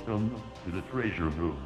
Welcome to the treasure room.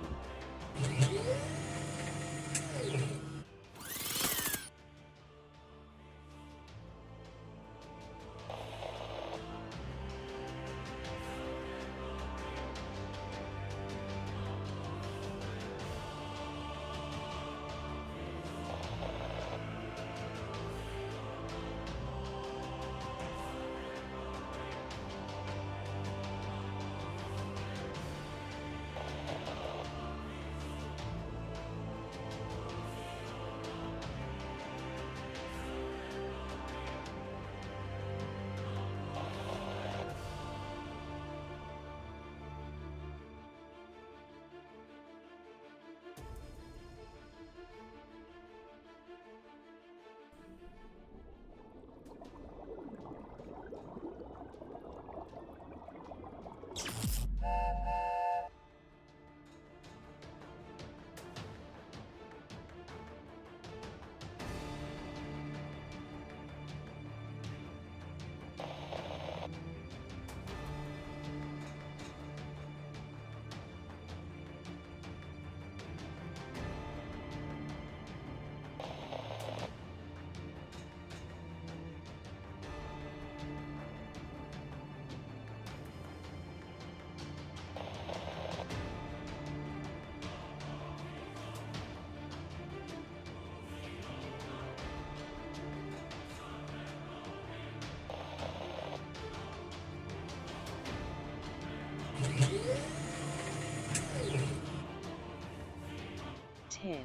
Ten,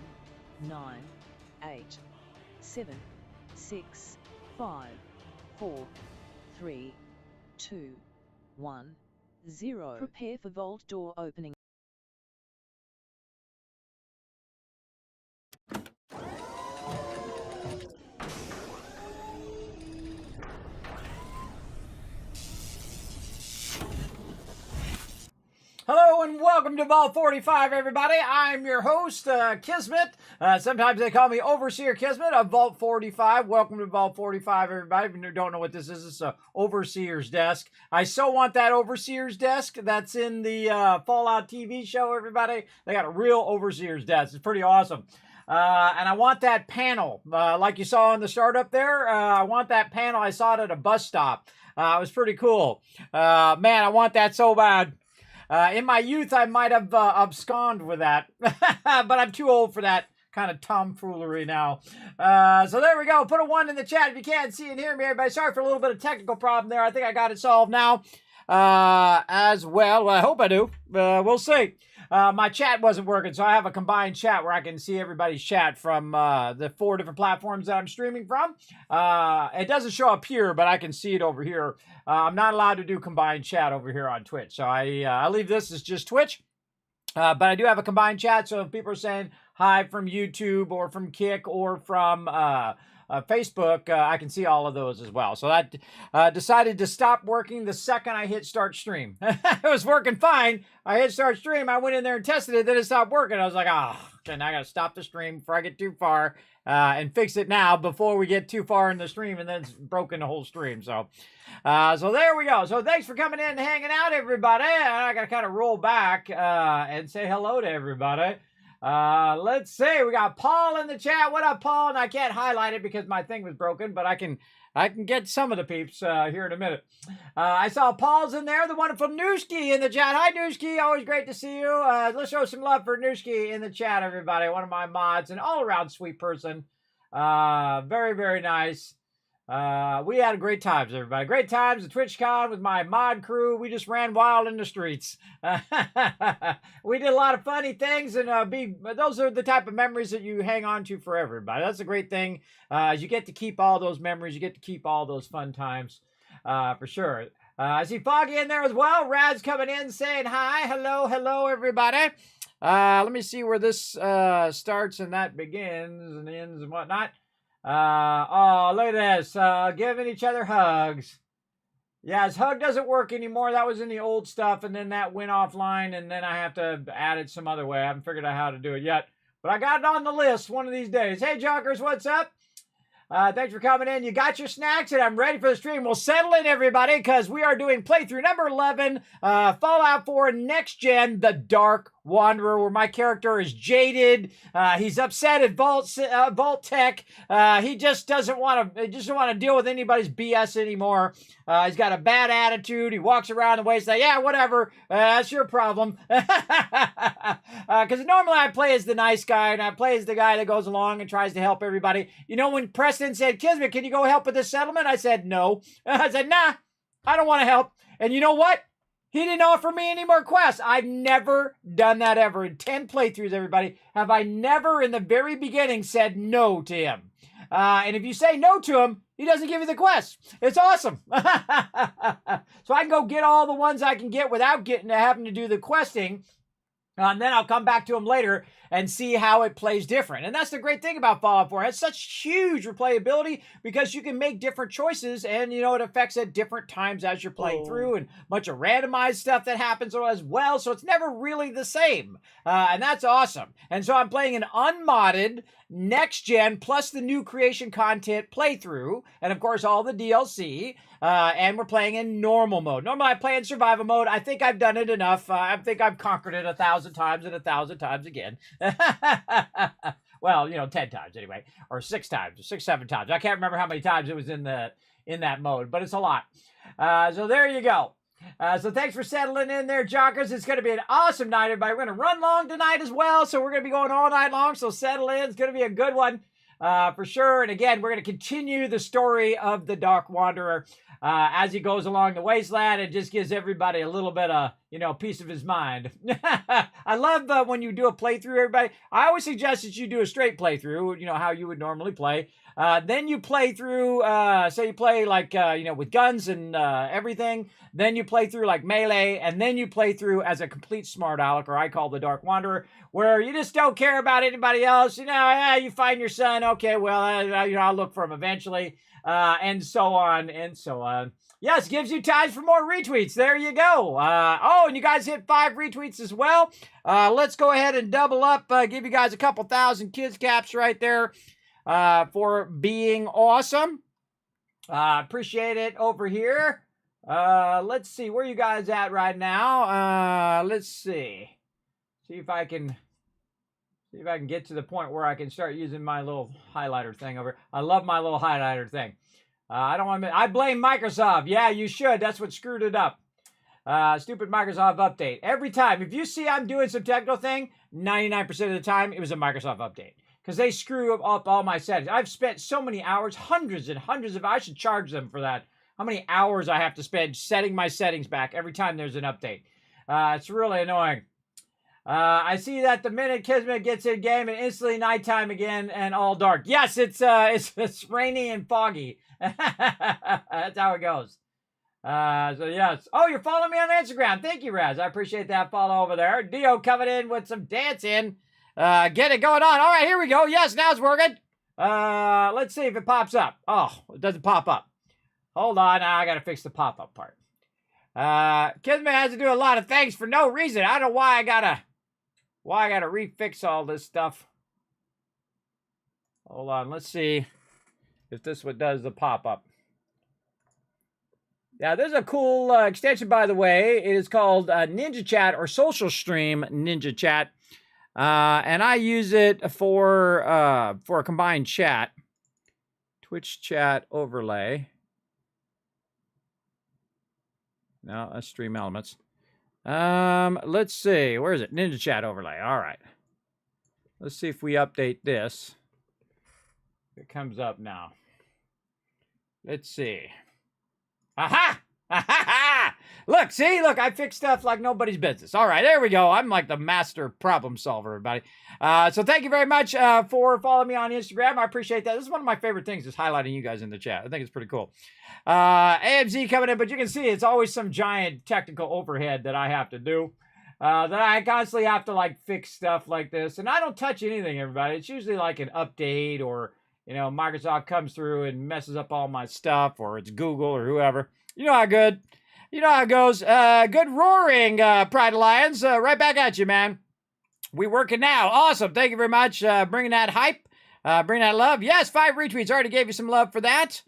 9, 8, 7, 6, 5, 4, 3, 2, 1, 0. Prepare for vault door opening. Hello and welcome to Vault 45, everybody. I'm your host, Kismet. Sometimes they call me Overseer Kismet of Vault 45. Welcome to Vault 45, everybody. If you don't know what this is, it's an Overseer's desk. I so want that Overseer's desk that's in the Fallout TV show, everybody. They got a real Overseer's desk. It's pretty awesome. And I want that panel, like you saw in the startup there. I want that panel. I saw it at a bus stop. It was pretty cool. Man, I want that so bad. In my youth, I might have absconded with that, but I'm too old for that kind of tomfoolery now. So there we go. Put a 1 in the chat if you can't see and hear me, everybody. Sorry for a little bit of technical problem there. I think I got it solved now as well. I hope I do. We'll see. My chat wasn't working, so I have a combined chat where I can see everybody's chat from the 4 different platforms that I'm streaming from. It doesn't show up here, but I can see it over here. I'm not allowed to do combined chat over here on Twitch, so I leave this as just Twitch. But I do have a combined chat, so if people are saying hi from YouTube or from Kick or from Facebook, I can see all of those as well. So that decided to stop working the second I hit start stream. It was working fine. I hit start stream. I went in there and tested it. Then it stopped working. I was like, okay, now I got to stop the stream before I get too far and fix it now before we get too far in the stream and then it's broken the whole stream. So there we go. So thanks for coming in and hanging out, everybody. I got to kind of roll back and say hello to everybody. Let's see. We got Paul in the chat. What up, Paul? And I can't highlight it because my thing was broken, but I can get some of the peeps here in a minute. I saw Paul's in there. The wonderful Nooski in the chat. Hi, Nooski. Always great to see you. Let's show some love for Nooski in the chat, everybody. One of my mods, an all-around sweet person. Very, very nice. We had great times, everybody. Great times at TwitchCon with my mod crew. We just ran wild in the streets. We did a lot of funny things, and those are the type of memories that you hang on to for everybody. That's a great thing. You get to keep all those memories. You get to keep all those fun times, for sure. I see Foggy in there as well. Rad's coming in saying hi. Hello, everybody. Let me see where this starts and that begins and ends and whatnot. Oh, look at this. Giving each other hugs. Yeah, his hug doesn't work anymore. That was in the old stuff, and then that went offline, and then I have to add it some other way. I haven't figured out how to do it yet, but I got it on the list one of these days. Hey, Jockers, what's up? Thanks for coming in. You got your snacks, and I'm ready for the stream. We'll settle in, everybody, because we are doing playthrough number 11, Fallout 4 Next Gen, The Dark Wanderer, where my character is jaded. He's upset at vault-tec. He just doesn't want to deal with anybody's BS anymore. He's got a bad attitude. He walks around the wasteland. Yeah, whatever. That's your problem. Because normally I play as the nice guy, and I play as the guy that goes along and tries to help everybody. You know, when Preston said, Kismet, can you go help with this settlement? I said, no. I said, nah, I don't want to help. And you know what? He didn't offer me any more quests. I've never done that ever. In 10 playthroughs, everybody, have I never in the very beginning said no to him. And if you say no to him, he doesn't give you the quest. It's awesome. So I can go get all the ones I can get without having to do the questing. And then I'll come back to him later and see how it plays different. And that's the great thing about Fallout 4. It has such huge replayability because you can make different choices and, you know, it affects at different times as you're playing through, and a bunch of randomized stuff that happens as well. So it's never really the same. And that's awesome. And so I'm playing an unmodded next gen plus the new creation content playthrough. And of course, all the DLC. And we're playing in normal mode. Normally I play in survival mode. I think I've done it enough. I think I've conquered it 1,000 times and 1,000 times again. Well, you know, 10 times anyway, or 6 times, 6, 7 times. I can't remember how many times it was in that mode, but it's a lot. So there you go. So thanks for settling in there, Jockers. It's going to be an awesome night, everybody. We're going to run long tonight as well, so we're going to be going all night long, so settle in. It's going to be a good one for sure. And again, we're going to continue the story of the Dark Wanderer as he goes along the wasteland. It just gives everybody a little bit of, you know, peace of his mind. I love when you do a playthrough, everybody. I always suggest that you do a straight playthrough, you know, how you would normally play. Then you play through, say you play like, you know, with guns and everything. Then you play through like melee, and then you play through as a complete smart aleck, or I call the Dark Wanderer, where you just don't care about anybody else. You know, you find your son. Okay, well, you know, I'll look for him eventually. And so on and so on. Yes, gives you times for more retweets. There you go. Oh, and you guys hit 5 retweets as well. Let's go ahead and double up. Give you guys a couple thousand kids caps right there for being awesome. Appreciate it over here. Let's see. Where are you guys at right now? Let's see. See if I can get to the point where I can start using my little highlighter thing over. I love my little highlighter thing. I don't want to. I blame Microsoft. Yeah, you should. That's what screwed it up. Stupid Microsoft update. Every time, if you see I'm doing some technical thing, 99% of the time it was a Microsoft update because they screw up all my settings. I've spent so many hours, hundreds and hundreds of. I should charge them for that. How many hours I have to spend setting my settings back every time there's an update. It's really annoying. I see that the minute Kismet gets in game and instantly nighttime again and all dark. Yes, it's rainy and foggy. That's how it goes. So yes. Oh, you're following me on Instagram. Thank you, Raz. I appreciate that follow over there. Dio coming in with some dancing. Get it going on. All right, here we go. Yes, now it's working. Let's see if it pops up. Oh, it doesn't pop up. Hold on. I got to fix the pop-up part. Kismet has to do a lot of things for no reason. I don't know why I gotta refix all this stuff. Hold on, let's see if this one does the pop-up. Yeah, there's a cool extension, by the way. It is called Ninja Chat or Social Stream Ninja Chat. And I use it for a combined chat. Twitch chat overlay. No, that's Stream Elements. Let's see. Where is it? Ninja Chat overlay. All right. Let's see if we update this. It comes up now. Let's see. Aha! Aha! Look, see? Look, I fixed stuff like nobody's business. All right, there we go. I'm like the master problem solver, everybody. So thank you very much for following me on Instagram. I appreciate that. This is one of my favorite things is highlighting you guys in the chat. I think it's pretty cool. AMZ coming in, but you can see it's always some giant technical overhead that I have to do. That I constantly have to like fix stuff like this. And I don't touch anything, everybody. It's usually like an update or, you know, Microsoft comes through and messes up all my stuff, or it's Google or whoever. You know how good. You know how it goes. Good roaring, Pride Alliance. Right back at you, man. We working now. Awesome. Thank you very much. Bringing that hype. Bring that love. Yes, 5 retweets. Already gave you some love for that.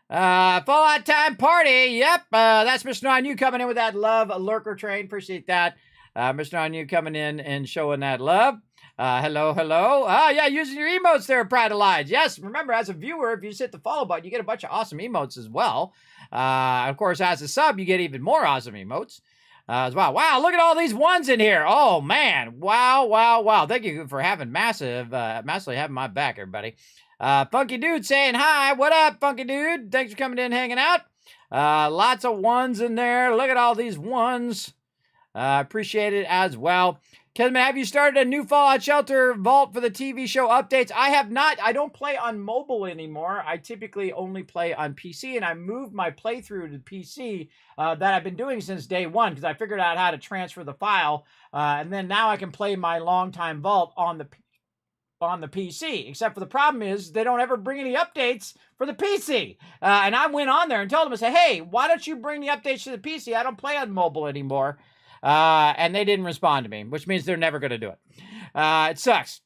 Fallout Time Party. Yep, that's Mr. On You coming in with that love. Lurker Train. Appreciate that. Mr. On You coming in and showing that love. Hello, hello. Yeah, using your emotes there, Pride of Lies. Yes, remember, as a viewer, if you just hit the follow button, you get a bunch of awesome emotes as well. Of course, as a sub, you get even more awesome emotes as well. Wow, look at all these ones in here. Oh, man. Wow, wow, wow. Thank you for having massively having my back, everybody. Funky Dude saying hi. What up, Funky Dude? Thanks for coming in and hanging out. Lots of ones in there. Look at all these ones. Appreciate it as well. Kismet, have you started a new Fallout Shelter vault for the TV show updates? I have not. I don't play on mobile anymore. I typically only play on PC, and I moved my playthrough to PC that I've been doing since day one because I figured out how to transfer the file, and then now I can play my longtime vault on the PC, except for the problem is they don't ever bring any updates for the PC. And I went on there and told them, I said, hey, why don't you bring the updates to the PC? I don't play on mobile anymore. And they didn't respond to me, which means they're never going to do it. It sucks.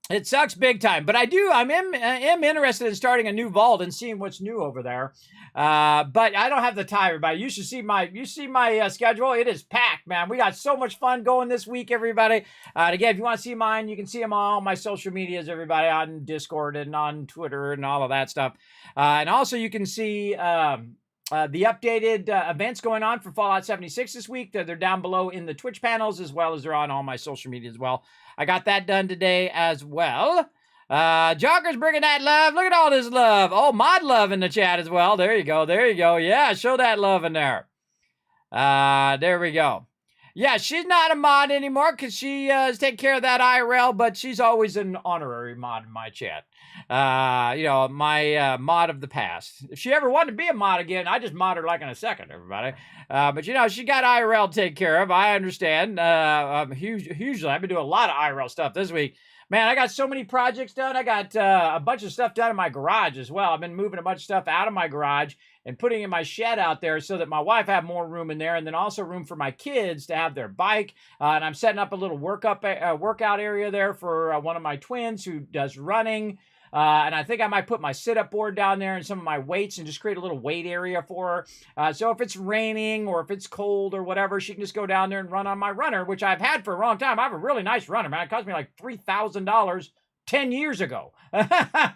It sucks big time. But I'm interested in starting a new vault and seeing what's new over there. But I don't have the time, everybody. You see my schedule. It is packed, man. We got so much fun going this week, everybody. And again, if you want to see mine, you can see them on all my social medias, everybody, on Discord and on Twitter and all of that stuff. And also you can see the updated events going on for Fallout 76 this week. They're down below in the Twitch panels, as well as they're on all my social media as well. I got that done today as well. Jocker's bringing that love. Look at all this love. Oh, mod love in the chat as well. There you go. There you go. Yeah, show that love in there. There we go. Yeah, she's not a mod anymore because she is taking care of that IRL, but she's always an honorary mod in my chat. My mod of the past. If she ever wanted to be a mod again, I just mod her like in a second, everybody. But she got IRL to take care of. I understand. Hugely, I've been doing a lot of IRL stuff this week. Man, I got so many projects done. I got a bunch of stuff done in my garage as well. I've been moving a bunch of stuff out of my garage and putting in my shed out there so that my wife have more room in there, and then also room for my kids to have their bike. And I'm setting up a little workout area there for one of my twins who does running. And I think I might put my sit-up board down there and some of my weights and just create a little weight area for her. So if it's raining or if it's cold or whatever, she can just go down there and run on my runner, which I've had for a long time. I have a really nice runner, man. It cost me like $3,000 10 years ago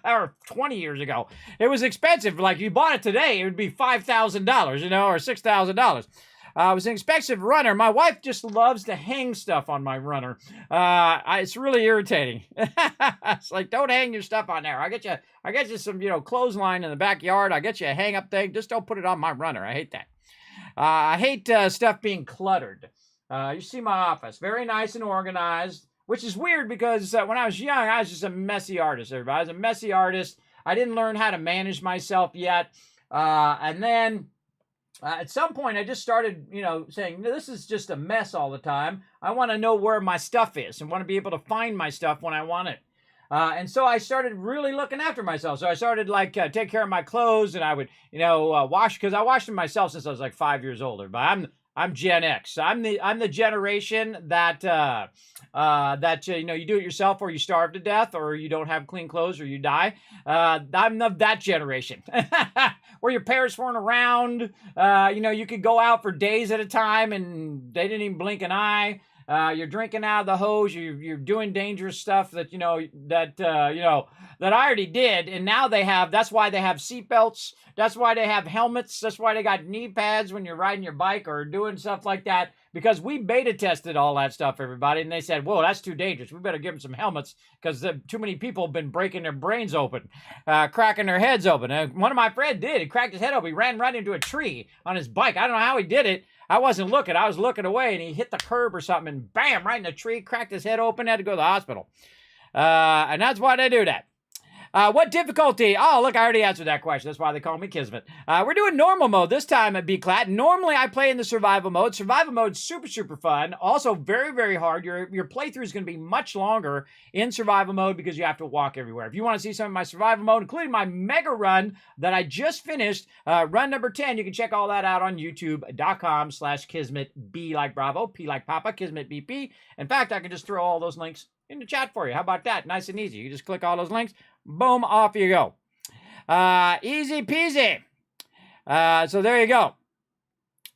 or 20 years ago. It was expensive. Like, if you bought it today, it would be $5,000, or $6,000. It was an expensive runner. My wife just loves to hang stuff on my runner. It's really irritating. It's like, don't hang your stuff on there. I get you some, clothesline in the backyard. I get you a hang up thing. Just don't put it on my runner. I hate that. I hate stuff being cluttered. You see my office, very nice and organized, which is weird because when I was young, I was just a messy artist, everybody. I was a messy artist. I didn't learn how to manage myself yet. And then at some point, I just started, saying, this is just a mess all the time. I want to know where my stuff is and want to be able to find my stuff when I want it. And so I started really looking after myself. So I started, take care of my clothes, and I would, wash, because I washed them myself since I was like 5 years older. But I'm Gen X. I'm the generation that you do it yourself, or you starve to death, or you don't have clean clothes, or you die. I'm of that generation where your parents weren't around. You could go out for days at a time and they didn't even blink an eye. You're drinking out of the hose. You're doing dangerous stuff that I already did. And now that's why they have seatbelts. That's why they have helmets. That's why they got knee pads when you're riding your bike or doing stuff like that. Because we beta tested all that stuff, everybody. And they said, whoa, that's too dangerous. We better give them some helmets because too many people have been breaking their brains open, cracking their heads open. And one of my friends did. He cracked his head open. He ran right into a tree on his bike. I don't know how he did it. I wasn't looking. I was looking away, and he hit the curb or something, and bam, right in the tree, cracked his head open, had to go to the hospital. And that's why they do that. What difficulty? Oh, look, I already answered that question. That's why they call me Kismet. We're doing normal mode this time at B-Clat. Normally, I play in the survival mode. Survival mode's super, super fun. Also, very, very hard. Your playthrough is going to be much longer in survival mode because you have to walk everywhere. If you want to see some of my survival mode, including my mega run that I just finished, run number 10, you can check all that out on youtube.com/Kismet, B like Bravo, P like Papa, Kismet BP. In fact, I can just throw all those links in the chat for you. How about that? Nice and easy. You just click all those links. Boom, off you go. Easy peasy. So there you go.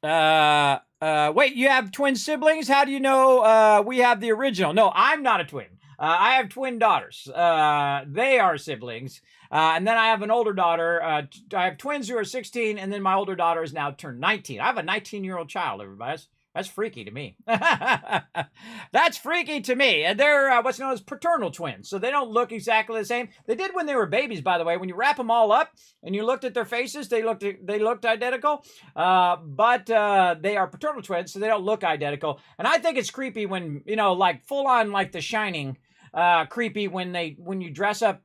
Wait, you have twin siblings? How do you know we have the original? No, I'm not a twin. I have twin daughters. They are siblings. And then I have an older daughter. I have twins who are 16, and then my older daughter is now turned 19. I have a 19-year-old child, everybody. That's freaky to me. That's freaky to me. And they're what's known as fraternal twins. So they don't look exactly the same. They did when they were babies, by the way. When you wrap them all up and you looked at their faces, they looked identical. But they are fraternal twins, so they don't look identical. And I think it's creepy when, like full on like The Shining. Creepy when you dress up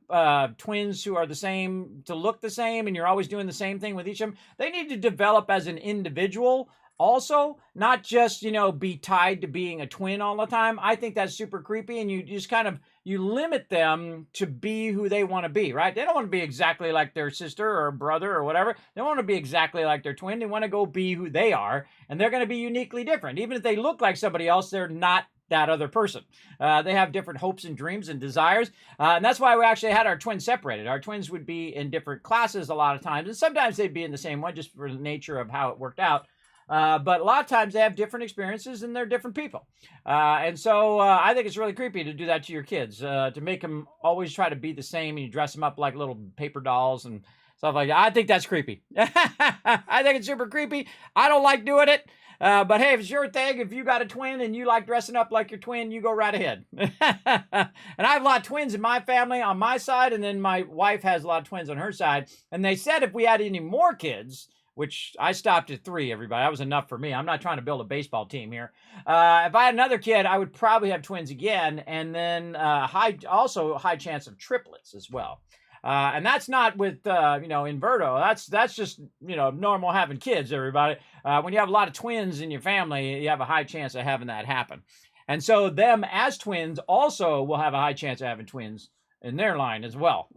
twins who are the same to look the same, and you're always doing the same thing with each of them. They need to develop as an individual also, not just be tied to being a twin all the time. I think that's super creepy, and you just kind of limit them to be who they want to be, right? They don't want to be exactly like their sister or brother or whatever. They don't want to be exactly like their twin. They want to go be who they are, and they're going to be uniquely different. Even if they look like somebody else, they're not that other person. They have different hopes and dreams and desires. And that's why we actually had our twins separated. Our twins would be in different classes a lot of times. And sometimes they'd be in the same one just for the nature of how it worked out. But a lot of times they have different experiences and they're different people. And so I think it's really creepy to do that to your kids, to make them always try to be the same, and you dress them up like little paper dolls and stuff like that. I think that's creepy. I think it's super creepy. I don't like doing it. But hey, if it's your thing, if you got a twin and you like dressing up like your twin, you go right ahead. And I have a lot of twins in my family on my side, and then my wife has a lot of twins on her side. And they said if we had any more kids, which I stopped at 3, everybody. That was enough for me. I'm not trying to build a baseball team here. If I had another kid, I would probably have twins again, and then also high chance of triplets as well. And that's not with, inverto. That's just, normal having kids, everybody. When you have a lot of twins in your family, you have a high chance of having that happen. And so them as twins also will have a high chance of having twins in their line as well.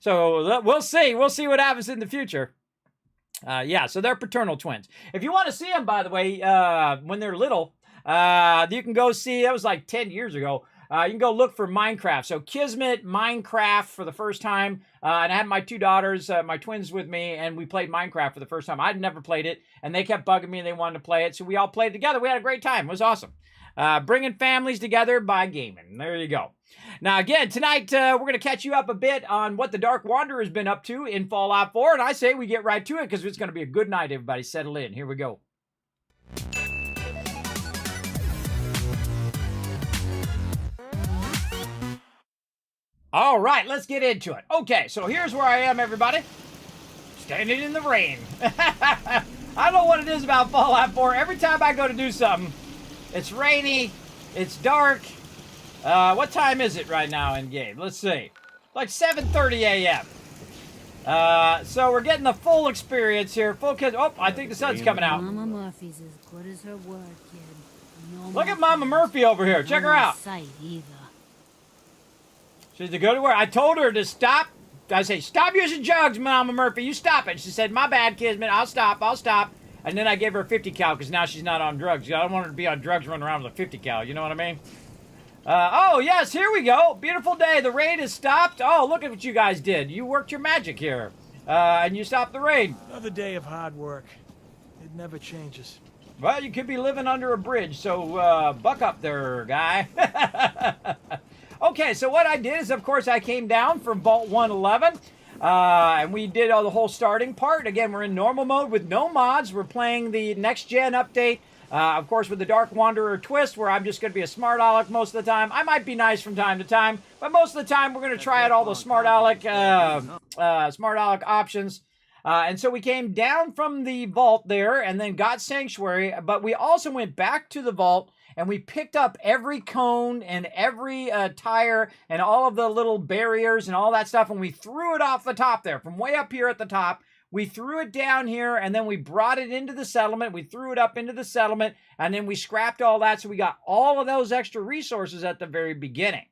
So we'll see. We'll see what happens in the future. So they're paternal twins. If you want to see them, by the way, when they're little, you can go see, that was like 10 years ago. You can go look for Minecraft. So Kismet, Minecraft for the first time. And I had my 2 daughters, my twins with me, and we played Minecraft for the first time. I'd never played it, and they kept bugging me and they wanted to play it. So we all played together. We had a great time. It was awesome. Bringing families together by gaming. There you go. Now, again, tonight we're going to catch you up a bit on what the Dark Wanderer has been up to in Fallout 4. And I say we get right to it because it's going to be a good night, everybody. Settle in. Here we go. All right, let's get into it. Okay, so here's where I am, everybody. Standing in the rain. I don't know what it is about Fallout 4. Every time I go to do something, it's rainy, it's dark. What time is it right now in game? Let's see. Like 7:30 a.m. So we're getting the full experience here. Full kids. Oh, I think the sun's coming out. Mama Murphy's as good as her word, kid. No Look at Mama Murphy over here. Check her out. Sight either. She's a good word. I told her to stop. I say, stop using jugs, Mama Murphy. You stop it. She said, my bad, Kismet. I'll stop. And then I gave her a 50 cal because now she's not on drugs. I don't want her to be on drugs running around with a 50 cal. You know what I mean? Oh, yes, here we go. Beautiful day. The rain has stopped. Oh, look at what you guys did. You worked your magic here. And you stopped the rain. Another day of hard work. It never changes. Well, you could be living under a bridge, so buck up there, guy. Okay, so what I did is, of course, I came down from Vault 111, and we did the whole starting part. Again, we're in normal mode with no mods. We're playing the next-gen update, of course, with the Dark Wanderer twist, where I'm just going to be a smart aleck most of the time. I might be nice from time to time, but most of the time, we're going to try out all the smart aleck options. And so we came down from the vault there and then got Sanctuary, but we also went back to the vault and we picked up every cone and every tire and all of the little barriers and all that stuff, and we threw it off the top there from way up here at the top. We threw it down here, and then we brought it into the settlement. We threw it up into the settlement, and then we scrapped all that, so we got all of those extra resources at the very beginning.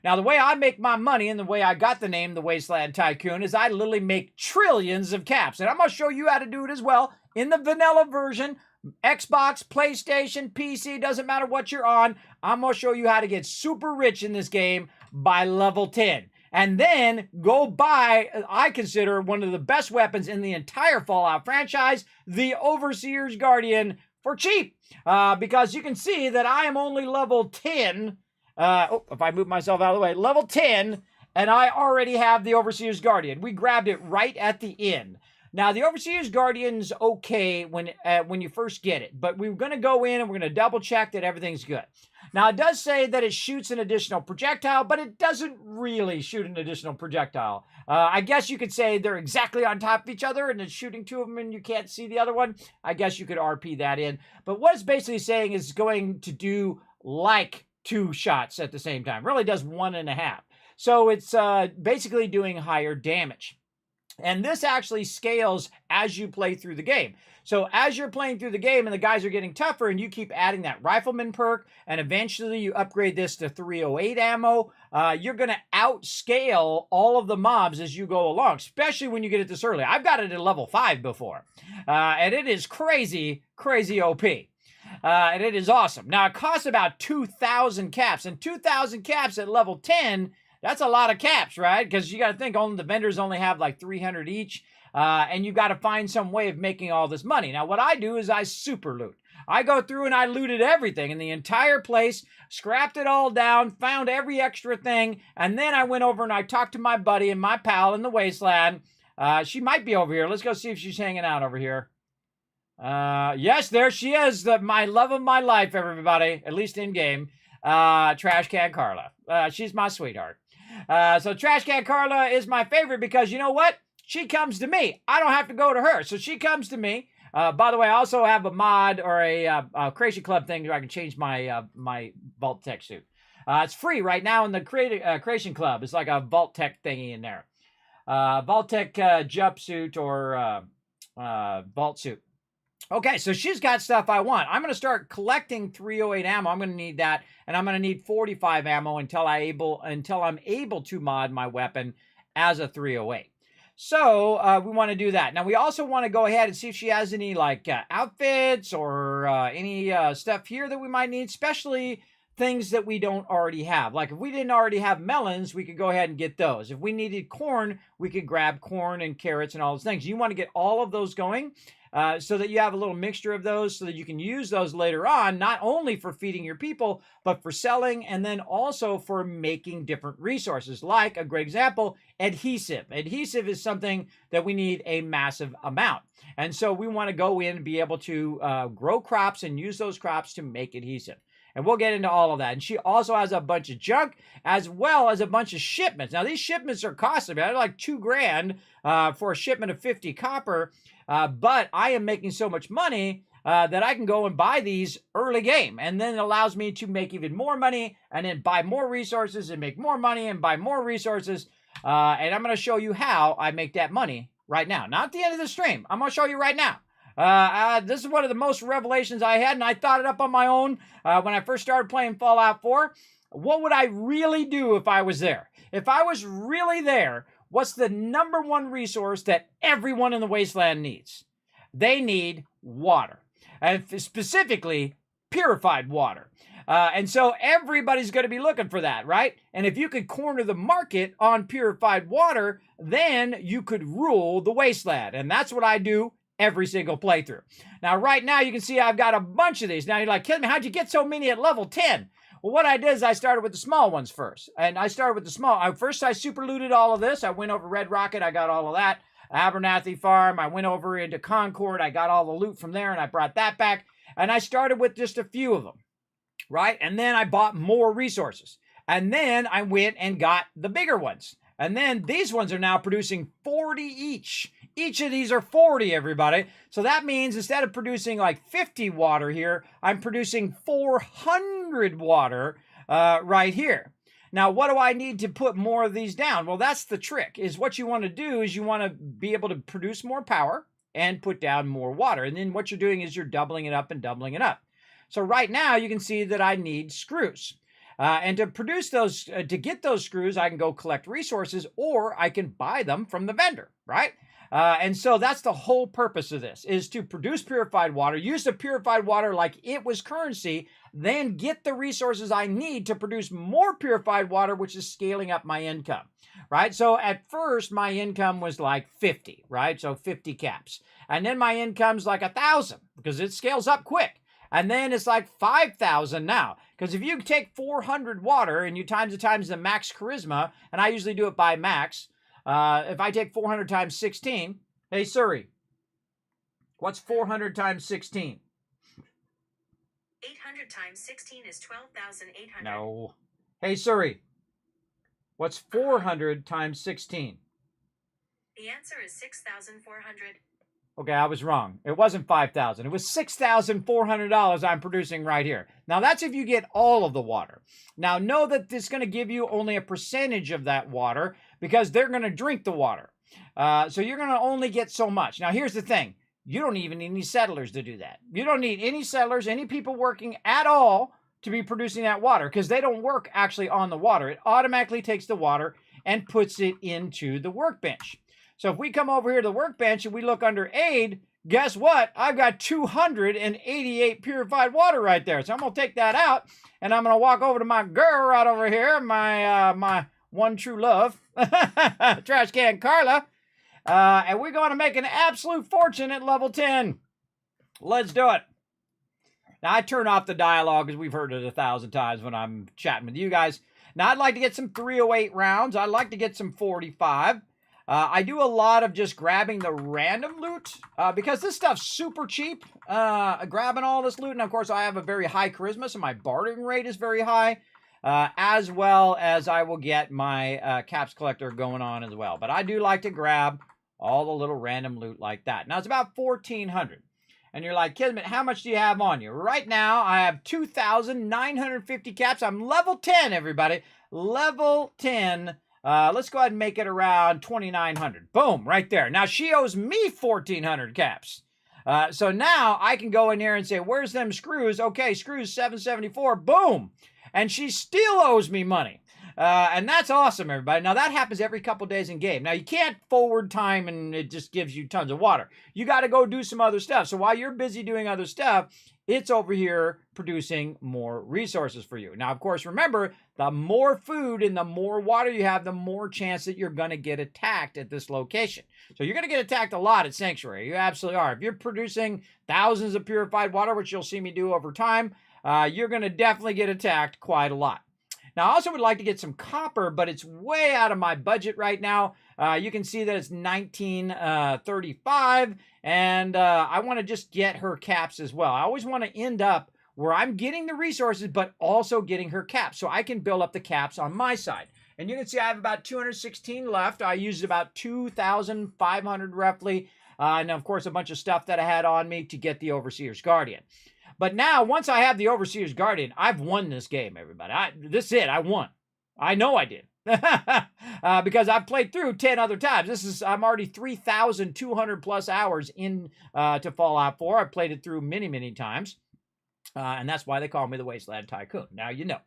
Now, the way I make my money and the way I got the name the Wasteland Tycoon is I literally make trillions of caps. And I'm going to show you how to do it as well in the vanilla version Xbox, PlayStation, PC, doesn't matter what you're on. I'm going to show you how to get super rich in this game by level 10. And then go buy, I consider, one of the best weapons in the entire Fallout franchise, the Overseer's Guardian, for cheap. Because you can see that I am only level 10. If I move myself out of the way, level 10, and I already have the Overseer's Guardian. We grabbed it right at the end. Now, the Overseer's Guardian's okay when you first get it, but we're going to go in and we're going to double check that everything's good. Now, it does say that it shoots an additional projectile, but it doesn't really shoot an additional projectile. I guess you could say they're exactly on top of each other and it's shooting two of them and you can't see the other one. I guess you could RP that in. But what it's basically saying is going to do like 2 shots at the same time. Really does 1.5. So it's basically doing higher damage. And this actually scales as you play through the game. So as you're playing through the game and the guys are getting tougher and you keep adding that rifleman perk and eventually you upgrade this to 308 ammo, you're going to outscale all of the mobs as you go along, especially when you get it this early. I've got it at level 5 before, and it is crazy, crazy OP. And it is awesome. Now, it costs about 2,000 caps, and 2,000 caps at level 10, that's a lot of caps, right? Because you got to think only the vendors only have like 300 each, and you got to find some way of making all this money. Now, what I do is I super loot. I go through and I looted everything in the entire place, scrapped it all down, found every extra thing, and then I went over and I talked to my buddy and my pal in the wasteland. She might be over here. Let's go see if she's hanging out over here. Yes, there she is, my love of my life, everybody, at least in-game, Trash Can Carla. She's my sweetheart. So Trash Can Carla is my favorite because you know what? She comes to me. I don't have to go to her. So she comes to me. By the way, I also have a mod or a Creation Club thing where I can change my my vault-tec suit. It's free right now in the Creation Club. It's like a vault-tec thingy in there. Vault-tec jumpsuit or vault suit. Okay, so she's got stuff I want. I'm going to start collecting 308 ammo. I'm going to need that, and I'm going to need 45 ammo until I'm able to mod my weapon as a 308. So we want to do that. Now, we also want to go ahead and see if she has any like outfits or any stuff here that we might need, especially things that we don't already have. Like if we didn't already have melons, we could go ahead and get those. If we needed corn, we could grab corn and carrots and all those things. You want to get all of those going. So that you have a little mixture of those so that you can use those later on, not only for feeding your people, but for selling and then also for making different resources. Like a great example, adhesive. Adhesive is something that we need a massive amount. And so we want to go in and be able to grow crops and use those crops to make adhesive. And we'll get into all of that. And she also has a bunch of junk as well as a bunch of shipments. Now, these shipments are costly. They're like $2,000 for a shipment of 50 copper. But I am making so much money that I can go and buy these early game. And then it allows me to make even more money and then buy more resources and make more money and buy more resources. And I'm going to show you how I make that money right now. Not at the end of the stream. I'm going to show you right now. This is one of the most revelations I had, and I thought it up on my own when I first started playing Fallout 4. What would I really do if I was there? If I was really there, what's the number one resource that everyone in the wasteland needs? They need water, and specifically purified water. And so everybody's going to be looking for that, right? And if you could corner the market on purified water, then you could rule the wasteland. And that's what I do every single playthrough. Now, right now, you can see I've got a bunch of these. Now, you're like, Kismet, how'd you get so many at level 10? Well, what I did is I started with the small ones first. And I started with the small. First, I super looted all of this. I went over Red Rocket. I got all of that. Abernathy Farm. I went over into Concord. I got all the loot from there, and I brought that back. And I started with just a few of them, right? And then I bought more resources. And then I went and got the bigger ones. And then these ones are now producing 40 each. Each of these are 40, everybody. So that means instead of producing like 50 water here, I'm producing 400 water right here. Now, what do I need to put more of these down? Well, that's the trick, is what you want to do is you want to be able to produce more power and put down more water. And then what you're doing is you're doubling it up and doubling it up. So right now, you can see that I need screws. And to produce those, to get those screws, I can go collect resources or I can buy them from the vendor, right? And so that's the whole purpose of this, is to produce purified water, use the purified water like it was currency, then get the resources I need to produce more purified water, which is scaling up my income, right? So at first, my income was like 50, right? So 50 caps. And then my income's like 1,000 because it scales up quick. And then it's like 5,000 now. Because if you take 400 water and you times it times the max charisma, and I usually do it by max, if I take 400 times 16, hey Siri, what's 400 times 16? 800 times 16 is 12,800. No. Hey Siri, what's 400 times 16? The answer is 6,400. Okay, I was wrong. It wasn't 5,000. It was $6,400 I'm producing right here. Now, that's if you get all of the water. Now, know that this is going to give you only a percentage of that water because they're going to drink the water. So you're going to only get so much. Now, here's the thing. You don't even need any settlers to do that. You don't need any settlers, any people working at all to be producing that water because they don't work actually on the water. It automatically takes the water and puts it into the workbench. So if we come over here to the workbench and we look under aid, guess what? I've got 288 purified water right there. So I'm going to take that out and I'm going to walk over to my girl right over here, my one true love, Trash Can Carla. And we're going to make an absolute fortune at level 10. Let's do it. Now, I turn off the dialogue because we've heard it 1,000 times when I'm chatting with you guys. Now, I'd like to get some 308 rounds. I'd like to get some 45. I do a lot of just grabbing the random loot because this stuff's super cheap. Grabbing all this loot, and of course I have a very high charisma, so my bartering rate is very high, as well as I will get my caps collector going on as well. But I do like to grab all the little random loot like that. Now it's about 1,400. And you're like, Kismet, how much do you have on you? Right now, I have 2,950 caps. I'm level 10, everybody. Level 10. Let's go ahead and make it around 2,900. Boom, right there. Now, she owes me 1,400 caps. So now I can go in here and say, where's them screws? Okay, screws 774. Boom. And she still owes me money. And that's awesome, everybody. Now, that happens every couple days in game. Now, you can't forward time and it just gives you tons of water. You got to go do some other stuff. So while you're busy doing other stuff, it's over here producing more resources for you. Now, of course, remember, the more food and the more water you have, the more chance that you're going to get attacked at this location. So you're going to get attacked a lot at Sanctuary. You absolutely are. If you're producing thousands of purified water, which you'll see me do over time, you're going to definitely get attacked quite a lot. Now, I also would like to get some copper, but it's way out of my budget right now. You can see that it's 1935, and I want to just get her caps as well. I always want to end up where I'm getting the resources, but also getting her caps, so I can build up the caps on my side. And you can see I have about 216 left. I used about 2,500 roughly, and of course a bunch of stuff that I had on me to get the Overseer's Guardian. But now, once I have the Overseer's Guardian, I've won this game, everybody. This is it. I won. I know I did. Because I've played through 10 other times. I'm already 3,200 plus hours in to Fallout 4. I've played it through many, many times. And that's why they call me the Wasteland Tycoon. Now you know.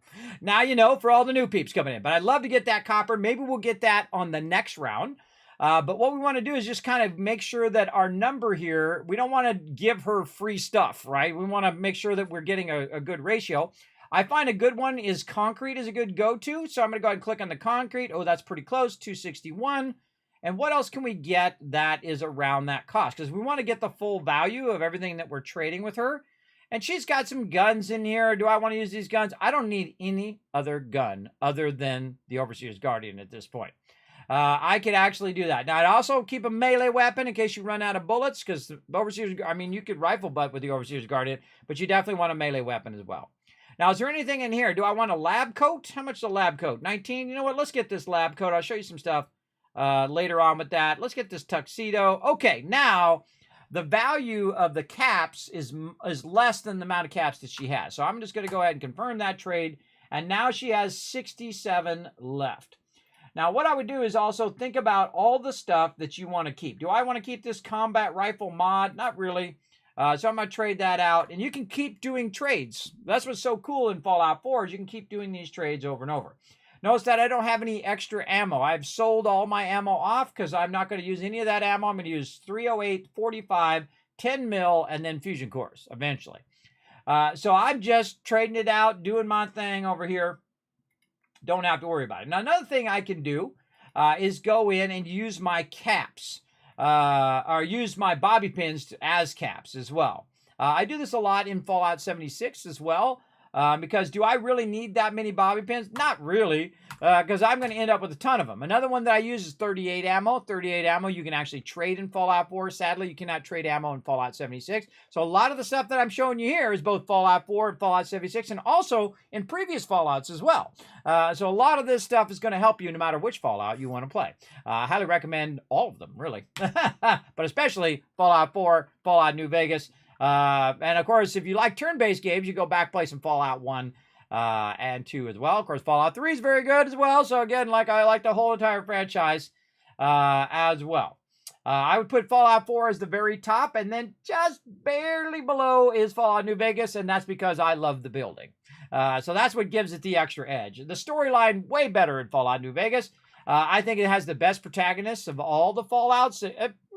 Now you know for all the new peeps coming in. But I'd love to get that copper. Maybe we'll get that on the next round. But what we want to do is just kind of make sure that our number here, we don't want to give her free stuff, right? We want to make sure that we're getting a good ratio. I find a good one is concrete is a good go-to. So I'm going to go ahead and click on the concrete. Oh, that's pretty close, 261. And what else can we get that is around that cost? Because we want to get the full value of everything that we're trading with her. And she's got some guns in here. Do I want to use these guns? I don't need any other gun other than the Overseer's Guardian at this point. I could actually do that. Now, I'd also keep a melee weapon in case you run out of bullets, because the Overseer's, I mean, you could rifle butt with the Overseer's Guardian, but you definitely want a melee weapon as well. Now, is there anything in here? Do I want a lab coat? How much is a lab coat? 19? You know what? Let's get this lab coat. I'll show you some stuff later on with that. Let's get this tuxedo. Okay, now, the value of the caps is less than the amount of caps that she has. So I'm just going to go ahead and confirm that trade, and now she has 67 left. Now, what I would do is also think about all the stuff that you want to keep. Do I want to keep this combat rifle mod? Not really. So I'm going to trade that out. And you can keep doing trades. That's what's so cool in Fallout 4 is you can keep doing these trades over and over. Notice that I don't have any extra ammo. I've sold all my ammo off because I'm not going to use any of that ammo. I'm going to use 308, 45, 10 mil, and then fusion cores eventually. So I'm just trading it out, doing my thing over here. Don't have to worry about it. Now, another thing I can do is go in and use my caps. Or use my bobby pins as caps as well. I do this a lot in Fallout 76 as well. Because do I really need that many bobby pins? Not really, because I'm going to end up with a ton of them. Another one that I use is 38 ammo. 38 ammo you can actually trade in Fallout 4. Sadly, you cannot trade ammo in Fallout 76. So a lot of the stuff that I'm showing you here is both Fallout 4 and Fallout 76, and also in previous Fallouts as well. So a lot of this stuff is going to help you no matter which Fallout you want to play. I highly recommend all of them, really. But especially Fallout 4, Fallout New Vegas, and of course, if you like turn-based games, you go back play some Fallout 1 and 2 as well. Of course, Fallout 3 is very good as well. So again, I like the whole entire franchise as well. I would put Fallout 4 as the very top, and then just barely below is Fallout New Vegas, and that's because I love the building. So that's what gives it the extra edge. The storyline, way better in Fallout New Vegas. I think it has the best protagonists of all the Fallouts,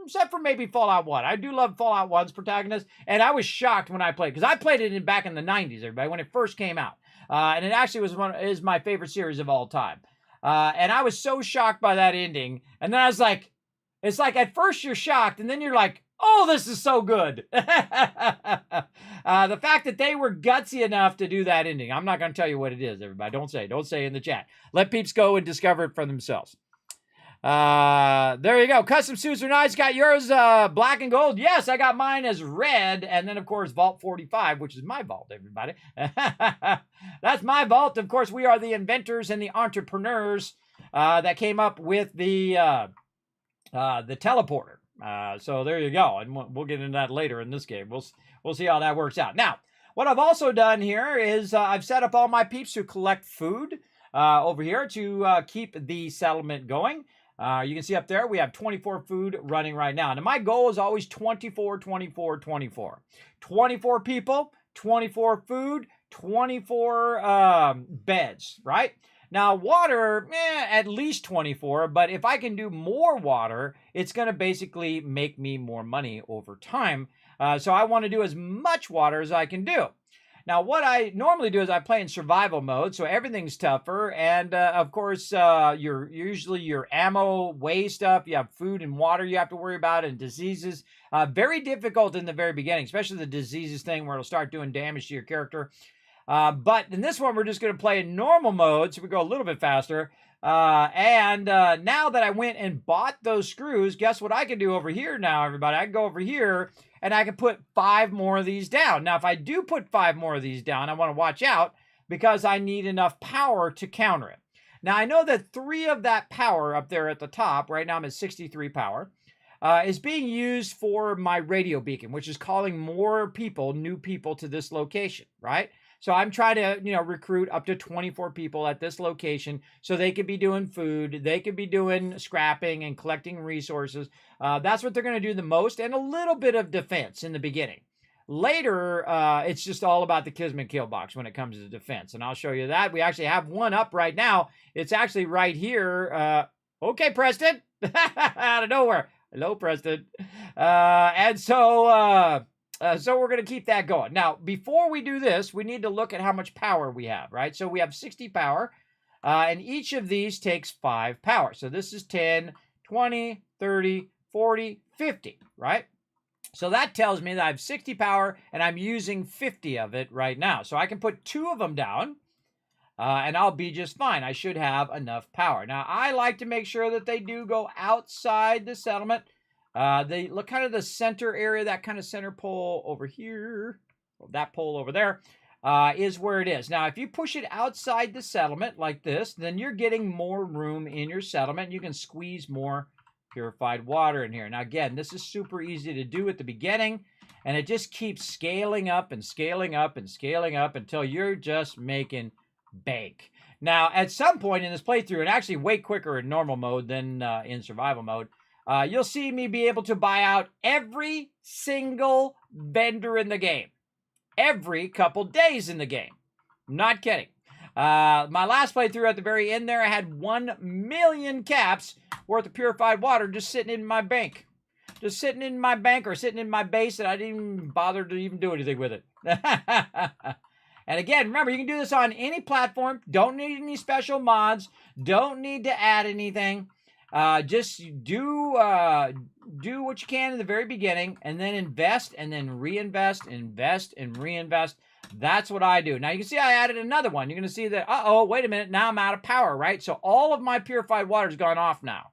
except for maybe Fallout 1. I do love Fallout 1's protagonist, and I was shocked when I played, because I played it back in the 90s, everybody, when it first came out. And it actually is my favorite series of all time. And I was so shocked by that ending, and then I was like, it's like at first you're shocked, and then you're like, oh, this is so good. The fact that they were gutsy enough to do that ending, I'm not going to tell you what it is, everybody. Don't say in the chat. Let peeps go and discover it for themselves. There you go. Custom suits are nice. Got yours black and gold. Yes, I got mine as red. And then, of course, Vault 45, which is my vault, everybody. That's my vault. Of course, we are the inventors and the entrepreneurs that came up with the teleporter. So there you go. And we'll get into that later in this game. We'll see how that works out. Now, what I've also done here is I've set up all my peeps who collect food over here to keep the settlement going. You can see up there, we have 24 food running right now. Now, my goal is always 24, 24, 24. 24 people, 24 food, 24 beds, right? Now, water, at least 24, but if I can do more water, it's going to basically make me more money over time. So I want to do as much water as I can do. Now, what I normally do is I play in survival mode, so everything's tougher, and of course, usually your ammo, way stuff, you have food and water you have to worry about, and diseases. Very difficult in the very beginning, especially the diseases thing where it'll start doing damage to your character. But in this one, we're just going to play in normal mode, so we go a little bit faster. And now that I went and bought those screws, guess what I can do over here now, everybody? I can go over here, and I can put 5 more of these down. Now, if I do put 5 more of these down, I want to watch out because I need enough power to counter it. Now, I know that 3 of that power up there at the top, right now I'm at 63 power, is being used for my radio beacon, which is calling more people, new people to this location, right? So I'm trying to, recruit up to 24 people at this location so they could be doing food, they could be doing scrapping and collecting resources. That's what they're going to do the most, and a little bit of defense in the beginning. Later, it's just all about the Kismet kill box when it comes to defense, and I'll show you that. We actually have one up right now. It's actually right here. Okay, Preston, out of nowhere. Hello, Preston. And so we're going to keep that going. Now, before we do this, we need to look at how much power we have, right? So we have 60 power, and each of these takes 5 power. So this is 10, 20, 30, 40, 50, right? So that tells me that I have 60 power, and I'm using 50 of it right now. So I can put 2 of them down, and I'll be just fine. I should have enough power. Now, I like to make sure that they do go outside the settlement. They look kind of the center area, that kind of center pole over here, that pole over there, is where it is. Now, if you push it outside the settlement like this, then you're getting more room in your settlement. You can squeeze more purified water in here. Now, again, this is super easy to do at the beginning, and it just keeps scaling up and scaling up and scaling up until you're just making bank. Now, at some point in this playthrough, and actually way quicker in normal mode than in survival mode, you'll see me be able to buy out every single vendor in the game. Every couple days in the game. Not kidding. My last playthrough at the very end there, I had 1 million caps worth of purified water just sitting in my bank. Just sitting in my bank or sitting in my base, and I didn't even bother to even do anything with it. And again, remember, you can do this on any platform. Don't need any special mods. Don't need to add anything. Just do what you can in the very beginning, and then invest, and then reinvest, invest, and reinvest. That's what I do. Now, you can see I added another one. You're going to see that, wait a minute, now I'm out of power, right? So all of my purified water has gone off now.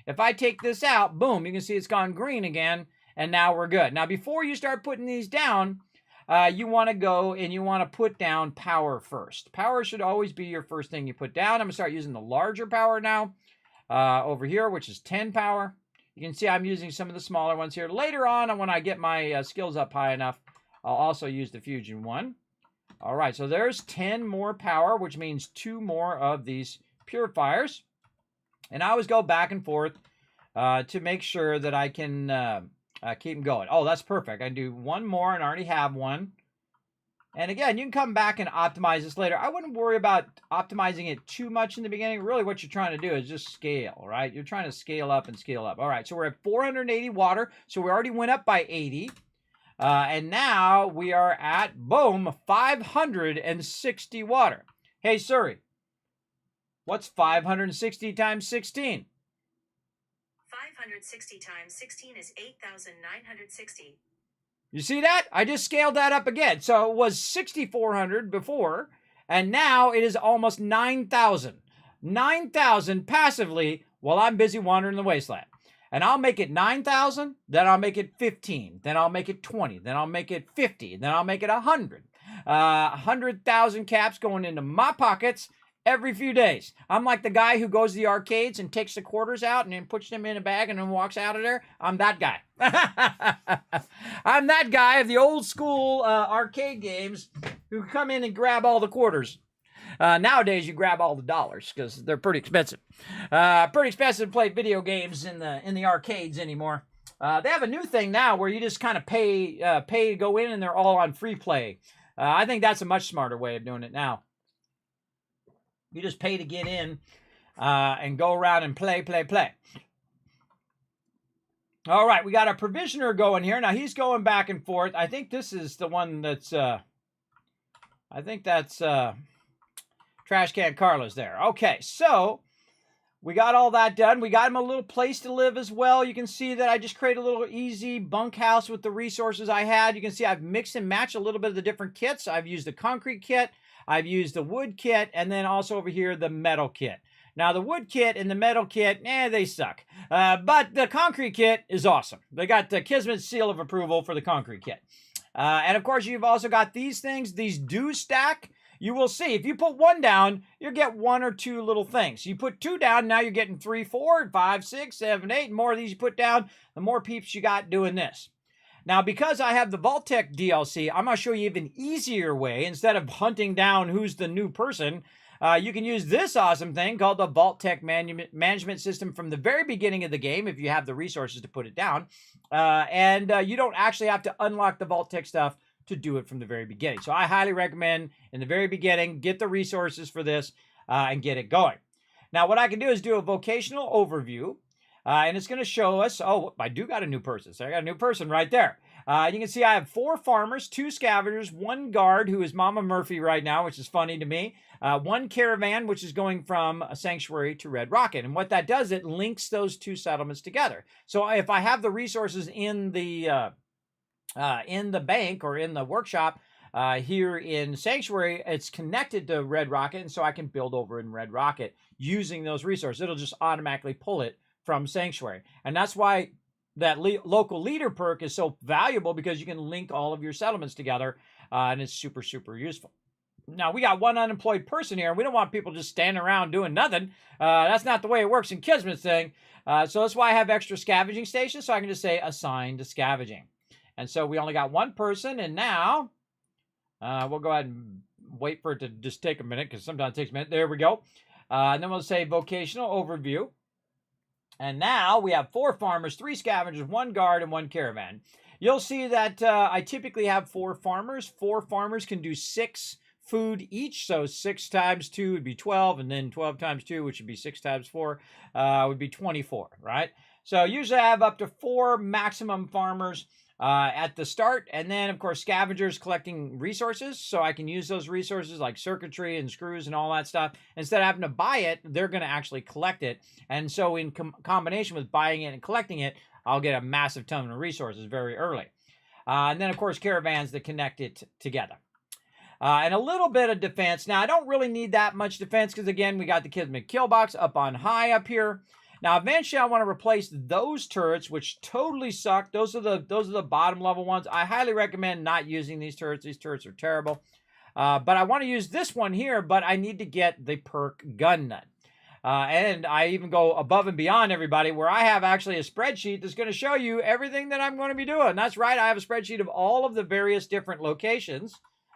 If I take this out, boom, you can see it's gone green again, and now we're good. Now, before you start putting these down, you want to go and you want to put down power first. Power should always be your first thing you put down. I'm going to start using the larger power now over here, which is 10 power. You can see I'm using some of the smaller ones here. Later on, when I get my skills up high enough, I'll also use the Fusion one. All right, so there's 10 more power, which means 2 more of these purifiers. And I always go back and forth to make sure that I can keep them going. Oh, that's perfect. I do 1 more and I already have 1. And again, you can come back and optimize this later. I wouldn't worry about optimizing it too much in the beginning. Really, what you're trying to do is just scale, right? You're trying to scale up and scale up. All right, so we're at 480 water. So we already went up by 80. And now we are at, boom, 560 water. Hey, Siri, what's 560 times 16? 560 times 16 is 8,960. You see that? I just scaled that up again. So it was 6,400 before, and now it is almost 9,000. 9,000 passively while I'm busy wandering the wasteland. And I'll make it 9,000, then I'll make it 15, then I'll make it 20, then I'll make it 50, then I'll make it 100. 100,000 caps going into my pockets every few days. I'm like the guy who goes to the arcades and takes the quarters out and then puts them in a bag and then walks out of there. I'm that guy. I'm that guy of the old school arcade games who come in and grab all the quarters. Nowadays, you grab all the dollars because they're pretty expensive. Pretty expensive to play video games in the arcades anymore. They have a new thing now where you just kind of pay to go in and they're all on free play. I think that's a much smarter way of doing it now. You just pay to get in and go around and play. All right, we got a provisioner going here. Now, he's going back and forth. I think this is the one that's... I think that's Trash Can Carlos there. Okay, so we got all that done. We got him a little place to live as well. You can see that I just created a little easy bunkhouse with the resources I had. You can see I've mixed and matched a little bit of the different kits. I've used the concrete kit. I've used the wood kit, and then also over here, the metal kit. Now, the wood kit and the metal kit, they suck. But the concrete kit is awesome. They got the Kismet seal of approval for the concrete kit. And, of course, you've also got these things. These do stack. You will see. If you put 1 down, you'll get 1 or 2 little things. You put 2 down, now you're getting 3, 4, 5, 6, 7, 8. The more of these you put down, the more peeps you got doing this. Now, because I have the vault-tec DLC, I'm going to show you even easier way. Instead of hunting down who's the new person, you can use this awesome thing called the vault-tec management system from the very beginning of the game if you have the resources to put it down. And you don't actually have to unlock the vault-tec stuff to do it from the very beginning. So I highly recommend in the very beginning, get the resources for this and get it going. Now, what I can do is do a vocational overview. And it's going to show us, oh, I do got a new person. So I got a new person right there. You can see I have 4 farmers, 2 scavengers, 1 guard, who is Mama Murphy right now, which is funny to me. 1 caravan, which is going from a sanctuary to Red Rocket. And what that does, it links those 2 settlements together. So if I have the resources in the bank or in the workshop here in Sanctuary, it's connected to Red Rocket, and so I can build over in Red Rocket using those resources. It'll just automatically pull it from Sanctuary. And that's why that local leader perk is so valuable, because you can link all of your settlements together, and it's super, super useful. Now, we got 1 unemployed person here, and we don't want people just standing around doing nothing. That's not the way it works in Kismet's thing. So that's why I have extra scavenging stations, so I can just say assign to scavenging. And so we only got 1 person, and now we'll go ahead and wait for it to just take a minute, because sometimes it takes a minute. There we go. And then we'll say vocational overview. And now we have 4 farmers, 3 scavengers, 1 guard, and 1 caravan. you'll see that I typically have 4 farmers. 4 farmers can do 6 food each, so 6 times 2 would be 12, and then 12 times 2, which would be 6 times 4, would be 24, right? So usually I have up to 4 maximum farmers at the start, and then of course scavengers collecting resources, so I can use those resources like circuitry and screws and all that stuff. Instead of having to buy it, they're going to actually collect it, and so in combination with buying it and collecting it, I'll get a massive ton of resources very early. And then of course caravans that connect it together. And a little bit of defense. Now I don't really need that much defense because again we got the Kismet kill box up on high up here. Now, eventually, I want to replace those turrets, which totally suck. Those are the bottom level ones. I highly recommend not using these turrets. These turrets are terrible. But I want to use this one here, but I need to get the perk gun nut. And I even go above and beyond, everybody, where I have actually a spreadsheet that's going to show you everything that I'm going to be doing. That's right. I have a spreadsheet of all of the various different locations.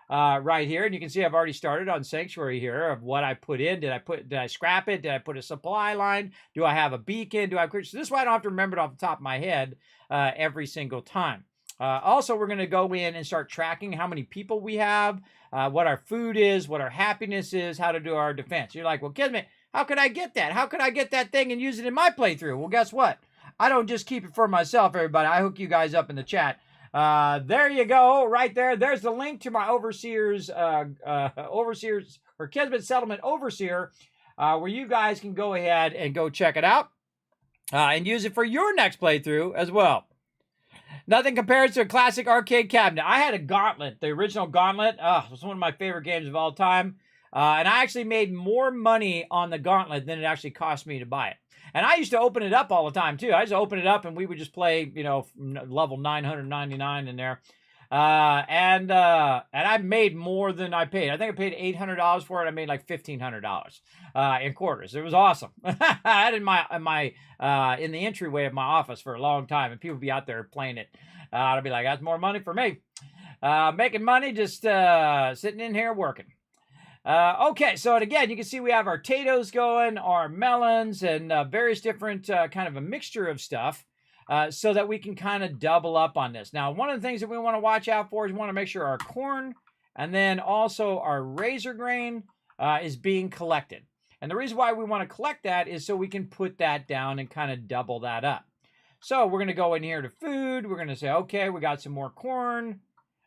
Right here, and you can see I've already started on Sanctuary here of what I put in. Did I scrap it? Did I put a supply line? Do I have a beacon? Do I have... So this way I don't have to remember it off the top of my head every single time. Also, we're going to go in and start tracking how many people we have, what our food is, what our happiness is, how to do our defense. You're like, well, Kismet, how could I get that? How could I get that thing and use it in my playthrough? Well, guess what? I don't just keep it for myself, everybody. I hook you guys up in the chat. There you go, right there. There's the link to my Overseers or Kismet Settlement Overseer, where you guys can go ahead and go check it out and use it for your next playthrough as well. Nothing compares to a classic arcade cabinet. I had a Gauntlet, the original Gauntlet. It was one of my favorite games of all time. And I actually made more money on the Gauntlet than it actually cost me to buy it. And I used to open it up all the time, too. I used to open it up, and we would just play, you know, level 999 in there. And I made more than I paid. I think I paid $800 for it. I made like $1,500 in quarters. It was awesome. I had it in the entryway of my office for a long time, and people would be out there playing it. I'd be like, that's more money for me. Making money, just sitting in here working. Okay, so again, you can see we have our potatoes going, our melons, and various different kind of a mixture of stuff so that we can kind of double up on this. Now, one of the things that we want to watch out for is we want to make sure our corn and then also our razor grain is being collected. And the reason why we want to collect that is so we can put that down and kind of double that up. So we're going to go in here to food. We're going to say, okay, we got some more corn.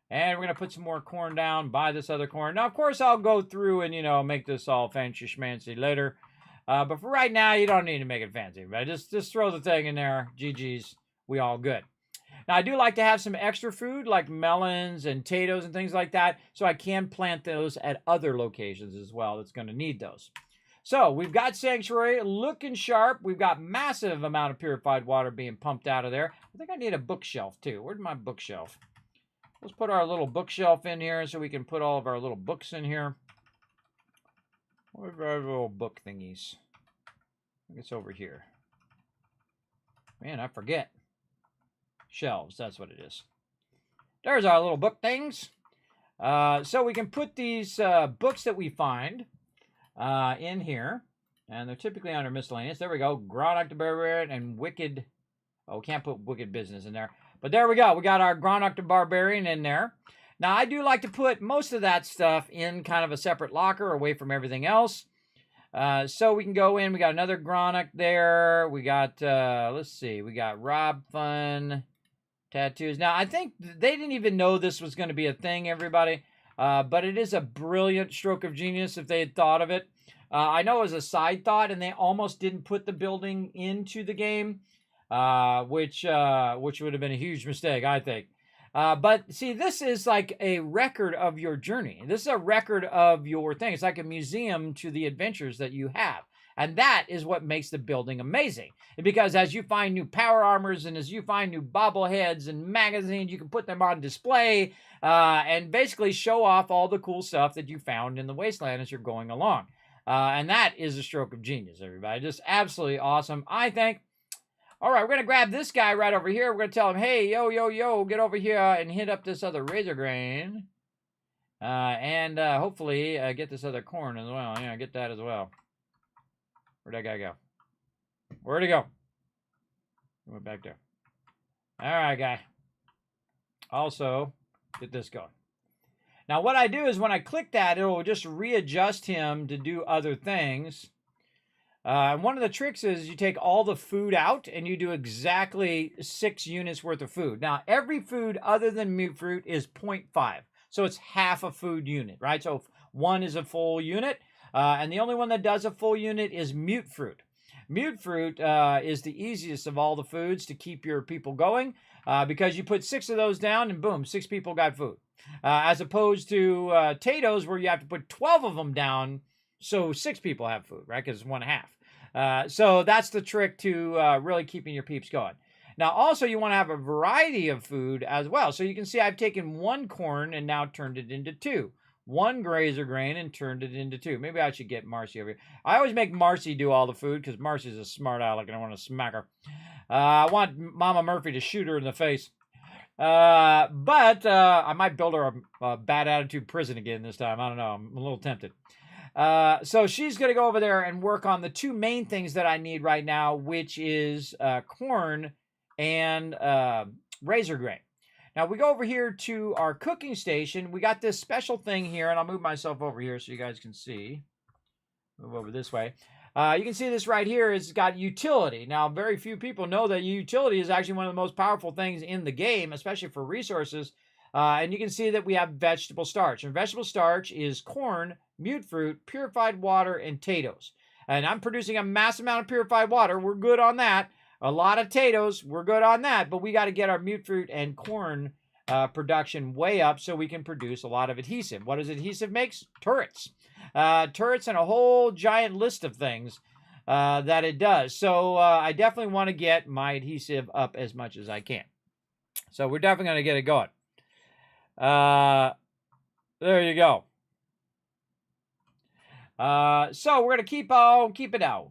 And we're going to put some more corn down, buy this other corn. Now, of course, I'll go through and, you know, make this all fancy schmancy later. But for right now, you don't need to make it fancy. But just throw the thing in there. GG's. We all good. Now, I do like to have some extra food like melons and potatoes and things like that. So I can plant those at other locations as well that's going to need those. So we've got Sanctuary looking sharp. We've got massive amount of purified water being pumped out of there. I think I need a bookshelf, too. Where's my bookshelf? Let's put our little bookshelf in here so we can put all of our little books in here. Where's our little book thingies? I think it's over here. Man, I forget. Shelves, that's what it is. There's our little book things. So we can put these books that we find in here. And they're typically under miscellaneous. There we go. Gronach the Barbarian and Wicked. Oh, we can't put Wicked Business in there. But there we go. We got our Gronach the Barbarian in there. Now, I do like to put most of that stuff in kind of a separate locker away from everything else. So we can go in. We got another Gronach there. We got, let's see. We got Rob Fun tattoos. Now, I think they didn't even know this was going to be a thing, everybody. But it is a brilliant stroke of genius if they had thought of it. I know it was a side thought, and they almost didn't put the building into the game. Which would have been a huge mistake, I think. But see, this is like a record of your journey. This is a record of your thing. It's like a museum to the adventures that you have. And that is what makes the building amazing. Because as you find new power armors and as you find new bobbleheads and magazines, you can put them on display and basically show off all the cool stuff that you found in the wasteland as you're going along. And that is a stroke of genius, everybody. Just absolutely awesome, I think. All right, we're going to grab this guy right over here. We're going to tell him, hey, yo, get over here and hit up this other razor grain. And hopefully get this other corn as well. Yeah, get that as well. Where'd that guy go? Where'd he go? He went back there. All right, guy. also get this going. Now what I do is when I click that, it will just readjust him to do other things. And one of the tricks is you take all the food out and you do exactly 6 units worth of food. Now every food other than mute fruit is 0.5. So it's half a food unit, right? So 1 is a full unit. And the only one that does a full unit is mute fruit. Mute fruit is the easiest of all the foods to keep your people going because you put 6 of those down and boom, 6 people got food. As opposed to potatoes where you have to put 12 of them down so 6 people have food, right? Because it's 1/2. So that's the trick to really keeping your peeps going. Now also you want to have a variety of food as well. So you can see I've taken 1 corn and now turned it into 2. 1 grazer grain and turned it into 2. Maybe I should get Marcy over here. I always make Marcy do all the food because Marcy's a smart aleck and I want to smack her. I want Mama Murphy to shoot her in the face. But I might build her a bad attitude prison again this time. I don't know. I'm a little tempted. So she's going to go over there and work on the 2 main things that I need right now, which is corn and razor grain. Now we go over here to our cooking station. We got this special thing here, and I'll move myself over here so you guys can see. Move over this way. You can see this right here. It's got utility. Now, very few people know that utility is actually one of the most powerful things in the game, especially for resources. And you can see that we have vegetable starch. And vegetable starch is corn, mute fruit, purified water, and potatoes. And I'm producing a massive amount of purified water. We're good on that. A lot of potatoes. We're good on that. But we got to get our mute fruit and corn production way up so we can produce a lot of adhesive. What does adhesive makes? Turrets. Turrets and a whole giant list of things that it does. So I definitely want to get my adhesive up as much as I can. So we're definitely going to get it going. There you go. So we're going to keep it out.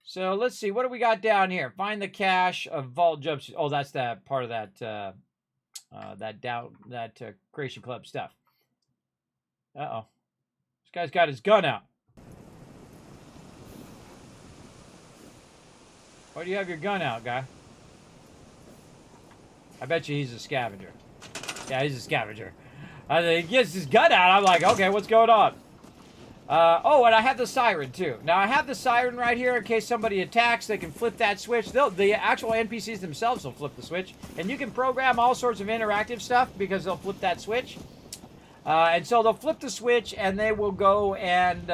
So let's see. What do we got down here? Find the cache of vault jumps. Oh, that's that part of that creation club stuff. Uh-oh. This guy's got his gun out. Why do you have your gun out, guy? I bet you he's a scavenger. Yeah, he's a scavenger. He gets his gun out. I'm like, okay, what's going on? Oh, and I have the siren, too. Now, I have the siren right here in case somebody attacks. They can flip that switch. The actual NPCs themselves will flip the switch. And you can program all sorts of interactive stuff because they'll flip that switch. And so they'll flip the switch, and they will go and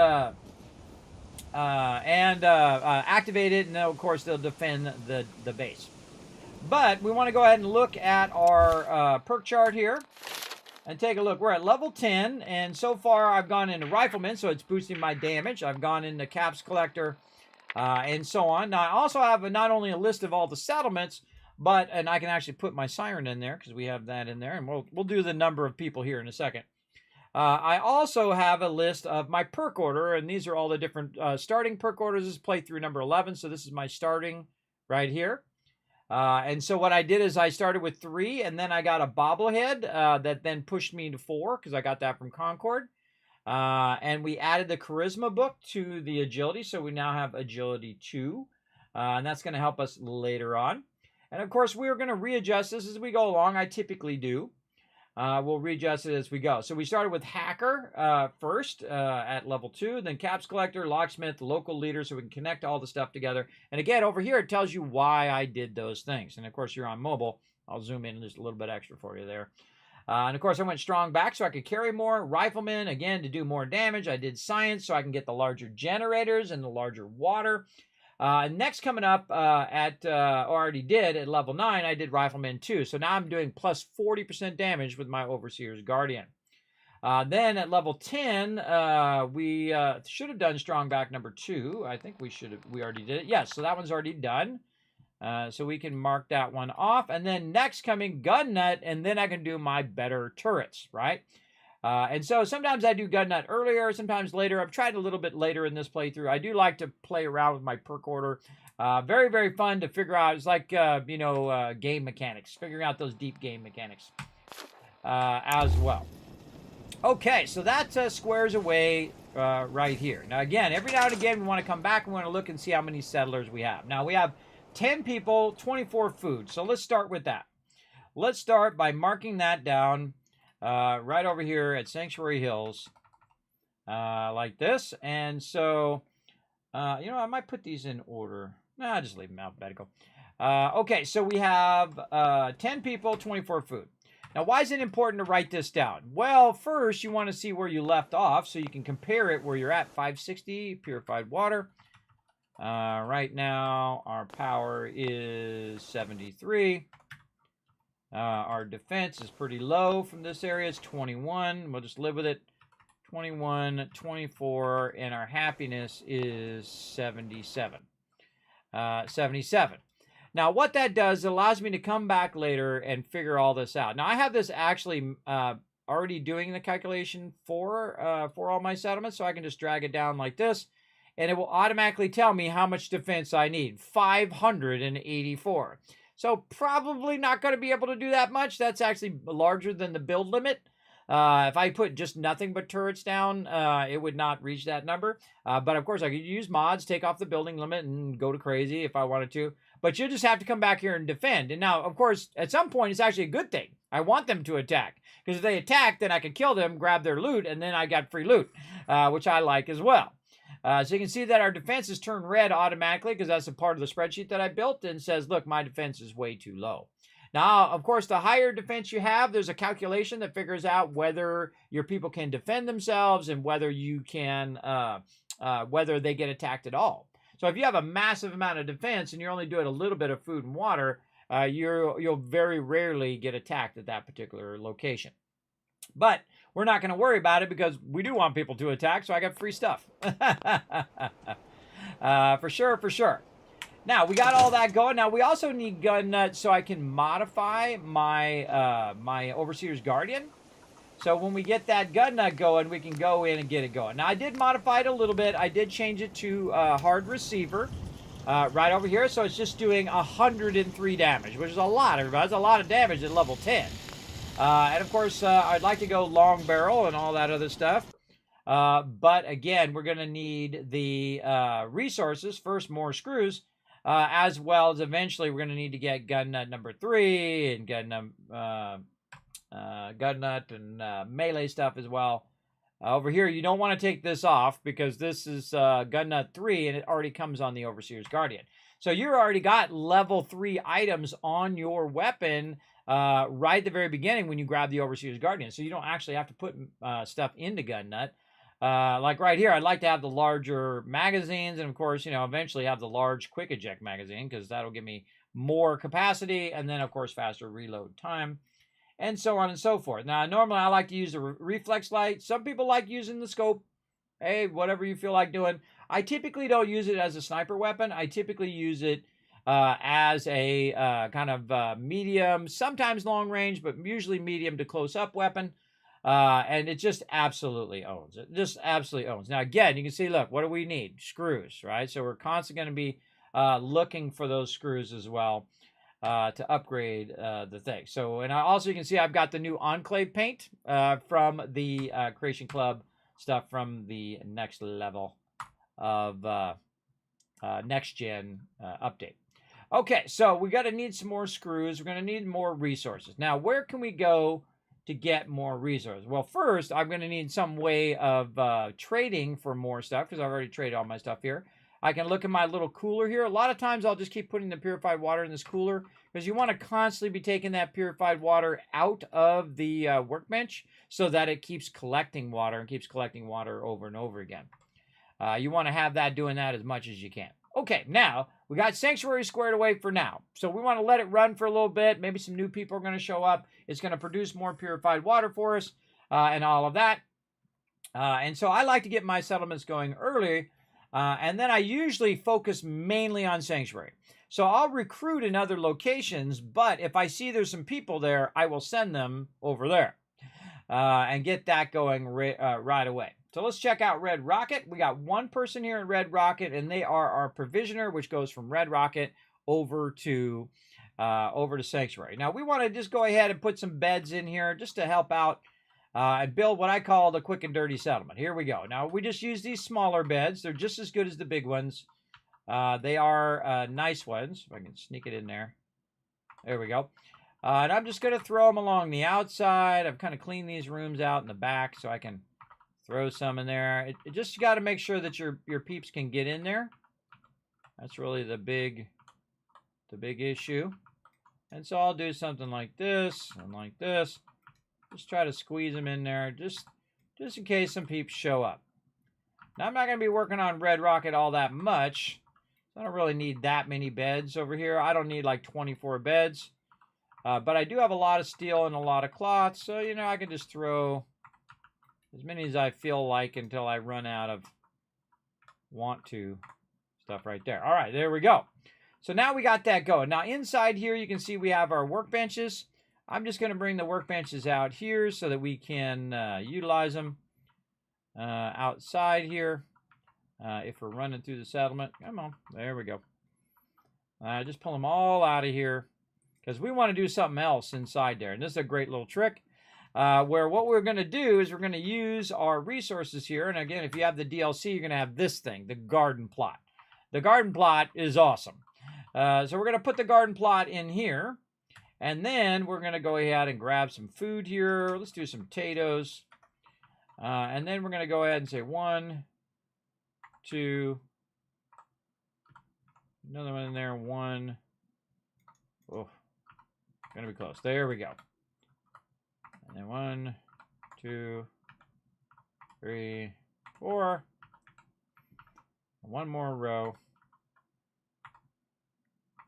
activate it. And then, of course, they'll defend the base. But we want to go ahead and look at our perk chart here. And take a look. We're at level 10, and so far I've gone into Rifleman, so it's boosting my damage. I've gone into Caps Collector, and so on. Now, I also have not only a list of all the settlements, and I can actually put my siren in there, because we have that in there, and we'll do the number of people here in a second. I also have a list of my perk order, and these are all the different starting perk orders. This is playthrough number 11, so this is my starting right here. And so what I did is I started with 3, and then I got a bobblehead that then pushed me to 4 because I got that from Concord. And we added the charisma book to the agility, so we now have agility 2, and that's going to help us later on. And of course, we're going to readjust this as we go along. I typically do. We'll readjust it as we go. So we started with Hacker first at level 2, then Caps Collector, Locksmith, Local Leader, so we can connect all the stuff together. And again, over here, it tells you why I did those things. And of course, you're on mobile. I'll zoom in just a little bit extra for you there. And of course, I went Strong back so I could carry more. Rifleman, again, to do more damage. I did Science so I can get the larger generators and the larger water. Next coming up already did at level 9, I did Rifleman 2. So now I'm doing plus 40% damage with my Overseer's Guardian. Then at level 10, we should have done Strong back number 2. I think we already did it. Yes, so that one's already done. So we can mark that one off. And then next coming Gun Nut, and then I can do my better turrets, right? And so sometimes I do Gun Nut earlier, sometimes later. I've tried a little bit later in this playthrough. I do like to play around with my perk order. Very, very fun to figure out. It's like, game mechanics. Figuring out those deep game mechanics as well. Okay, so that squares away right here. Now, again, every now and again, we want to come back and we want to look and see how many settlers we have. Now, we have 10 people, 24 food. So let's start with that. Let's start by marking that down right over here at Sanctuary Hills, like this. And so, you know, I might put these in order. Nah, just leave them alphabetical. Okay, so we have 10 people, 24 food. Now, why is it important to write this down? Well, first, you want to see where you left off so you can compare it where you're at. 560 purified water. Right now, our power is 73. Our defense is pretty low from this area. It's 21. We'll just live with it. 21, 24, and our happiness is 77. 77. Now, what that does, it allows me to come back later and figure all this out. Now, I have this actually already doing the calculation for all my settlements, so I can just drag it down like this, and it will automatically tell me how much defense I need, 584. So probably not going to be able to do that much. That's actually larger than the build limit. If I put just nothing but turrets down, it would not reach that number. But of course, I could use mods, take off the building limit, and go to crazy if I wanted to. But you'll just have to come back here and defend. And now, of course, at some point, it's actually a good thing. I want them to attack. Because if they attack, then I can kill them, grab their loot, and then I got free loot, which I like as well. So you can see that our defense is turned red automatically because that's a part of the spreadsheet that I built and says, look, my defense is way too low. Now, of course, the higher defense you have, there's a calculation that figures out whether your people can defend themselves and whether you can, whether they get attacked at all. So if you have a massive amount of defense and you're only doing a little bit of food and water, you'll very rarely get attacked at that particular location. But we're not going to worry about it because we do want people to attack, so I got free stuff. For sure, for sure. Now, we got all that going. Now, we also need gun nuts so I can modify my my Overseer's Guardian. So when we get that gun nut going, we can go in and get it going. Now, I did modify it a little bit. I did change it to hard receiver right over here. So it's just doing 103 damage, which is a lot, everybody. That's a lot of damage at level 10. And, of course, I'd like to go long barrel and all that other stuff. But, again, we're going to need the resources. First, more screws. As well as eventually we're going to need to get gun nut number 3 and gun nut and melee stuff as well. Over here, you don't want to take this off because this is gun nut 3 and it already comes on the Overseer's Guardian. So you already got level 3 items on your weapon right at the very beginning when you grab the Overseer's Guardian. So you don't actually have to put stuff into gun nut. Like right here, I'd like to have the larger magazines and, of course, you know, eventually have the large quick eject magazine because that'll give me more capacity and then, of course, faster reload time and so on and so forth. Now, normally I like to use a reflex light. Some people like using the scope. Hey, whatever you feel like doing. I typically don't use it as a sniper weapon. I typically use it as a kind of medium, sometimes long range, but usually medium to close up weapon. And it just absolutely owns. It just absolutely owns. Now, again, you can see, look, what do we need? Screws, right? So we're constantly going to be looking for those screws as well to upgrade the thing. So, and also you can see I've got the new Enclave paint from the Creation Club stuff from the next level of next gen update. Okay, so we're going to need some more screws. We're going to need more resources. Now, where can we go to get more resources? Well, first, I'm going to need some way of trading for more stuff because I've already traded all my stuff here. I can look at my little cooler here. A lot of times I'll just keep putting the purified water in this cooler because you want to constantly be taking that purified water out of the workbench so that it keeps collecting water and keeps collecting water over and over again. You want to have that doing that as much as you can. Okay, now we got Sanctuary squared away for now. So we want to let it run for a little bit. Maybe some new people are going to show up. It's going to produce more purified water for us and all of that. And so I like to get my settlements going early. And then I usually focus mainly on Sanctuary. So I'll recruit in other locations, but if I see there's some people there, I will send them over there and get that going right away. So let's check out Red Rocket. We got one person here in Red Rocket, and they are our provisioner, which goes from Red Rocket over to Sanctuary. Now, we want to just go ahead and put some beds in here just to help out and build what I call the quick and dirty settlement. Here we go. Now, we just use these smaller beds. They're just as good as the big ones. They are nice ones. If I can sneak it in there. There we go. And I'm just going to throw them along the outside. I've kind of cleaned these rooms out in the back so I can throw some in there. It just got to make sure that your peeps can get in there. That's really the big issue. And so I'll do something like this and like this. Just try to squeeze them in there just in case some peeps show up. Now, I'm not going to be working on Red Rocket all that much. I don't really need that many beds over here. I don't need like 24 beds. But I do have a lot of steel and a lot of cloth. So, you know, I can just throw as many as I feel like until I run out of want to stuff right there. All right, there we go. So now we got that going. Now inside here, you can see we have our workbenches. I'm just going to bring the workbenches out here so that we can utilize them outside here. If we're running through the settlement. Come on. There we go. Just pull them all out of here because we want to do something else inside there. And this is a great little trick where what we're going to do is we're going to use our resources here. And again, if you have the DLC, you're going to have this thing, the garden plot. The garden plot is awesome. So we're going to put the garden plot in here. And then we're going to go ahead and grab some food here. Let's do some potatoes. And then we're going to go ahead and say 1, 2. Another one in there. 1. Oh, going to be close. There we go. And then 1, 2, 3, 4. One more row.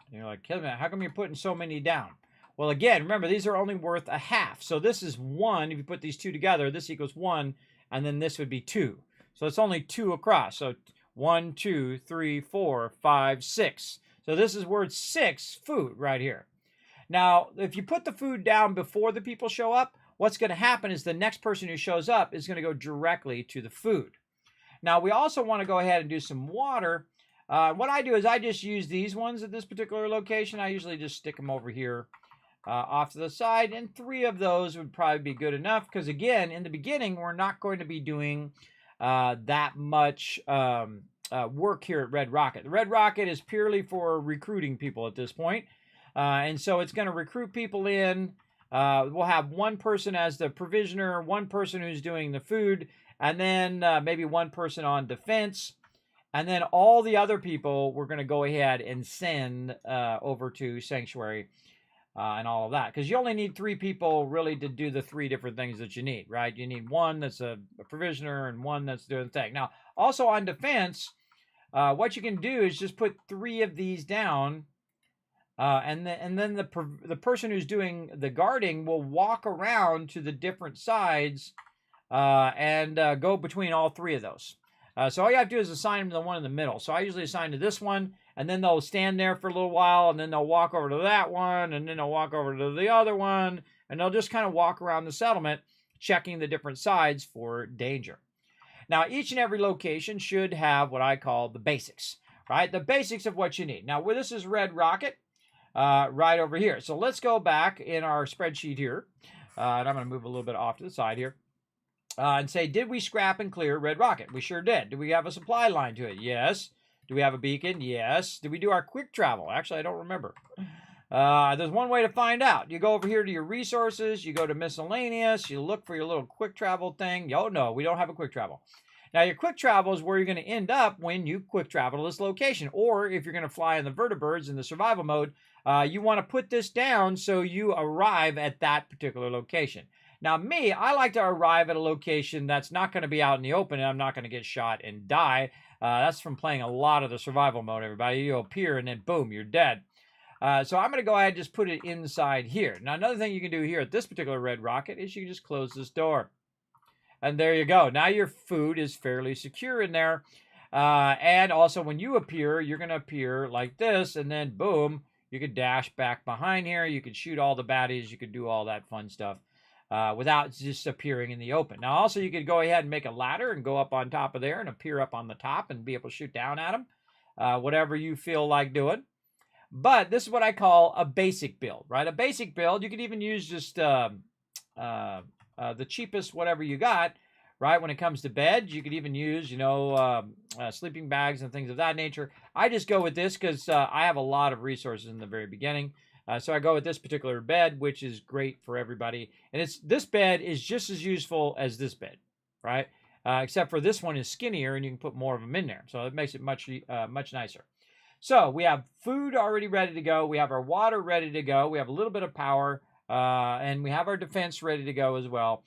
And you're like, Kismet, how come you're putting so many down? Well, again, remember, these are only worth a half. So this is 1. If you put these two together, this equals 1. And then this would be 2. So it's only 2 across. So 1, 2, 3, 4, 5, 6. So this is worth 6 food right here. Now, if you put the food down before the people show up, what's going to happen is the next person who shows up is going to go directly to the food. Now, we also want to go ahead and do some water. What I do is I just use these ones at this particular location. I usually just stick them over here off to the side, and 3 of those would probably be good enough because, again, in the beginning, we're not going to be doing that much work here at Red Rocket. The Red Rocket is purely for recruiting people at this point, and so it's going to recruit people in. We'll have 1 person as the provisioner, 1 person who's doing the food, and then maybe 1 person on defense. And then all the other people we're going to go ahead and send over to Sanctuary and all of that. Because you only need 3 people really to do the 3 different things that you need, right? You need 1 that's a provisioner and 1 that's doing the thing. Now, also on defense, what you can do is just put 3 of these down. And then the person who's doing the guarding will walk around to the different sides and go between all 3 of those. So all you have to do is assign them to the one in the middle. So I usually assign to this one, and then they'll stand there for a little while, and then they'll walk over to that one, and then they'll walk over to the other one, and they'll just kind of walk around the settlement, checking the different sides for danger. Now, each and every location should have what I call the basics, right? The basics of what you need. Now, this is Red Rocket right over here. So let's go back in our spreadsheet here, and I'm going to move a little bit off to the side here. And say, did we scrap and clear Red Rocket? We sure did. Do we have a supply line to it? Yes. Do we have a beacon? Yes. Did we do our quick travel? Actually, I don't remember. There's one way to find out. You go over here to your resources. You go to miscellaneous. You look for your little quick travel thing. Oh, no, we don't have a quick travel. Now, your quick travel is where you're going to end up when you quick travel to this location. Or if you're going to fly in the vertibirds in the survival mode, you want to put this down so you arrive at that particular location. Now, me, I like to arrive at a location that's not going to be out in the open and I'm not going to get shot and die. That's from playing a lot of the survival mode, everybody. You appear and then boom, you're dead. So I'm going to go ahead and just put it inside here. Now, another thing you can do here at this particular Red Rocket is you can just close this door. And there you go. Now your food is fairly secure in there. And also when you appear, you're going to appear like this. And then boom, you could dash back behind here. You could shoot all the baddies. You could do all that fun stuff. Without just appearing in the open. Now, also, you could go ahead and make a ladder and go up on top of there and appear up on the top and be able to shoot down at them, whatever you feel like doing. But this is what I call a basic build, right? A basic build, you could even use just the cheapest whatever you got, right? When it comes to beds, you could even use, sleeping bags and things of that nature. I just go with this because I have a lot of resources in the very beginning. So I go with this particular bed, which is great for everybody. And this bed is just as useful as this bed, right? Except for this one is skinnier and you can put more of them in there. So it makes it much nicer. So we have food already ready to go. We have our water ready to go. We have a little bit of power. And we have our defense ready to go as well.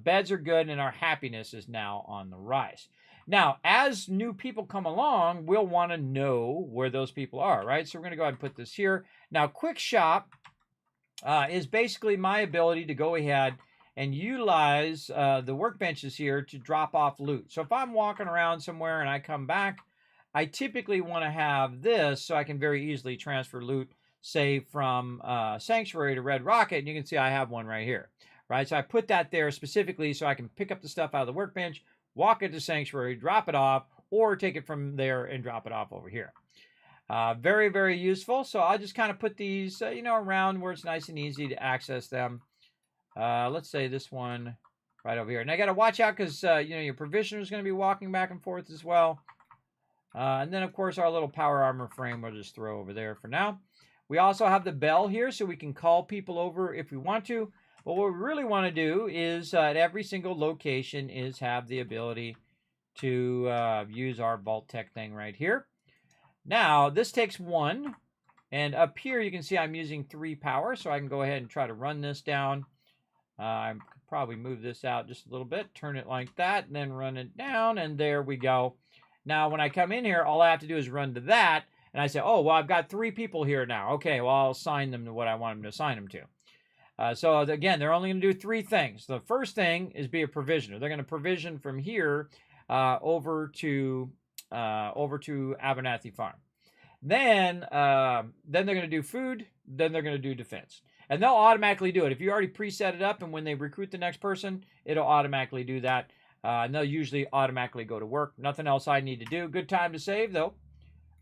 Beds are good and our happiness is now on the rise. Now, as new people come along, we'll want to know where those people are, right? So we're going to go ahead and put this here. Now, Quick Shop is basically my ability to go ahead and utilize the workbenches here to drop off loot. So if I'm walking around somewhere and I come back, I typically want to have this so I can very easily transfer loot, say from Sanctuary to Red Rocket. And you can see I have one right here, right? So I put that there specifically so I can pick up the stuff out of the workbench, walk it to Sanctuary, drop it off, or take it from there and drop it off over here. Very, very useful. So I'll just kind of put these, around where it's nice and easy to access them. Let's say this one right over here. And I got to watch out because, your provisioner is going to be walking back and forth as well. And then, of course, our little power armor frame we'll just throw over there for now. We also have the bell here so we can call people over if we want to. But what we really want to do is at every single location is have the ability to use our vault-tec thing right here. Now, this takes 1. And up here, you can see I'm using 3 power. So I can go ahead and try to run this down. I could probably move this out just a little bit. Turn it like that. And then run it down. And there we go. Now, when I come in here, all I have to do is run to that. And I say, oh, well, I've got 3 people here now. Okay, well, I'll assign them to what I want them to assign them to. So again, they're only going to do 3 things. The first thing is be a provisioner. They're going to provision from here over to Abernathy Farm. Then they're going to do food. Then they're going to do defense, and they'll automatically do it. If you already preset it up, and when they recruit the next person, it'll automatically do that. And they'll usually automatically go to work. Nothing else I need to do. Good time to save though.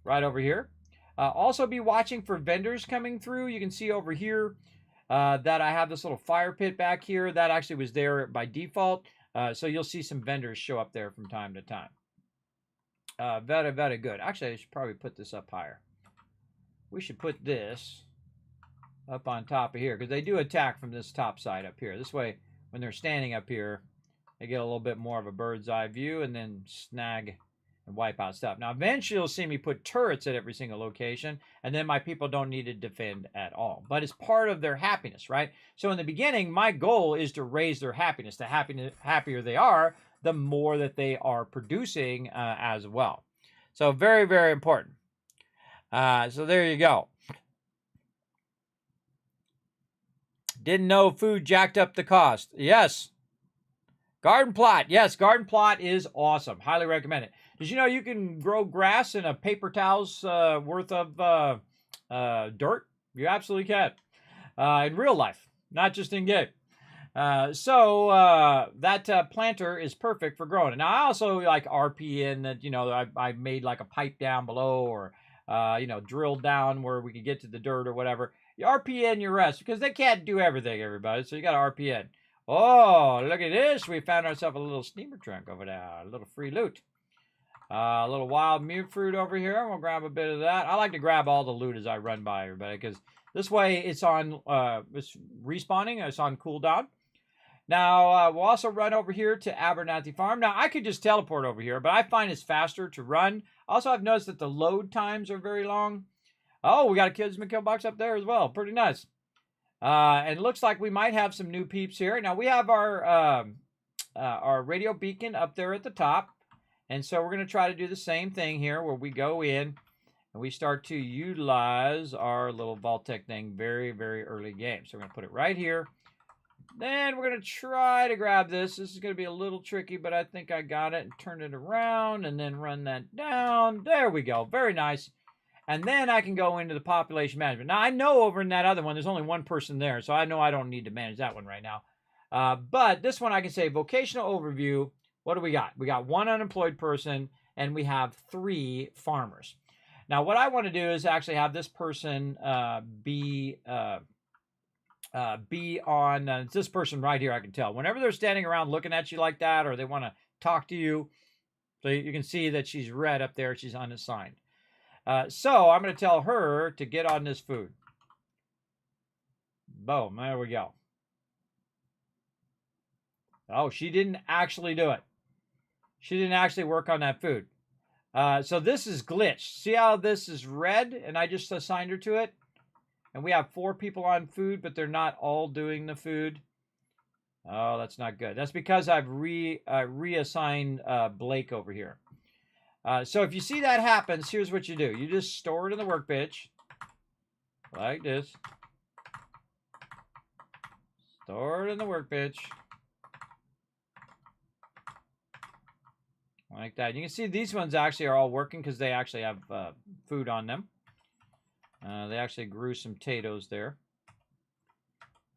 Right over here. Also be watching for vendors coming through. You can see over here. That I have this little fire pit back here. That actually was there by default. So you'll see some vendors show up there from time to time. Very, very good. Actually, I should probably put this up higher. We should put this up on top of here because they do attack from this top side up here. This way, when they're standing up here, they get a little bit more of a bird's eye view and then snag and wipe out stuff. Now, eventually you'll see me put turrets at every single location, and then my people don't need to defend at all. But it's part of their happiness, right? So in the beginning, my goal is to raise their happiness. The happier they are, the more that they are producing as well. So very, very important. So there you go. Didn't know food jacked up the cost. Yes. Garden plot. Yes, garden plot is awesome. Highly recommend it. Did you know you can grow grass in a paper towel's worth of dirt? You absolutely can. In real life, not just in game. So that planter is perfect for growing it. Now, I also like RP in that, I made like a pipe down below or, drilled down where we could get to the dirt or whatever. You RPN your rest because they can't do everything, everybody. So you got to RPN. Oh, look at this. We found ourselves a little steamer trunk over there. A little free loot. A little wild mute fruit over here. We'll grab a bit of that. I like to grab all the loot as I run by everybody because this way it's on, it's respawning. It's on cooldown. Now, we'll also run over here to Abernathy Farm. Now, I could just teleport over here, but I find it's faster to run. Also, I've noticed that the load times are very long. Oh, we got a Kismet kill box up there as well. Pretty nice. And it looks like we might have some new peeps here. Now, we have our radio beacon up there at the top. And so we're going to try to do the same thing here where we go in and we start to utilize our little vault-tec thing very, very early game. So we're going to put it right here. Then we're going to try to grab this. This is going to be a little tricky, but I think I got it. And turn it around and then run that down. There we go. Very nice. And then I can go into the population management. Now, I know over in that other one, there's only one person there. So I know I don't need to manage that one right now. But this one I can say vocational overview. What do we got? We got 1 unemployed person and we have 3 farmers. Now, what I want to do is actually have this person be on this person right here. I can tell whenever they're standing around looking at you like that, or they want to talk to you. So you can see that she's red up there. She's unassigned. So I'm going to tell her to get on this food. Boom. There we go. Oh, she didn't actually do it. She didn't actually work on that food. So this is glitched. See how this is red and I just assigned her to it? And we have 4 people on food, but they're not all doing the food. Oh, that's not good. That's because I've reassigned Blake over here. So if you see that happens, here's what you do. You just store it in the workbench. Like this. Store it in the workbench. Like that. You can see these ones actually are all working because they actually have food on them. They actually grew some potatoes there.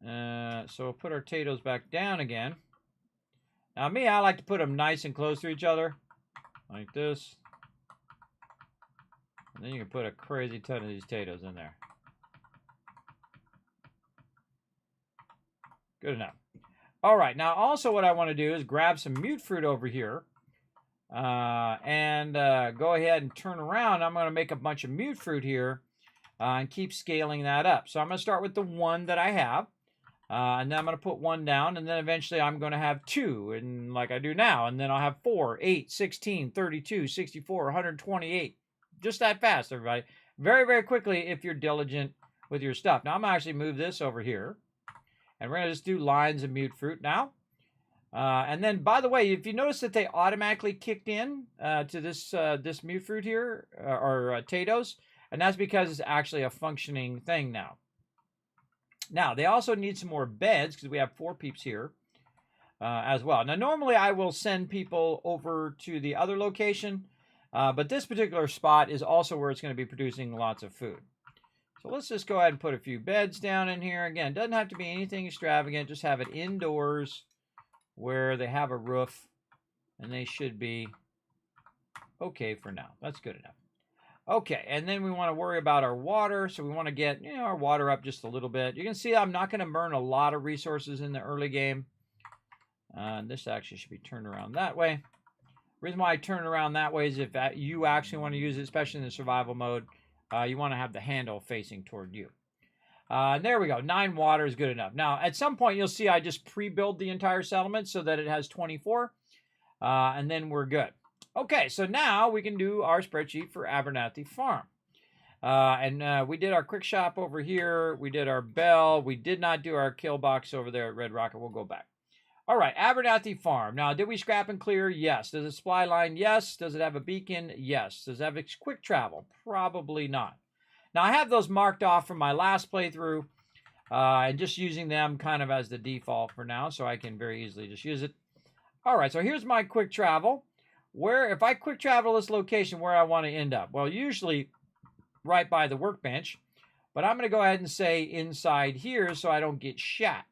So we'll put our potatoes back down again. Now me, I like to put them nice and close to each other. Like this. And then you can put a crazy ton of these potatoes in there. Good enough. All right, now also what I want to do is grab some mute fruit over here. And go ahead and turn around. I'm going to make a bunch of mute fruit here and keep scaling that up. So I'm going to start with the 1 that I have. And then I'm going to put 1 down. And then eventually I'm going to have 2, and like I do now. And then I'll have 4, 8, 16, 32, 64, 128. Just that fast, everybody. Very, very quickly if you're diligent with your stuff. Now I'm going to actually move this over here. And we're going to just do lines of mute fruit now. And then, by the way, if you notice that they automatically kicked in to this mute fruit here, or potatoes, and that's because it's actually a functioning thing now. Now, they also need some more beds, because we have 4 peeps here as well. Now, normally I will send people over to the other location, but this particular spot is also where it's going to be producing lots of food. So let's just go ahead and put a few beds down in here. Again, doesn't have to be anything extravagant. Just have it indoors where they have a roof, and they should be okay for now. That's good enough. Okay, and then we want to worry about our water, so we want to get our water up just a little bit. You can see I'm not going to burn a lot of resources in the early game. This actually should be turned around that way. The reason why I turn it around that way is if you actually want to use it, especially in the survival mode, you want to have the handle facing toward you. There we go. 9 water is good enough. Now, at some point, you'll see I just pre-build the entire settlement so that it has 24. And then we're good. Okay, so now we can do our spreadsheet for Abernathy Farm. We did our quick shop over here. We did our bell. We did not do our kill box over there at Red Rocket. We'll go back. All right, Abernathy Farm. Now, did we scrap and clear? Yes. Does it supply line? Yes. Does it have a beacon? Yes. Does it have quick travel? Probably not. Now, I have those marked off from my last playthrough and just using them kind of as the default for now, so I can very easily just use it. All right, so here's my quick travel. Where, if I quick travel this location, where I want to end up? Well, usually right by the workbench, but I'm going to go ahead and say inside here so I don't get shot.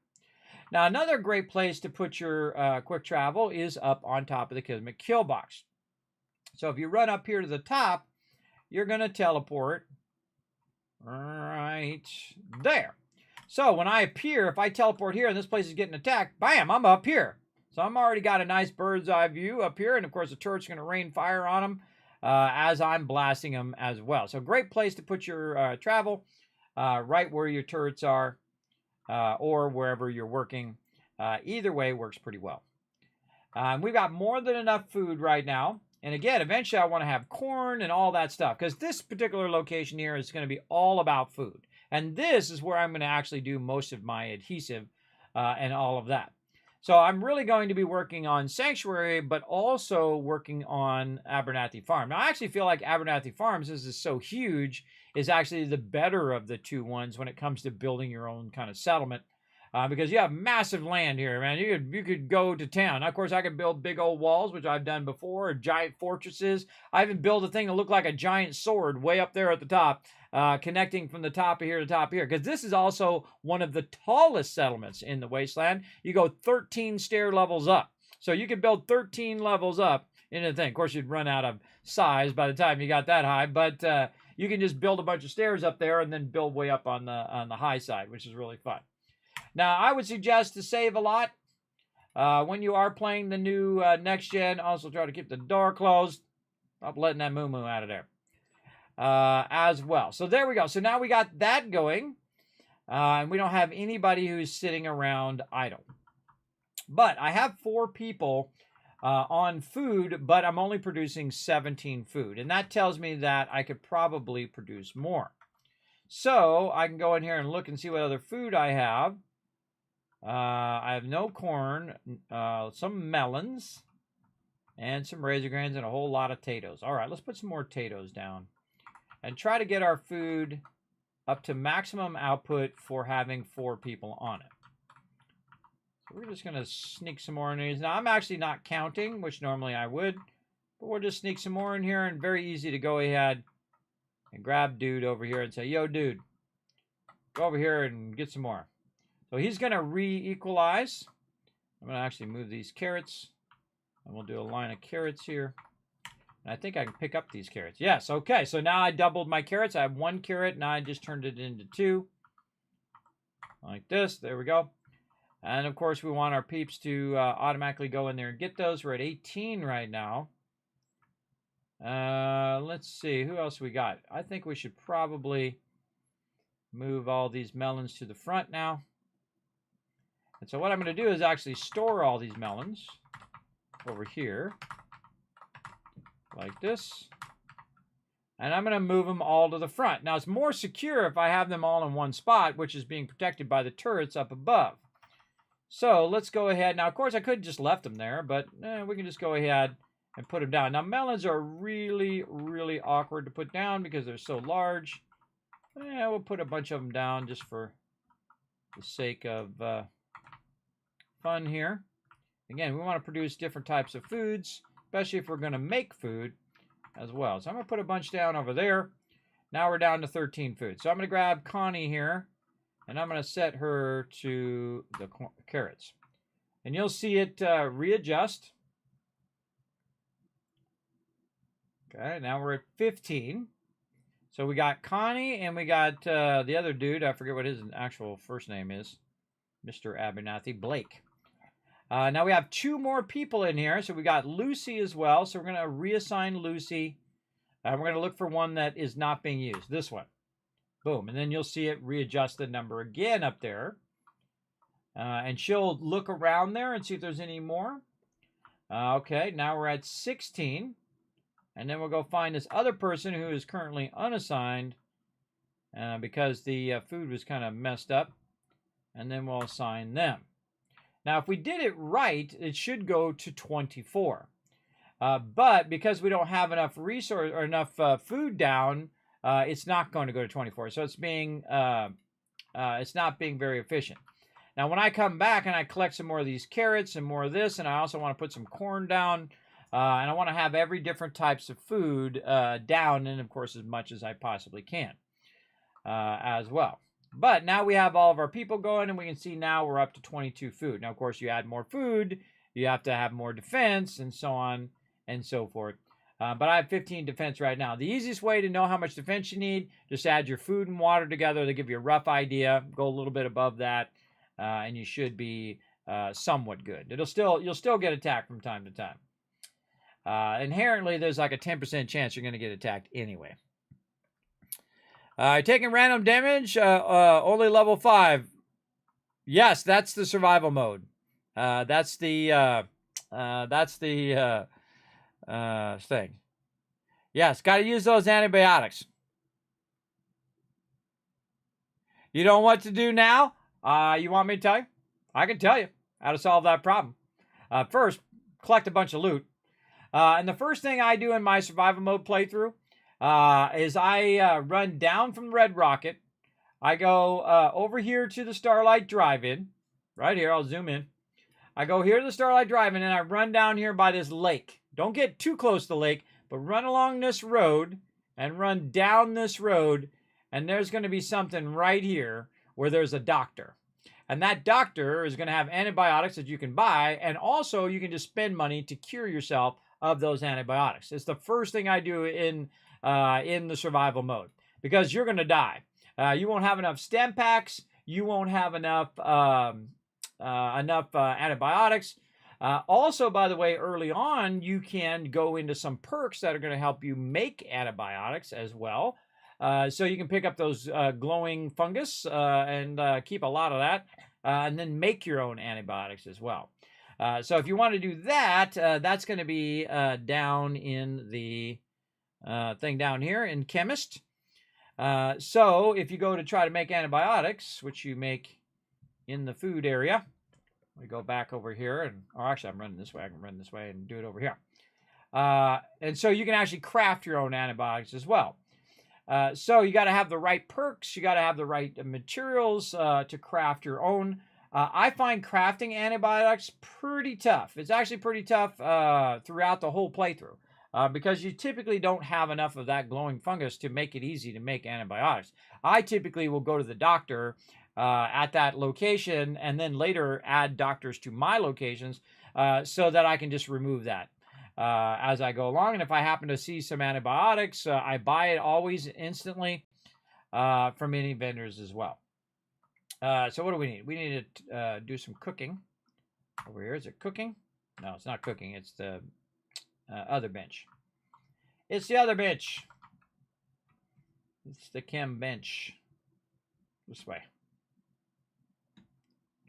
Now, another great place to put your quick travel is up on top of the Kismet kill box. So if you run up here to the top, you're going to teleport right there. So when I appear, if I teleport here and this place is getting attacked, bam, I'm up here. So I'm already got a nice bird's eye view up here. And of course, the turret's going to rain fire on them as I'm blasting them as well. So great place to put your travel right where your turrets are. Or wherever you're working. Either way works pretty well. We've got more than enough food right now. And again, eventually I want to have corn and all that stuff. Because this particular location here is going to be all about food. And this is where I'm going to actually do most of my adhesive and all of that. So I'm really going to be working on Sanctuary, but also working on Abernathy Farm. Now, I actually feel like Abernathy Farms, this is so huge, is actually the better of the 2 ones when it comes to building your own kind of settlement. Because you have massive land here, man. You could go to town. Now, of course, I could build big old walls, which I've done before, or giant fortresses. I even built a thing that looked like a giant sword way up there at the top, connecting from the top of here to top here. Because this is also one of the tallest settlements in the wasteland. You go 13 stair levels up. So you could build 13 levels up into the thing. Of course, you'd run out of size by the time you got that high, but you can just build a bunch of stairs up there and then build way up on the high side, which is really fun. Now, I would suggest to save a lot when you are playing the new next gen. Also, try to keep the door closed. Stop letting that moo-moo out of there as well. So there we go. So now we got that going. And we don't have anybody who's sitting around idle. But I have 4 people on food, but I'm only producing 17 food. And that tells me that I could probably produce more. So I can go in here and look and see what other food I have. I have no corn, some melons, and some razor grains, and a whole lot of potatoes. All right, let's put some more potatoes down and try to get our food up to maximum output for having 4 people on it. So we're just going to sneak some more in these. Now, I'm actually not counting, which normally I would, but we'll just sneak some more in here, and very easy to go ahead and grab dude over here and say, yo, dude, go over here and get some more. So he's going to re-equalize. I'm going to actually move these carrots, and we'll do a line of carrots here. And I think I can pick up these carrots. Yes, okay, so now I doubled my carrots. I have 1 carrot, now I just turned it into 2. Like this, there we go. And of course, we want our peeps to automatically go in there and get those. We're at 18 right now. Let's see, who else we got? I think we should probably move all these melons to the front now. And so what I'm going to do is actually store all these melons over here, like this. And I'm going to move them all to the front. Now, it's more secure if I have them all in one spot, which is being protected by the turrets up above. So let's go ahead. Now, of course, I could have just left them there, but we can just go ahead and put them down. Now, melons are really, really awkward to put down because they're so large. We'll put a bunch of them down just for the sake of fun here. Again, we want to produce different types of foods, especially if we're going to make food as well. So I'm going to put a bunch down over there. Now we're down to 13 food. So I'm going to grab Connie here, and I'm going to set her to the carrots. And you'll see it readjust. Okay, now we're at 15. So we got Connie, and we got the other dude. I forget what his actual first name is. Mr. Abernathy, Blake. Now we have 2 more people in here. So we got Lucy as well. So we're going to reassign Lucy. We're going to look for one that is not being used. This one. Boom. And then you'll see it readjust the number again up there. And she'll look around there and see if there's any more. Okay, now we're at 16. And then we'll go find this other person who is currently unassigned because the food was kind of messed up. And then we'll assign them. Now, if we did it right, it should go to 24. But because we don't have enough resource or enough food down, it's not going to go to 24. So it's not being very efficient. Now, when I come back and I collect some more of these carrots and more of this, and I also want to put some corn down, and I want to have every different types of food down, and of course, as much as I possibly can as well. But now we have all of our people going, and we can see now we're up to 22 food. Now, of course, you add more food, you have to have more defense, and so on and so forth. But I have 15 defense right now. The easiest way to know how much defense you need, just add your food and water together. They give you a rough idea. Go a little bit above that, and you should be somewhat good. You'll still get attacked from time to time. Inherently, there's like a 10% chance you're going to get attacked anyway. Taking random damage, only level 5. Yes, that's the survival mode. That's the thing. Yes, got to use those antibiotics. You know what to do now? You want me to tell you? I can tell you how to solve that problem. First, collect a bunch of loot. And the first thing I do in my survival mode playthrough is I run down from Red Rocket. I go over here to the Starlight Drive-In. Right here, I'll zoom in. I go here to the Starlight Drive-In, and I run down here by this lake. Don't get too close to the lake, but run along this road and run down this road, and there's going to be something right here where there's a doctor. And that doctor is going to have antibiotics that you can buy, and also you can just spend money to cure yourself of those antibiotics. It's the first thing I do in the survival mode, because you're going to die. You won't have enough stem packs. You won't have enough antibiotics. Also, by the way, early on, you can go into some perks that are going to help you make antibiotics as well. So you can pick up those glowing fungus and keep a lot of that, and then make your own antibiotics as well. So if you want to do that, that's going to be down in the thing down here in Chemist. So if you go to try to make antibiotics, which you make in the food area, we go back over here, and or actually I'm running this way. I can run this way and do it over here. And so you can actually craft your own antibiotics as well. So you got to have the right perks. You got to have the right materials to craft your own. I find crafting antibiotics pretty tough. It's actually pretty tough throughout the whole playthrough because you typically don't have enough of that glowing fungus to make it easy to make antibiotics. I typically will go to the doctor at that location and then later add doctors to my locations so that I can just remove that as I go along. And if I happen to see some antibiotics, I buy it always instantly from any vendors as well. So what do we need? We need to do some cooking. Over here, is it cooking? No, it's not cooking. It's the other bench. It's the other bench. It's the chem bench. This way.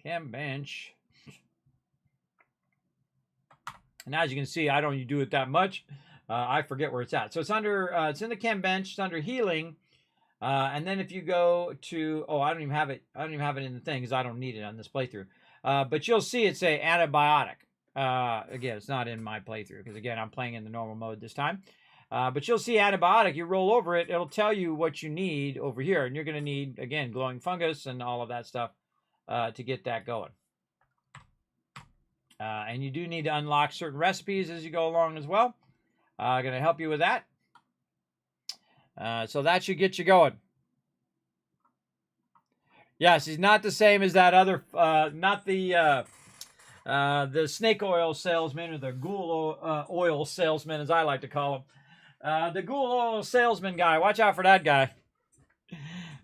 Chem bench. And as you can see, I don't do it that much. I forget where it's at. So it's under. It's in the chem bench. It's under healing. And then if you go to, I don't even have it. I don't even have it in the thing because I don't need it on this playthrough. But you'll see it say antibiotic. Again, it's not in my playthrough because again, I'm playing in the normal mode this time. But you'll see antibiotic. You roll over it. It'll tell you what you need over here. And you're going to need, again, glowing fungus and all of that stuff to get that going. And you do need to unlock certain recipes as you go along as well. I'm going to help you with that. So that should get you going. Yes, he's not the same as that other, not the snake oil salesman or the ghoul oil salesman, as I like to call him. The ghoul oil salesman guy. Watch out for that guy.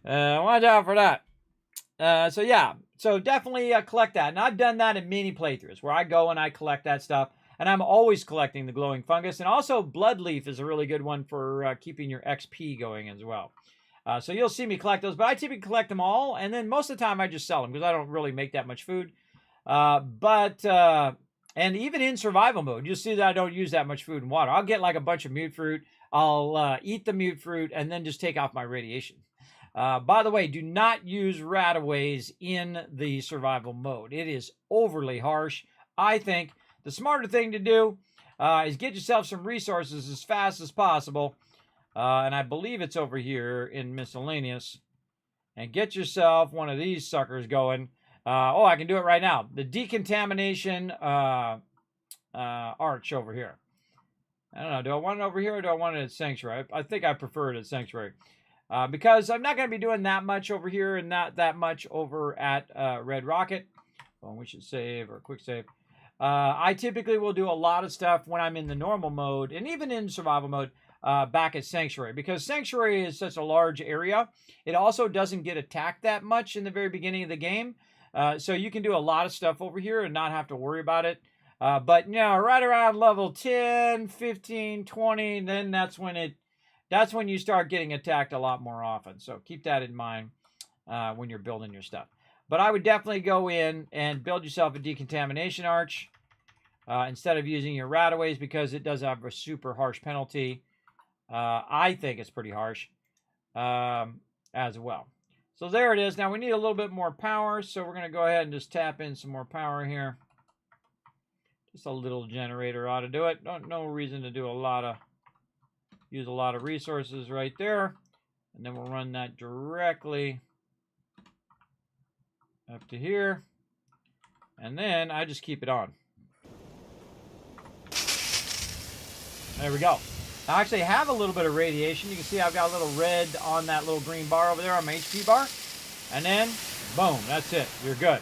Watch out for that. So yeah, so definitely collect that. And I've done that in many playthroughs where I go and I collect that stuff. And I'm always collecting the glowing fungus. And also blood leaf is a really good one for keeping your XP going as well. So you'll see me collect those. But I typically collect them all. And then most of the time I just sell them because I don't really make that much food. And even in survival mode, you'll see that I don't use that much food and water. I'll get like a bunch of mute fruit. I'll eat the mute fruit and then just take off my radiation. By the way, do not use rataways in the survival mode. It is overly harsh. I think the smarter thing to do is get yourself some resources as fast as possible. And I believe it's over here in miscellaneous. And get yourself one of these suckers going. I can do it right now. The decontamination arch over here. I don't know. Do I want it over here or do I want it at Sanctuary? I think I prefer it at Sanctuary. Because I'm not going to be doing that much over here and not that much over at Red Rocket. Well, we should save or quick save. I typically will do a lot of stuff when I'm in the normal mode and even in survival mode back at Sanctuary. Because Sanctuary is such a large area. It also doesn't get attacked that much in the very beginning of the game. So you can do a lot of stuff over here and not have to worry about it. But, right around level 10, 15, 20, then that's when you start getting attacked a lot more often. So keep that in mind when you're building your stuff. But I would definitely go in and build yourself a decontamination arch instead of using your rataways because it does have a super harsh penalty. I think it's pretty harsh as well. So there it is. Now we need a little bit more power, so we're going to go ahead and just tap in some more power here. Just a little generator ought to do it. No reason to do use a lot of resources right there. And then we'll run that directly up to here. And then I just keep it on. There we go. I actually have a little bit of radiation. You can see I've got a little red on that little green bar over there on my HP bar. And then, boom, that's it. You're good.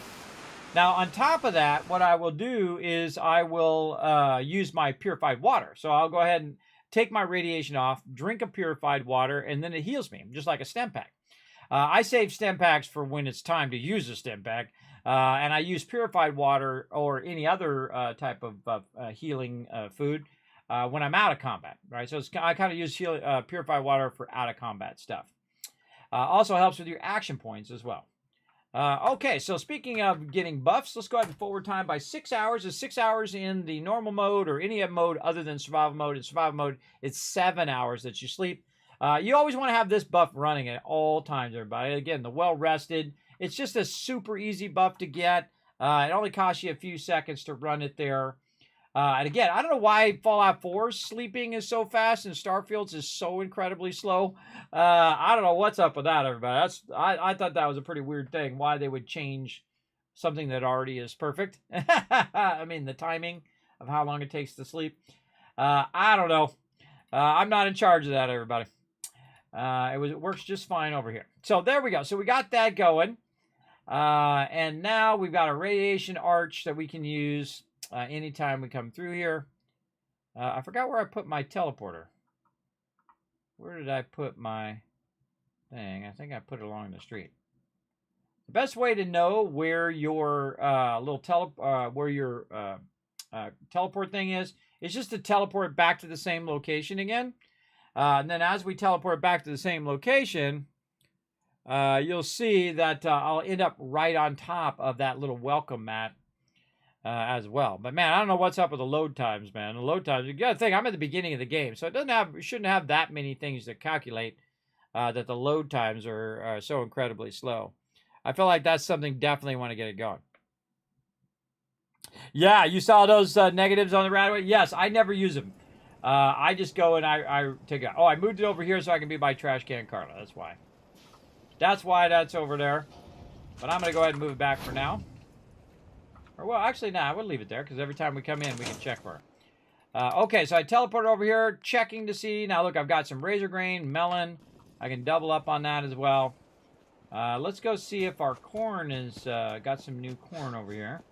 Now, on top of that, what I will do is I will use my purified water. So I'll go ahead and take my radiation off, drink a purified water, and then it heals me, just like a stem pack. I save stem packs for when it's time to use a stem pack. And I use purified water or any other type of healing food when I'm out of combat, right? So I kind of use purified water for out of combat stuff. Also helps with your action points as well. Okay, so speaking of getting buffs, let's go ahead and forward time by 6 hours. It's 6 hours in the normal mode or any mode other than survival mode. In survival mode, it's 7 hours that you sleep. You always want to have this buff running at all times, everybody. Again, the well-rested. It's just a super easy buff to get. It only costs you a few seconds to run it there. And again, I don't know why Fallout 4's sleeping is so fast and Starfield's is so incredibly slow. I don't know what's up with that, everybody. I thought that was a pretty weird thing, why they would change something that already is perfect. I mean, the timing of how long it takes to sleep. I don't know. I'm not in charge of that, everybody. It works just fine over here. So there we go. So we got that going. And now we've got a radiation arch that we can use anytime we come through here. I forgot where I put my teleporter. Where did I put my thing? I think I put it along the street. The best way to know where your teleport thing is just to teleport back to the same location again. And then as we teleport back to the same location, you'll see that I'll end up right on top of that little welcome mat as well. But man, I don't know what's up with the load times, man. The load times, you gotta think, I'm at the beginning of the game, so it shouldn't have that many things to calculate that the load times are so incredibly slow. I feel like that's something definitely want to get it going. Yeah, you saw those negatives on the radaway? Yes, I never use them. I just go and I take it. Oh, I moved it over here so I can be by Trash Can Carla. That's why. That's why that's over there. But I'm going to go ahead and move it back for now. Or, well, actually, nah, I would leave it there, because every time we come in, we can check for it. Okay, so I teleported over here, checking to see. Now, look, I've got some razor grain, melon. I can double up on that as well. Let's go see if our corn is... got some new corn over here.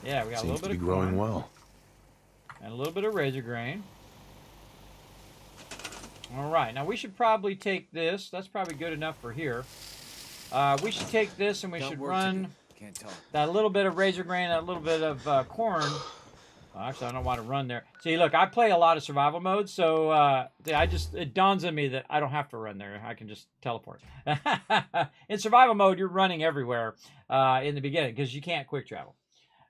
Yeah, we got a little bit of corn. Growing well. And a little bit of razor grain. All right, now we should probably take this. That's probably good enough for here. We should take this and we should run that little bit of razor grain, that little bit of corn. Well, actually, I don't want to run there. See, look, I play a lot of survival mode, so it dawns on me that I don't have to run there. I can just teleport. In survival mode, you're running everywhere in the beginning because you can't quick travel.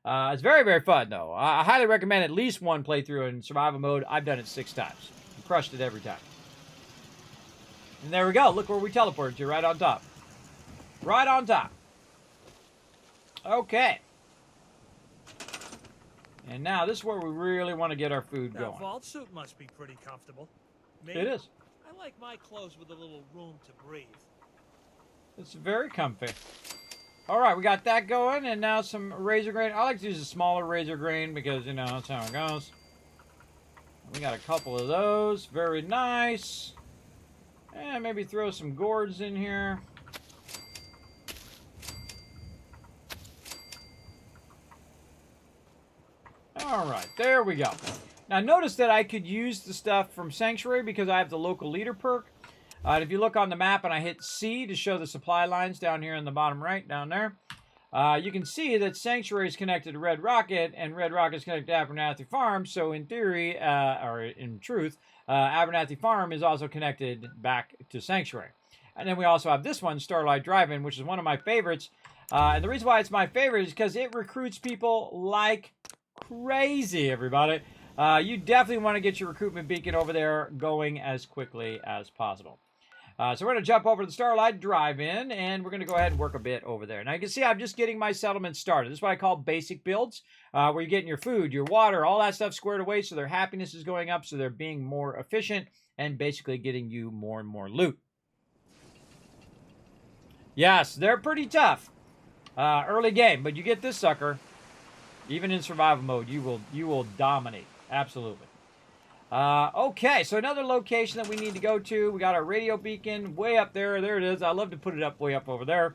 It's very, very fun, though. I highly recommend at least one playthrough in survival mode. I've done it 6 times. Crushed it every time. And there we go. Look where we teleported to, right on top. Right on top. Okay. And now this is where we really want to get our food going. That vault suit must be pretty comfortable. Me, It is. I like my clothes with a little room to breathe. It's very comfy. All right, we got that going, and now some razor grain. I like to use a smaller razor grain because, you know, that's how it goes. We got a couple of those. Very nice. And maybe throw some gourds in here. All right, there we go. Now, notice that I could use the stuff from Sanctuary because I have the local leader perk. If you look on the map and I hit C to show the supply lines down here in the bottom right, down there, you can see that Sanctuary is connected to Red Rocket, and Red Rocket is connected to Abernathy Farm. So in theory, or in truth, Abernathy Farm is also connected back to Sanctuary. And then we also have this one, Starlight Drive-In, which is one of my favorites. And the reason why it's my favorite is because it recruits people like crazy, everybody. You definitely want to get your recruitment beacon over there going as quickly as possible. So we're going to jump over to the Starlight Drive-In, and we're going to go ahead and work a bit over there. Now, you can see I'm just getting my settlement started. This is what I call basic builds, where you're getting your food, your water, all that stuff squared away, so their happiness is going up, so they're being more efficient, and basically getting you more and more loot. Yes, they're pretty tough. Early game, but you get this sucker, even in survival mode, you will dominate. Absolutely. Okay, so another location that we need to go to. We got our radio beacon way up there. There it is. I love to put it up way up over there.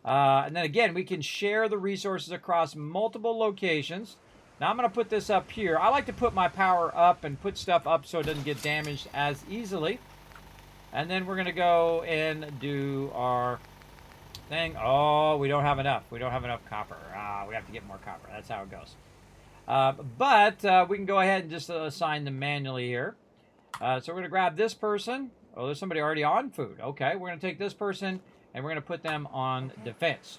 And then again, we can share the resources across multiple locations. Now I'm going to put this up here. I like to put my power up and put stuff up so it doesn't get damaged as easily. And then we're going to go and do our thing. Oh, we don't have enough. We don't have enough copper. We have to get more copper. That's how it goes. But we can go ahead and just assign them manually here. So we're going to grab this person. Oh, there's somebody already on food. Okay, we're going to take this person and we're going to put them on defense.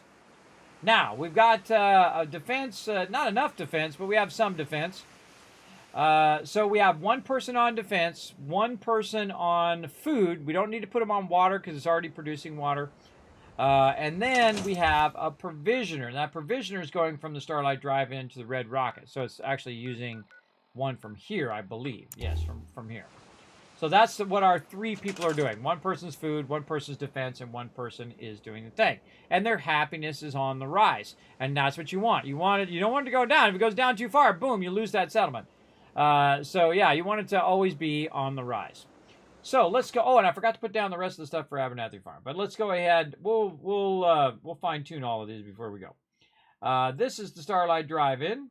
Now, we've got a defense, not enough defense, but we have some defense. So we have one person on defense, one person on food. We don't need to put them on water because it's already producing water. And then we have a provisioner. And that provisioner is going from the Starlight Drive-In to the Red Rocket. So it's actually using one from here, I believe. Yes, from here. So that's what our 3 people are doing. One person's food, one person's defense, and one person is doing the thing. And their happiness is on the rise. And that's what you want. You don't want it to go down. If it goes down too far, boom, you lose that settlement. So yeah, you want it to always be on the rise. So let's go. Oh, and I forgot to put down the rest of the stuff for Abernathy Farm. But let's go ahead. We'll fine tune all of these before we go. This is the Starlight Drive-In,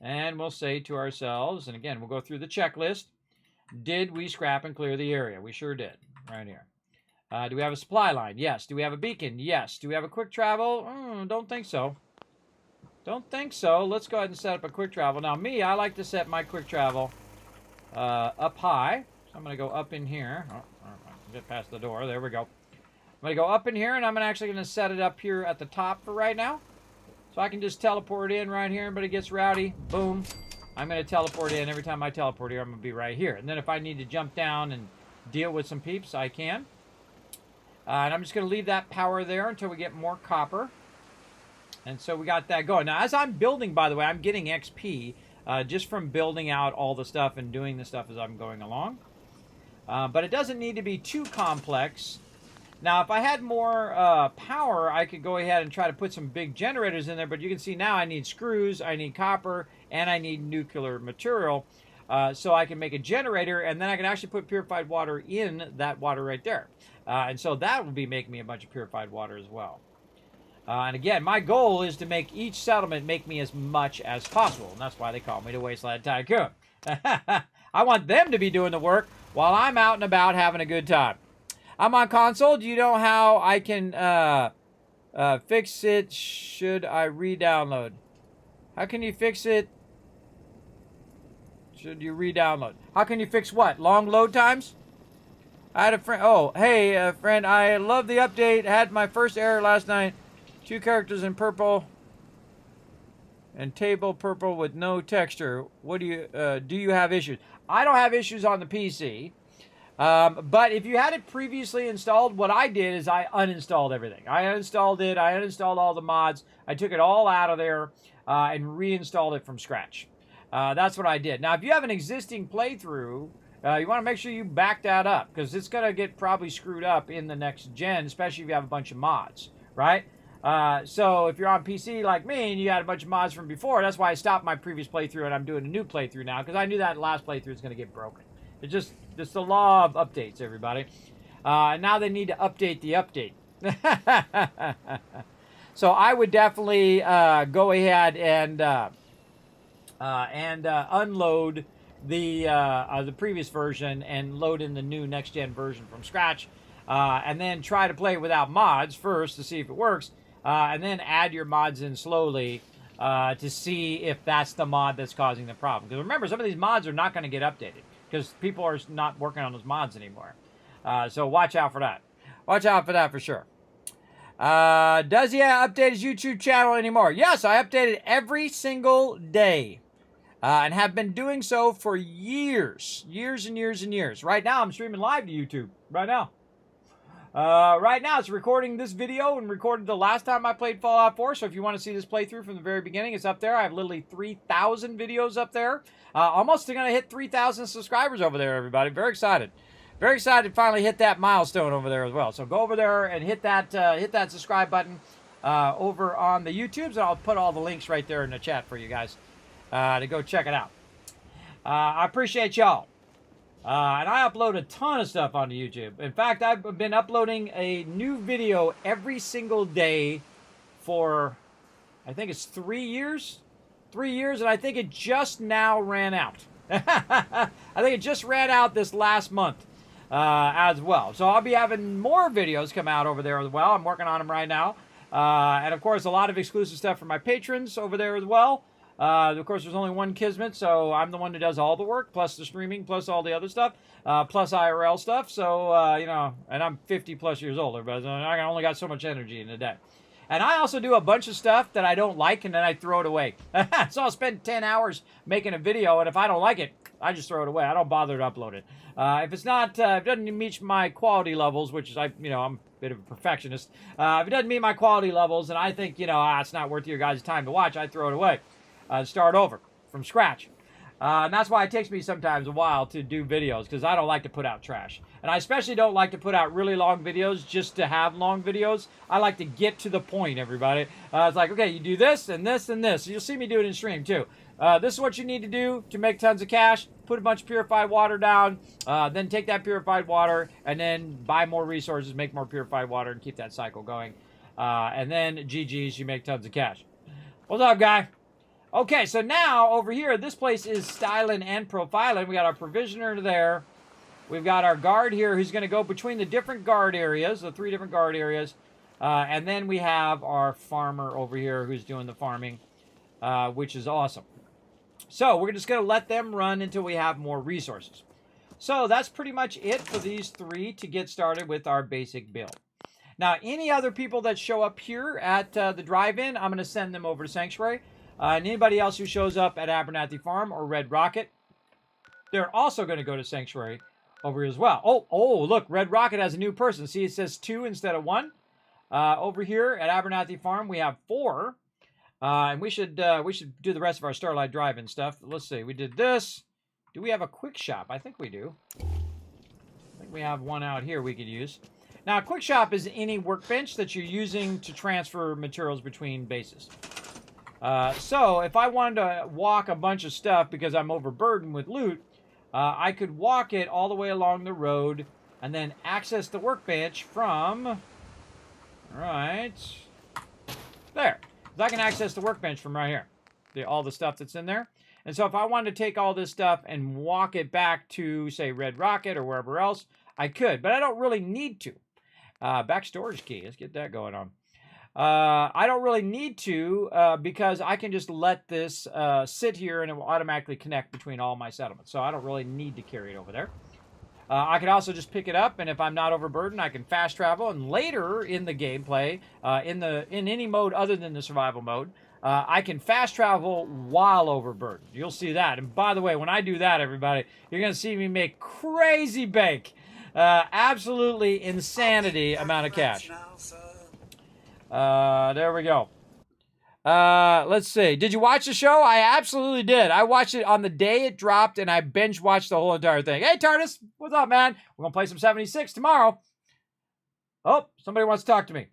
and we'll say to ourselves, and again, we'll go through the checklist. Did we scrap and clear the area? We sure did. Right here. Do we have a supply line? Yes. Do we have a beacon? Yes. Do we have a quick travel? Don't think so. Don't think so. Let's go ahead and set up a quick travel. Now, I like to set my quick travel up high. So I'm going to go up in here. Oh, get past the door. There we go. I'm going to go up in here, and I'm actually going to set it up here at the top for right now. So I can just teleport in right here. Everybody gets rowdy. Boom. I'm going to teleport in. Every time I teleport here, I'm going to be right here. And then if I need to jump down and deal with some peeps, I can. And I'm just going to leave that power there until we get more copper. And so we got that going. Now, as I'm building, by the way, I'm getting XP just from building out all the stuff and doing the stuff as I'm going along. But it doesn't need to be too complex. Now, if I had more power, I could go ahead and try to put some big generators in there. But you can see now I need screws, I need copper, and I need nuclear material. So I can make a generator, and then I can actually put purified water in that water right there. And so that will be making me a bunch of purified water as well. And again, my goal is to make each settlement make me as much as possible. And that's why they call me the Wasteland Tycoon. I want them to be doing the work while I'm out and about having a good time. I'm on console. Do you know how I can fix it? Should I re-download? How can you fix it? Should you re-download? How can you fix what? Long load times? I had a friend. Oh, hey, friend. I love the update. Had my first error last night. 2 characters in purple and table purple with no texture. What do you have issues? I don't have issues on the PC. But if you had it previously installed, what I did is I uninstalled everything. I uninstalled it. I uninstalled all the mods. I took it all out of there and reinstalled it from scratch. That's what I did. Now, if you have an existing playthrough, you want to make sure you back that up because it's going to get probably screwed up in the next gen, especially if you have a bunch of mods, right? So if you're on PC like me and you had a bunch of mods from before, that's why I stopped my previous playthrough and I'm doing a new playthrough now because I knew that last playthrough was going to get broken. It's just the law of updates, everybody. Now they need to update the update. So I would definitely go ahead and unload the previous version and load in the new next-gen version from scratch. And then try to play it without mods first to see if it works. And then add your mods in slowly to see if that's the mod that's causing the problem. Because remember, some of these mods are not going to get updated because people are not working on those mods anymore. So watch out for that. Watch out for that for sure. Does he update his YouTube channel anymore? Yes, I update it every single day. And have been doing so for years. Years and years and years. Right now, I'm streaming live to YouTube. Right now. Right now, it's recording this video and recorded the last time I played Fallout 4. So if you want to see this playthrough from the very beginning, it's up there. I have literally 3,000 videos up there. Almost going to hit 3,000 subscribers over there, everybody. Very excited. Very excited to finally hit that milestone over there as well. So go over there and hit that subscribe button over on the YouTubes. And I'll put all the links right there in the chat for you guys to go check it out. I appreciate y'all. And I upload a ton of stuff onto YouTube. In fact, I've been uploading a new video every single day for, I think it's 3 years. 3 years, and I think it just now ran out. I think it just ran out this last month as well. So I'll be having more videos come out over there as well. I'm working on them right now. And of course, a lot of exclusive stuff for my patrons over there as well. Of course, there's only one Kismet, so I'm the one that does all the work, plus the streaming, plus all the other stuff, plus IRL stuff. So, you know, and I'm 50 plus years older, but I only got so much energy in a day. And I also do a bunch of stuff that I don't like, and then I throw it away. So I'll spend 10 hours making a video, and if I don't like it, I just throw it away. I don't bother to upload it. If it's not, if it doesn't meet my quality levels, which is, I'm a bit of a perfectionist. If it doesn't meet my quality levels, and I think, it's not worth your guys' time to watch, I throw it away. Start over from scratch. And that's why it takes me sometimes a while to do videos, because I don't like to put out trash. And I especially don't like to put out really long videos just to have long videos. I like to get to the point, everybody. It's like, okay, you do this and this and this. You'll see me do it in stream, too. This is what you need to do to make tons of cash. Put a bunch of purified water down. Then take that purified water and then buy more resources, make more purified water, and keep that cycle going. And then, GG's, you make tons of cash. What's up, guy? Okay, so now over here, this place is styling and profiling. We got our provisioner there. We've got our guard here who's going to go between the different guard areas, the 3 different guard areas. And then we have our farmer over here who's doing the farming, which is awesome. So we're just going to let them run until we have more resources. So that's pretty much it for these 3 to get started with our basic build. Now, any other people that show up here at the drive-in, I'm going to send them over to Sanctuary. And anybody else who shows up at Abernathy Farm or Red Rocket, they're also going to go to Sanctuary over here as well. Oh, look, Red Rocket has a new person. See, it says 2 instead of 1. Over here at Abernathy Farm, we have 4. And we should do the rest of our Starlight Drive-in stuff. Let's see. We did this. Do we have a quick shop? I think we do. I think we have one out here we could use. Now, a quick shop is any workbench that you're using to transfer materials between bases. So if I wanted to walk a bunch of stuff because I'm overburdened with loot, I could walk it all the way along the road and then access the workbench from right there. So I can access the workbench from right here, all the stuff that's in there. And so if I wanted to take all this stuff and walk it back to, say, Red Rocket or wherever else, I could. But I don't really need to. Back storage key. Let's get that going on. I don't really need to because I can just let this sit here and it will automatically connect between all my settlements. So I don't really need to carry it over there. I can also just pick it up, and if I'm not overburdened, I can fast travel. And later in the gameplay, in any mode other than the survival mode, I can fast travel while overburdened. You'll see that. And by the way, when I do that, everybody, you're going to see me make crazy bank. Absolutely insanity amount of cash. There we go. Let's see. Did you watch the show? I absolutely did. I watched it on the day it dropped, and I binge watched the whole entire thing. Hey, TARDIS, what's up, man? We're gonna play some 76 tomorrow. Oh, somebody wants to talk to me.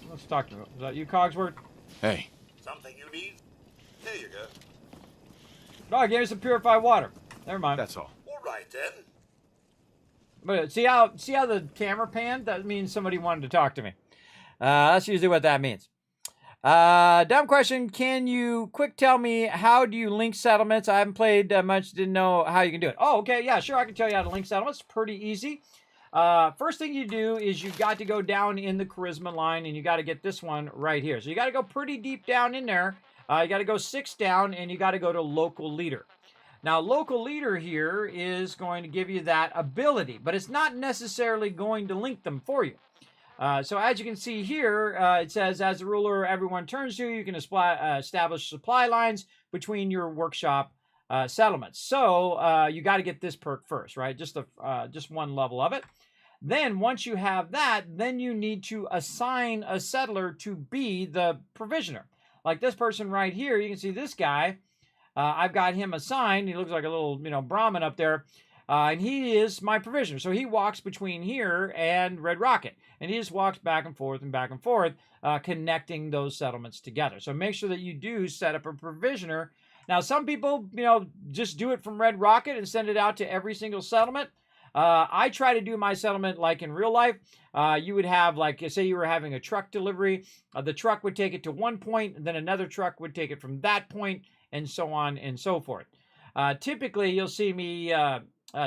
Let's talk to me. Is that you, Cogsworth? Hey. Something you need? Here you go. No, I gave you some purified water. Never mind. That's all. All right, then. But see how the camera panned? That means somebody wanted to talk to me. That's usually what that means. Dumb question. Can you quick tell me how do you link settlements? I haven't played much. Didn't know how you can do it. Oh, okay. Yeah, sure. I can tell you how to link settlements. Pretty easy. First thing you do is you've got to go down in the charisma line, and you got to get this one right here. So you got to go pretty deep down in there. You got to go 6 down, and you got to go to local leader. Now, local leader here is going to give you that ability, but it's not necessarily going to link them for you. So as you can see here, it says, as the ruler everyone turns to, you can establish supply lines between your workshop settlements. So you got to get this perk first, right? Just one level of it. Then once you have that, then you need to assign a settler to be the provisioner. Like this person right here, you can see this guy. I've got him assigned. He looks like a little, Brahmin up there. And he is my provisioner. So he walks between here and Red Rocket. And he just walks back and forth, connecting those settlements together. So make sure that you do set up a provisioner. Now, some people, just do it from Red Rocket and send it out to every single settlement. I try to do my settlement like in real life. You would have, like, say you were having a truck delivery. The truck would take it to one point, and then another truck would take it from that point, and so on and so forth. Typically, you'll see me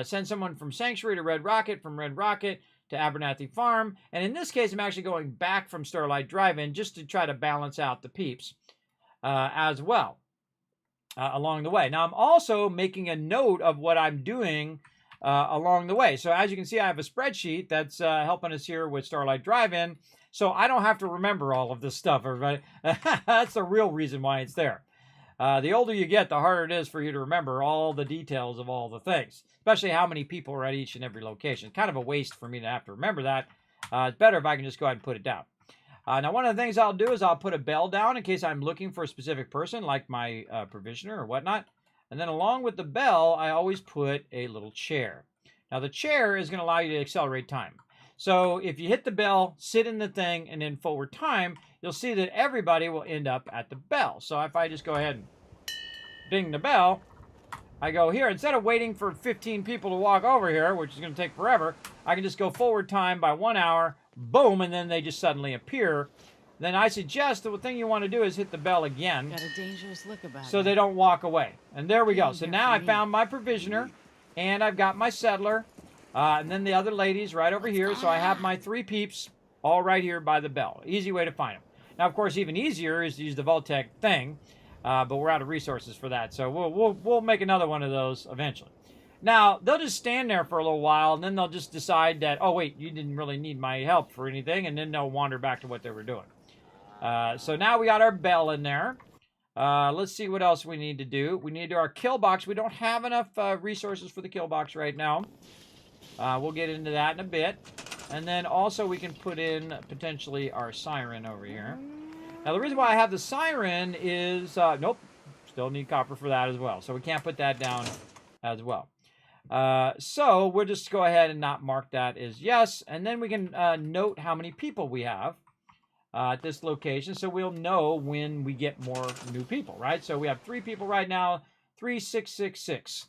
send someone from Sanctuary to Red Rocket, from Red Rocket to Abernathy Farm. And in this case, I'm actually going back from Starlight Drive-In just to try to balance out the peeps. as well along the way. Now, I'm also making a note of what I'm doing along the way. So as you can see, I have a spreadsheet that's helping us here with Starlight Drive-In. So I don't have to remember all of this stuff, everybody. That's the real reason why it's there. The older you get, the harder it is for you to remember all the details of all the things, especially how many people are at each and every location. It's kind of a waste for me to have to remember that. It's better if I can just go ahead and put it down. Now, one of the things I'll do is I'll put a bell down in case I'm looking for a specific person, like my provisioner or whatnot. And then along with the bell, I always put a little chair. Now, the chair is going to allow you to accelerate time. So if you hit the bell, sit in the thing, and then forward time, you'll see that everybody will end up at the bell. So if I just go ahead and ding the bell, I go here. Instead of waiting for 15 people to walk over here, which is going to take forever, I can just go forward time by 1 hour, boom, and then they just suddenly appear. Then I suggest the thing you want to do is hit the bell again. Got a dangerous look about so it. they don't walk away. And there we go. So Danger now for I me. found my provisioner, and I've got my settler, and then the other ladies right over here. So I have my 3 peeps all right here by the bell. Easy way to find them. Now, of course, even easier is to use the vault-tec thing, but we're out of resources for that. So we'll make another one of those eventually. Now, they'll just stand there for a little while, and then they'll just decide that, oh, wait, you didn't really need my help for anything, and then they'll wander back to what they were doing. So now we got our bell in there. Let's see what else we need to do. We need to do our kill box. We don't have enough resources for the kill box right now. We'll get into that in a bit. And then also we can put in potentially our siren over here. Now, the reason why I have the siren is, nope, still need copper for that as well. So we can't put that down as well. So we'll just go ahead and not mark that as yes. And then we can note how many people we have at this location. So we'll know when we get more new people, right? So we have 3 people right now, 3, 6, 6, 6.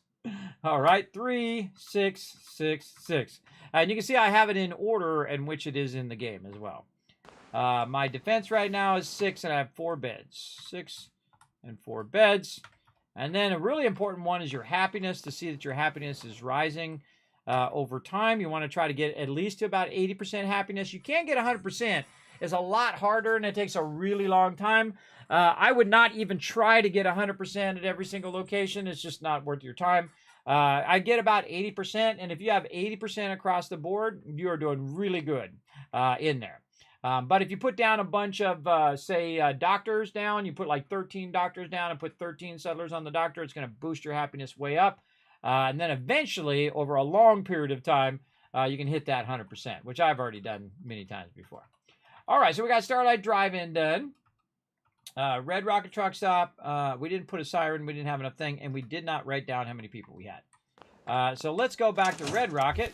All right, 3, 6, 6, 6. And you can see I have it in order in which it is in the game as well. My defense right now is 6, and I have 4 beds. 6 and 4 beds. And then a really important one is your happiness, to see that your happiness is rising over time. You want to try to get at least to about 80% happiness. You can't get 100%. It's a lot harder, and it takes a really long time. I would not even try to get 100% at every single location. It's just not worth your time. I get about 80%, and if you have 80% across the board, you are doing really good in there. But if you put down a bunch of, say, doctors down, you put like 13 doctors down and put 13 settlers on the doctor, it's going to boost your happiness way up. And then eventually, over a long period of time, you can hit that 100%, which I've already done many times before. All right, so we got Starlight Drive-In done. Red Rocket Truck Stop. We didn't put a siren. We didn't have enough thing, and we did not write down how many people we had. So let's go back to Red Rocket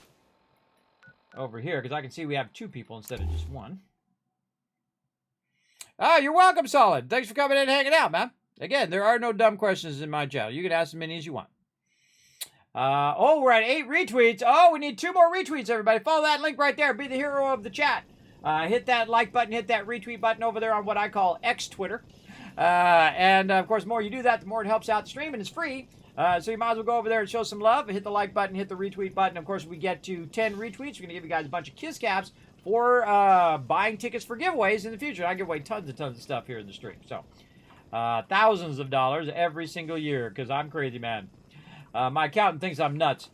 over here, because I can see we have 2 people instead of just 1. You're welcome, Solid. Thanks for coming in and hanging out, man. Again, there are no dumb questions in my channel. You can ask as many as you want. Oh, we're at 8 retweets. Oh, we need 2 more retweets, everybody. Follow that link right there. Be the hero of the chat. Hit that like button, hit that retweet button over there on what I call X Twitter. And, of course, the more you do that, the more it helps out the stream, and it's free. So you might as well go over there and show some love. Hit the like button, hit the retweet button. Of course, we get to 10 retweets. We're going to give you guys a bunch of Kiss Caps for buying tickets for giveaways in the future. I give away tons of stuff here in the stream. So, thousands of dollars every single year, because I'm crazy, man. My accountant thinks I'm nuts.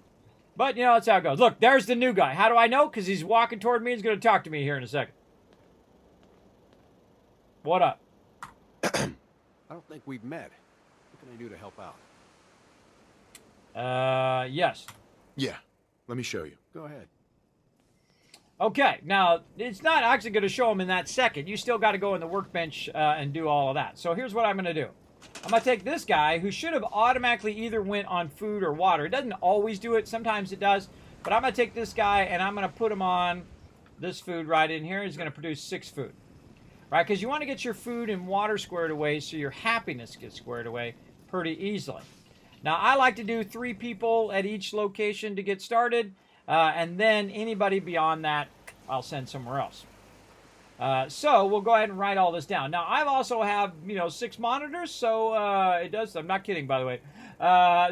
But, you know, that's how it goes. Look, there's the new guy. How do I know? Because he's walking toward me. He's going to talk to me here in a second. What up? I don't think we've met. What can I do to help out? Yes. Yeah, let me show you. Go ahead. Okay, now, it's not actually going to show him in that second. You still got to go in the workbench and do all of that. So here's what I'm going to do. I'm going to take this guy who should have automatically either went on food or water. It doesn't always do it. Sometimes it does. But I'm going to take this guy and I'm going to put him on this food right in here. He's going to produce 6 food. Right? Because you want to get your food and water squared away so your happiness gets squared away pretty easily. Now, I like to do 3 people at each location to get started. And then anybody beyond that, I'll send somewhere else. So we'll go ahead and write all this down. Now, I also have, 6 monitors, so it does. I'm not kidding, by the way.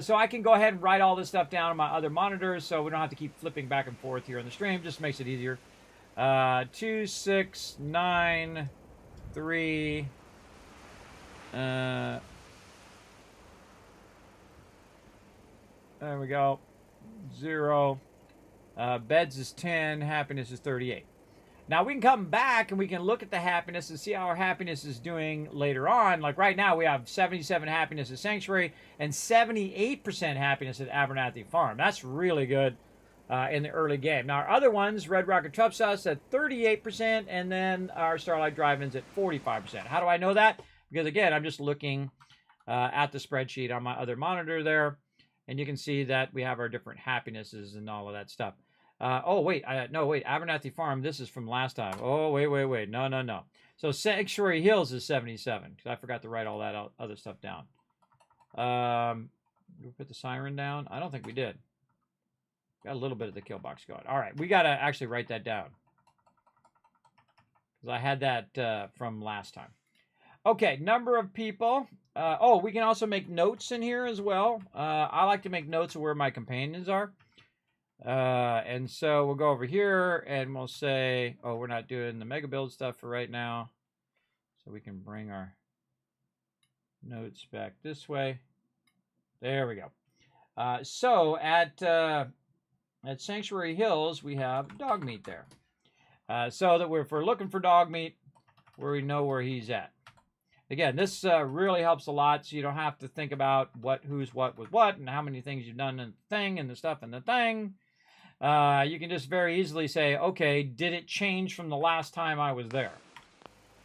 So I can go ahead and write all this stuff down on my other monitors, so we don't have to keep flipping back and forth here in the stream. Just makes it easier. 2, 6, 9, 3, There we go. 0. Beds is 10. Happiness is 38. Now we can come back and we can look at the happiness and see how our happiness is doing later on. Like right now we have 77 happiness at Sanctuary and 78% happiness at Abernathy Farm. That's really good in the early game. Now our other ones, Red Rocket Truck Sauce at 38% and then our Starlight Drive-Ins at 45%. How do I know that? Because again, I'm just looking at the spreadsheet on my other monitor there. And you can see that we have our different happinesses and all of that stuff. No, wait, Abernathy Farm, this is from last time. Oh, wait, no. So Sanctuary Hills is 77, because I forgot to write all that other stuff down. Did we put the siren down? I don't think we did. Got a little bit of the kill box going. All right, we got to actually write that down. Because I had that from last time. Okay, number of people. We can also make notes in here as well. I like to make notes of where my companions are. And so we'll go over here and we'll say, we're not doing the mega build stuff for right now. So we can bring our notes back this way. There we go. So at Sanctuary Hills, we have dog meat there. So that if we're looking for dog meat, we know where he's at. Again, this really helps a lot, so you don't have to think about who's what with what and how many things you've done in the thing and the stuff in the thing. You can just very easily say, okay, did it change from the last time I was there?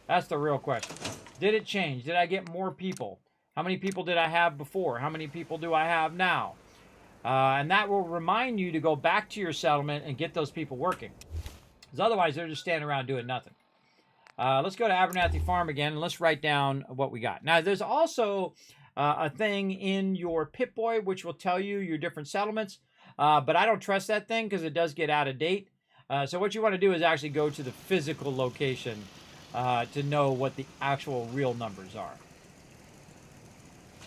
That's the real question. Did it change? Did I get more people? How many people did I have before? How many people do I have now? And that will remind you to go back to your settlement and get those people working. Because otherwise, they're just standing around doing nothing. Let's go to Abernathy Farm again, and let's write down what we got. Now, there's also a thing in your Pip-Boy which will tell you your different settlements, but I don't trust that thing because it does get out of date. So what you want to do is actually go to the physical location to know what the actual real numbers are.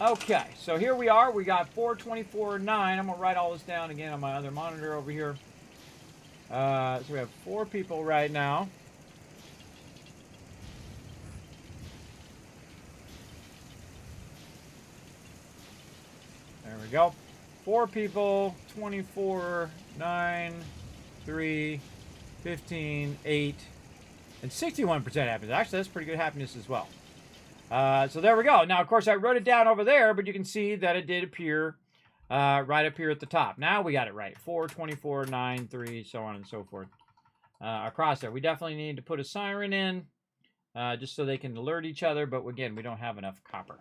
Okay, so here we are. We got 424.9. I'm going to write all this down again on my other monitor over here. So we have 4 people right now. There we go. 4 people, 24, 9, 3, 15, 8, and 61% happiness. Actually, that's pretty good happiness as well. So there we go. Now, of course, I wrote it down over there, but you can see that it did appear right up here at the top. Now we got it right. 4, 24, 9, 3, so on and so forth across there. We definitely need to put a siren in just so they can alert each other, but again, we don't have enough copper.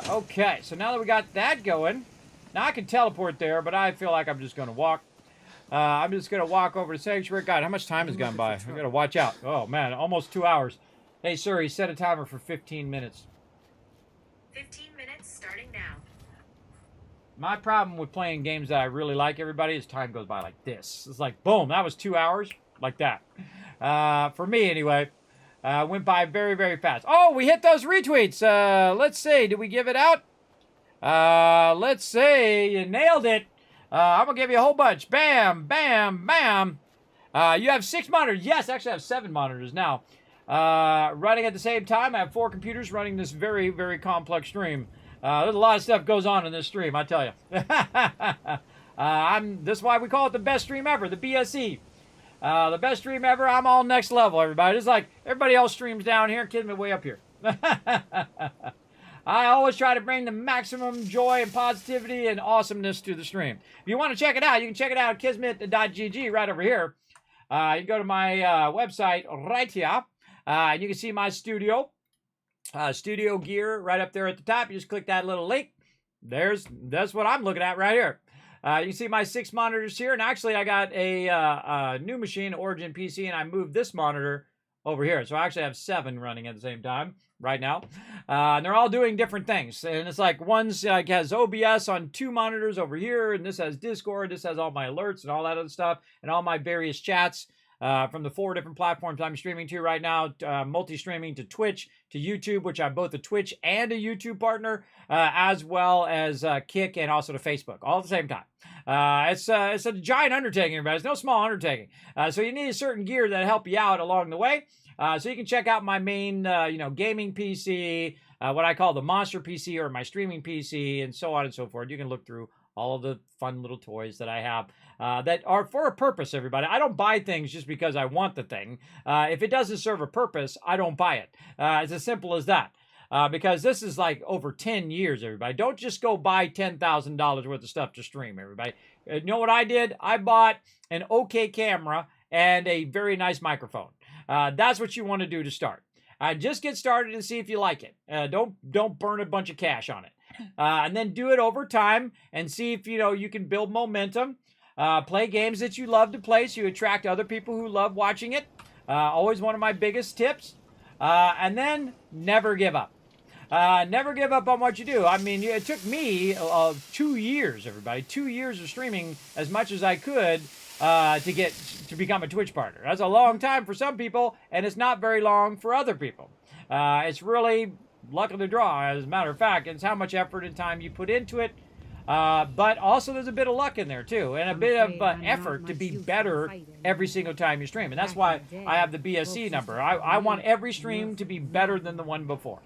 Okay, so now that we got that going, now I can teleport there, but I feel like I'm just going to walk. I'm just going to walk over to Sanctuary. God, how much time has gone by? I got to watch out. Oh, man, almost 2 hours. Hey, sir, he set a timer for 15 minutes. 15 minutes starting now. My problem with playing games that I really like, everybody, is time goes by like this. It's like, boom, that was 2 hours, like that. For me, anyway. Went by very, very fast. Oh, we hit those retweets. Let's see. Did we give it out? Let's see. You nailed it. I'm going to give you a whole bunch. Bam, bam, bam. You have 6 monitors. Yes, actually I have 7 monitors now. Running at the same time. I have 4 computers running this very, very complex stream. There's a lot of stuff goes on in this stream, I tell you. This is why we call it the best stream ever, the BSE. The best stream ever. I'm all next level, everybody. It's like everybody else streams down here, Kismet way up here. I always try to bring the maximum joy and positivity and awesomeness to the stream. If you want to check it out, you can check it out at kismet.gg right over here. You can go to my website right here. And you can see my studio gear right up there at the top. You just click that little link. That's what I'm looking at right here. You can see my 6 monitors here, and actually I got a new machine, Origin PC, and I moved this monitor over here. So I actually have 7 running at the same time right now. And they're all doing different things. And it's like one's has OBS on 2 monitors over here, and this has Discord, this has all my alerts and all that other stuff, and all my various chats from the 4 different platforms I'm streaming to right now, multi-streaming to Twitch, to YouTube, which I'm both a Twitch and a YouTube partner, as well as Kick and also to Facebook, all at the same time. It's a giant undertaking, everybody. It's no small undertaking. So you need a certain gear that help you out along the way. So you can check out my main, gaming PC, what I call the monster PC or my streaming PC, and so on and so forth. You can look through all of the fun little toys that I have that are for a purpose, everybody. I don't buy things just because I want the thing. If it doesn't serve a purpose, I don't buy it. It's as simple as that. Because this is like over 10 years, everybody. Don't just go buy $10,000 worth of stuff to stream, everybody. You know what I did? I bought an okay camera and a very nice microphone. That's what you want to do to start. Just get started and see if you like it. Don't burn a bunch of cash on it. And then do it over time and see if you can build momentum. Play games that you love to play so you attract other people who love watching it. Always one of my biggest tips. And then never give up. Never give up on what you do. I mean, it took me 2 years, everybody. 2 years of streaming as much as I could to become a Twitch partner. That's a long time for some people, and it's not very long for other people. It's really luck of the draw, as a matter of fact. It's how much effort and time you put into it. But also there's a bit of luck in there, too, and a bit of effort to be better every single time you stream. And that's why I have the BSE number. I want every stream to be better than the one before.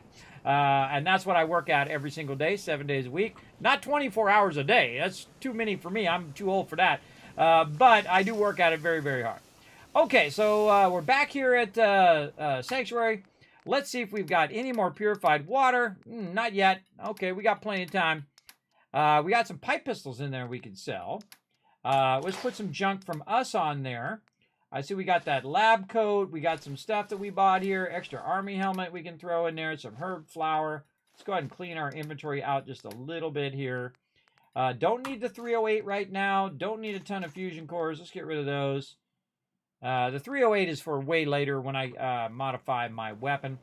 And that's what I work at every single day, 7 days a week. Not 24 hours a day. That's too many for me. I'm too old for that. But I do work at it very, very hard. Okay, so we're back here at Sanctuary. Let's see if we've got any more purified water. Not yet. Okay, we got plenty of time. We got some pipe pistols in there we can sell. Let's put some junk from us on there. I see we got that lab coat. We got some stuff that we bought here. Extra army helmet we can throw in there. Some herb flour. Let's go ahead and clean our inventory out just a little bit here. Don't need the 308 right now. Don't need a ton of fusion cores. Let's get rid of those. The 308 is for way later when I modify my weapon.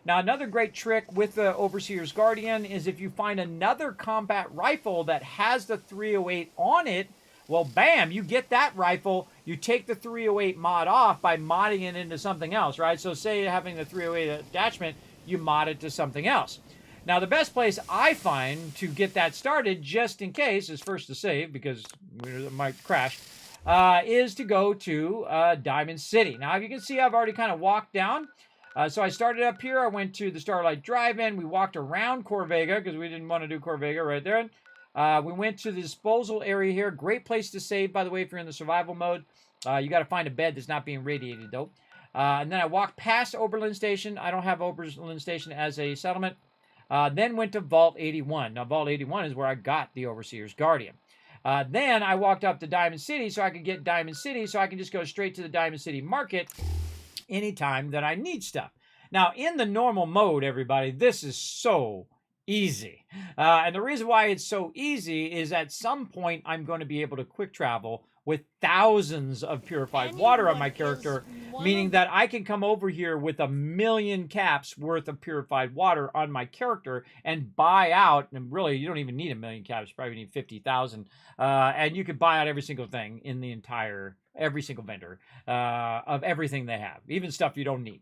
Now, another great trick with the Overseer's Guardian is if you find another combat rifle that has the 308 on it, well, bam, you get that rifle. You take the 308 mod off by modding it into something else, right? So say having the 308 attachment, you mod it to something else. Now, the best place I find to get that started, just in case, is first to save, because it might crash, is to go to Diamond City. Now, if you can see, I've already kind of walked down. So I started up here. I went to the Starlight Drive-In. We walked around Corvega because we didn't want to do Corvega right there. We went to the disposal area here. Great place to save, by the way, if you're in the survival mode. You got to find a bed that's not being radiated, though. And then I walked past Oberlin Station. I don't have Oberlin Station as a settlement. Then went to Vault 81. Now, Vault 81 is where I got the Overseer's Guardian. Then I walked up to Diamond City so I could get Diamond City so I can just go straight to the Diamond City Market anytime that I need stuff. Now, in the normal mode, everybody, this is so easy. And the reason why it's so easy is at some point I'm going to be able to quick travel with thousands of purified water on my character, meaning that I can come over here with 1,000,000 caps worth of purified water on my character and buy out, and really you don't even need 1,000,000 caps, you probably need 50,000, and you could buy out every single thing in the entire, every single vendor of everything they have, even stuff you don't need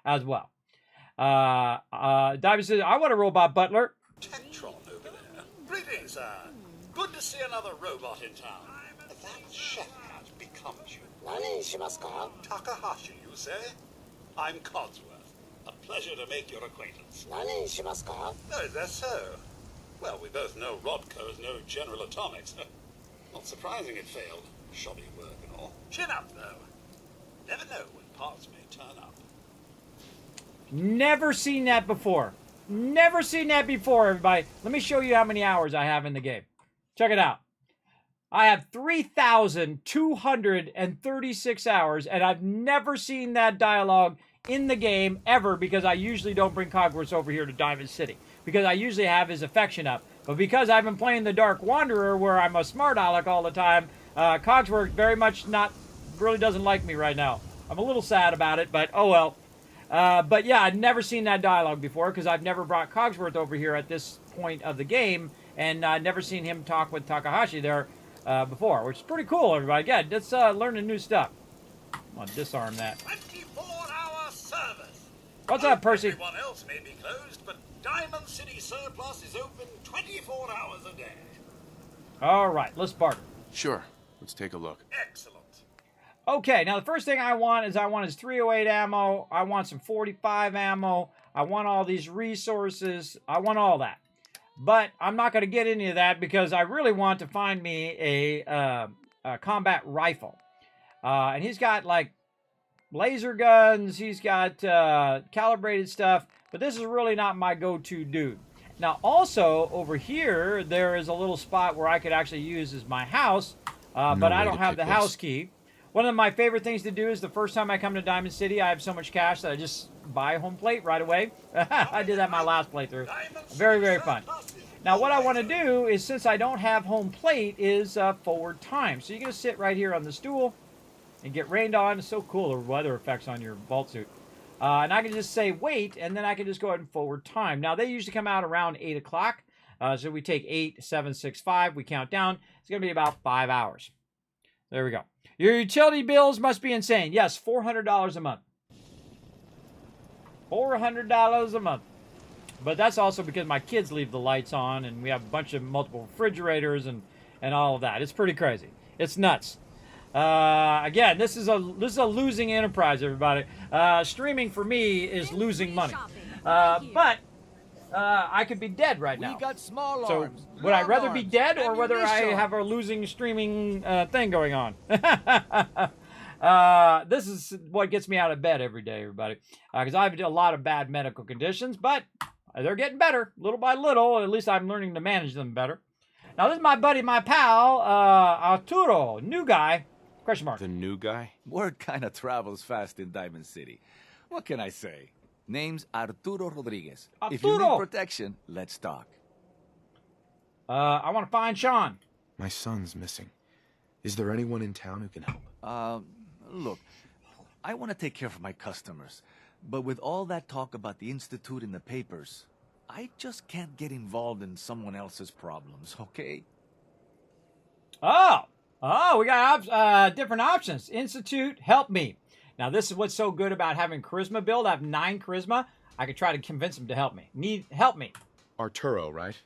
as well. Diamond says, I want a robot butler. Tectron over there. Greetings, sir. Good to see another robot in town. That chef has become you. Takahashi, you say? I'm Codsworth. A pleasure to make your acquaintance. Oh, is that so? Well, we both know Rodco's no General Atomics. Not surprising it failed. Shoddy work and all. Chin up, though. Never know when parts may turn up. Never seen that before. Never seen that before, everybody. Let me show you how many hours I have in the game. Check it out. I have 3,236 hours, and I've never seen that dialogue in the game ever because I usually don't bring Cogworth over here to Diamond City because I usually have his affection up. But because I've been playing the Dark Wanderer where I'm a smart aleck all the time, Cogsworth very much really doesn't like me right now. I'm a little sad about it, but oh well. But yeah, I've never seen that dialogue before because I've never brought Cogsworth over here at this point of the game, and never seen him talk with Takahashi there before, which is pretty cool, everybody. Again, let's learn new stuff. I'm gonna disarm that. 24-hour service. What's up, Percy? Everyone else may be closed, but Diamond City Surplus is open 24 hours a day. All right, let's barter. Sure. Let's take a look. Excellent. Okay, now the first thing I want is 308 ammo. I want some 45 ammo. I want all these resources. I want all that. But I'm not going to get any of that because I really want to find me a combat rifle. And he's got like laser guns. He's got calibrated stuff. But this is really not my go-to dude. Now, also, over here, there is a little spot where I could actually use as my house. But I don't have the house key. One of my favorite things to do is the first time I come to Diamond City, I have so much cash that I just buy a home plate right away. I did that my last playthrough. Very, very fun. Now, what I want to do is, since I don't have home plate, is forward time. So you're going to sit right here on the stool and get rained on. It's so cool, the weather effects on your vault suit. And I can just say wait, and then I can just go ahead and forward time. Now, they usually come out around 8 o'clock. So we take 8, 7, 6, 5. We count down. It's going to be about 5 hours. There we go. Your utility bills must be insane. Yes, $400 a month. $400 a month. But that's also because my kids leave the lights on, and we have a bunch of multiple refrigerators and all of that. It's pretty crazy. It's nuts. Again, this is a losing enterprise, everybody. Streaming for me is losing money. But I could be dead right now. So would I rather be dead or whether I have a losing streaming thing going on? This is what gets me out of bed every day, everybody. Because I have a lot of bad medical conditions, but they're getting better little by little. At least I'm learning to manage them better. Now, this is my buddy, my pal, Arturo, new guy, question mark. The new guy? Word kind of travels fast in Diamond City. What can I say? Name's Arturo Rodriguez. Arturo. If you need protection, let's talk. I want to find Sean. My son's missing. Is there anyone in town who can help? Look, I want to take care of my customers. But with all that talk about the Institute in the papers, I just can't get involved in someone else's problems, okay? Oh, we got different options. Institute, help me. Now, this is what's so good about having charisma build. I have 9 charisma. I could try to convince him to help me. Help me. Arturo, right?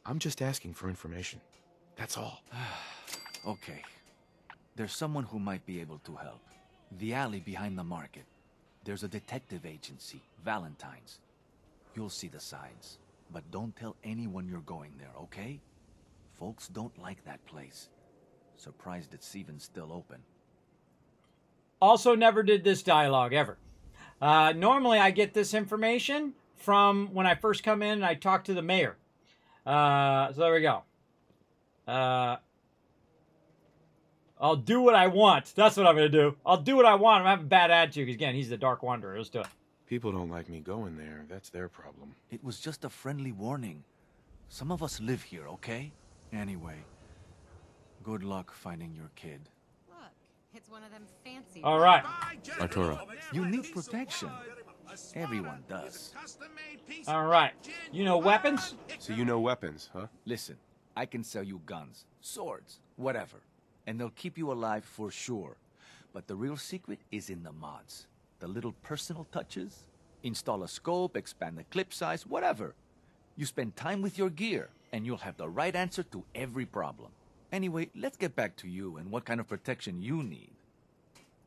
I'm just asking for information. That's all. Okay. There's someone who might be able to help. The alley behind the market. There's a detective agency, Valentine's. You'll see the signs. But don't tell anyone you're going there, okay? Folks don't like that place. Surprised it's even still open. Also never did this dialogue, ever. Normally I get this information from when I first come in and I talk to the mayor. So there we go. I'll do what I want. That's what I'm going to do. I'll do what I want. I'm having a bad attitude because, again, he's the Dark Wanderer. Let's do it. People don't like me going there. That's their problem. It was just a friendly warning. Some of us live here, okay? Anyway, good luck finding your kid. Look, it's one of them fancy... All right. Arturo. You need protection. Everyone does. All right. You know weapons? So you know weapons, huh? Listen, I can sell you guns, swords, whatever. And they'll keep you alive for sure. But the real secret is in the mods. The little personal touches. Install a scope, expand the clip size, whatever. You spend time with your gear, and you'll have the right answer to every problem. Anyway, let's get back to you and what kind of protection you need.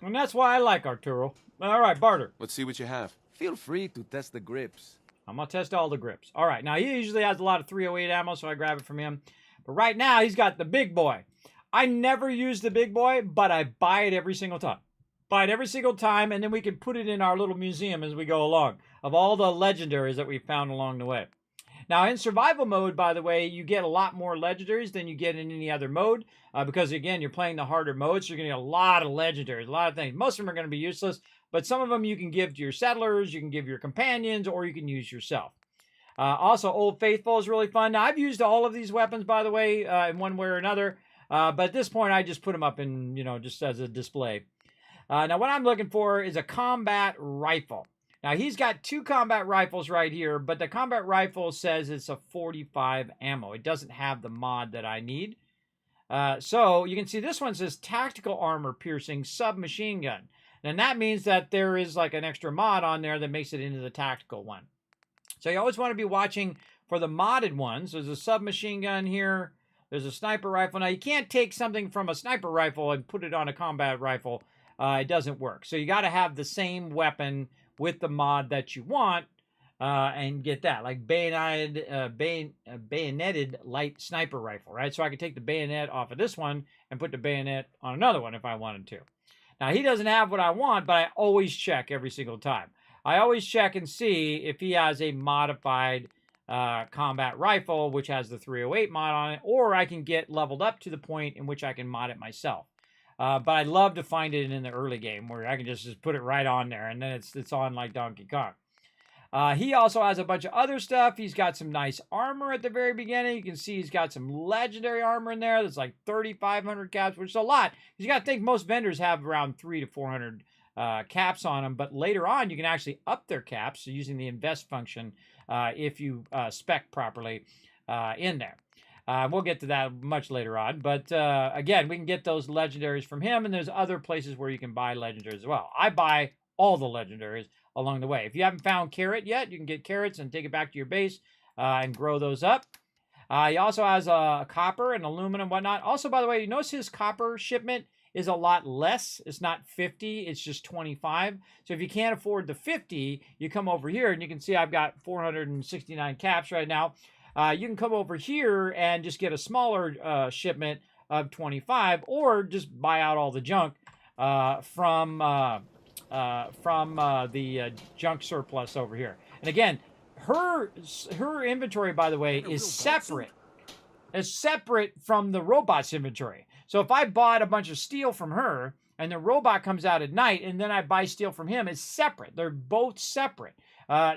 And that's why I like Arturo. All right, barter. Let's see what you have. Feel free to test the grips. I'm going to test all the grips. All right, now he usually has a lot of 308 ammo, so I grab it from him. But right now, he's got the big boy. I never use the big boy, but I buy it every single time. Buy it every single time, and then we can put it in our little museum as we go along of all the legendaries that we found along the way. Now, in survival mode, by the way, you get a lot more legendaries than you get in any other mode because, again, you're playing the harder modes, so you're going to get a lot of legendaries, a lot of things. Most of them are going to be useless, but some of them you can give to your settlers, you can give your companions, or you can use yourself. Also, Old Faithful is really fun. Now, I've used all of these weapons, by the way, in one way or another. But at this point, I just put them up in, just as a display. Now, what I'm looking for is a combat rifle. Now, he's got 2 combat rifles right here, but the combat rifle says it's a 45 ammo. It doesn't have the mod that I need. So you can see this one says tactical armor piercing submachine gun. And that means that there is like an extra mod on there that makes it into the tactical one. So you always want to be watching for the modded ones. There's a submachine gun here. There's a sniper rifle. Now, you can't take something from a sniper rifle and put it on a combat rifle. It doesn't work. So you got to have the same weapon with the mod that you want. and get that, like bayoneted light sniper rifle, right? So I could take the bayonet off of this one and put the bayonet on another one if I wanted to. Now, he doesn't have what I want, but I always check every single time. I always check and see if he has a modified combat rifle, which has the 308 mod on it, or I can get leveled up to the point in which I can mod it myself. But I love to find it in the early game where I can just put it right on there, and then it's on like Donkey Kong. He also has a bunch of other stuff. He's got some nice armor at the very beginning. You can see he's got some legendary armor in there. That's like 3,500 caps, which is a lot. You got to think most vendors have around 300 to 400 caps on them, but later on you can actually up their caps using the invest function if you spec properly in there. We'll get to that much later on, but again, we can get those legendaries from him, and there's other places where you can buy legendaries as well. I buy all the legendaries along the way. If you haven't found carrot yet, you can get carrots and take it back to your base and grow those up. He also has copper and aluminum and whatnot. Also, by the way, you notice his copper shipment is a lot less. It's not 50, it's just 25. So if you can't afford the 50, you come over here, and you can see I've got 469 caps right now. You can come over here and just get a smaller shipment of 25, or just buy out all the junk from the junk surplus over here. And again, her inventory, by the way, is separate. It's separate from the robot's inventory. So if I bought a bunch of steel from her, and the robot comes out at night, and then I buy steel from him, it's separate. They're both separate.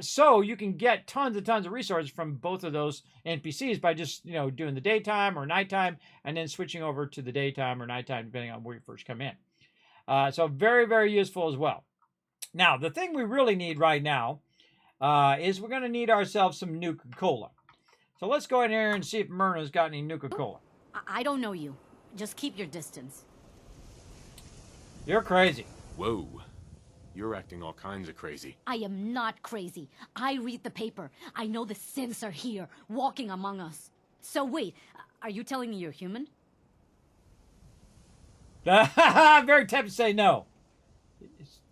So you can get tons and tons of resources from both of those NPCs by just, doing the daytime or nighttime, and then switching over to the daytime or nighttime, depending on where you first come in. So very, very useful as well. Now, the thing we really need right now is we're going to need ourselves some Nuka-Cola. So let's go in here and see if Myrna's got any Nuka-Cola. I don't know you. Just keep your distance. You're crazy. Whoa. You're acting all kinds of crazy. I am not crazy. I read the paper. I know the synths are here, walking among us. So wait, are you telling me you're human? I'm very tempted to say no.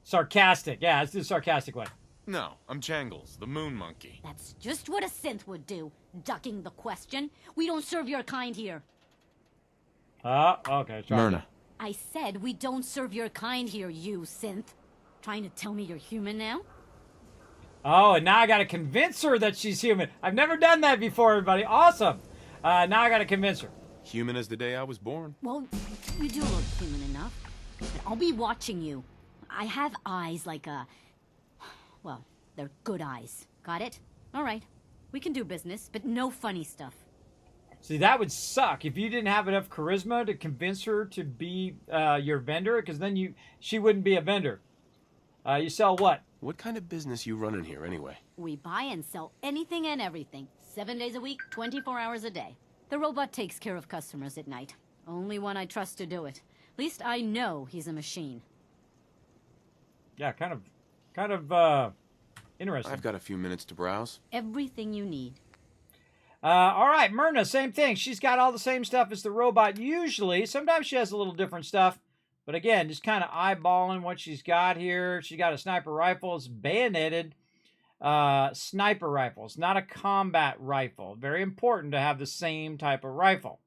Sarcastic. Yeah, let's do the sarcastic one. No, I'm Jangles, the moon monkey. That's just what a synth would do, ducking the question. We don't serve your kind here. Okay. Myrna. I said we don't serve your kind here, you synth. Trying to tell me you're human now? Oh, and now I gotta convince her that she's human. I've never done that before, everybody. Awesome. Now I gotta convince her. Human as the day I was born. Well, you do look human enough. But I'll be watching you. I have eyes like well, they're good eyes. Got it? All right. We can do business, but no funny stuff. See, that would suck if you didn't have enough charisma to convince her to be your vendor, because then she wouldn't be a vendor. You sell what? What kind of business you running here anyway? We buy and sell anything and everything. 7 days a week, 24 hours a day. The robot takes care of customers at night. Only one I trust to do it. At least I know he's a machine. Yeah, kind of interesting. I've got a few minutes to browse. Everything you need. All right, Myrna, same thing. She's got all the same stuff as the robot usually. Sometimes she has a little different stuff. But again, just kind of eyeballing what she's got here. She got a sniper rifle. It's bayoneted sniper rifle. It's not a combat rifle. Very important to have the same type of rifle.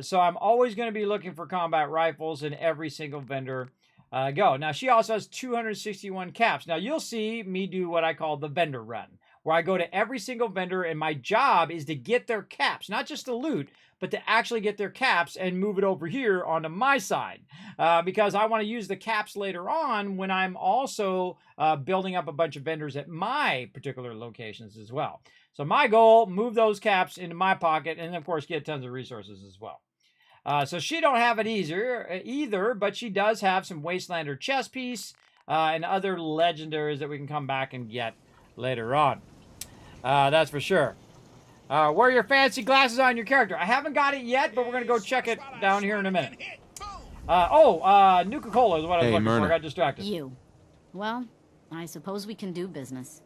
So I'm always going to be looking for combat rifles in every single vendor go. Now, she also has 261 caps. Now, you'll see me do what I call the vendor run, where I go to every single vendor, and my job is to get their caps, not just to loot, but to actually get their caps and move it over here onto my side. Because I want to use the caps later on when I'm also building up a bunch of vendors at my particular locations as well. So my goal, move those caps into my pocket, and of course get tons of resources as well. So she don't have it either, but she does have some Wastelander chess piece and other legendaries that we can come back and get later on. That's for sure. Wear your fancy glasses on your character. I haven't got it yet, but we're going to go check it down here in a minute. Nuka-Cola is what I was looking for. I got distracted. You. Well, I suppose we can do business.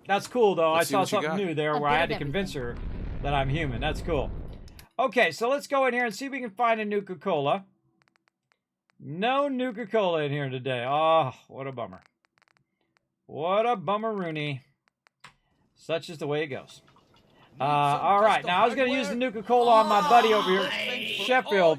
That's cool, though. Let's I saw something new there where I had to convince her that I'm human. That's cool. Okay, so let's go in here and see if we can find a Nuka-Cola. No Nuka-Cola in here today. Oh, what a bummer. What a bummer-rooney. Such is the way it goes. All right, now I was going to use the Nuka-Cola on my buddy over here, Sheffield.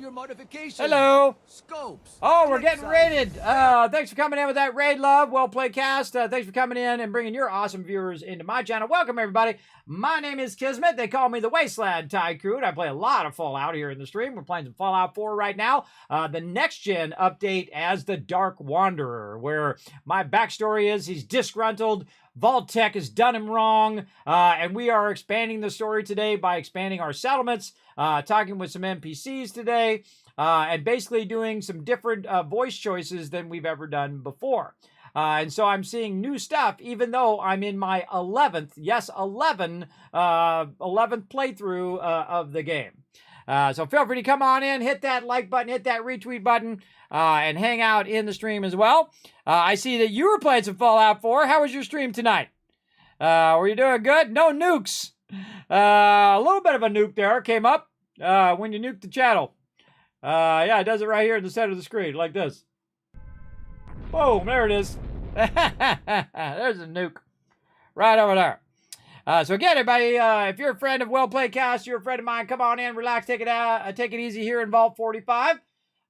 Hello. Scopes. Oh, we're getting raided. Thanks for coming in with that raid, love. Well played, cast. Thanks for coming in and bringing your awesome viewers into my channel. Welcome, everybody. My name is Kismet. They call me the Wasteland Tycoon. I play a lot of Fallout here in the stream. We're playing some Fallout 4 right now. The next-gen update as the Dark Wanderer, where my backstory is he's disgruntled. Vault-tec has done him wrong, and we are expanding the story today by expanding our settlements, talking with some NPCs today, and basically doing some different voice choices than we've ever done before. And so I'm seeing new stuff, even though I'm in my 11th, yes, 11th playthrough of the game. So feel free to come on in, hit that like button, hit that retweet button, and hang out in the stream as well. I see that you were playing some Fallout 4. How was your stream tonight? Were you doing good? No nukes. A little bit of a nuke there came up when you nuked the channel. Yeah, it does it right here in the center of the screen, like this. Boom, there it is. There's a nuke. Right over there. So again, everybody, if you're a friend of Well Played Cast, you're a friend of mine, come on in, relax, take it easy here in Vault 45.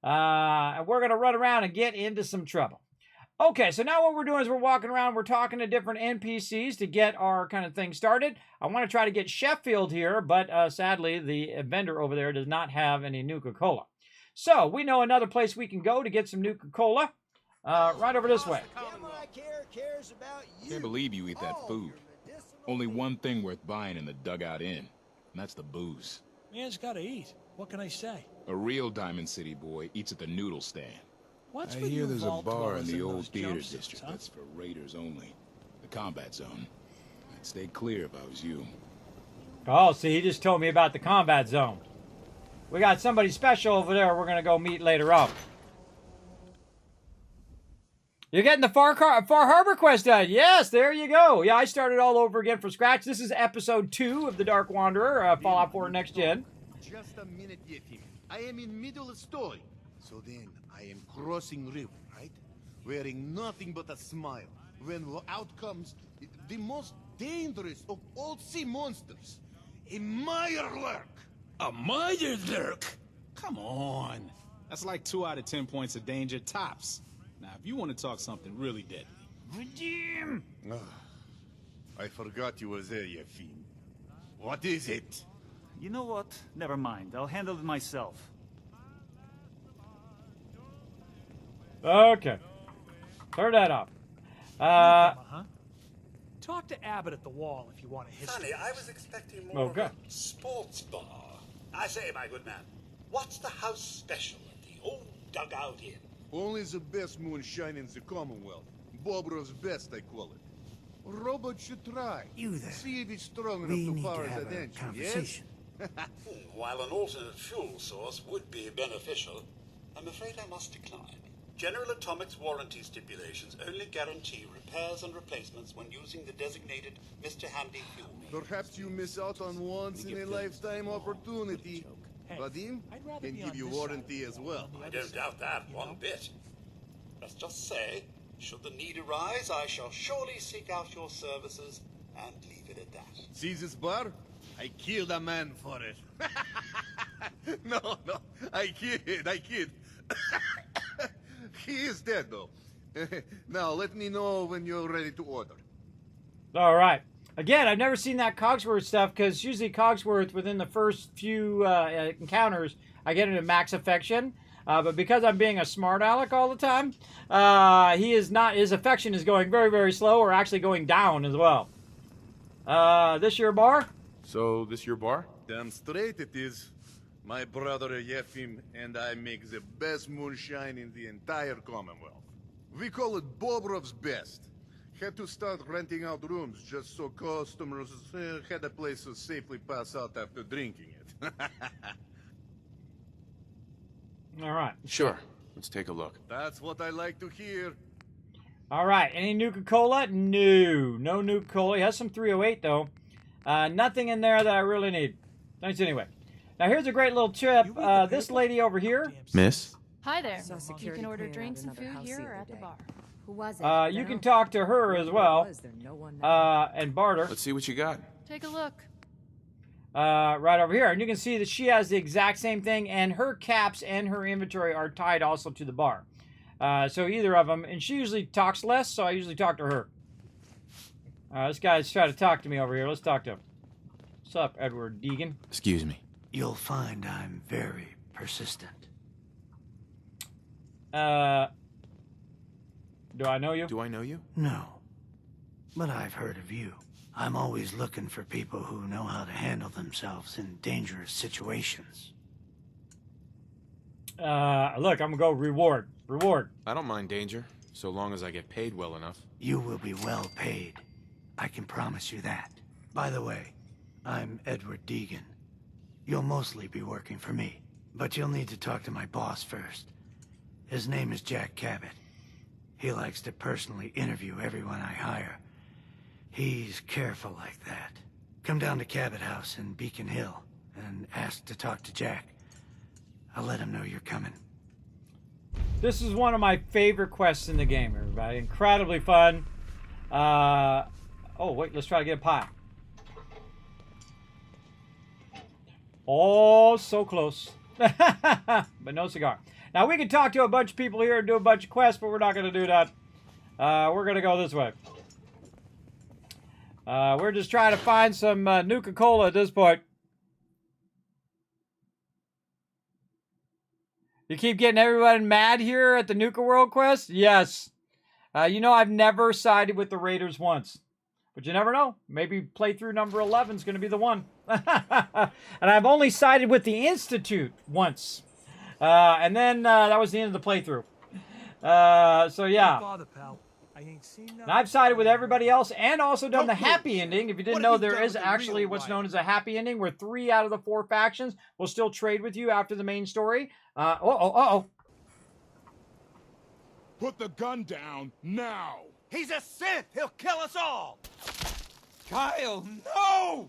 And we're going to run around and get into some trouble. Okay, so now what we're doing is we're walking around, we're talking to different NPCs to get our kind of thing started. I want to try to get Sheffield here, but sadly, the vendor over there does not have any Nuka-Cola. So, we know another place we can go to get some Nuka-Cola. Right over this way. Can't believe you eat that food. Only one thing worth buying in the Dugout Inn, and that's the booze. Man's gotta eat. What can I say? A real Diamond City boy eats at the noodle stand. What's I with hear you there's a vault bar in dwellers the and old those theater jumpsuits, district huh? that's for raiders only. The combat zone. I'd stay clear if I was you. Oh, see, he just told me about the combat zone. We got somebody special over there we're going to go meet later on. You're getting the Far Harbor quest done. Yes, there you go. Yeah, I started all over again from scratch. This is episode 2 of The Dark Wanderer, Fallout 4 Next Gen. Just a minute, Yefim. I am in middle of story. So then, I am crossing river, right? Wearing nothing but a smile. When out comes the most dangerous of all sea monsters. A Mirelurk. A Mirelurk? Come on. That's like 2 out of 10 points of danger tops. Now, if you want to talk something really deadly. Redeem! I forgot you were there, Yefim. What is it? You know what? Never mind. I'll handle it myself. Okay. Turn that off. Talk to Abbott at the wall if you want a history. Sonny, I was expecting more of a sports bar. I say, my good man, what's the house special at the old Dugout Inn? Only the best moonshine in the Commonwealth. Bobrov's best, I call it. Robot should try. You there. See if he's strong We enough need to power to have that a engine, conversation. yes? While an alternate fuel source would be beneficial, I'm afraid I must decline. General Atomics warranty stipulations only guarantee repairs and replacements when using the designated Mr. Handy fuel means. Perhaps you miss out on once-in-a-lifetime opportunity. Vadim can give you warranty as well. I don't doubt that one bit. Let's just say, should the need arise, I shall surely seek out your services and leave it at that. See this bar? I killed a man for it. No, I kid. He is dead, though. Now, let me know when you're ready to order. All right. Again, I've never seen that Cogsworth stuff, because usually Cogsworth, within the first few encounters, I get into max affection. But because I'm being a smart aleck all the time, he is not. His affection is going very, very slow, or actually going down as well. This your bar? So, this your bar? Damn straight it is. My brother Yefim and I make the best moonshine in the entire Commonwealth. We call it Bobrov's Best. Had to start renting out rooms just so customers had a place to safely pass out after drinking it. All right. Sure. Let's take a look. That's what I like to hear. All right. Any Nuka-Cola? No. No Nuka-Cola. He has some 308, though. Nothing in there that I really need. Thanks anyway. Now, here's a great little tip. This lady over here. Miss? Hi there. You can order drinks and food here or at the bar. Who was it? You can talk to her as well. Was there no one And barter. Let's see what you got. Take a look. Right over here. And you can see that she has the exact same thing, and her caps and her inventory are tied also to the bar. So either of them, and she usually talks less, so I usually talk to her. This guy's trying to talk to me over here. Let's talk to him. What's up, Edward Deegan? Excuse me. You'll find I'm very persistent. Do I know you? Do I know you? No. But I've heard of you. I'm always looking for people who know how to handle themselves in dangerous situations. Look, I'm gonna go reward. Reward. I don't mind danger, so long as I get paid well enough. You will be well paid. I can promise you that. By the way, I'm Edward Deegan. You'll mostly be working for me, but you'll need to talk to my boss first. His name is Jack Cabot. He likes to personally interview everyone I hire. He's careful like that. Come down to Cabot House in Beacon Hill and ask to talk to Jack. I'll let him know you're coming. This is one of my favorite quests in the game, everybody. Incredibly fun. Oh, wait, let's try to get a pie. Oh, so close. But no cigar. Now, we can talk to a bunch of people here and do a bunch of quests, but we're not going to do that. We're going to go this way. We're just trying to find some Nuka-Cola at this point. You keep getting everyone mad here at the Nuka World quest? Yes. You know, I've never sided with the Raiders once. But you never know. Maybe playthrough number 11 is going to be the one. And I've only sided with the Institute once. And then that was the end of the playthrough. So yeah. And I've sided with everybody else and also done the happy ending. If you didn't know, there is actually what's known as a happy ending where 3 out of the 4 factions will still trade with you after the main story. Uh-oh. Put the gun down now. He's a Sith! He'll kill us all! Kyle, no!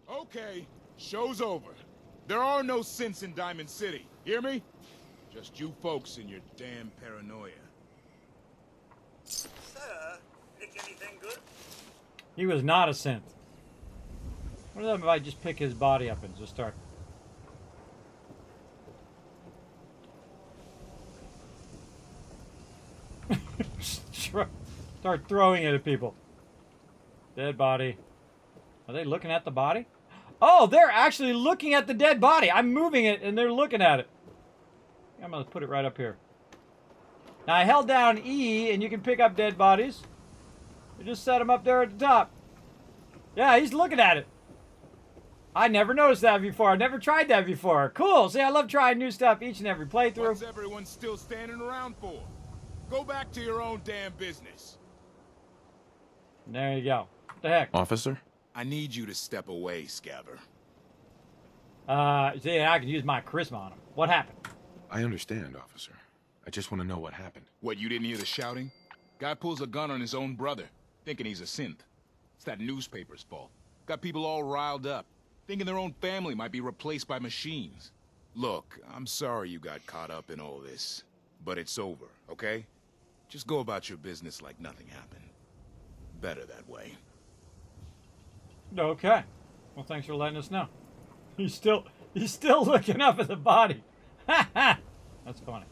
Okay, show's over. There are no Synths in Diamond City. Hear me? Just you folks and your damn paranoia. Sir, pick anything good? He was not a synth. What if I just pick his body up and just start... Start throwing it at people. Dead body. Are they looking at the body? Oh, they're actually looking at the dead body. I'm moving it and they're looking at it. I'm going to put it right up here. Now I held down E and you can pick up dead bodies. You just set them up there at the top. Yeah, he's looking at it. I never noticed that before. I never tried that before. Cool. See, I love trying new stuff each and every playthrough. What's everyone still standing around for? Go back to your own damn business. There you go. What the heck? Officer? I need you to step away, Scabber. See, I can use my charisma on him. What happened? I understand, officer. I just want to know what happened. What, you didn't hear the shouting? Guy pulls a gun on his own brother, thinking he's a synth. It's that newspaper's fault. Got people all riled up, thinking their own family might be replaced by machines. Look, I'm sorry you got caught up in all this, but it's over, okay? Just go about your business like nothing happened. Better that way. Okay. Well, thanks for letting us know. He's still looking up at the body. That's funny.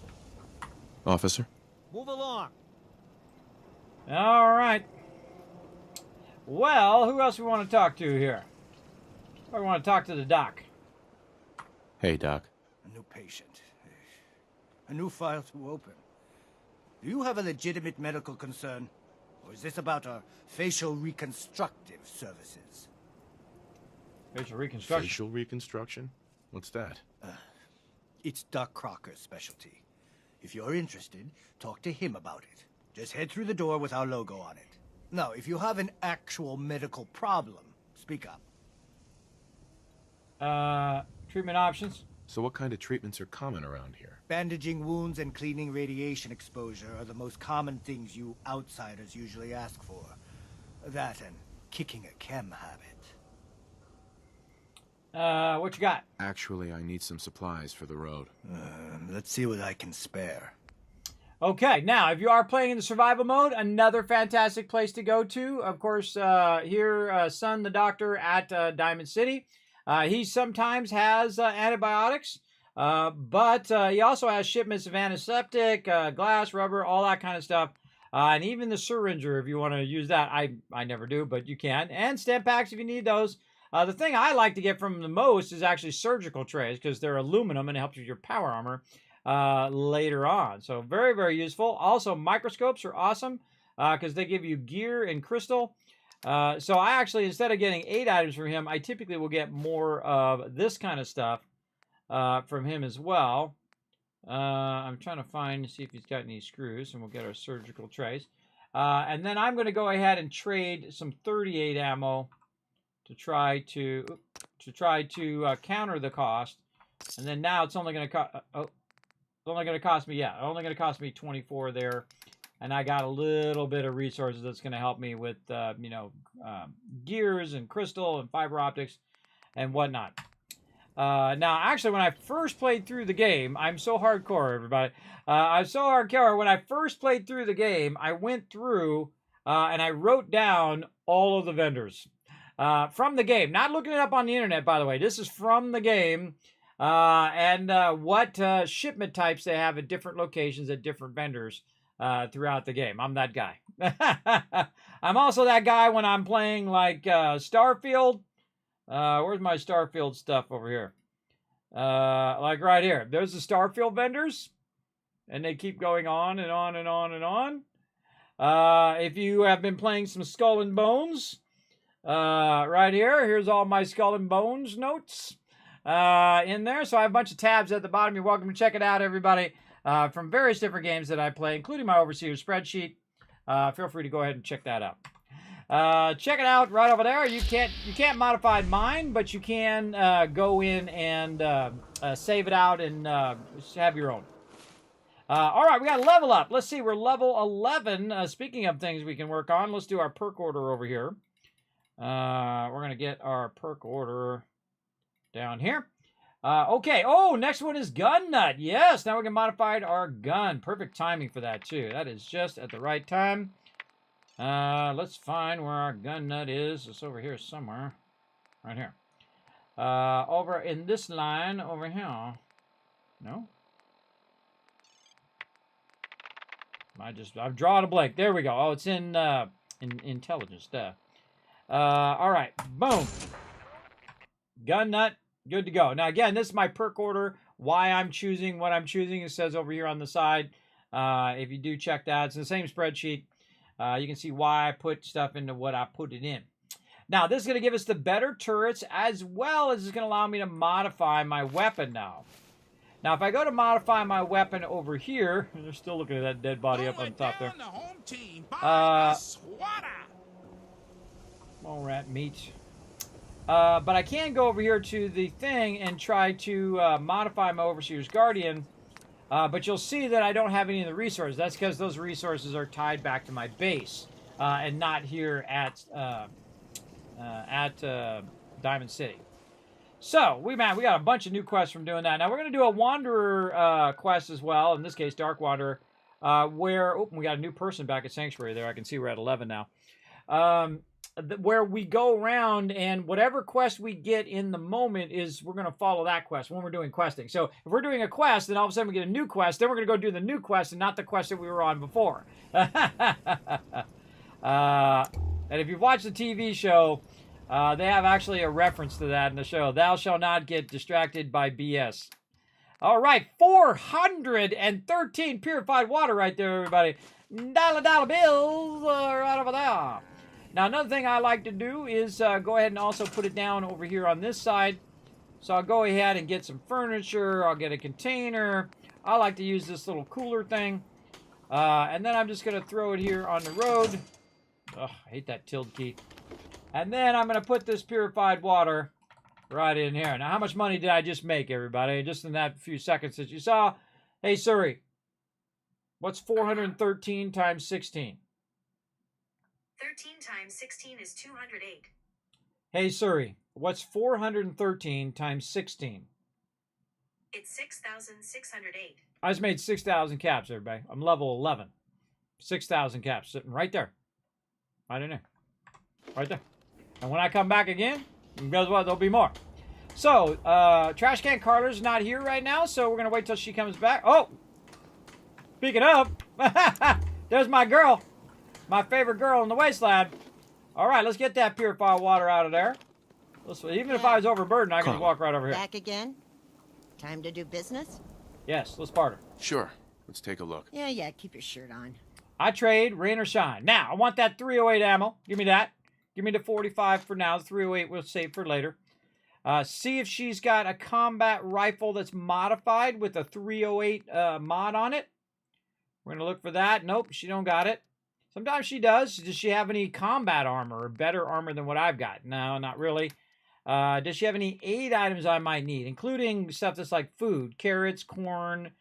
Officer? Move along. All right. Well, who else we want to talk to here? I want to talk to the doc. Hey, Doc. A new patient. A new file to open. Do you have a legitimate medical concern? Or is this about our facial reconstructive services? Facial reconstruction? Facial reconstruction? What's that? It's Doc Crocker's specialty. If you're interested, talk to him about it. Just head through the door with our logo on it. Now, if you have an actual medical problem, speak up. Treatment options? So what kind of treatments are common around here? Bandaging wounds and cleaning radiation exposure are the most common things you outsiders usually ask for. That and kicking a chem habit. What you got? Actually, I need some supplies for the road. Let's see what I can spare. Okay, now, if you are playing in the survival mode, another fantastic place to go to. Of course, here, Son the Doctor at Diamond City. He sometimes has antibiotics, but he also has shipments of antiseptic, glass, rubber, all that kind of stuff. And even the syringer, if you want to use that. I never do, but you can. And stem packs if you need those. The thing I like to get from them the most is actually surgical trays, because they're aluminum and it helps with your power armor later on. So very, very useful. Also, microscopes are awesome because they give you gear and crystal. So I actually, instead of getting 8 items from him, I typically will get more of this kind of stuff from him as well. I'm trying to find, see if he's got any screws, and we'll get our surgical trays. And then I'm going to go ahead and trade some 38 ammo to try to counter the cost. And then now it's only going to cost, it's only going to cost me, only going to cost me 24 there. And I got a little bit of resources that's going to help me with, gears and crystal and fiber optics and whatnot. Now, actually, when I first played through the game, I'm so hardcore, everybody. I'm so hardcore. When I first played through the game, I went through and I wrote down all of the vendors from the game. Not looking it up on the internet, by the way. This is from the game. And what shipment types they have at different locations at different vendors throughout the game. I'm that guy. I'm also that guy when I'm playing like Starfield. Where's my Starfield stuff over here? Like right here. There's the Starfield vendors. And they keep going on and on and on and on. If you have been playing some Skull and Bones, right here, here's all my Skull and Bones notes in there. So I have a bunch of tabs at the bottom. You're welcome to check it out, everybody, from various different games that I play, including my Overseer spreadsheet. Feel free to go ahead and check that out. Check it out right over there. You can't modify mine, but you can go in and save it out and have your own. All right, we got to level up. Let's see, we're level 11. Speaking of things we can work on, let's do our perk order over here. We're going to get our perk order down here. Okay, oh, next one is Gun Nut. Yes, now we can modify our gun. Perfect timing for that, too. That is just at the right time. Let's find where our gun nut is. It's over here somewhere. Right here. Over in this line over here. No? I'm drawing a blank. There we go. Oh, it's in intelligence stuff. All right. Boom. Gun nut. Good to go. Now, again, this is my perk order. Why I'm choosing what I'm choosing. It says over here on the side. If you do check that, it's in the same spreadsheet. You can see why I put stuff into what I put it in. Now, this is going to give us the better turrets, as well as it's going to allow me to modify my weapon now. Now, if I go to modify my weapon over here, they're still looking at that dead body up on top there. All rat meat. But I can go over here to the thing and try to modify my Overseer's Guardian. But you'll see that I don't have any of the resources. That's because those resources are tied back to my base and not here at Diamond City. So, we got a bunch of new quests from doing that. Now, we're going to do a Wanderer quest as well, in this case, Dark Wanderer, where, we got a new person back at Sanctuary there. I can see we're at 11 now. Where we go around, and whatever quest we get in the moment is we're going to follow that quest when we're doing questing. So if we're doing a quest, then all of a sudden we get a new quest, then we're going to go do the new quest and not the quest that we were on before. And if you've watched the TV show, they have actually a reference to that in the show. Thou shalt not get distracted by BS. All right, 413 purified water right there, everybody. Dollar bills right over there. Now, another thing I like to do is go ahead and also put it down over here on this side. So I'll go ahead and get some furniture. I'll get a container. I like to use this little cooler thing. And then I'm just going to throw it here on the road. Ugh, I hate that tilde key. And then I'm going to put this purified water right in here. Now, how much money did I just make, everybody? Just in that few seconds that you saw. Hey, Siri, what's 413 times 16? 13 times 16 is 208. Hey, Siri, what's 413 times 16? It's 6,608. I just made 6,000 caps, everybody. I'm level 11. 6,000 caps sitting right there. Right in there. Right there. And when I come back again, guess what? There'll be more. So, Trash Can Carter's not here right now, so we're going to wait till she comes back. Oh! Speaking of, there's my girl. My favorite girl in the wasteland. All right, let's get that purified water out of there. Even if I was overburdened, I can walk right over here. Back again? Time to do business? Yes, let's barter. Sure. Let's take a look. Yeah, keep your shirt on. I trade rain or shine. Now, I want that 308 ammo. Give me that. Give me the 45 for now. The 308 we'll save for later. See if she's got a combat rifle that's modified with a 308 mod on it. We're going to look for that. Nope, she don't got it. Sometimes she does. Does she have any combat armor or better armor than what I've got? No, not really. Does she have any aid items I might need, including stuff that's like food, carrots, corn,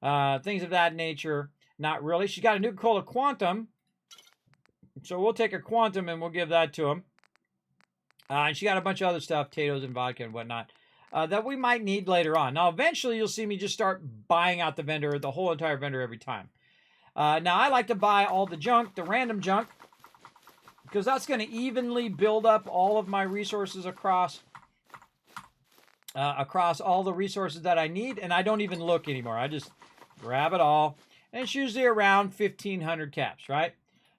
things of that nature? Not really. She's got a Nuka-Cola Quantum, so we'll take a Quantum and we'll give that to him. And she got a bunch of other stuff, potatoes and vodka and whatnot, that we might need later on. Now, eventually, you'll see me just start buying out the vendor, the whole entire vendor every time. Now, I like to buy all the junk, the random junk, because that's going to evenly build up all of my resources across all the resources that I need, and I don't even look anymore. I just grab it all, and it's usually around 1,500 caps, right?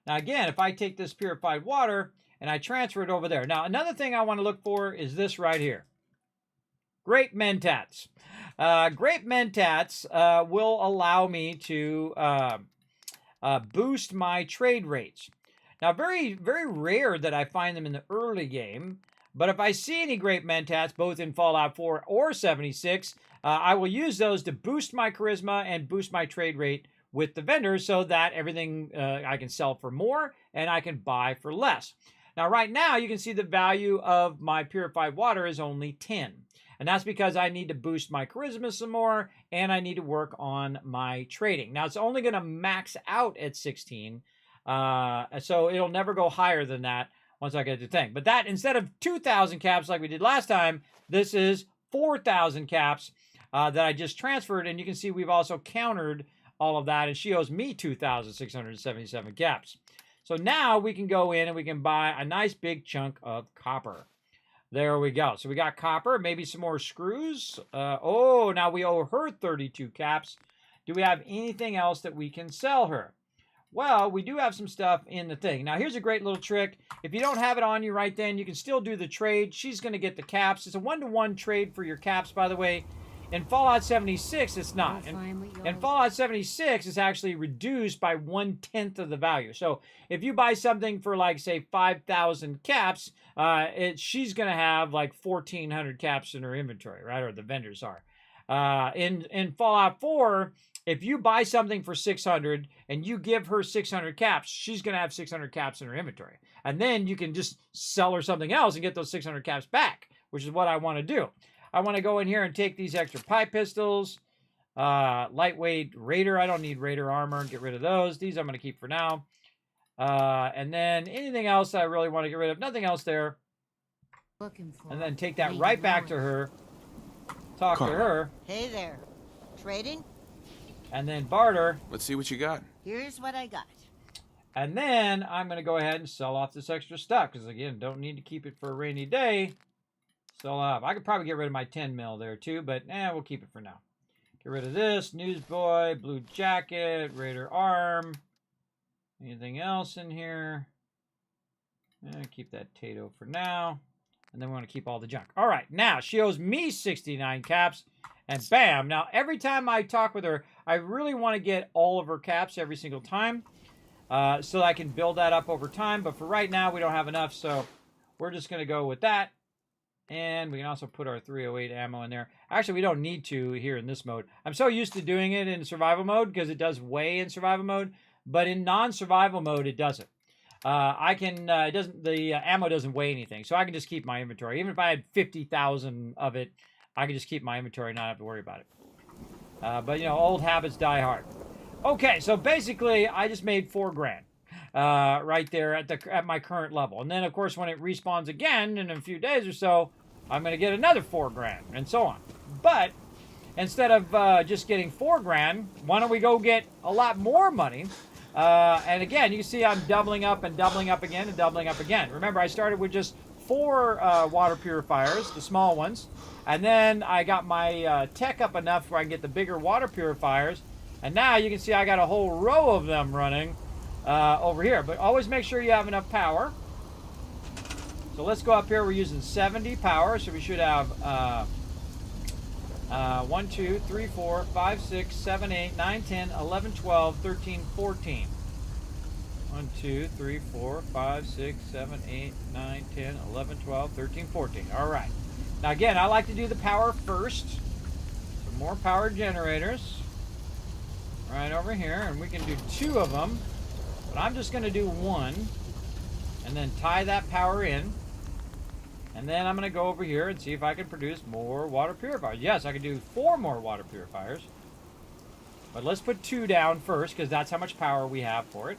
Now, again, if I take this purified water and I transfer it over there. Now, another thing I want to look for is this right here. Great Mentats. Great Mentats will allow me to boost my trade rates. Now, very, very rare that I find them in the early game, but if I see any Great Mentats, both in Fallout 4 or 76, I will use those to boost my charisma and boost my trade rate with the vendors so that everything I can sell for more and I can buy for less. Now, right now, you can see the value of my purified water is only 10. And that's because I need to boost my charisma some more, and I need to work on my trading. Now, it's only going to max out at 16, so it'll never go higher than that once I get the thing. But that, instead of 2,000 caps like we did last time, this is 4,000 caps that I just transferred, and you can see we've also countered all of that, and she owes me 2,677 caps. So now we can go in and we can buy a nice big chunk of copper. There we go. So we got copper, maybe some more screws. Oh, now we owe her 32 caps. Do we have anything else that we can sell her? Well, we do have some stuff in the thing. Now, here's a great little trick. If you don't have it on you right then, you can still do the trade. She's going to get the caps. It's a 1-to-1 trade for your caps, by the way. In Fallout 76, it's not. In Fallout 76, it's actually reduced by 1/10 of the value. So if you buy something for, like, say, 5,000 caps, she's going to have, like, 1,400 caps in her inventory, right? Or the vendors are. In Fallout 4, if you buy something for 600 and you give her 600 caps, she's going to have 600 caps in her inventory. And then you can just sell her something else and get those 600 caps back, which is what I want to do. I want to go in here and take these extra pipe pistols, lightweight Raider. I don't need Raider armor. Get rid of those. These I'm going to keep for now. And then anything else I really want to get rid of. Nothing else there. And then take that right back to her. Talk to her. Hey there. Trading? And then barter. Let's see what you got. Here's what I got. And then I'm going to go ahead and sell off this extra stuff. Because, again, don't need to keep it for a rainy day. Sell off. I could probably get rid of my 10 mil there, too. But, we'll keep it for now. Get rid of this. Newsboy. Blue jacket. Raider arm. Anything else in here? Keep that Tato for now. And then we want to keep all the junk. All right. Now, she owes me 69 caps. And bam. Now, every time I talk with her, I really want to get all of her caps every single time. So I can build that up over time. But for right now, we don't have enough. So we're just going to go with that. And we can also put our 308 ammo in there. Actually, we don't need to here in this mode. I'm so used to doing it in survival mode because it does weigh in survival mode. But in non-survival mode, it doesn't. The ammo doesn't weigh anything. So I can just keep my inventory. Even if I had 50,000 of it, I can just keep my inventory and not have to worry about it. But, old habits die hard. Okay, so basically, I just made 4 grand. Right there at my current level. And then, of course, when it respawns again in a few days or so, I'm going to get another 4 grand, and so on. But instead of just getting $4,000, why don't we go get a lot more money? And again, you can see I'm doubling up and doubling up again and doubling up again. Remember, I started with just 4 water purifiers, the small ones, and then I got my tech up enough where I can get the bigger water purifiers, and now you can see I got a whole row of them running over here. But always make sure you have enough power. So let's go up here. We're using 70 power, so we should have 1, 2, 3, 4, 5, 6, 7, 8, 9, 10, 11, 12, 13, 14. 1, 2, 3, 4, 5, 6, 7, 8, 9, 10, 11, 12, 13, 14. All right. Now again, I like to do the power first. Some more power generators. Right over here, and we can do 2 of them. But I'm just going to do 1, and then tie that power in. And then I'm going to go over here and see if I can produce more water purifiers. Yes, I can do 4 more water purifiers. But let's put 2 down first, because that's how much power we have for it.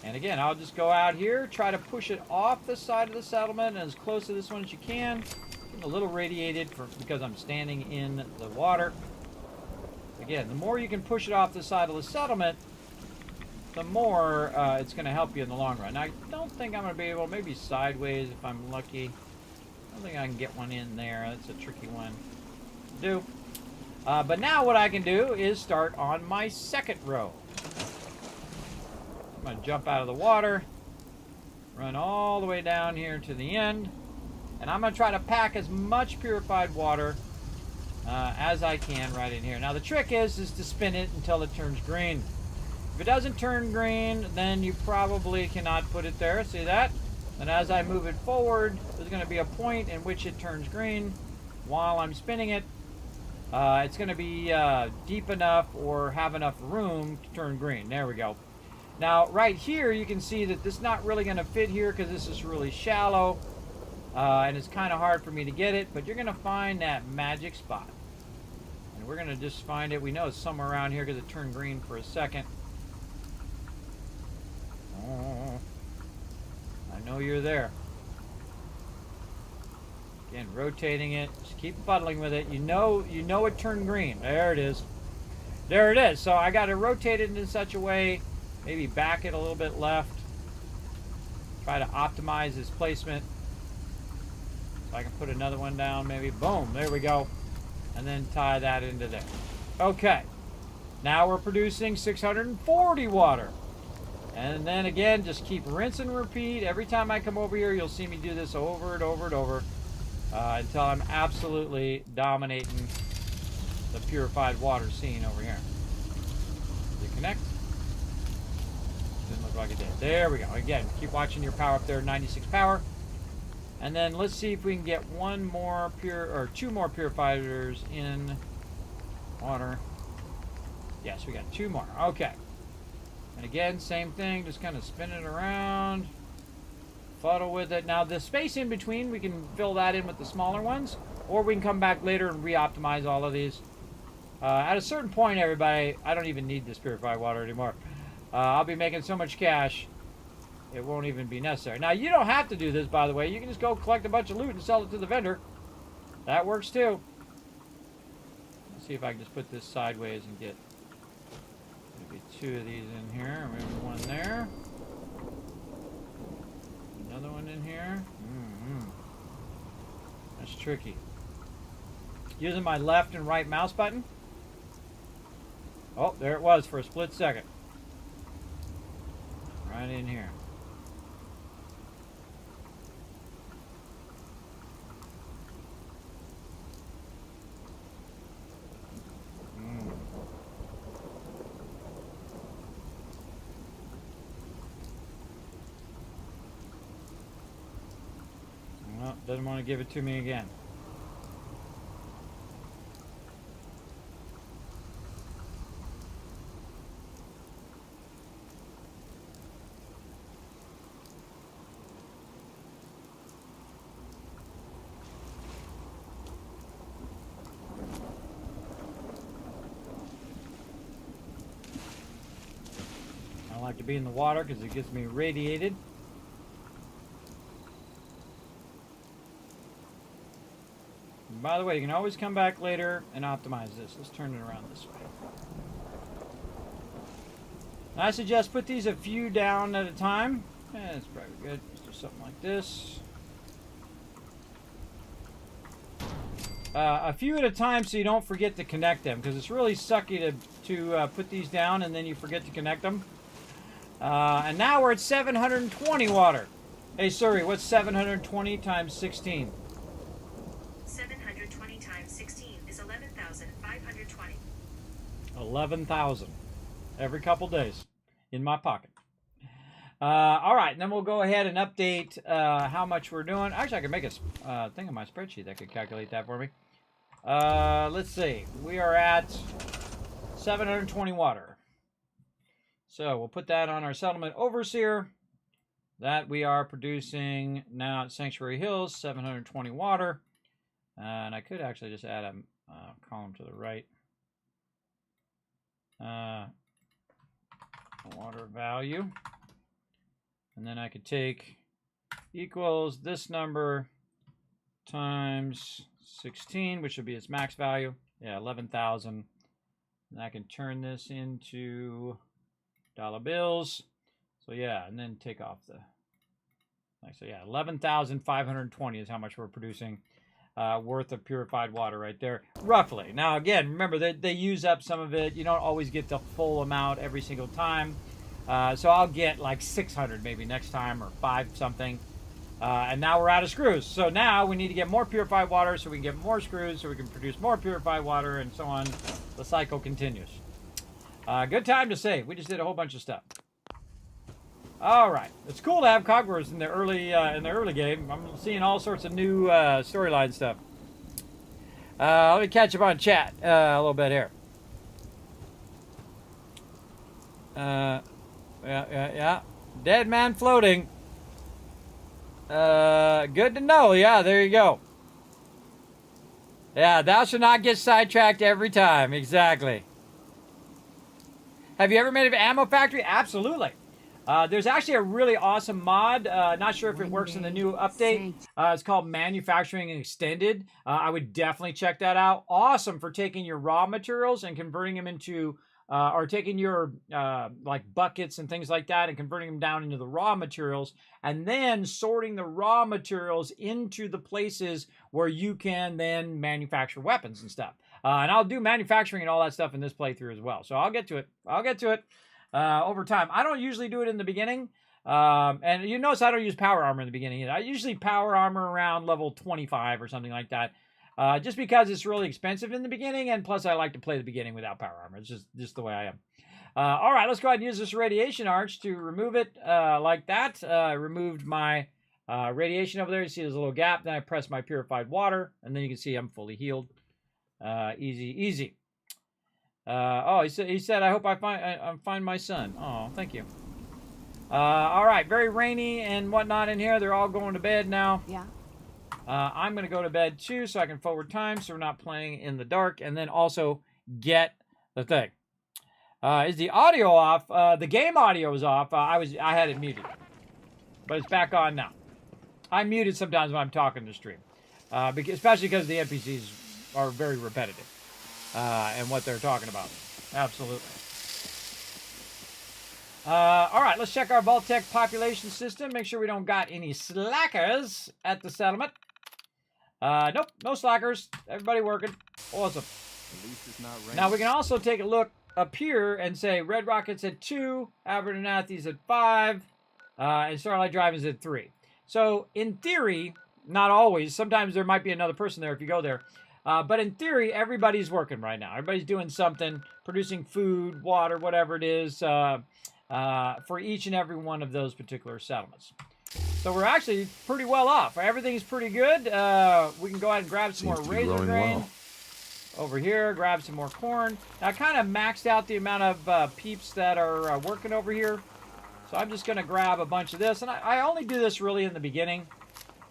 And again, I'll just go out here, try to push it off the side of the settlement and as close to this one as you can. Getting a little radiated because I'm standing in the water. Again, the more you can push it off the side of the settlement, the more it's going to help you in the long run. Now, I don't think I'm going to be able, maybe sideways if I'm lucky. I don't think I can get one in there. That's a tricky one to do. But now what I can do is start on my second row. I'm going to jump out of the water, run all the way down here to the end, and I'm going to try to pack as much purified water as I can right in here. Now the trick is to spin it until it turns green. If it doesn't turn green, then you probably cannot put it there. See that? And as I move it forward, there's going to be a point in which it turns green while I'm spinning it. It's going to be deep enough or have enough room to turn green. There we go. Now, right here, you can see that this is not really going to fit here because this is really shallow. And it's kind of hard for me to get it, but you're going to find that magic spot. And we're going to just find it. We know it's somewhere around here because it turned green for a second. Oh, I know you're there. Again, rotating it. Just keep fuddling with it. You know it turned green. There it is. There it is. So I got to rotate it in such a way, maybe back it a little bit left. Try to optimize its placement. So I can put another one down, maybe. Boom. There we go. And then tie that into there. Okay. Now we're producing 640 water. And then again, just keep rinse and repeat. Every time I come over here, you'll see me do this over and over and over until I'm absolutely dominating the purified water scene over here. Did it connect? Didn't look like it did. There we go. Again, keep watching your power up there, 96 power. And then let's see if we can get 2 more purifiers in water. Yes, we got 2 more. Okay. And again, same thing, just kind of spin it around, fuddle with it. Now, the space in between, we can fill that in with the smaller ones, or we can come back later and re-optimize all of these. At a certain point, everybody, I don't even need this purified water anymore. I'll be making so much cash, it won't even be necessary. Now, you don't have to do this, by the way. You can just go collect a bunch of loot and sell it to the vendor. That works, too. Let's see if I can just put this sideways and get maybe 2 of these in here. Maybe 1 there. Another one in here. That's tricky. Using my left and right mouse button. Oh, there it was for a split second. Right in here. Well, doesn't want to give it to me again. I like to be in the water because it gets me radiated. By the way, you can always come back later and optimize this. Let's turn it around this way. I suggest put these a few down at a time. That's probably good. Let's do something like this. A few at a time so you don't forget to connect them, because it's really sucky to put these down and then you forget to connect them. And now we're at 720 water. Hey, sorry, what's 720 times 16? 720 times 16 is 11,520. 11,000 every couple days in my pocket. All right, and then we'll go ahead and update how much we're doing. Actually, I can make a thing on my spreadsheet that could calculate that for me. Let's see. We are at 720 water. So we'll put that on our settlement overseer. That we are producing now at Sanctuary Hills, 720 water. And I could actually just add a column to the right. Water value. And then I could take equals this number times 16, which would be its max value. Yeah, 11,000. And I can turn this into dollar bills. So yeah, and then take off the, so yeah, 11,520 is how much we're producing worth of purified water right there, roughly. Now again, remember that they use up some of it. You don't always get the full amount every single time. So I'll get like 600 maybe next time, or 5 something. And now we're out of screws. So now we need to get more purified water so we can get more screws so we can produce more purified water, and so on. The cycle continues. Good time to save. We just did a whole bunch of stuff. All right, it's cool to have Cogwars in the early game. I'm seeing all sorts of new storyline stuff. Let me catch up on chat a little bit here. Yeah. Dead man floating. Good to know. Yeah, there you go. Yeah, thou shalt not get sidetracked every time. Exactly. Have you ever made an ammo factory? Absolutely. There's actually a really awesome mod. Not sure if it works in the new update. It's called Manufacturing Extended. I would definitely check that out. Awesome for taking your raw materials and converting them into, or taking your like buckets and things like that and converting them down into the raw materials, and then sorting the raw materials into the places where you can then manufacture weapons and stuff. And I'll do manufacturing and all that stuff in this playthrough as well. So I'll get to it. Over time. I don't usually do it in the beginning. And you notice I don't use power armor in the beginning either. I usually power armor around level 25 or something like that. Just because it's really expensive in the beginning, and plus I like to play the beginning without power armor. It's just the way I am. All right, let's go ahead and use this radiation arch to remove it like that. I removed my radiation over there. You see there's a little gap. Then I press my purified water, and then you can see I'm fully healed. Easy. Oh, he said, I hope I find my son. Oh, thank you. All right, very rainy and whatnot in here. They're all going to bed now. Yeah. I'm going to go to bed too, so I can forward time, so we're not playing in the dark, and then also get the thing. Is the audio off? The game audio is off. I had it muted, but it's back on now. I'm muted sometimes when I'm talking to stream, especially because the NPCs are very repetitive. And what they're talking about. Absolutely. All right, let's check our vault-tec population system. Make sure we don't got any slackers at the settlement. Nope, no slackers. Everybody working. Awesome. At least it's not raining. Now we can also take a look up here and say Red Rocket's at 2, Abernathy's at 5, and Starlight Drive is at 3. So in theory, not always, sometimes there might be another person there if you go there. But in theory, everybody's working right now. Everybody's doing something, producing food, water, whatever it is, for each and every one of those particular settlements. So we're actually pretty well off. Everything's pretty good. We can go ahead and grab some more razor grain. Over here, grab some more corn. Now, I kind of maxed out the amount of peeps that are working over here. So I'm just going to grab a bunch of this. And I only do this really in the beginning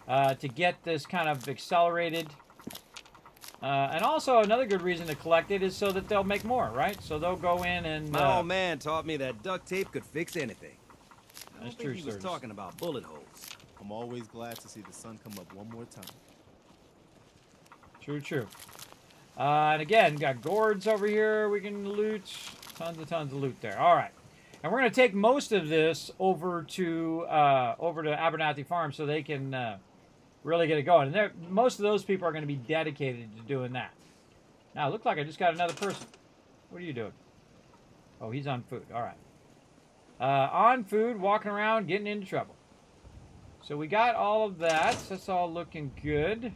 to get this kind of accelerated. And also, another good reason to collect it is so that they'll make more, right? So they'll go in and... My old man taught me that duct tape could fix anything. That's true, he was talking about bullet holes. I'm always glad to see the sun come up one more time. True, true. And again, got gourds over here we can loot. Tons of loot there. All right. And we're going to take most of this over to Abernathy Farm so they can really get it going. And most of those people are going to be dedicated to doing that. Now, it looks like I just got another person. What are you doing? Oh, he's on food. All right. On food, walking around, getting into trouble. So we got all of that. So that's all looking good.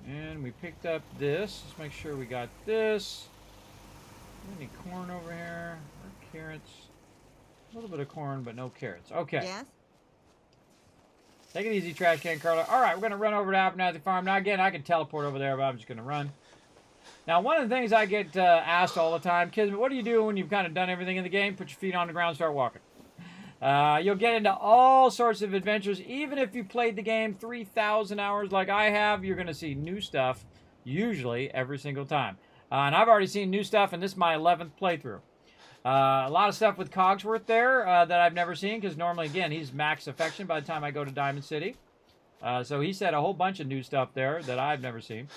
And we picked up this. Let's make sure we got this. Any corn over here? Or carrots? A little bit of corn, but no carrots. Okay. Yes? Take it easy, trash can Carla. All right, we're going to run over to Abernathy Farm. Now, again, I can teleport over there, but I'm just going to run. Now, one of the things I get asked all the time, Kismet, what do you do when you've kind of done everything in the game? Put your feet on the ground, start walking. You'll get into all sorts of adventures. Even if you played the game 3,000 hours like I have, you're going to see new stuff, usually, every single time. And I've already seen new stuff, and this is my 11th playthrough. A lot of stuff with Cogsworth there that I've never seen, because normally, again, he's max affection by the time I go to Diamond City. So he said a whole bunch of new stuff there that I've never seen.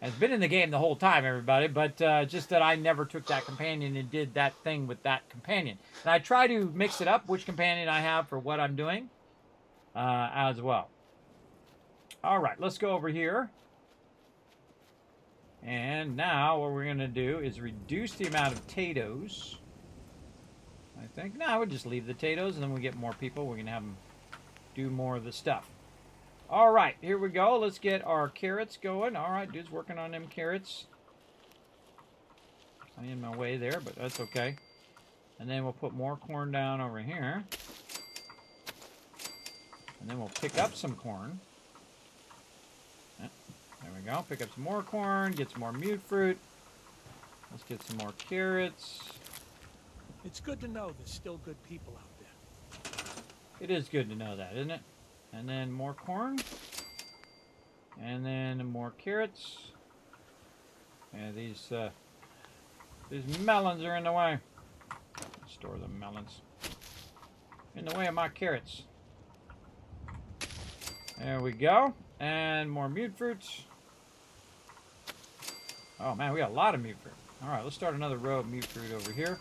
And it's been in the game the whole time, everybody, but just that I never took that companion and did that thing with that companion. And I try to mix it up, which companion I have for what I'm doing as well. All right, let's go over here. And now what we're going to do is reduce the amount of potatoes. I think. No, we'll just leave the potatoes, and then we get more people. We're going to have them do more of the stuff. All right, here we go. Let's get our carrots going. All right, dude's working on them carrots. I'm in my way there, but that's okay. And then we'll put more corn down over here. And then we'll pick up some corn. There we go. Pick up some more corn, get some more mute fruit. Let's get some more carrots. It's good to know there's still good people out there. It is good to know that, isn't it? And then more corn. And then more carrots. And these melons are in the way. Store the melons. In the way of my carrots. There we go. And more mute fruits. Oh man, we got a lot of mute fruit. Alright, let's start another row of mute fruit over here.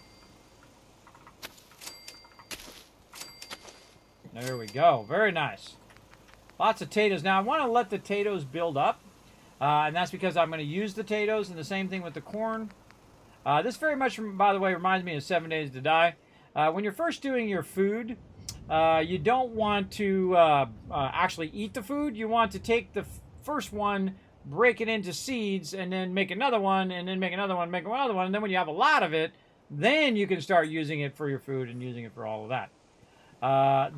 There we go. Very nice. Lots of potatoes. Now, I want to let the potatoes build up. And that's because I'm going to use the potatoes, and the same thing with the corn. This very much, by the way, reminds me of 7 Days to Die. When you're first doing your food, you don't want to actually eat the food. You want to take the first one, break it into seeds, and then make another one, and then make another one, make another one. And then when you have a lot of it, then you can start using it for your food and using it for all of that.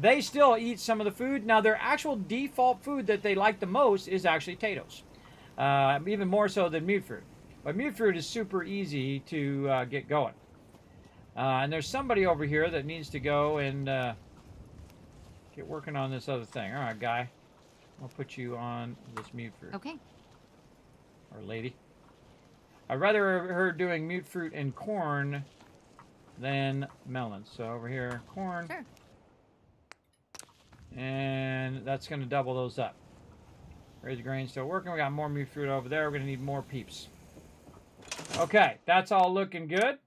They still eat some of the food. Now, their actual default food that they like the most is actually potatoes. Even more so than mute fruit. But mute fruit is super easy to get going. And there's somebody over here that needs to go and get working on this other thing. All right, guy. I'll put you on this mute fruit. Okay. Or lady. I'd rather her doing mute fruit and corn than melons. So over here, corn. Sure. And that's going to double those up. Raise grain still working. We got more mute fruit over there. We're going to need more peeps. Okay, that's all looking good.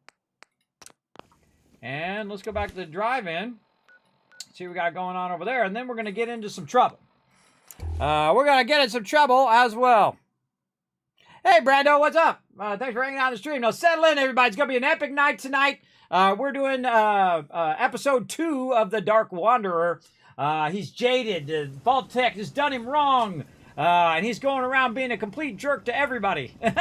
And let's go back to the drive-in. See what we got going on over there. And then we're going to get into some trouble. We're going to get in some trouble as well. Hey, Brando, what's up? Thanks for hanging out on the stream. Now, settle in, everybody. It's going to be an epic night tonight. We're doing episode 2 of The Dark Wanderer. He's jaded. Vault-tec has done him wrong. And he's going around being a complete jerk to everybody. And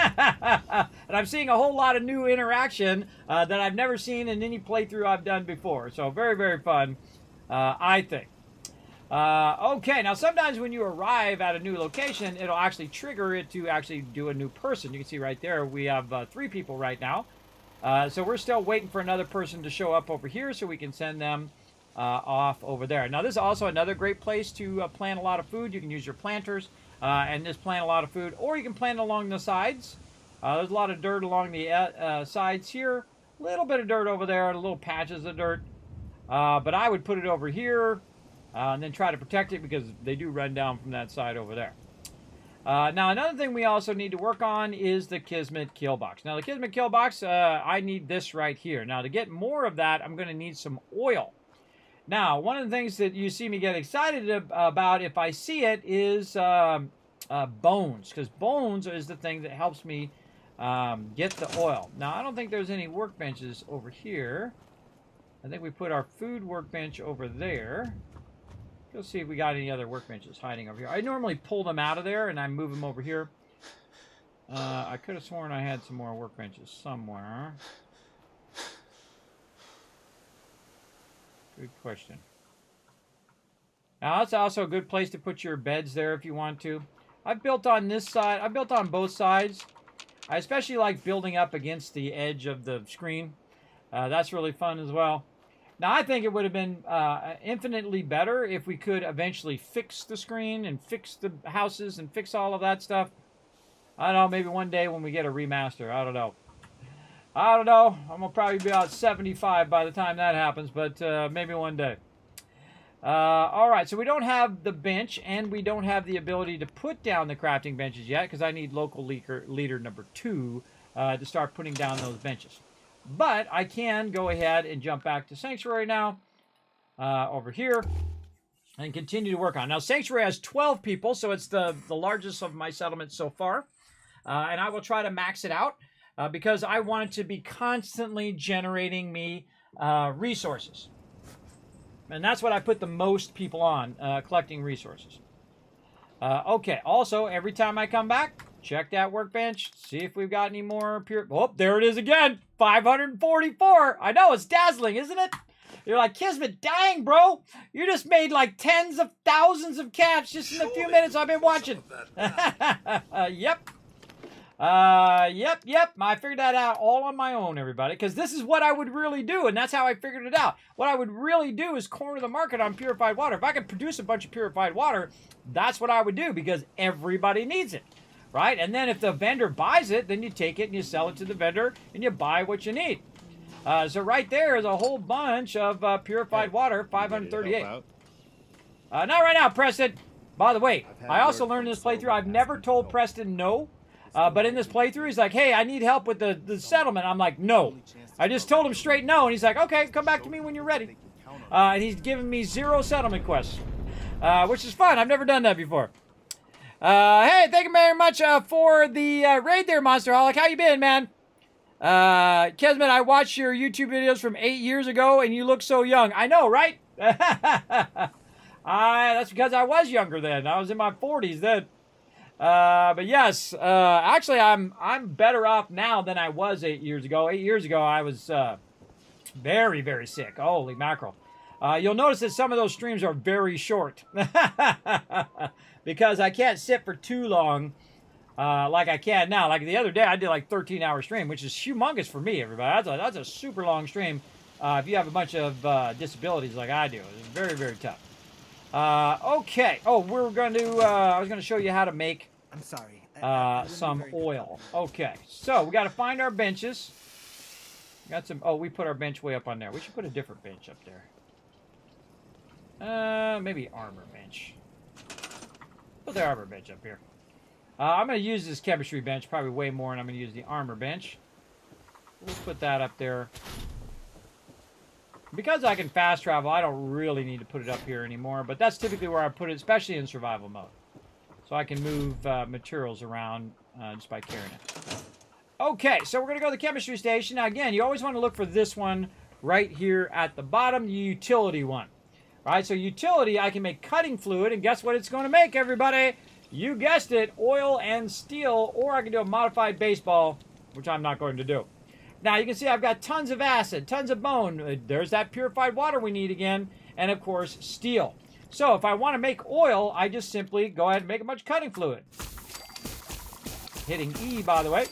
I'm seeing a whole lot of new interaction that I've never seen in any playthrough I've done before. So very, very fun, I think. Okay, now sometimes when you arrive at a new location, it'll actually trigger it to actually do a new person. You can see right there, we have 3 people right now. So we're still waiting for another person to show up over here so we can send them off over there. Now, this is also another great place to plant a lot of food. You can use your planters and just plant a lot of food, or you can plant along the sides. There's a lot of dirt along the sides here, a little bit of dirt over there, little patches of dirt. But I would put it over here and then try to protect it because they do run down from that side over there. Now, another thing we also need to work on is the Kismet kill box. Now, the Kismet kill box, I need this right here. Now, to get more of that, I'm going to need some oil. Now, one of the things that you see me get excited about if I see it is bones, because bones is the thing that helps me get the oil. Now, I don't think there's any workbenches over here. I think we put our food workbench over there. Let's see if we got any other workbenches hiding over here. I normally pull them out of there and I move them over here. I could have sworn I had some more workbenches somewhere. Good question. Now, that's also a good place to put your beds there if you want to. I've built on this side. I've built on both sides. I especially like building up against the edge of the screen. That's really fun as well. Now, I think it would have been infinitely better if we could eventually fix the screen and fix the houses and fix all of that stuff. I don't know, maybe one day when we get a remaster. I don't know. I don't know. I'm going to probably be about 75 by the time that happens, but maybe one day. All right, so we don't have the bench, and we don't have the ability to put down the crafting benches yet, because I need local leader number 2 to start putting down those benches. But I can go ahead and jump back to Sanctuary now, over here, and continue to work on. Now, Sanctuary has 12 people, so it's the largest of my settlements so far. And I will try to max it out, because I want it to be constantly generating me resources. And that's what I put the most people on, collecting resources. Okay, also, every time I come back, check that workbench, see if we've got any more pure... Oh, there it is again, 544. I know, it's dazzling, isn't it? You're like, Kismet, dang, bro. You just made like tens of thousands of caps just in the few minutes I've been watching. Yep. Yep. I figured that out all on my own, everybody, because this is what I would really do, and that's how I figured it out. What I would really do is corner the market on purified water. If I could produce a bunch of purified water, that's what I would do, because everybody needs it, right? And then if the vendor buys it, then you take it and you sell it to the vendor, and you buy what you need. So right there is a whole bunch of purified water, 538. Not right now, Preston. By the way, I also learned in this playthrough, I've never told Preston no. But in this playthrough, he's like, hey, I need help with the settlement. I'm like, no. I just told him straight no, and he's like, okay, come back to me when you're ready. And he's given me 0 settlement quests, which is fun. I've never done that before. Hey, thank you very much for the raid there, Monsterholic. How you been, man? Kismet, I watched your YouTube videos from 8 years ago, and you look so young. I know, right? That's because I was younger then. I was in my 40s then. But yes, actually, I'm better off now than I was 8 years ago. 8 years ago, I was very, very sick. Holy mackerel. You'll notice that some of those streams are very short. Because I can't sit for too long like I can now. Like the other day, I did like 13-hour stream, which is humongous for me, everybody. That's a super long stream if you have a bunch of disabilities like I do. It's very, very tough. Okay. Oh, we're going to, I was going to show you how to make I'm sorry. some oil. Okay. So we got to find our benches. Got some, oh, we put our bench way up on there. We should put a different bench up there. Maybe armor bench. Put the armor bench up here. I'm going to use this chemistry bench probably way more, and I'm going to use the armor bench. We'll put that up there. Because I can fast travel, I don't really need to put it up here anymore, but that's typically where I put it, especially in survival mode. So I can move materials around just by carrying it. Okay, so we're going to go to the chemistry station. Now, again, you always want to look for this one right here at the bottom, the utility one. All right, so utility, I can make cutting fluid, and guess what it's going to make, everybody? You guessed it, oil and steel, or I can do a modified baseball, which I'm not going to do. Now, you can see I've got tons of acid, tons of bone. There's that purified water we need again, and, of course, steel. So, if I want to make oil, I just simply go ahead and make a bunch of cutting fluid. Hitting E, by the way.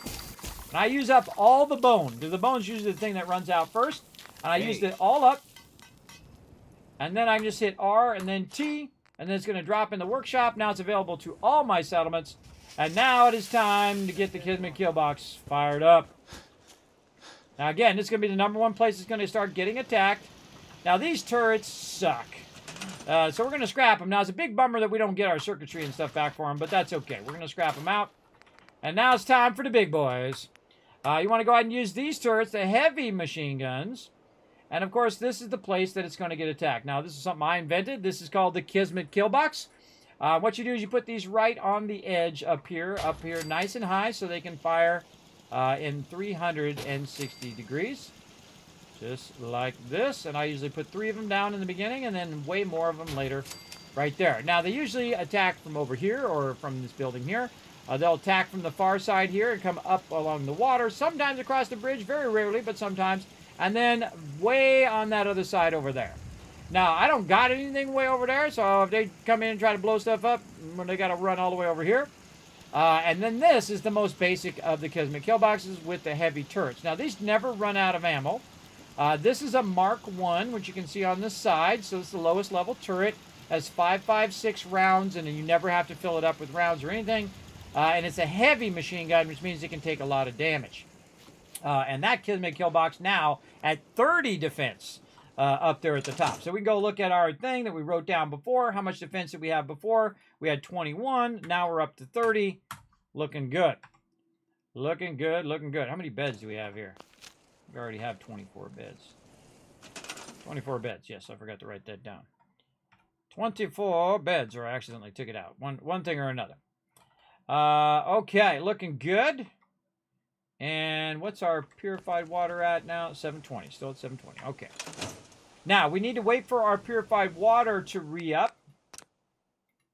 And I use up all the bone, because the bone's usually the thing that runs out first. And I used it all up. And then I can just hit R and then T, and then it's going to drop in the workshop. Now it's available to all my settlements. And now it is time to get the Kismet kill box fired up. Now, again, this is going to be the #1 place it's going to start getting attacked. Now, these turrets suck. So we're going to scrap them. Now, it's a big bummer that we don't get our circuitry and stuff back for them, but that's okay. We're going to scrap them out. And now it's time for the big boys. You want to go ahead and use these turrets, the heavy machine guns. And, of course, this is the place that it's going to get attacked. Now, this is something I invented. This is called the Kismet kill box. What you do is you put these right on the edge up here, nice and high, so they can fire in 360 degrees. Just like this. And I usually put 3 of them down in the beginning and then way more of them later right there. Now, they usually attack from over here or from this building here. They'll attack from the far side here and come up along the water. Sometimes across the bridge, very rarely, but sometimes. And then way on that other side over there. Now, I don't got anything way over there, so if they come in and try to blow stuff up, they got to run all the way over here. And then this is the most basic of the Kismet kill boxes with the heavy turrets. Now, these never run out of ammo. This is a Mark I, which you can see on the side. So it's the lowest level turret. Has 5.56 rounds, and you never have to fill it up with rounds or anything. And it's a heavy machine gun, which means it can take a lot of damage. And that Kismet kill box now at 30 defense up there at the top. So we can go look at our thing that we wrote down before. How much defense did we have before? We had 21. Now we're up to 30. Looking good. Looking good, looking good. How many beds do we have here? We already have 24 beds. 24 beds. Yes, I forgot to write that down. 24 beds, or I accidentally took it out. One thing or another. Okay, looking good. And what's our purified water at now? 720. Still at 720. Okay. Now, we need to wait for our purified water to re-up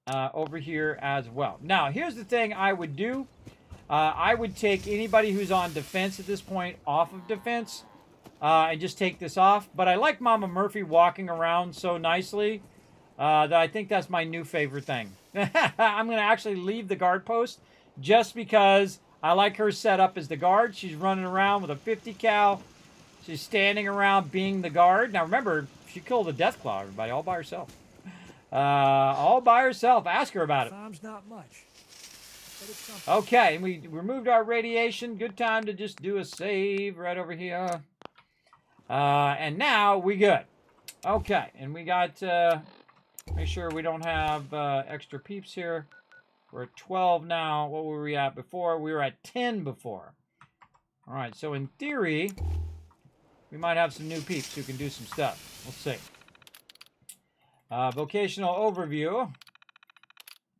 over here as well. Now, here's the thing I would do. I would take anybody who's on defense at this point off of defense and just take this off. But I like Mama Murphy walking around so nicely that I think that's my new favorite thing. I'm going to actually leave the guard post just because I like her set up as the guard. She's running around with a 50 cal. She's standing around being the guard. Now remember, she killed a Deathclaw, everybody, all by herself. All by herself. Ask her about it. Time's not much. But it's something. Okay, and we removed our radiation. Good time to just do a save right over here. And now we good. Okay, and we got, make sure we don't have extra peeps here. We're at 12 now. What were we at before? We were at 10 before. All right, so in theory, we might have some new peeps who can do some stuff. We'll see. Vocational overview.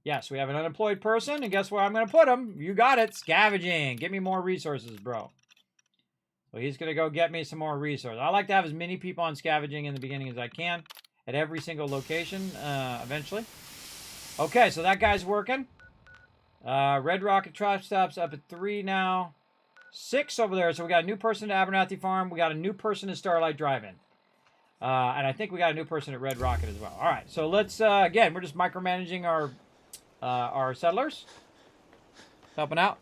Yes, we have an unemployed person, and guess where I'm going to put him? You got it. Scavenging. Give me more resources, bro. So he's going to go get me some more resources. I like to have as many people on scavenging in the beginning as I can at every single location eventually. Okay, so that guy's working. Red Rocket Trap Stops up at 3 now. 6 over there. So we got a new person at Abernathy Farm. We got a new person at Starlight Drive-In. And I think we got a new person at Red Rocket as well. All right, so let's, again, we're just micromanaging our settlers. Helping out.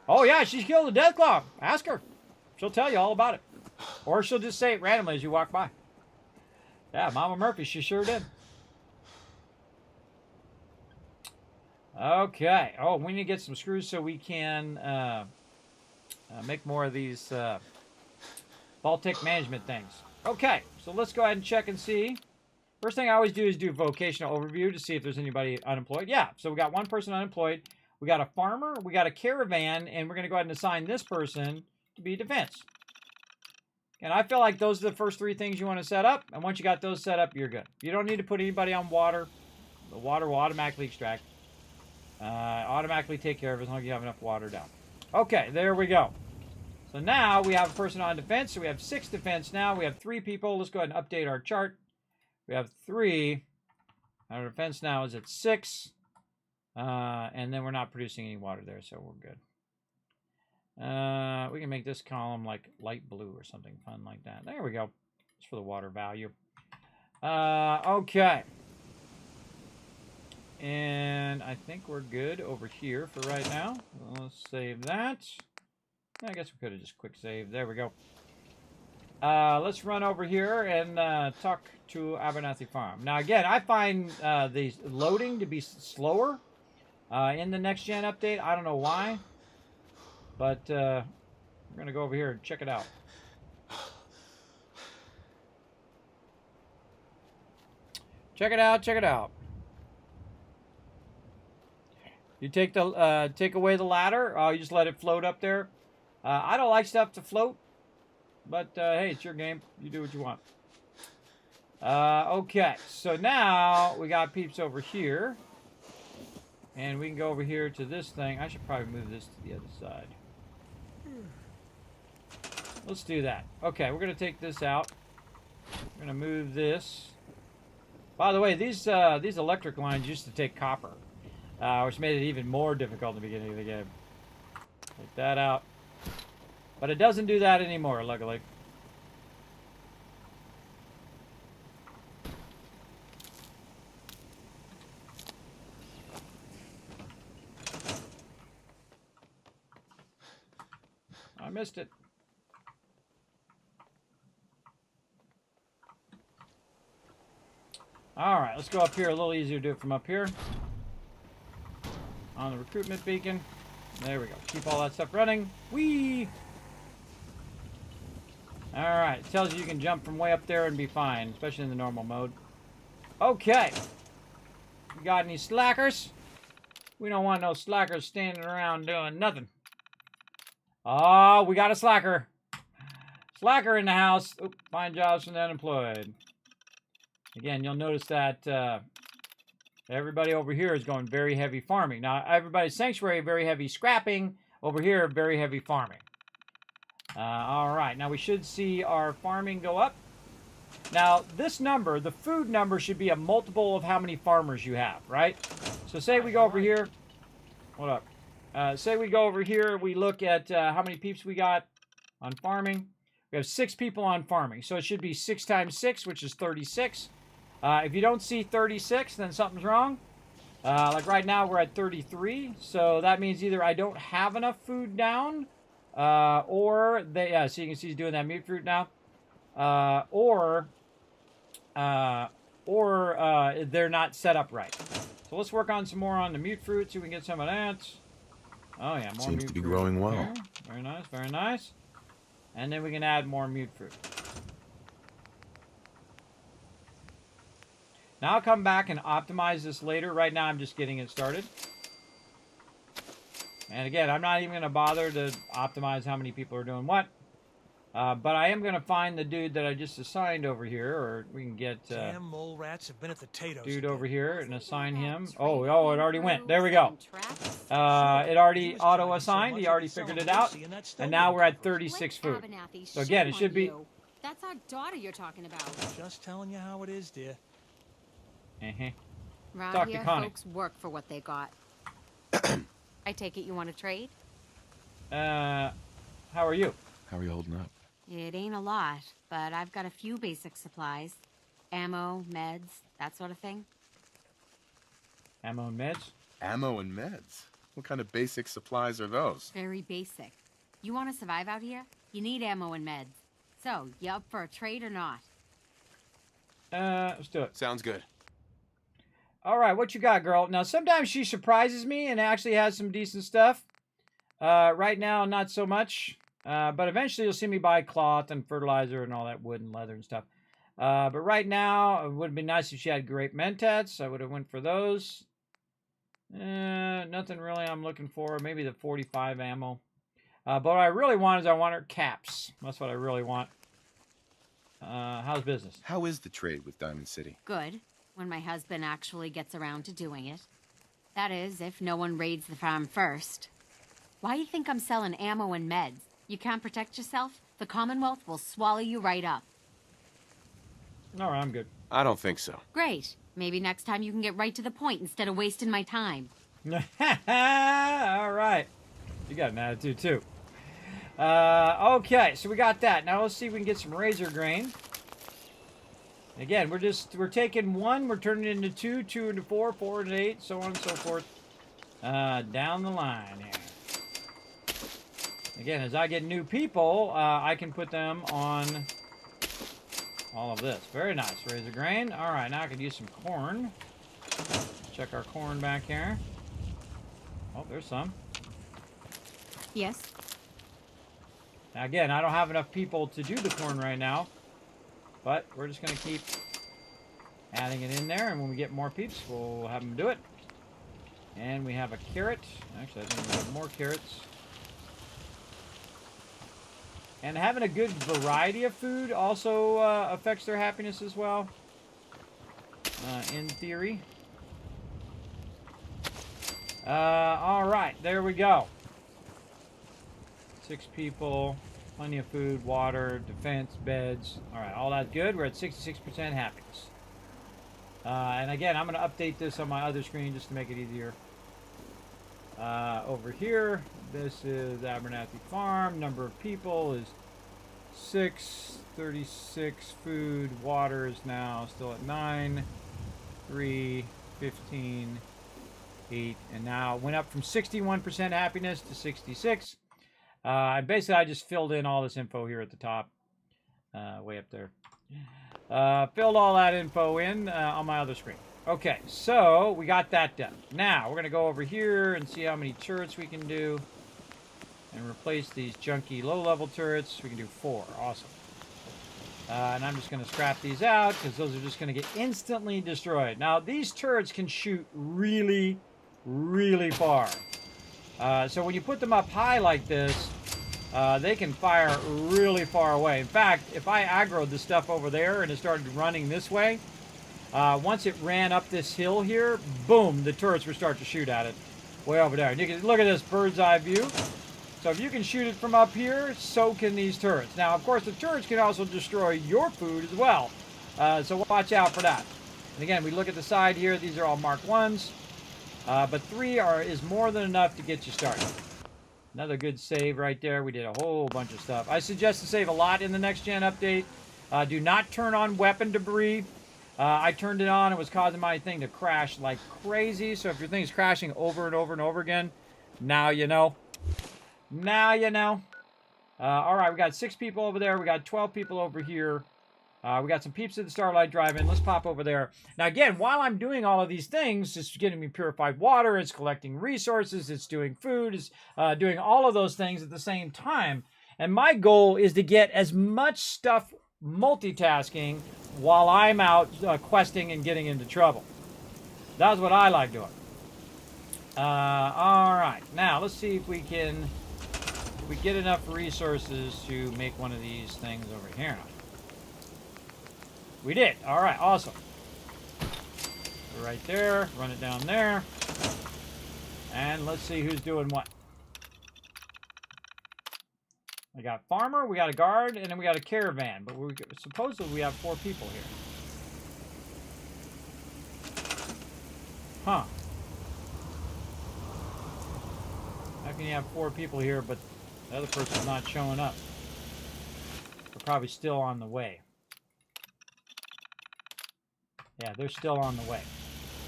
Oh, yeah, she's killed a Deathclaw. Ask her. She'll tell you all about it. Or she'll just say it randomly as you walk by. Yeah, Mama Murphy, she sure did. Okay. Oh, we need to get some screws so we can make more of these vault-tec management things. Okay, so let's go ahead and check and see. First thing I always do is do vocational overview to see if there's anybody unemployed. Yeah, so we got one person unemployed. We got a farmer, we got a caravan, and we're going to go ahead and assign this person to be defense. And I feel like those are the first 3 things you want to set up. And once you got those set up, you're good. You don't need to put anybody on water. The water will automatically extract. Automatically take care of it as long as you have enough water down. Okay, there we go. So now we have a person on defense. So we have 6 defense now. We have 3 people. Let's go ahead and update our chart. We have 3. Our defense now is at 6. And then we're not producing any water there, so we're good. We can make this column like light blue or something fun like that. There we go. Just for the water value. Okay. And I think we're good over here for right now. Let's save that. I guess we could have just quick saved. There we go. Let's run over here and talk to Abernathy Farm. Now, again, I find the loading to be slower in the next gen update. I don't know why. But we're going to go over here and check it out. Check it out. Check it out. You take the take away the ladder. You just let it float up there. I don't like stuff to float, but hey, it's your game. You do what you want. Okay, so now we got peeps over here. And we can go over here to this thing. I should probably move this to the other side. Let's do that. Okay, we're going to take this out. We're going to move this. By the way, these electric lines used to take copper, which made it even more difficult in the beginning of the game. Take that out. But it doesn't do that anymore, luckily. I missed it. Alright, let's go up here. A little easier to do it from up here. On the recruitment beacon. There we go. Keep all that stuff running. Whee! Alright, it tells you can jump from way up there and be fine, especially in the normal mode. Okay. We got any slackers? We don't want no slackers standing around doing nothing. Oh, we got a slacker. Slacker in the house. Oop, find jobs from the unemployed. Again, you'll notice that everybody over here is going very heavy farming. Now, everybody's sanctuary, very heavy scrapping. Over here, very heavy farming. All right, now we should see our farming go up. Now, this number, the food number, should be a multiple of how many farmers you have, right? So say we go over here. Hold up. Say we go over here, we look at how many peeps we got on farming. We have 6 people on farming, so it should be 6 times 6, which is 36. If you don't see 36, then something's wrong. Like right now, we're at 33, so that means either I don't have enough food down, or they, yeah, so you can see he's doing that mute fruit now, or they're not set up right. So let's work on some more on the mute fruit, see if we can get some of that. Oh yeah, more Seems mute to be fruit growing well. there. Very nice, very nice. And then we can add more mute fruit. Now I'll come back and optimize this later. Right now I'm just getting it started. And again, I'm not even going to bother to optimize how many people are doing what. But I am going to find the dude that I just assigned over here, or we can get Damn mole rats have been at the potatoes dude again. over here and assign him. Oh, it already went. There we go. It already auto-assigned. He already figured it out. And now we're at 36 food. So again, it should be... That's our daughter you're talking about. Just telling you how it is, dear. Around Talk to here, Connie. folks work for what they got. I take it you want to trade? How are you? How are you holding up? It ain't a lot, but I've got a few basic supplies. Ammo, meds, that sort of thing. Ammo and meds? Ammo and meds? What kind of basic supplies are those? Very basic. You want to survive out here? You need ammo and meds. So, you up for a trade or not? Let's do it. Sounds good. All right, what you got, girl? Now, sometimes she surprises me and actually has some decent stuff. Right now, not so much. But eventually you'll see me buy cloth and fertilizer and all that wood and leather and stuff. But right now, it would have been nice if she had great mentats. I would have went for those. Nothing really I'm looking for. Maybe the 45 ammo. But what I really want is I want her caps. That's what I really want. How's business? How is the trade with Diamond City? Good, when my husband actually gets around to doing it. That is, if no one raids the farm first. Why do you think I'm selling ammo and meds? You can't protect yourself? The Commonwealth will swallow you right up. All right, I'm good. I don't think so. Great. Maybe next time you can get right to the point instead of wasting my time. All right. You got an attitude, too. Okay, so we got that. Now let's see if we can get some razor grain. Again, we're taking 1, we're turning it into 2, 2 into 4, 4 into 8, so on and so forth. Down the line here. Again, as I get new people, I can put them on all of this. Very nice. Razor grain. All right, now I could use some corn. Check our corn back here. Oh, there's some. Yes? Now, again, I don't have enough people to do the corn right now. But we're just going to keep Adding it in there, and when we get more peeps, we'll have them do it. And we have a carrot. Actually, I think we have more carrots. And having a good variety of food also affects their happiness as well, in theory. All right, there we go. 6 people, plenty of food, water, defense, beds. All right, all that's good. We're at 66% happiness. And again, I'm going to update this on my other screen just to make it easier. Over here, this is Abernathy Farm. Number of people is 6. 36. Food, water is now still at 9. 3, 15, 8, and now it went up from 61% happiness to 66. Basically, I just filled in all this info here at the top, way up there. Filled all that info in on my other screen. Okay, so we got that done. Now, we're going to go over here and see how many turrets we can do and replace these junky low-level turrets. We can do 4. Awesome. And I'm just going to scrap these out because those are just going to get instantly destroyed. Now, these turrets can shoot really, really far. So when you put them up high like this, they can fire really far away. In fact, if I aggroed the stuff over there and it started running this way, once it ran up this hill here, boom, the turrets would start to shoot at it way over there. And you can look at this bird's eye view. So if you can shoot it from up here, so can these turrets. Now, of course, the turrets can also destroy your food as well. So watch out for that. And again, we look at the side here. These are all Mark 1s. But 3 is more than enough to get you started. Another good save right there. We did a whole bunch of stuff. I suggest to save a lot in the next-gen update. Do not turn on weapon debris. I turned it on. It was causing my thing to crash like crazy. So if your thing is crashing over and over and over again, now you know. Now you know. All right, we got 6 people over there. We got 12 people over here. We got some peeps at the Starlight Drive-In. Let's pop over there. Now, again, while I'm doing all of these things, it's getting me purified water, it's collecting resources, it's doing food, it's doing all of those things at the same time. And my goal is to get as much stuff multitasking while I'm out questing and getting into trouble. That's what I like doing. All right. Now, let's see if we can... we get enough resources to make one of these things over here. We did. All right, awesome. Right there, run it down there. And let's see who's doing what. We got farmer, we got a guard, and then we got a caravan. But supposedly we have 4 people here. Huh. How can you have 4 people here, but the other person's not showing up? They're probably still on the way. Yeah, they're still on the way.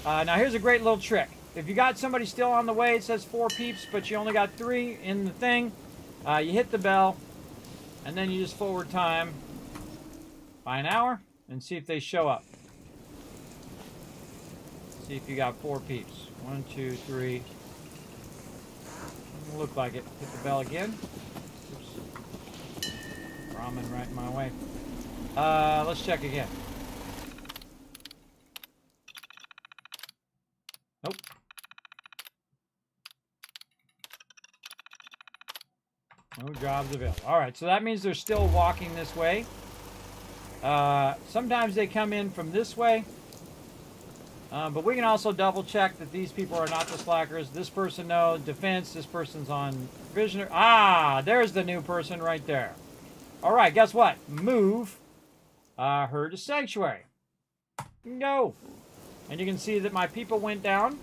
Now, here's a great little trick. If you got somebody still on the way, it says 4 peeps, but you only got 3 in the thing, you hit the bell, and then you just forward time by an hour and see if they show up. See if you got 4 peeps. 1, 2, 3. Doesn't look like it. Hit the bell again. Oops. Ramen right in my way. Let's check again. Nope. No jobs available. All right, so that means they're still walking this way. Sometimes they come in from this way. But we can also double check that these people are not the slackers. This person, no. Defense, this person's on provisioner. Ah, there's the new person right there. All right, guess what? Move her to sanctuary. Go. And you can see that my people went down.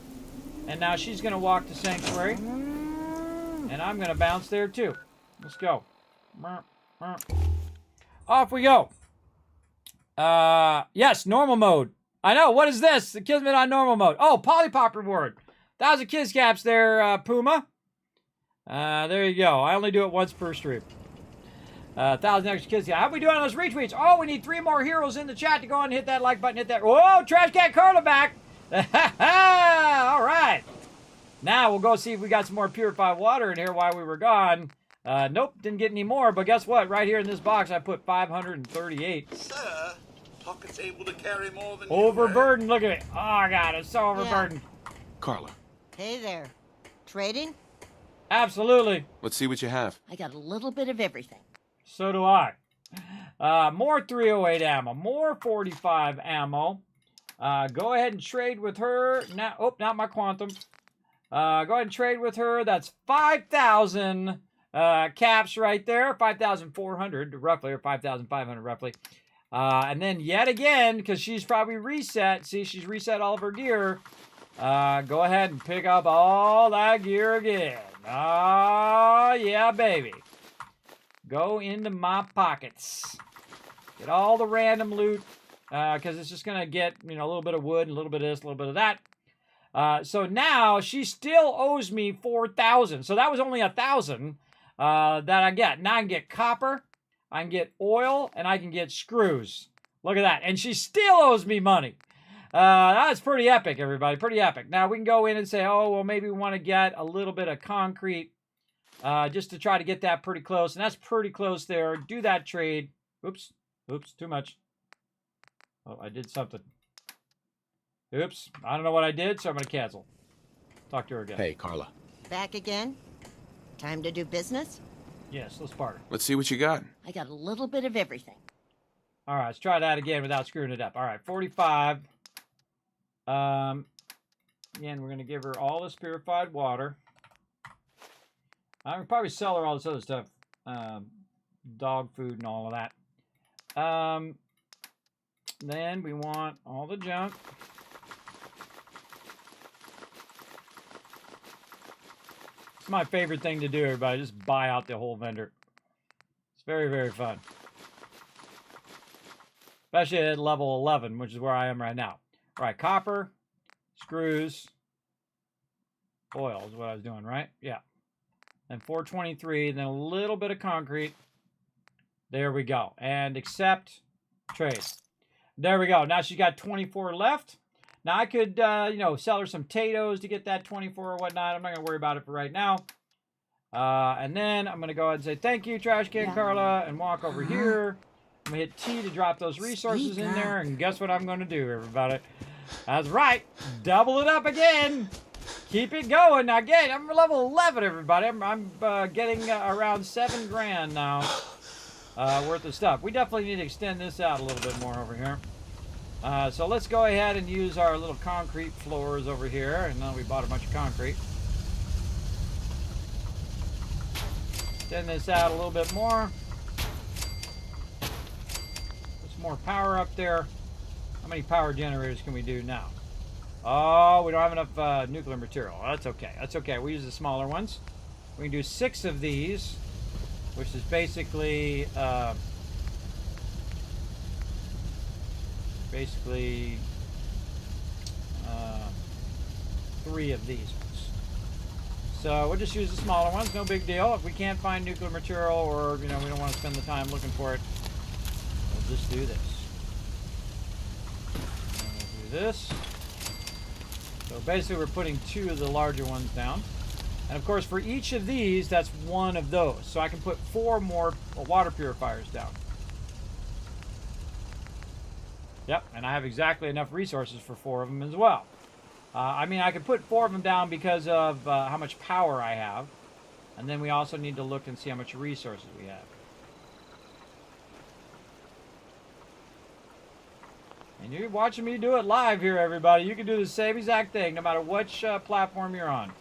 And now she's going to walk to sanctuary. And I'm going to bounce there too. Let's go. Off we go. Yes, normal mode. I know. What is this? The Kismet on normal mode. Oh, Polypop reward. 1,000 Kiss Caps there, Puma. There you go. I only do it once per stream. 1,000 extra Kiss Caps. How we doing on those retweets? Oh, we need 3 more heroes in the chat to go on and hit that like button. Hit that. Whoa, Trash Cat Carla back. All right. Now we'll go see if we got some more purified water in here while we were gone. Nope, didn't get any more. But guess what? Right here in this box, I put 538. Sir, pocket's able to carry more than Overburdened. Look at it. Oh, God, it's so overburdened. Carla, Hey there. Trading? Absolutely. let's see what you have. I got a little bit of everything. So do I. More 308 ammo. More 45 ammo. Go ahead and trade with her. Now, oh, not my quantum. Go ahead and trade with her. That's 5,000 caps right there. 5,400 roughly, or 5,500 roughly. And then yet again, because she's probably reset. See, she's reset all of her gear. Go ahead and pick up all that gear again. Oh, yeah, baby. Go into my pockets. Get all the random loot, because it's just going to get, you know, a little bit of wood, and a little bit of this, a little bit of that. So now she still owes me 4,000. So that was only 1,000 that I get. Now I can get copper, I can get oil, and I can get screws. Look at that. And she still owes me money. That's pretty epic, everybody. Pretty epic. Now we can go in and say, oh, well, maybe we want to get a little bit of concrete just to try to get that pretty close. And that's pretty close there. Do that trade. Oops. Oops, too much. Oh, I did something. Oops. I don't know what I did, so I'm going to cancel. Talk to her again. Hey, Carla. Back again? Time to do business? Yes, let's barter. Let's see what you got. I got a little bit of everything. All right, let's try that again without screwing it up. All right, 45. Again, we're going to give her all this purified water. I can probably sell her all this other stuff. Dog food and all of that. Then we want all the junk. It's my favorite thing to do, everybody. Just buy out the whole vendor. It's very, very fun. Especially at level 11, which is where I am right now. All right, copper, screws, oil is what I was doing, right? Yeah. Then 423, then a little bit of concrete. There we go. And accept trade. There we go. Now she got 24 left. Now I could, you know, sell her some potatoes to get that 24 or whatnot. I'm not going to worry about it for right now. And then I'm going to go ahead and say, thank you, Trash Can Carla, and walk over here. I'm going to hit T to drop those resources in there. And guess what I'm going to do, everybody? That's right. Double it up again. Keep it going. Now, again, I'm level 11, everybody. I'm getting around 7 grand now. Worth of stuff. We definitely need to extend this out a little bit more over here. So let's go ahead and use our little concrete floors over here. And now we bought a bunch of concrete. Extend this out a little bit more. Put some more power up there. How many power generators can we do now? Oh, we don't have enough nuclear material. That's okay. That's okay. We use the smaller ones. We can do 6 of these, which is basically 3 of these ones. So we'll just use the smaller ones. No big deal. If we can't find nuclear material, or you know, we don't want to spend the time looking for it, we'll just do this. And we'll do this. So basically, we're putting 2 of the larger ones down. And of course, for each of these, that's 1 of those. So I can put 4 more water purifiers down. Yep, and I have exactly enough resources for 4 of them as well. I mean, I could put 4 of them down because of how much power I have. And then we also need to look and see how much resources we have. And you're watching me do it live here, everybody. You can do the same exact thing, no matter which platform you're on.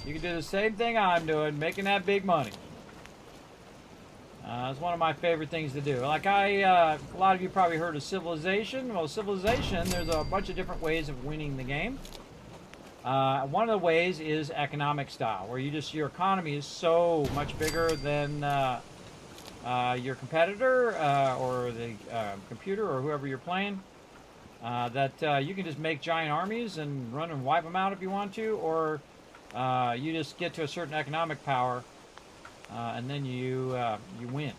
You can do the same thing I'm doing, making that big money. It's one of my favorite things to do. Like a lot of you probably heard of Civilization. Well, Civilization, there's a bunch of different ways of winning the game. One of the ways is economic style, where your economy is so much bigger than your competitor or the computer or whoever you're playing, that you can just make giant armies and run and wipe them out if you want to, or you just get to a certain economic power and then you win.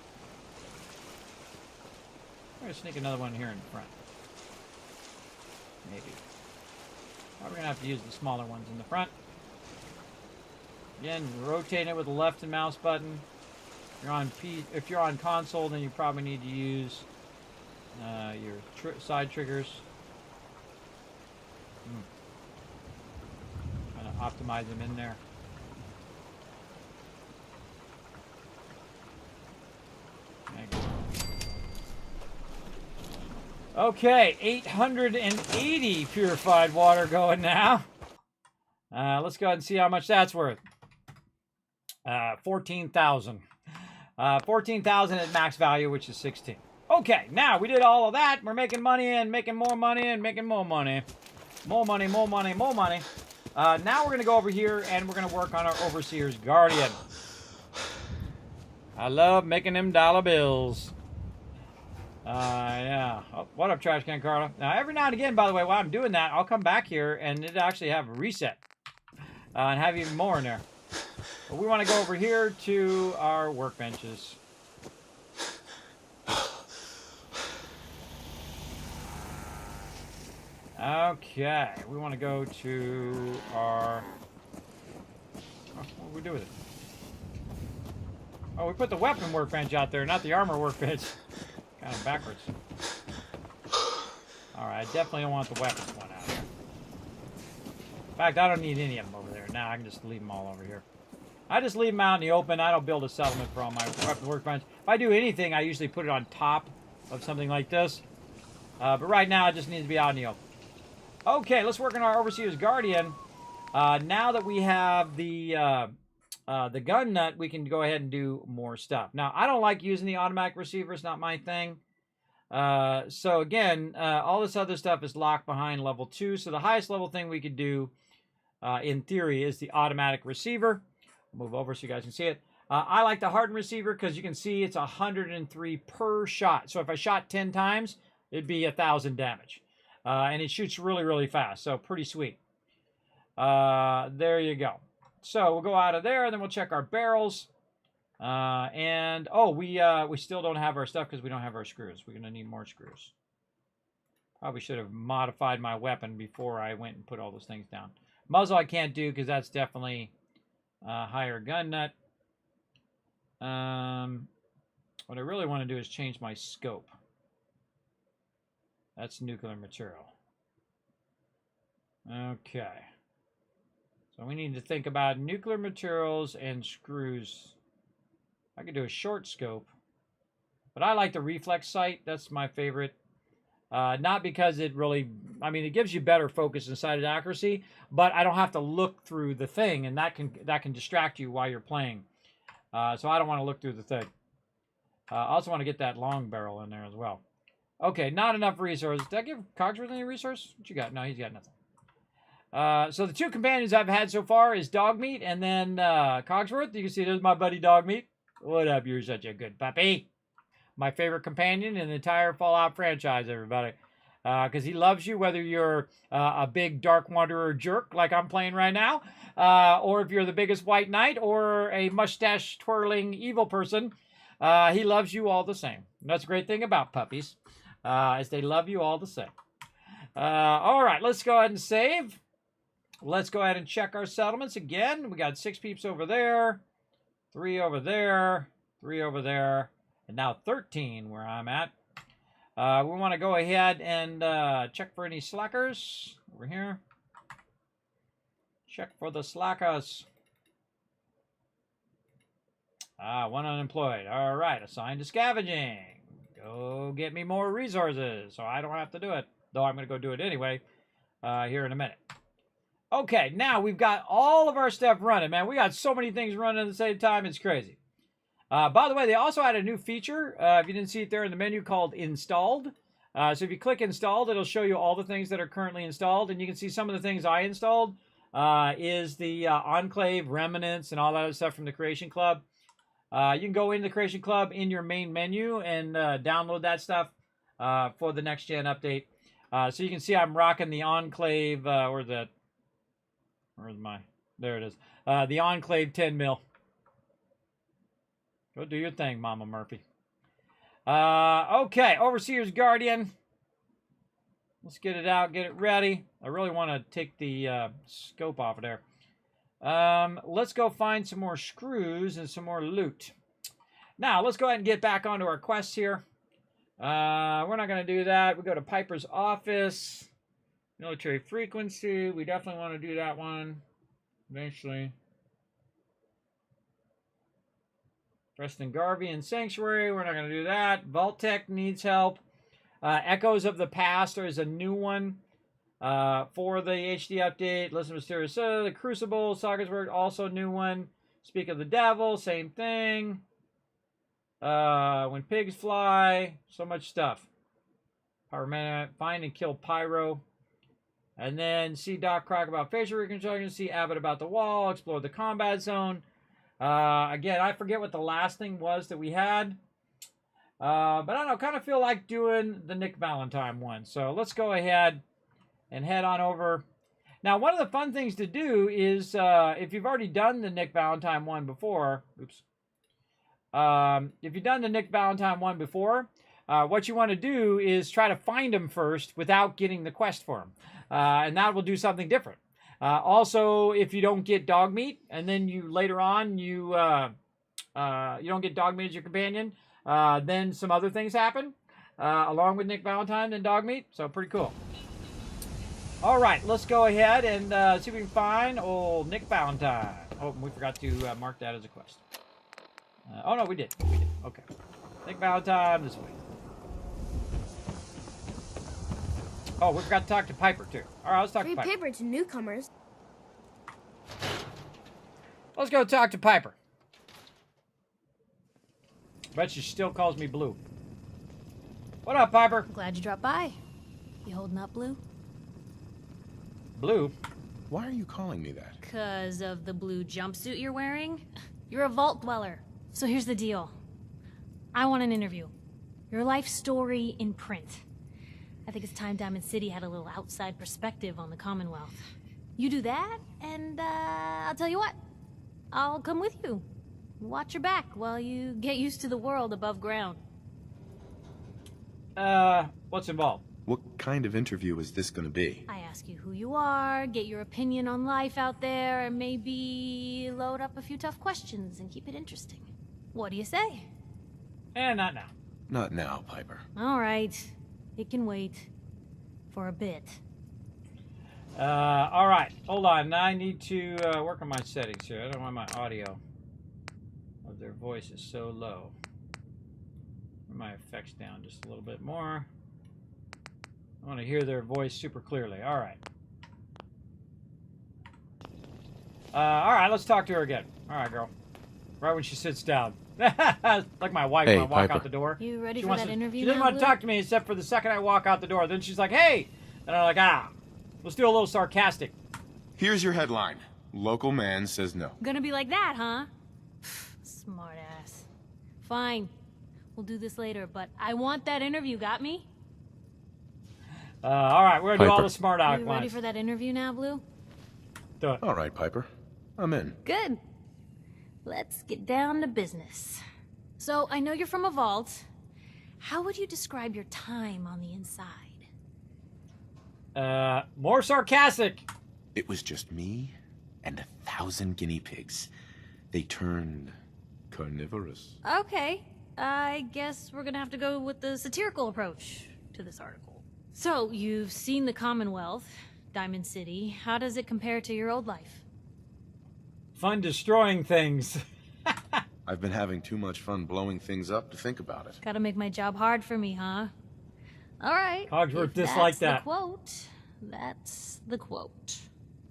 I'm going to sneak another one here in the front. Maybe. We're going to have to use the smaller ones in the front. Again, rotate it with the left and mouse button. If you're on console, then you probably need to use your side triggers. Kind of optimize them in there. Okay, 880 purified water going now. Let's go ahead and see how much that's worth. 14,000. 14,000 at max value, which is 16. Okay, now we did all of that. We're making money and making more money and making more money. More money, more money, more money. Now we're going to go over here and we're going to work on our Overseer's Guardian. I love making them dollar bills. Yeah. Oh, what up, Trash Can Carla? Now, every now and again, by the way, while I'm doing that, I'll come back here and it'll actually have a reset. And have even more in there. But we want to go over here to our workbenches. Okay. We want to go to our... Oh, what do we do with it? Oh, we put the weapon workbench out there, not the armor workbench. Kind of backwards. Alright, I definitely don't want the weapons one out here. In fact, I don't need any of them over there. Now I can just leave them all over here. I just leave them out in the open. I don't build a settlement for all my weapon workbench. If I do anything, I usually put it on top of something like this. But right now, it just needs to be out in the open. Okay, let's work on our Overseer's Guardian. Now that we have the gun nut, we can go ahead and do more stuff. Now, I don't like using the automatic receiver. It's not my thing. So again, all this other stuff is locked behind level 2. So the highest level thing we could do, in theory, is the automatic receiver. I'll move over so you guys can see it. I like the hardened receiver because you can see it's 103 per shot. So if I shot 10 times, it'd be 1,000 damage. And it shoots really, really fast. So pretty sweet. There you go. So we'll go out of there and then we'll check our barrels. And oh, we still don't have our stuff because we don't have our screws. We're gonna need more screws. Probably should have modified my weapon before I went and put all those things down. Muzzle I can't do because that's definitely higher gun nut. What I really want to do is change my scope. That's nuclear material. Okay. So we need to think about nuclear materials and screws. I could do a short scope. But I like the reflex sight. That's my favorite. Not because it really... I mean, it gives you better focus and sighted accuracy. But I don't have to look through the thing. And that can distract you while you're playing. So I don't want to look through the thing. I also want to get that long barrel in there as well. Okay, not enough resources. Did I give Cogsworth any resource? What you got? No, he's got nothing. So the two companions I've had so far is Dogmeat and then Cogsworth. You can see there's my buddy Dogmeat. What up? You're such a good puppy. My favorite companion in the entire Fallout franchise, everybody. Because he loves you whether you're a big Dark Wanderer jerk like I'm playing right now, or if you're the biggest White Knight or a mustache-twirling evil person. He loves you all the same. And that's a great thing about puppies, is they love you all the same. All right, let's go ahead and save. Let's go ahead and check our settlements again. We got 6 peeps over there, 3 over there, 3 over there, and now 13 where I'm at. We want to go ahead and check for any slackers over here. Check for the slackers. 1 unemployed. All right, assigned to scavenging. Go get me more resources so I don't have to do it. Though I'm going to go do it anyway here in a minute. Okay, now we've got all of our stuff running, man. We got so many things running at the same time, it's crazy. By the way, they also had a new feature, if you didn't see it there in the menu, called Installed. So if you click Installed, it'll show you all the things that are currently installed. And you can see some of the things I installed is the Enclave, Remnants, and all that other stuff from the Creation Club. You can go into the Creation Club in your main menu and download that stuff for the next gen update. So you can see I'm rocking the Enclave, where's my, there it is. The Enclave 10 mil. Go do your thing, Mama Murphy. Okay, Overseer's Guardian. Let's get it out, get it ready. I really want to take the scope off of there. Let's go find some more screws and some more loot. Now, let's go ahead and get back onto our quests here. We're not going to do that. We go to Piper's office. Military frequency. We definitely want to do that one eventually. Preston Garvey and Sanctuary. We're not going to do that. Vault-tec needs help. Echoes of the Past is a new one for the HD update. Listen to Mysterious. The Crucible. Saga's Work, also a new one. Speak of the Devil. Same thing. When Pigs Fly. So much stuff. Find and Kill Pyro. And then see Doc Croc about facial reconstruction. See Abbott about the wall. Explore the combat zone. Again, I forget what the last thing was that we had. But I don't know, kind of feel like doing the Nick Valentine one. So let's go ahead and head on over. Now, one of the fun things to do is, if you've already done the Nick Valentine one before, if you've done the Nick Valentine one before, what you want to do is try to find him first without getting the quest for him. And that will do something different. Also, if you don't get dog meat, and then you later on you don't get dog meat as your companion, then some other things happen along with Nick Valentine and dog meat. So pretty cool. All right, let's go ahead and see if we can find old Nick Valentine. Oh, we forgot to mark that as a quest. Oh no, we did. We did. Okay, Nick Valentine this way. Oh, we forgot to talk to Piper, too. All right, let's talk to Piper. Free paper to newcomers. Let's go talk to Piper. Bet she still calls me Blue. What up, Piper? Glad you dropped by. You holding up, Blue? Blue? Why are you calling me that? 'Cause of the blue jumpsuit you're wearing? You're a vault dweller. So here's the deal. I want an interview. Your life story in print. I think it's time Diamond City had a little outside perspective on the Commonwealth. You do that, and I'll tell you what. I'll come with you. Watch your back while you get used to the world above ground. What's involved? What kind of interview is this going to be? I ask you who you are, get your opinion on life out there, and maybe load up a few tough questions and keep it interesting. What do you say? Not now. Not now, Piper. All right. It can wait. For a bit. All right. Hold on. I need to work on my settings here. I don't want my audio of their voice is so low. Bring my effects down just a little bit more. I want to hear their voice super clearly. All right. All right. Let's talk to her again. All right, girl. Right when she sits down. Like my wife when I walk out the door. You ready for that interview? She doesn't want to talk to me except for the second I walk out the door. Then she's like, hey! And I'm like, let's do a little sarcastic. Here's your headline. Local man says no. Gonna be like that, huh? Smart ass. Fine. We'll do this later, but I want that interview, got me? All right, we're gonna do all the smart Are aleck you lines. ready for that interview now, Blue? Do it. All right, Piper. I'm in. Good. Let's get down to business. So, I know you're from a vault. How would you describe your time on the inside? More sarcastic. It was just me and 1,000 guinea pigs. They turned carnivorous. Okay. I guess we're gonna have to go with the satirical approach to this article. So, you've seen the Commonwealth, Diamond City. How does it compare to your old life? Fun destroying things. I've been having too much fun blowing things up to think about it. Gotta make my job hard for me, huh? Alright. Cogsworth disliked that. The quote. That's the quote.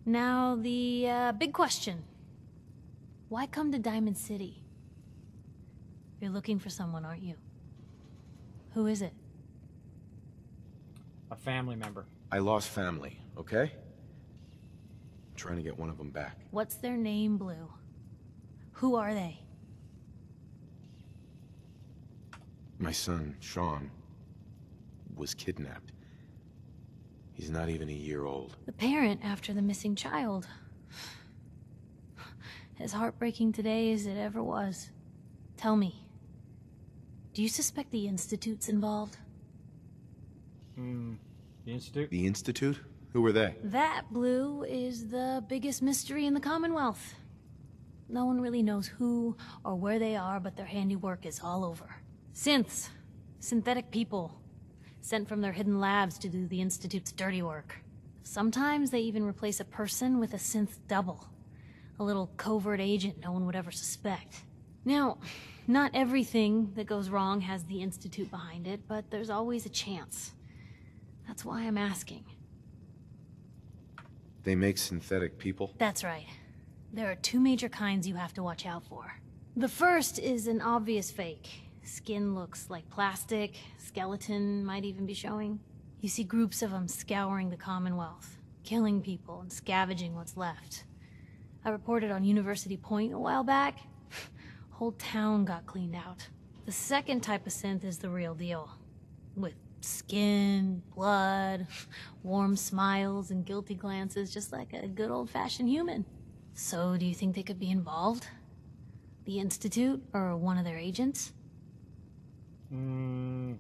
Now, the big question. Why come to Diamond City? You're looking for someone, aren't you? Who is it? A family member. I lost family, okay? I'm trying to get one of them back. What's their name, Blue? Who are they? My son, Sean, was kidnapped. He's not even a year old. The parent after the missing child. As heartbreaking today as it ever was. Tell me, do you suspect the Institute's involved? The Institute? The Institute? Who were they? That, Blue, is the biggest mystery in the Commonwealth. No one really knows who or where they are, but their handiwork is all over. Synths. Synthetic people. Sent from their hidden labs to do the Institute's dirty work. Sometimes they even replace a person with a synth double. A little covert agent no one would ever suspect. Now, not everything that goes wrong has the Institute behind it, but there's always a chance. That's why I'm asking. They make synthetic people? That's right. There are two major kinds you have to watch out for. The first is an obvious fake. Skin looks like plastic, skeleton might even be showing. You see groups of them scouring the Commonwealth, killing people and scavenging what's left. I reported on University Point a while back. Whole town got cleaned out. The second type of synth is the real deal. With skin, blood, warm smiles, and guilty glances, just like a good old-fashioned human. So, do you think they could be involved? The Institute, or one of their agents? Don't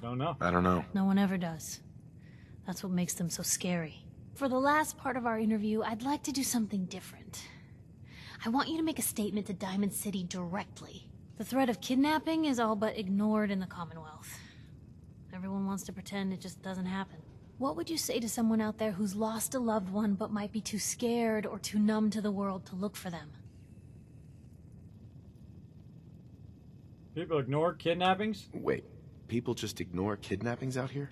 know. I don't know. No one ever does. That's what makes them so scary. For the last part of our interview, I'd like to do something different. I want you to make a statement to Diamond City directly. The threat of kidnapping is all but ignored in the Commonwealth. Everyone wants to pretend it just doesn't happen. What would you say to someone out there who's lost a loved one but might be too scared or too numb to the world to look for them? People ignore kidnappings? Wait, people just ignore kidnappings out here?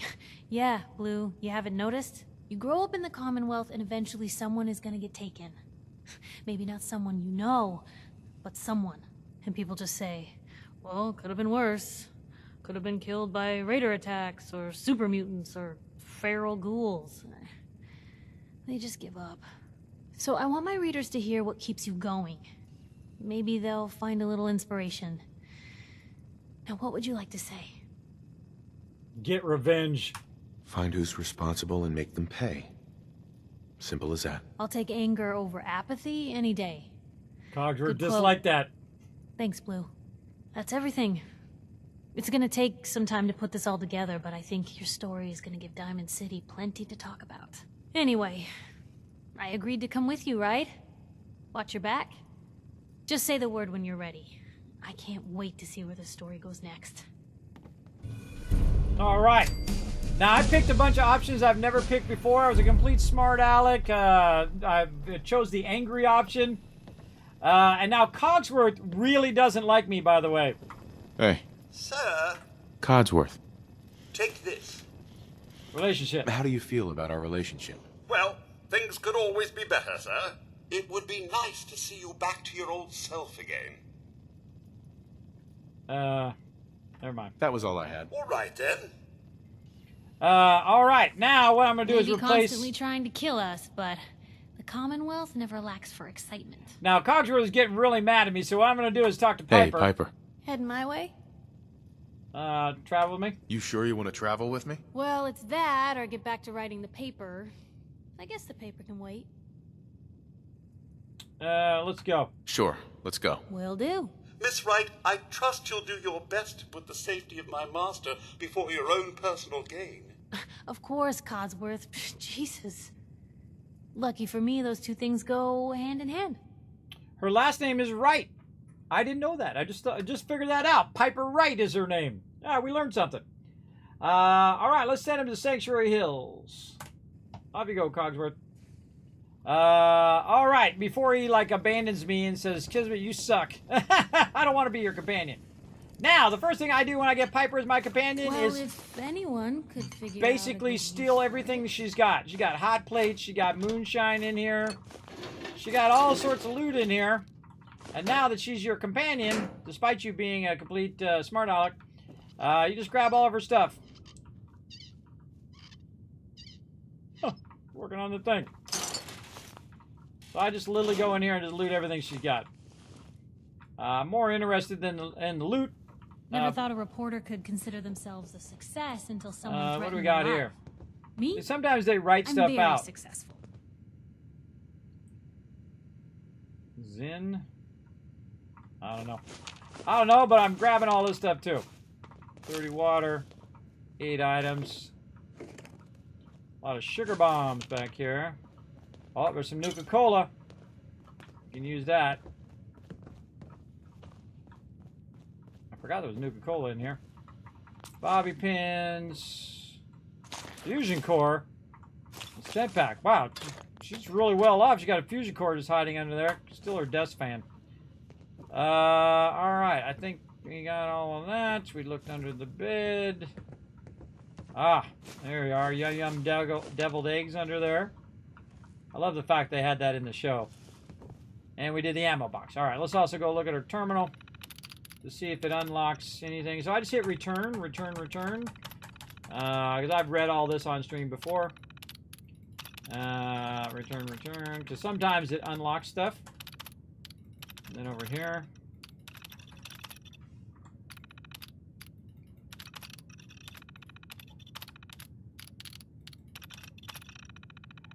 Yeah, Blue, you haven't noticed? You grow up in the Commonwealth and eventually someone is gonna get taken. Maybe not someone you know, but someone. And people just say, well, could have been worse. Could have been killed by raider attacks, or super mutants, or feral ghouls. They just give up. So I want my readers to hear what keeps you going. Maybe they'll find a little inspiration. Now, what would you like to say? Get revenge. Find who's responsible and make them pay. Simple as that. I'll take anger over apathy any day. Cogsworth, just like that. Thanks, Blue. That's everything. It's gonna take some time to put this all together, but I think your story is gonna give Diamond City plenty to talk about. Anyway, I agreed to come with you, right? Watch your back? Just say the word when you're ready. I can't wait to see where the story goes next. All right. Now, I picked a bunch of options I've never picked before. I was a complete smart aleck. I chose the angry option. And now Cogsworth really doesn't like me, by the way. Hey. Sir? Codsworth. Take this. Relationship. How do you feel about our relationship? Well, things could always be better, sir. It would be nice to see you back to your old self again. Never mind. That was all I had. All right, then. All right. Now, what I'm going to do is replace... constantly trying to kill us, but the Commonwealth never lacks for excitement. Now, Cogsworth is getting really mad at me, so what I'm going to do is talk to Piper. Hey, Piper. Heading my way? Travel with me? You sure you want to travel with me? Well, it's that, or get back to writing the paper. I guess the paper can wait. Let's go. Sure, let's go. Will do. Miss Wright, I trust you'll do your best to put the safety of my master before your own personal gain. Of course, Codsworth. Jesus. Lucky for me, those two things go hand in hand. Her last name is Wright. I didn't know that. I just figured that out. Piper Wright is her name. Ah, we learned something. All right, let's send him to Sanctuary Hills. Off you go, Cogsworth. All right, before he, abandons me and says, Kismet, you suck. I don't want to be your companion. Now, the first thing I do when I get Piper as my companion is... if anyone could figure basically steal everything she's got. She got hot plates, she got moonshine in here. She got all sorts of loot in here. And now that she's your companion, despite you being a complete smart aleck, you just grab all of her stuff. Huh, working on the thing. So I just literally go in here and just loot everything she's got. More interested in the loot. Never thought a reporter could consider themselves a success until someone threatened what do we got here? Me? Sometimes they write I'm stuff very out. Successful. Zin. I don't know, but I'm grabbing all this stuff too. 30 water, 8 items. A lot of sugar bombs back here. Oh, there's some Nuka-Cola. You can use that. I forgot there was Nuka-Cola in here. Bobby pins. Fusion core. Stent pack. Wow. She's really well off. She got a fusion core just hiding under there. Still her desk fan. Alright. I think we got all of that. We looked under the bed. Ah, there we are. Yum deviled eggs under there. I love the fact they had that in the show. And we did the ammo box. Alright, let's also go look at our terminal to see if it unlocks anything. So I just hit return. Because I've read all this on stream before. Return. Because sometimes it unlocks stuff. And then over here.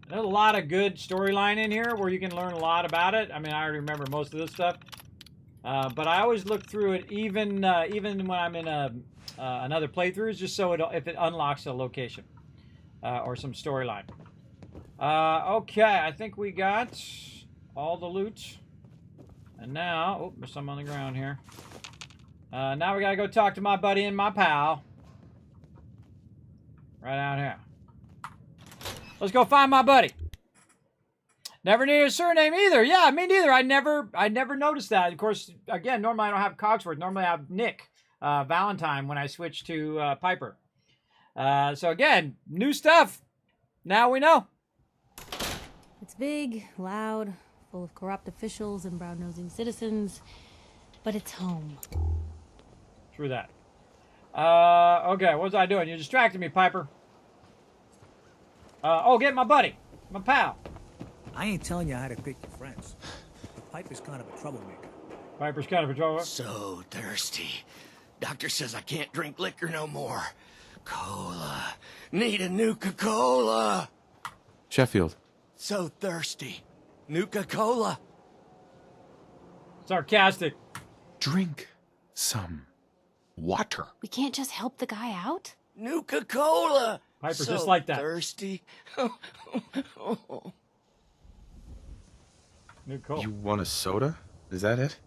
There's a lot of good storyline in here where you can learn a lot about it. I mean, I already remember most of this stuff. But I always look through it even when I'm in another playthroughs, just so if it unlocks a location or some storyline. Okay, I think we got all the loot. And now, oh, there's some on the ground here. Now we gotta go talk to my buddy and my pal. Right out here. Let's go find my buddy. Never knew his surname either. Yeah, me neither. I never noticed that. Of course, again, normally I don't have Cogsworth. Normally I have Nick Valentine when I switch to Piper. So again, new stuff. Now we know. It's big, loud, full of corrupt officials and brown-nosing citizens, but it's home. True that. Okay, what was I doing? You distracted me, Piper. Oh, get my buddy. My pal. I ain't telling you how to pick your friends. But Piper's kind of a troublemaker. Piper's kind of a troublemaker? So thirsty. Doctor says I can't drink liquor no more. Cola. Need a Nuka-Cola. Sheffield. So thirsty. Nuka-Cola. Sarcastic. Drink some water. We can't just help the guy out? Nuka-Cola. Piper, so just like that. Thirsty. Nuka-Cola. You want a soda? Is that it?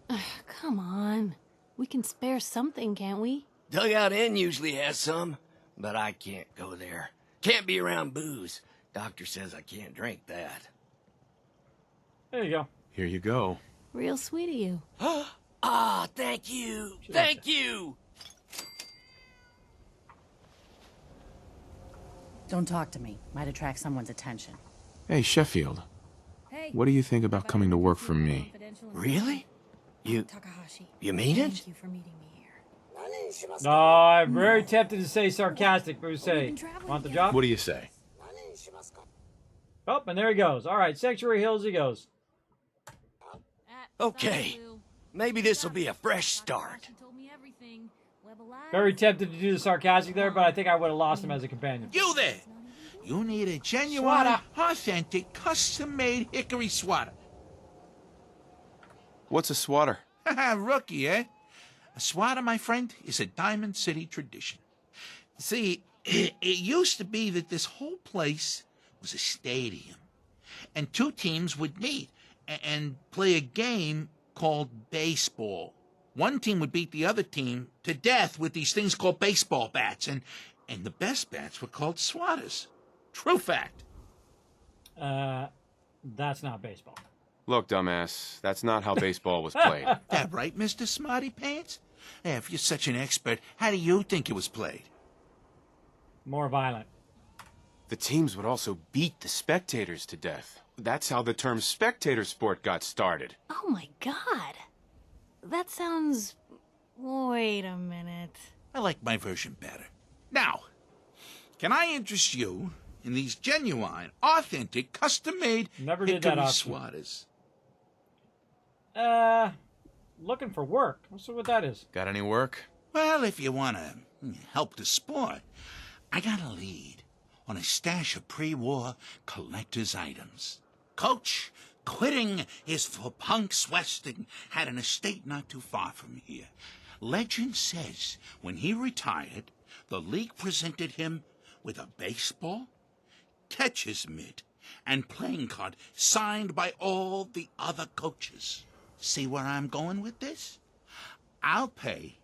Come on. We can spare something, can't we? Dugout Inn usually has some, but I can't go there. Can't be around booze. Doctor says I can't drink that. There you go. Here you go. Real sweet of you. Ah, thank you. Thank you. Don't talk to me. Might attract someone's attention. Hey, Sheffield. Hey. What do you think about coming to work for me? Really? You mean it? Thank you for meeting me here. No, I'm very tempted to say sarcastic, but we say, want the job? What do you say? Oh, and there he goes. All right, Sanctuary Hills he goes. Okay. Maybe this will be a fresh start. Very tempted to do the sarcastic there, but I think I would have lost him as a companion. You there! You need a genuine, authentic, custom-made hickory swatter. What's a swatter? Rookie, eh? A swatter, my friend, is a Diamond City tradition. See, it used to be that this whole place was a stadium, and two teams would meet and play a game called baseball. One team would beat the other team to death with these things called baseball bats, and the best bats were called swatters. True fact. That's not baseball. Look, dumbass, that's not how baseball was played. That right, Mr. Smarty Pants? Yeah, if you're such an expert, how do you think it was played? More violent. The teams would also beat the spectators to death. That's how the term spectator sport got started. Oh my god. That sounds... Wait a minute. I like my version better. Now, can I interest you in these genuine, authentic, custom-made hickory swatters? Looking for work. Let's see what that is. Got any work? Well, if you want to help the sport, I got a lead on a stash of pre-war collector's items. Coach, quitting his for punks westing, had an estate not too far from here. Legend says when he retired, the league presented him with a baseball, catcher's mitt, and playing card signed by all the other coaches. See where I'm going with this? I'll pay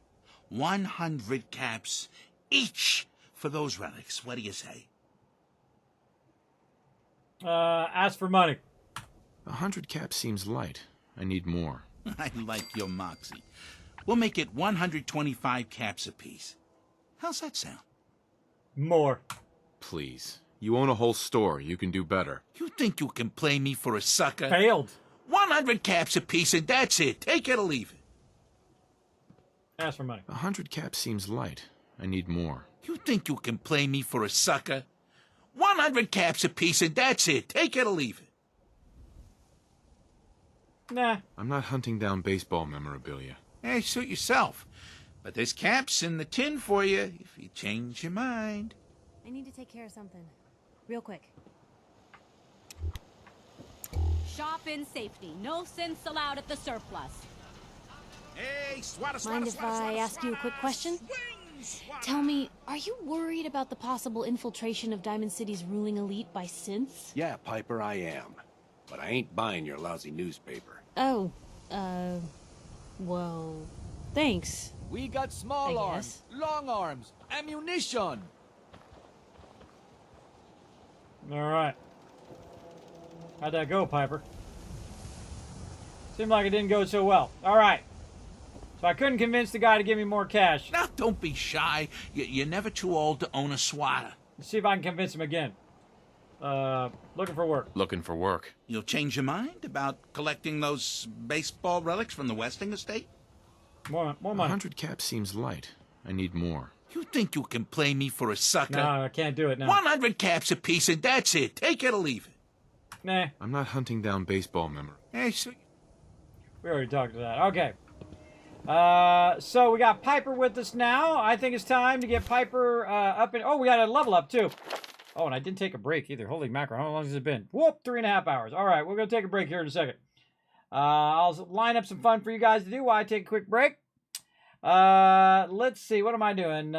100 caps each for those relics. What do you say? Ask for money. 100 caps seems light. I need more. I like your moxie. We'll make it 125 caps apiece. How's that sound? More. Please. You own a whole store. You can do better. You think you can play me for a sucker? Failed. 100 caps apiece and that's it. Take it or leave it. Ask for money. 100 caps seems light. I need more. You think you can play me for a sucker? 100 caps apiece and that's it. Take it or leave it. Nah. I'm not hunting down baseball memorabilia. Hey, suit yourself. But there's caps in the tin for you if you change your mind. I need to take care of something. Real quick. Shop in safety. No sense allowed at the surplus. Hey, swata, Mind if I ask you a quick question? Tell me, are you worried about the possible infiltration of Diamond City's ruling elite by synths? Yeah, Piper, I am. But I ain't buying your lousy newspaper. Oh, well, thanks. We got small arms, long arms, ammunition. All right. How'd that go, Piper? Seemed like it didn't go so well. All right. So I couldn't convince the guy to give me more cash. Now, don't be shy. You're never too old to own a swatter. Let's see if I can convince him again. Looking for work. Looking for work. You'll change your mind about collecting those baseball relics from the Westing estate? More money. 100 caps seems light. I need more. You think you can play me for a sucker? No, I can't do it now. 100 caps apiece and that's it. Take it or leave it. Nah. I'm not hunting down baseball memory. Hey, so... We already talked to that. Okay. So we got Piper with us now. I think it's time to get Piper up and... Oh, we got a level up too. Oh, and I didn't take a break either. Holy mackerel. How long has it been? Whoop, 3.5 hours. All right, we're going to take a break here in a second. I'll line up some fun for you guys to do while I take a quick break. Let's see. What am I doing?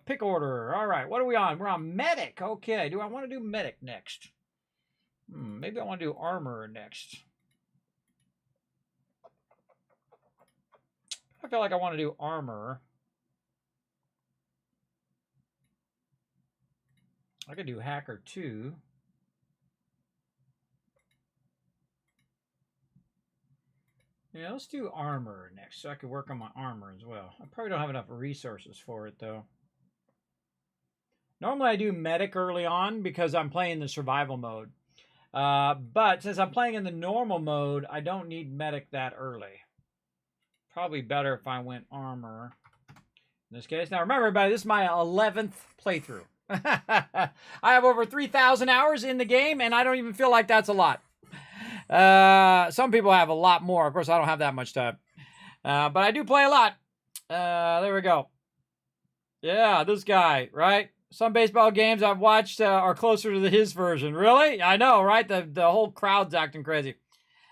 Pick order. All right, what are we on? We're on medic. Okay, do I want to do medic next? Maybe I want to do armor next. I feel like I want to do armor. I could do hacker too. Yeah, let's do armor next, so I could work on my armor as well. I probably don't have enough resources for it though. Normally I do medic early on because I'm playing the survival mode. But since I'm playing in the normal mode, I don't need medic that early. Probably better if I went armor in this case. Now remember everybody, this is my 11th playthrough. I have over 3,000 hours in the game, and I don't even feel like that's a lot. Some people have a lot more. Of course, I don't have that much time. But I do play a lot. There we go. Yeah, this guy, right? Some baseball games I've watched are closer to his version. Really? I know, right? The whole crowd's acting crazy.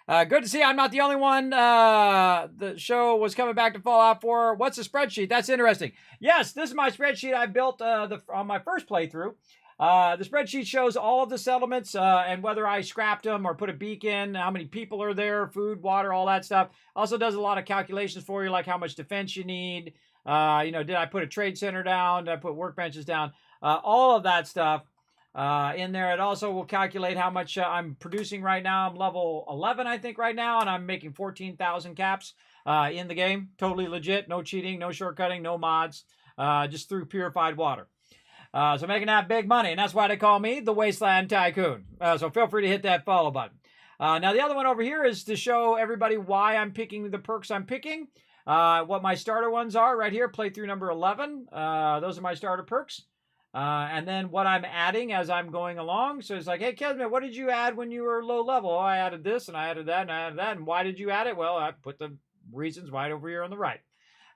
Good to see I'm not the only one. The show was coming back to Fallout 4. What's the spreadsheet? That's interesting. Yes, this is my spreadsheet I built on my first playthrough. The spreadsheet shows all of the settlements and whether I scrapped them or put a beacon, how many people are there, food, water, all that stuff. Also does a lot of calculations for you, like how much defense you need. Did I put a trade center down? Did I put workbenches down? All of that stuff in there. It also will calculate how much I'm producing right now. I'm level 11, I think, right now, and I'm making 14,000 caps in the game. Totally legit. No cheating, no shortcutting, no mods. Just through purified water. So making that big money, and that's why they call me the Wasteland Tycoon. So feel free to hit that follow button. Now the other one over here is to show everybody why I'm picking the perks I'm picking. What my starter ones are right here, playthrough number 11. Those are my starter perks. And then what I'm adding as I'm going along. So it's like, hey, Kismet, what did you add when you were low level? Oh, I added this, and I added that, and I added that. And why did you add it? Well, I put the reasons right over here on the right.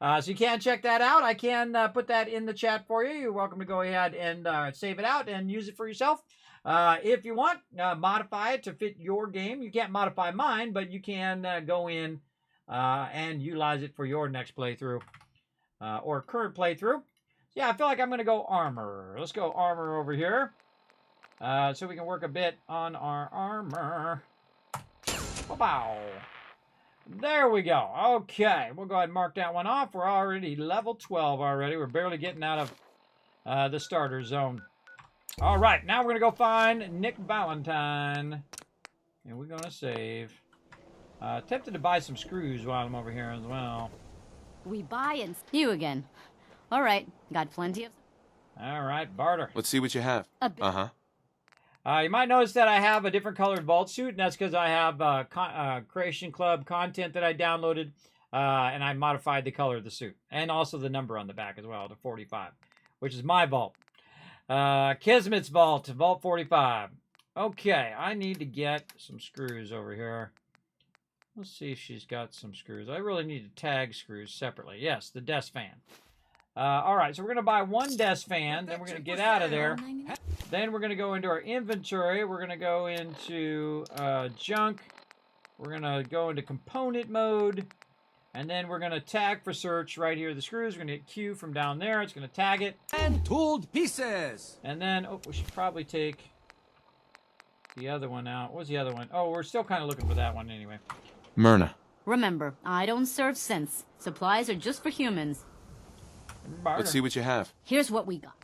So you can check that out. I can put that in the chat for you. You're welcome to go ahead and save it out and use it for yourself. If you want, modify it to fit your game. You can't modify mine, but you can go in and utilize it for your next playthrough or current playthrough. Yeah, I feel like I'm going to go armor. Let's go armor over here. So we can work a bit on our armor. Wow. There we go. Okay, we'll go ahead and mark that one off. We're already level 12 already. We're barely getting out of the starter zone. All right, now we're going to go find Nick Valentine. And we're going to save. Tempted to buy some screws while I'm over here as well. We buy and you again. All right, got plenty of. All right, barter. Let's see what you have. Uh-huh. You might notice that I have a different colored vault suit, and that's because I have Creation Club content that I downloaded, and I modified the color of the suit, and also the number on the back as well, to 45, which is my vault. Kismet's vault, Vault 45. Okay, I need to get some screws over here. Let's see if she's got some screws. I really need to tag screws separately. Yes, the desk fan. All right, so we're going to buy one desk fan, then we're going to get out of there. Then we're going to go into our inventory. We're going to go into junk. We're going to go into component mode. And then we're going to tag for search right here. The screws, we're going to hit Q from down there. It's going to tag it. And tooled pieces. And then, oh, we should probably take the other one out. What was the other one? Oh, we're still kind of looking for that one anyway. Myrna. Remember, I don't serve sense. Supplies are just for humans. Barter. Let's see what you have. Here's what we got.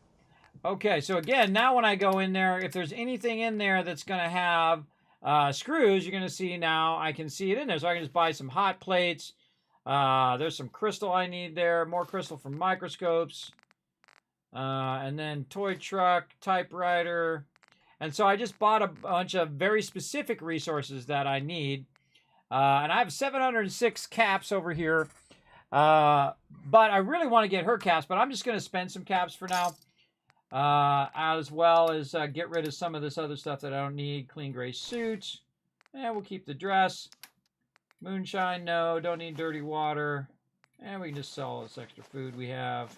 Okay, so again, now when I go in there, if there's anything in there that's going to have screws, you're going to see now I can see it in there. So I can just buy some hot plates. There's some crystal I need there. More crystal from microscopes. And then toy truck, typewriter. And so I just bought a bunch of very specific resources that I need. And I have 706 caps over here. But I really want to get her caps, but I'm just going to spend some caps for now. As well as get rid of some of this other stuff that I don't need. Clean gray suit. And we'll keep the dress. Moonshine, no. Don't need dirty water. And we can just sell all this extra food we have.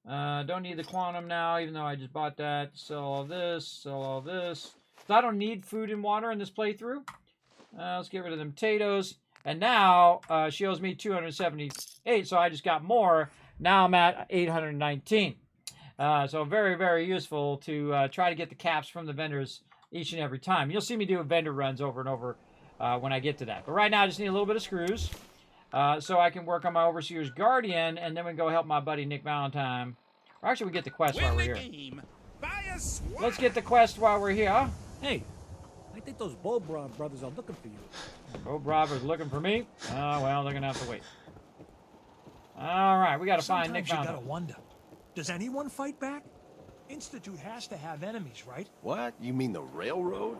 Don't need the quantum now, even though I just bought that. Sell all this. Sell all this. So I don't need food and water in this playthrough. Let's get rid of them potatoes. And now she owes me 278, so I just got more. Now I'm at 819. So very, very useful to try to get the caps from the vendors each and every time. You'll see me do vendor runs over and over when I get to that. But right now I just need a little bit of screws so I can work on my Overseer's Guardian, and then we can go help my buddy Nick Valentine. Or actually, we get the quest while we're here. Let's get the quest while we're here. Huh? Hey, I think those Bobrov brothers are looking for you. Bobrov is looking for me? Oh, well, they're going to have to wait. All right, we got to find Nick Valentine. You got to wonder, does anyone fight back? Institute has to have enemies, right? What? You mean the railroad?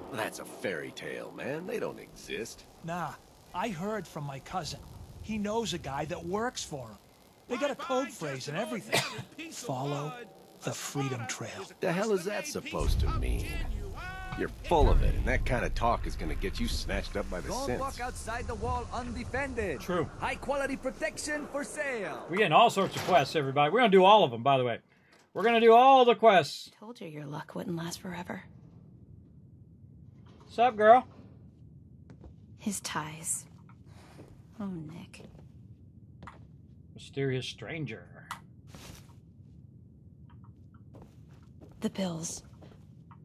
Well, that's a fairy tale, man. They don't exist. Nah, I heard from my cousin. He knows a guy that works for him. They got a code phrase and everything. Follow the Freedom Trail. The hell is that supposed to mean? You're full of it, and that kind of talk is gonna get you snatched up by the Don't synths. walk outside the wall undefended. True. High quality protection for sale. We're getting all sorts of quests, everybody. We're going to do all of them, by the way. We're going to do all the quests. Told you your luck wouldn't last forever. What's up, girl? His ties. Oh, Nick. Mysterious stranger. The bills.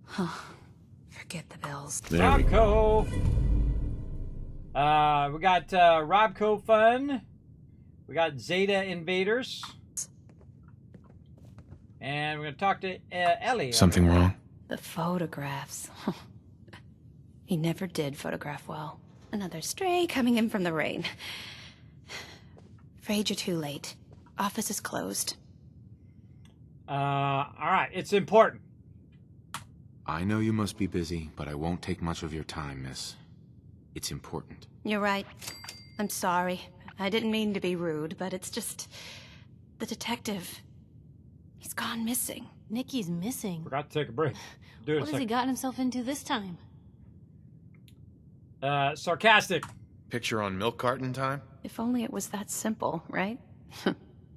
Huh. Forget the bills. Robco. We got Robco Fun. We got Zeta Invaders. And we're going to talk to Ellie. Something wrong? The photographs. He never did photograph well. Another stray coming in from the rain. Afraid you're too late. Office is closed. All right, it's important. I know you must be busy, but I won't take much of your time, miss. It's important. You're right. I'm sorry. I didn't mean to be rude, but it's just... The detective... He's gone missing. Nicky's missing. Forgot to take a break. Do it What has he gotten himself into this time? Sarcastic. Picture on milk carton time? If only it was that simple, right?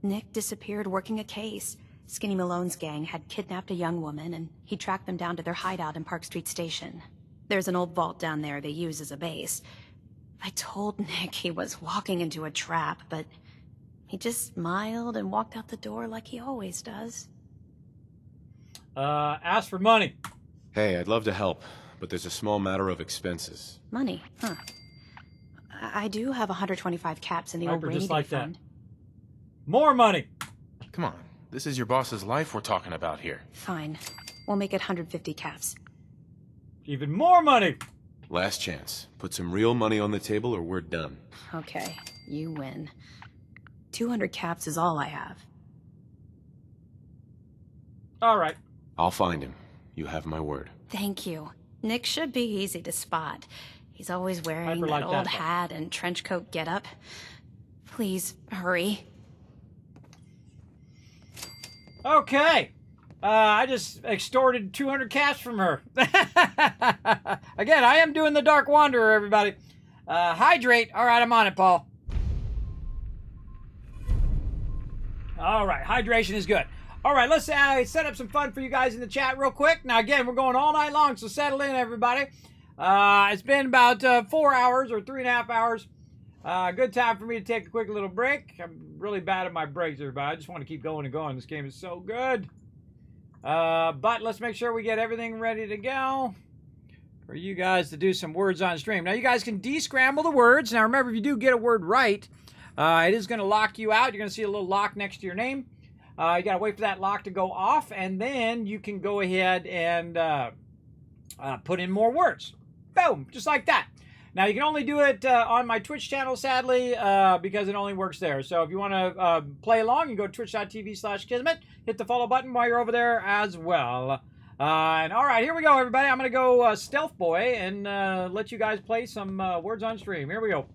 Nick disappeared working a case. Skinny Malone's gang had kidnapped a young woman, and he tracked them down to their hideout in Park Street Station. There's an old vault down there they use as a base. I told Nick he was walking into a trap, but he just smiled and walked out the door like he always does. Ask for money. Hey, I'd love to help, but there's a small matter of expenses. Money, huh? I do have 125 caps in the old rainy day like fund. that. More money. Come on, This is your boss's life we're talking about here. Fine. We'll make it 150 caps. Even more money! Last chance. Put some real money on the table or we're done. Okay, you win. 200 caps is all I have. All right. I'll find him. You have my word. Thank you. Nick should be easy to spot. He's always wearing Hyper that like old that, though. hat and trench coat getup. Please, hurry. Okay. I just extorted 200 cash from her. Again, I am doing the Dark Wanderer, everybody. Hydrate. All right, I'm on it, Paul. All right, hydration is good. All right, let's set up some fun for you guys in the chat real quick. Now, again, we're going all night long, so settle in, everybody. It's been about 4 hours or 3.5 hours. Good time for me to take a quick little break. I'm really bad at my breaks, everybody. I just want to keep going and going. This game is so good. But let's make sure we get everything ready to go for you guys to do some words on stream. Now, you guys can de-scramble the words. Now, remember, if you do get a word right, it is going to lock you out. You're going to see a little lock next to your name. You got to wait for that lock to go off, and then you can go ahead and put in more words. Boom, just like that. Now, you can only do it on my Twitch channel, sadly, because it only works there. So if you want to play along, you go to twitch.tv/Kismet. Hit the follow button while you're over there as well. And all right, here we go, everybody. I'm going to go Stealth Boy and let you guys play some words on stream. Here we go.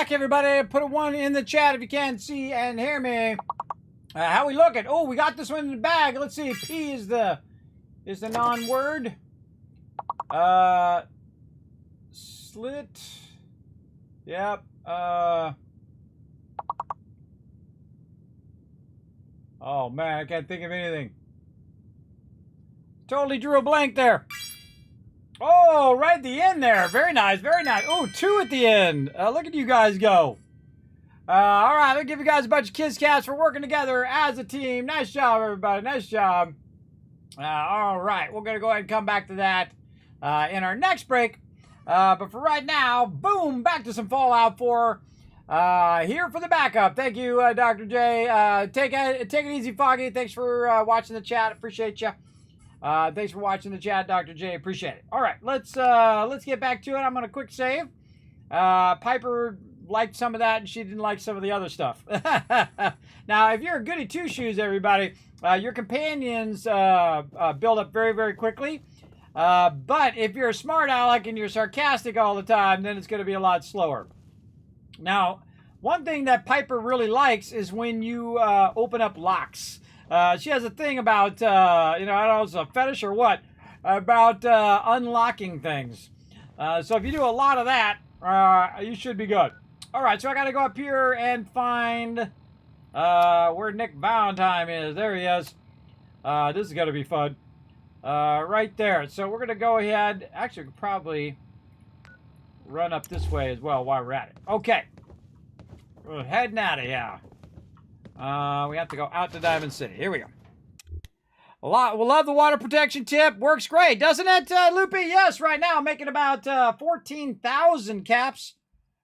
back, everybody. Put a 1 in the chat if you can see and hear me. How we looking? Oh, we got this one in the bag. Let's see. P is the non-word. Slit. Yep. Oh man, I can't think of anything. Totally drew a blank there. Oh, right at the end there. Very nice, very nice. Oh, 2 at the end. Look at you guys go. All right, I'll give you guys a bunch of kiss cats for working together as a team. Nice job, everybody. Nice job. All right, we're going to go ahead and come back to that in our next break. But for right now, boom, back to some Fallout 4. Here for the backup. Thank you, Dr. J. Take it easy, Foggy. Thanks for watching the chat. Appreciate you. Thanks for watching the chat, Dr. J. Appreciate it. All right, let's get back to it. I'm going to quick save. Piper liked some of that, and she didn't like some of the other stuff. Now, if you're a goody two-shoes, everybody, your companions build up very, very quickly. But if you're a smart aleck and you're sarcastic all the time, then it's going to be a lot slower. Now, one thing that Piper really likes is when you open up locks. She has a thing about, I don't know if it's a fetish or what, about unlocking things. So if you do a lot of that, you should be good. All right, so I got to go up here and find where Nick Valentine is. There he is. This is going to be fun. Right there. So we're going to go ahead. Actually, we could probably run up this way as well while we're at it. Okay. We're heading out of here. We have to go out to Diamond City. Here we go. We love the water protection tip. Works great, doesn't it, Loopy? Yes, right now I'm making about 14,000 caps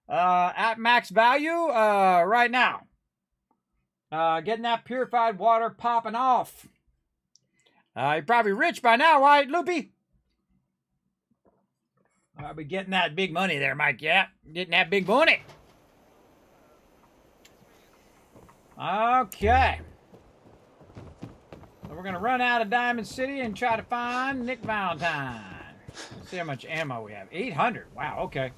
at max value right now. Getting that purified water popping off. You're probably rich by now, right, Loopy? I'll be getting that big money there, Mike. Yeah, getting that big money. Okay. So we're going to run out of Diamond City and try to find Nick Valentine. Let's see how much ammo we have. 800. Wow, okay.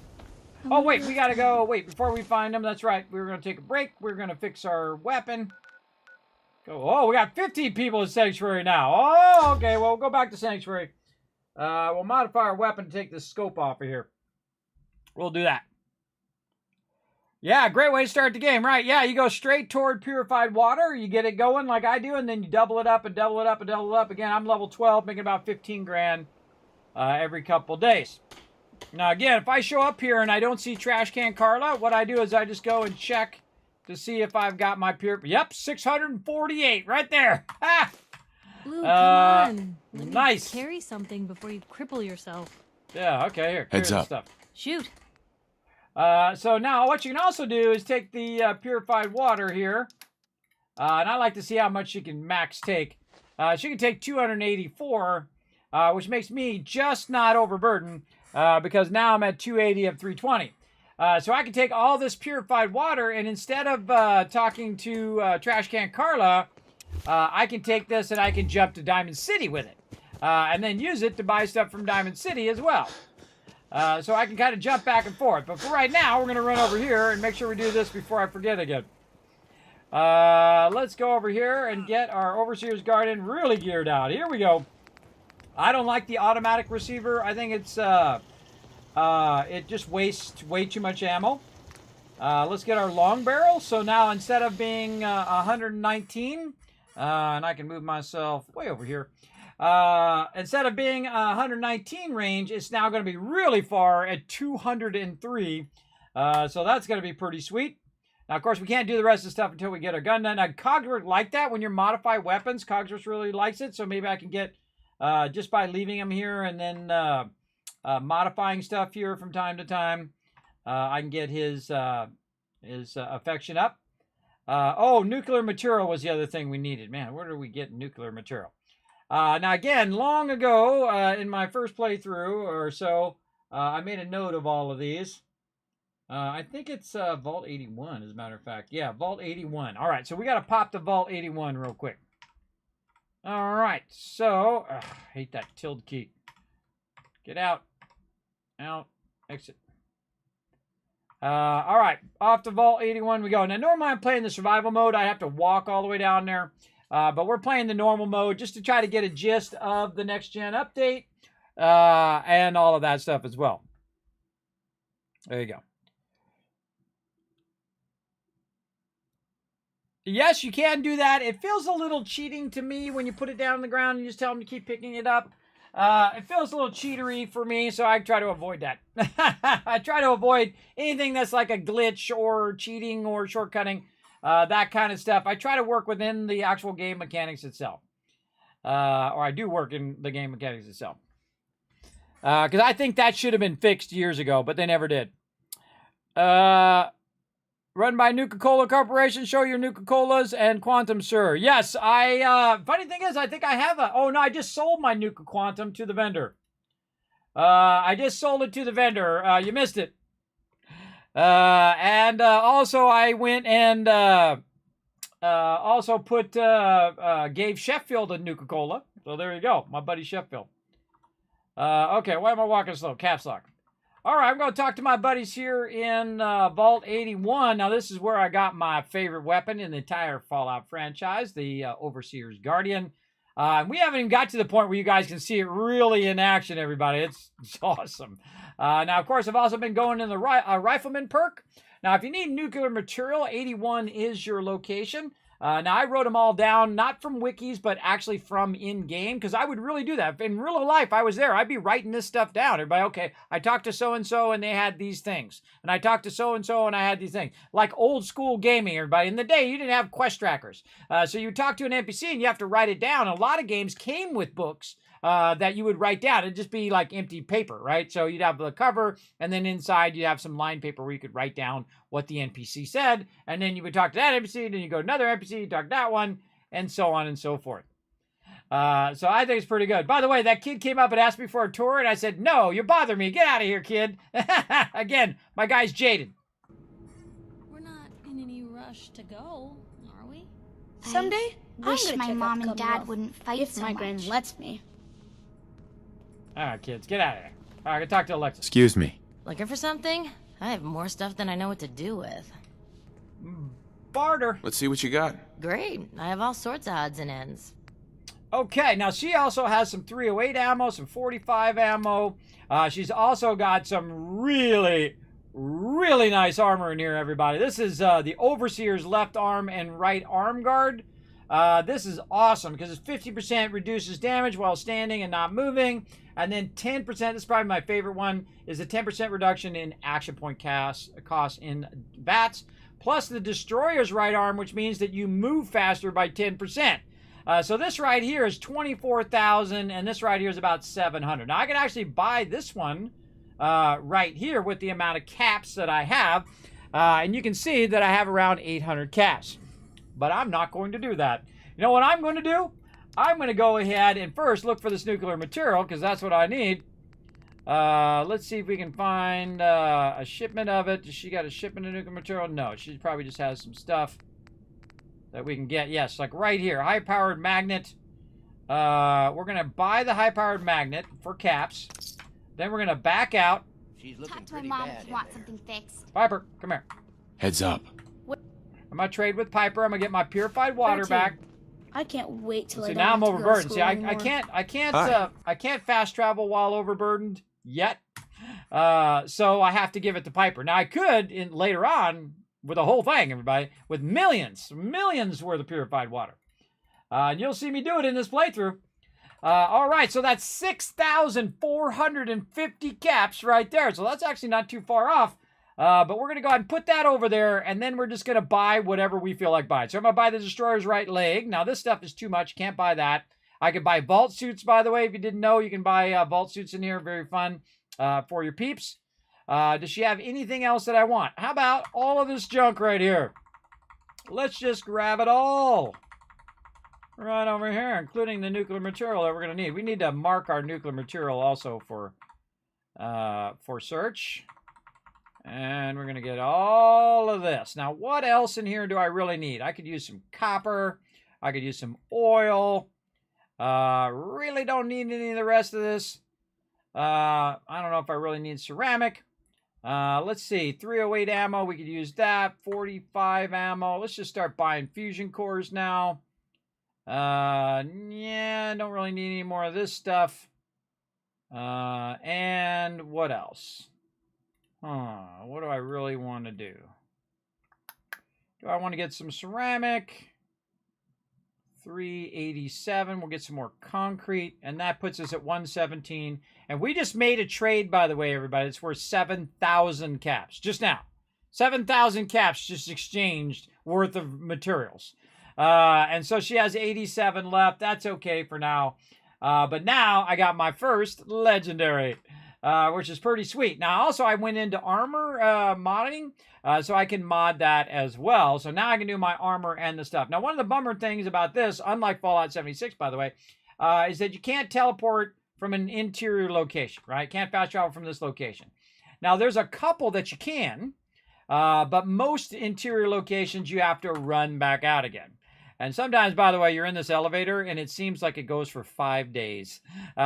Oh, wait, we got to go. Wait, before we find him, that's right. We were going to take a break. We're going to fix our weapon. Oh, we got 15 people in Sanctuary now. Oh, okay. Well, we'll go back to Sanctuary. We'll modify our weapon to take this scope off of here. We'll do that. Yeah, great way to start the game, right? Yeah, you go straight toward purified water. You get it going like I do, and then you double it up and double it up and double it up. Again, I'm level 12, making about 15 grand every couple days. Now, again, if I show up here and I don't see Trash Can Carla, what I do is I just go and check to see if I've got my Yep, 648 right there. Ha! Blue, come on. Let me Nice. carry something before you cripple yourself. Yeah, okay, here. Heads carry up. the stuff. Shoot. So now what you can also do is take the purified water here. And I like to see how much she can max take. She can take 284, which makes me just not overburdened because now I'm at 280 of 320. So I can take all this purified water, and instead of talking to Trash Can Carla, I can take this and I can jump to Diamond City with it. And then use it to buy stuff from Diamond City as well. So I can kind of jump back and forth. But for right now, we're going to run over here and make sure we do this before I forget again. Let's go over here and get our Overseer's Garden really geared out. Here we go. I don't like the automatic receiver. I think it's it just wastes way too much ammo. Let's get our long barrel. So now instead of being 119, and I can move myself way over here. Instead of being 119 range, it's now going to be really far at 203. So that's going to be pretty sweet. Now, of course, we can't do the rest of the stuff until we get our gun done. Now, Cogsworth like that when you modify weapons. Cogsworth really likes it. So maybe I can get, just by leaving him here and then modifying stuff here from time to time, I can get his affection up. Oh, nuclear material was the other thing we needed. Man, where do we get nuclear material? Now, again, long ago, in my first playthrough or so, I made a note of all of these. I think it's Vault 81, as a matter of fact. Yeah, Vault 81. All right, so we got to pop the Vault 81 real quick. All right, so, I hate that tilde key. Get out. Out. Exit. All right, off to Vault 81 we go. Now, normally I'm playing the survival mode. I have to walk all the way down there. But we're playing the normal mode just to try to get a gist of the next-gen update and all of that stuff as well. There you go. Yes, you can do that. It feels a little cheating to me when you put it down on the ground and you just tell them to keep picking it up. It feels a little cheatery for me, so I try to avoid that. I try to avoid anything that's like a glitch or cheating or shortcutting, that kind of stuff. I try to work within the actual game mechanics itself. Or I do work in the game mechanics itself. Because I think that should have been fixed years ago, but they never did. Run by Nuka-Cola Corporation. Show your Nuka-Colas and Quantum, sir. Yes, funny thing is, I think I have oh, no, I just sold my Nuka Quantum to the vendor. I just sold it to the vendor. You missed it. And also, I went and also gave Sheffield a Nuka-Cola. So there you go, my buddy Sheffield. Okay, why am I walking slow? Caps lock. All right, I'm going to talk to my buddies here in Vault 81. Now, this is where I got my favorite weapon in the entire Fallout franchise, the Overseer's Guardian. We haven't even got to the point where you guys can see it really in action, everybody. It's awesome. Now, of course, I've also been going in the Rifleman perk. Now, if you need nuclear material, 81 is your location. Now, I wrote them all down, not from wikis, but actually from in-game, because I would really do that. In real life, I was there. I'd be writing this stuff down. Everybody, okay, I talked to so-and-so, and they had these things. And I talked to so-and-so, and I had these things. Like old-school gaming, everybody. In the day, you didn't have quest trackers. So you talk to an NPC, and you have to write it down. A lot of games came with books that you would write down. It'd just be like empty paper, right? So you'd have the cover, and then inside you'd have some line paper where you could write down what the NPC said, and then you would talk to that NPC, then you go to another NPC, you talk to that one, and so on and so forth. So I think it's pretty good. By the way, that kid came up and asked me for a tour, and I said, no, you bother me. Get out of here, kid. Again, my guy's jaded. We're not in any rush to go, are we? Someday, I wish my mom and dad off. wouldn't fight If so my much. grand lets me. All right, kids, get out of here. All right, I can talk to Alexis. Excuse me. Looking for something? I have more stuff than I know what to do with. Barter. Let's see what you got. Great. I have all sorts of odds and ends. Okay, now she also has some 308 ammo, some 45 ammo. She's also got some really nice armor in here, everybody. This is the Overseer's left arm and right arm guard. This is awesome because it's 50% reduces damage while standing and not moving. And then 10%, this is probably my favorite one, is a 10% reduction in action point cost in bats. Plus the Destroyer's right arm, which means that you move faster by 10%. So this right here is 24,000, and this right here is about 700. Now I can actually buy this one right here with the amount of caps that I have. And you can see that I have around 800 caps. But I'm not going to do that. You know what I'm going to do? I'm going to go ahead and first look for this nuclear material, because that's what I need. Let's see if we can find a shipment of it. Does she got a shipment of nuclear material? No, she probably just has some stuff that we can get. Yes, like right here, high-powered magnet. We're going to buy the high-powered magnet for caps. Then we're going to back out. She's looking Talk to my mom if you want something fixed. Piper, come here. Heads up. I'm going to trade with Piper. I'm going to get my purified water back. I can't wait till See, I now I'm don't have to go to overburdened. See, school I can't fast travel while overburdened yet. So I have to give it to Piper. Now I could later on with the whole thing, everybody, with millions worth of purified water. And you'll see me do it in this playthrough. All right, so that's 6,450 caps right there. So that's actually not too far off. But we're going to go ahead and put that over there, and then we're just going to buy whatever we feel like buying. So I'm going to buy the Destroyer's right leg. Now, this stuff is too much. Can't buy that. I could buy vault suits, by the way. If you didn't know, you can buy vault suits in here. Very fun for your peeps. Does she have anything else that I want? How about all of this junk right here? Let's just grab it all. Right over here, including the nuclear material that we're going to need. We need to mark our nuclear material also for search. And we're going to get all of this. Now, what else in here do I really need? I could use some copper. I could use some oil. Really don't need any of the rest of this. I don't know if I really need ceramic. Let's see, 308 ammo, we could use that. 45 ammo. Let's just start buying fusion cores now. Yeah, don't really need any more of this stuff. And what else? What do I really want to do? Do I want to get some ceramic? 387. We'll get some more concrete, and that puts us at 117. And we just made a trade, by the way, everybody. It's worth 7,000 caps just now. 7,000 caps just exchanged worth of materials. And so she has 87 left. That's okay for now. But now I got my first legendary, which is pretty sweet. Now, also, I went into armor modding, so I can mod that as well. So now I can do my armor and the stuff. Now, one of the bummer things about this, unlike Fallout 76, by the way, is that you can't teleport from an interior location, right? Can't fast travel from this location. Now, there's a couple that you can, but most interior locations you have to run back out again. And sometimes, by the way, you're in this elevator and it seems like it goes for 5 days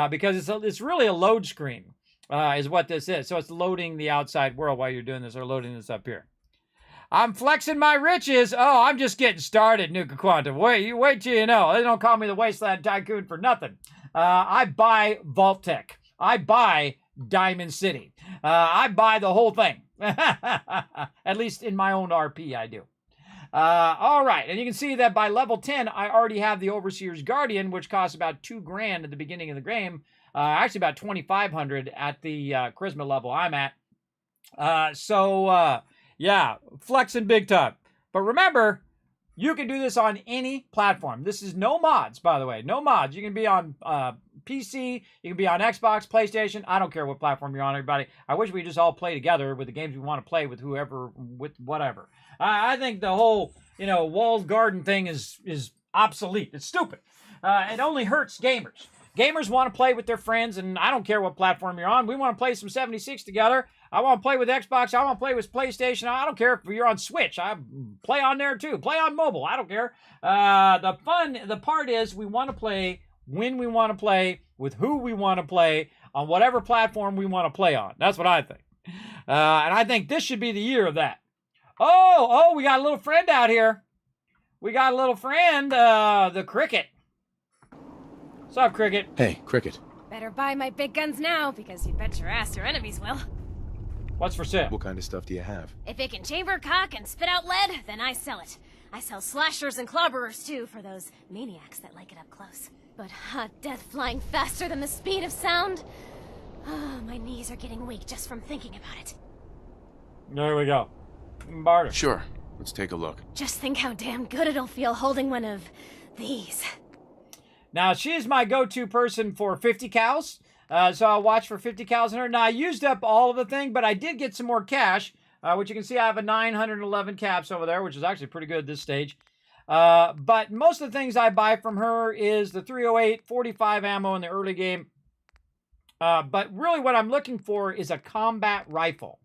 because it's really a load screen is what this is. So it's loading the outside world while you're doing this, or loading this up here. I'm flexing my riches. Oh, I'm just getting started, Nuka Quantum. Wait till you know. They don't call me the Wasteland Tycoon for nothing. I buy vault-tec. I buy Diamond City. I buy the whole thing. At least in my own RP, I do. All right, and you can see that by level 10, I already have the Overseer's Guardian, which costs about $2,000 at the beginning of the game. Actually, about 2,500 at the charisma level I'm at. Yeah, flexing big time. But remember, you can do this on any platform. This is no mods, by the way. No mods. You can be on PC. You can be on Xbox, PlayStation. I don't care what platform you're on, everybody. I wish we just all play together with the games we want to play with whoever, with whatever. I think the whole, walled garden thing is obsolete. It's stupid. It only hurts gamers. Gamers want to play with their friends, and I don't care what platform you're on. We want to play some 76 together. I want to play with Xbox. I want to play with PlayStation. I don't care if you're on Switch. I play on there too. Play on mobile. I don't care. The part is we want to play when we want to play, with who we want to play, on whatever platform we want to play on. That's what I think. And I think this should be the year of that. Oh, we got a little friend out here. We got a little friend, the Cricket. What's up, Cricket? Hey, Cricket. Better buy my big guns now, because you bet your ass your enemies will. What's for sale? What kind of stuff do you have? If it can chamber cock and spit out lead, then I sell it. I sell slashers and clobberers, too, for those maniacs that like it up close. But death flying faster than the speed of sound? My knees are getting weak just from thinking about it. There we go. Barter. Sure. Let's take a look. Just think how damn good it'll feel holding one of these. Now, she's my go-to person for 50 cows. So I'll watch for 50 cows in her. Now, I used up all of the thing, but I did get some more cash, which you can see I have a 911 caps over there, which is actually pretty good at this stage. But most of the things I buy from her is the 308, 45 ammo in the early game. But really what I'm looking for is a combat rifle.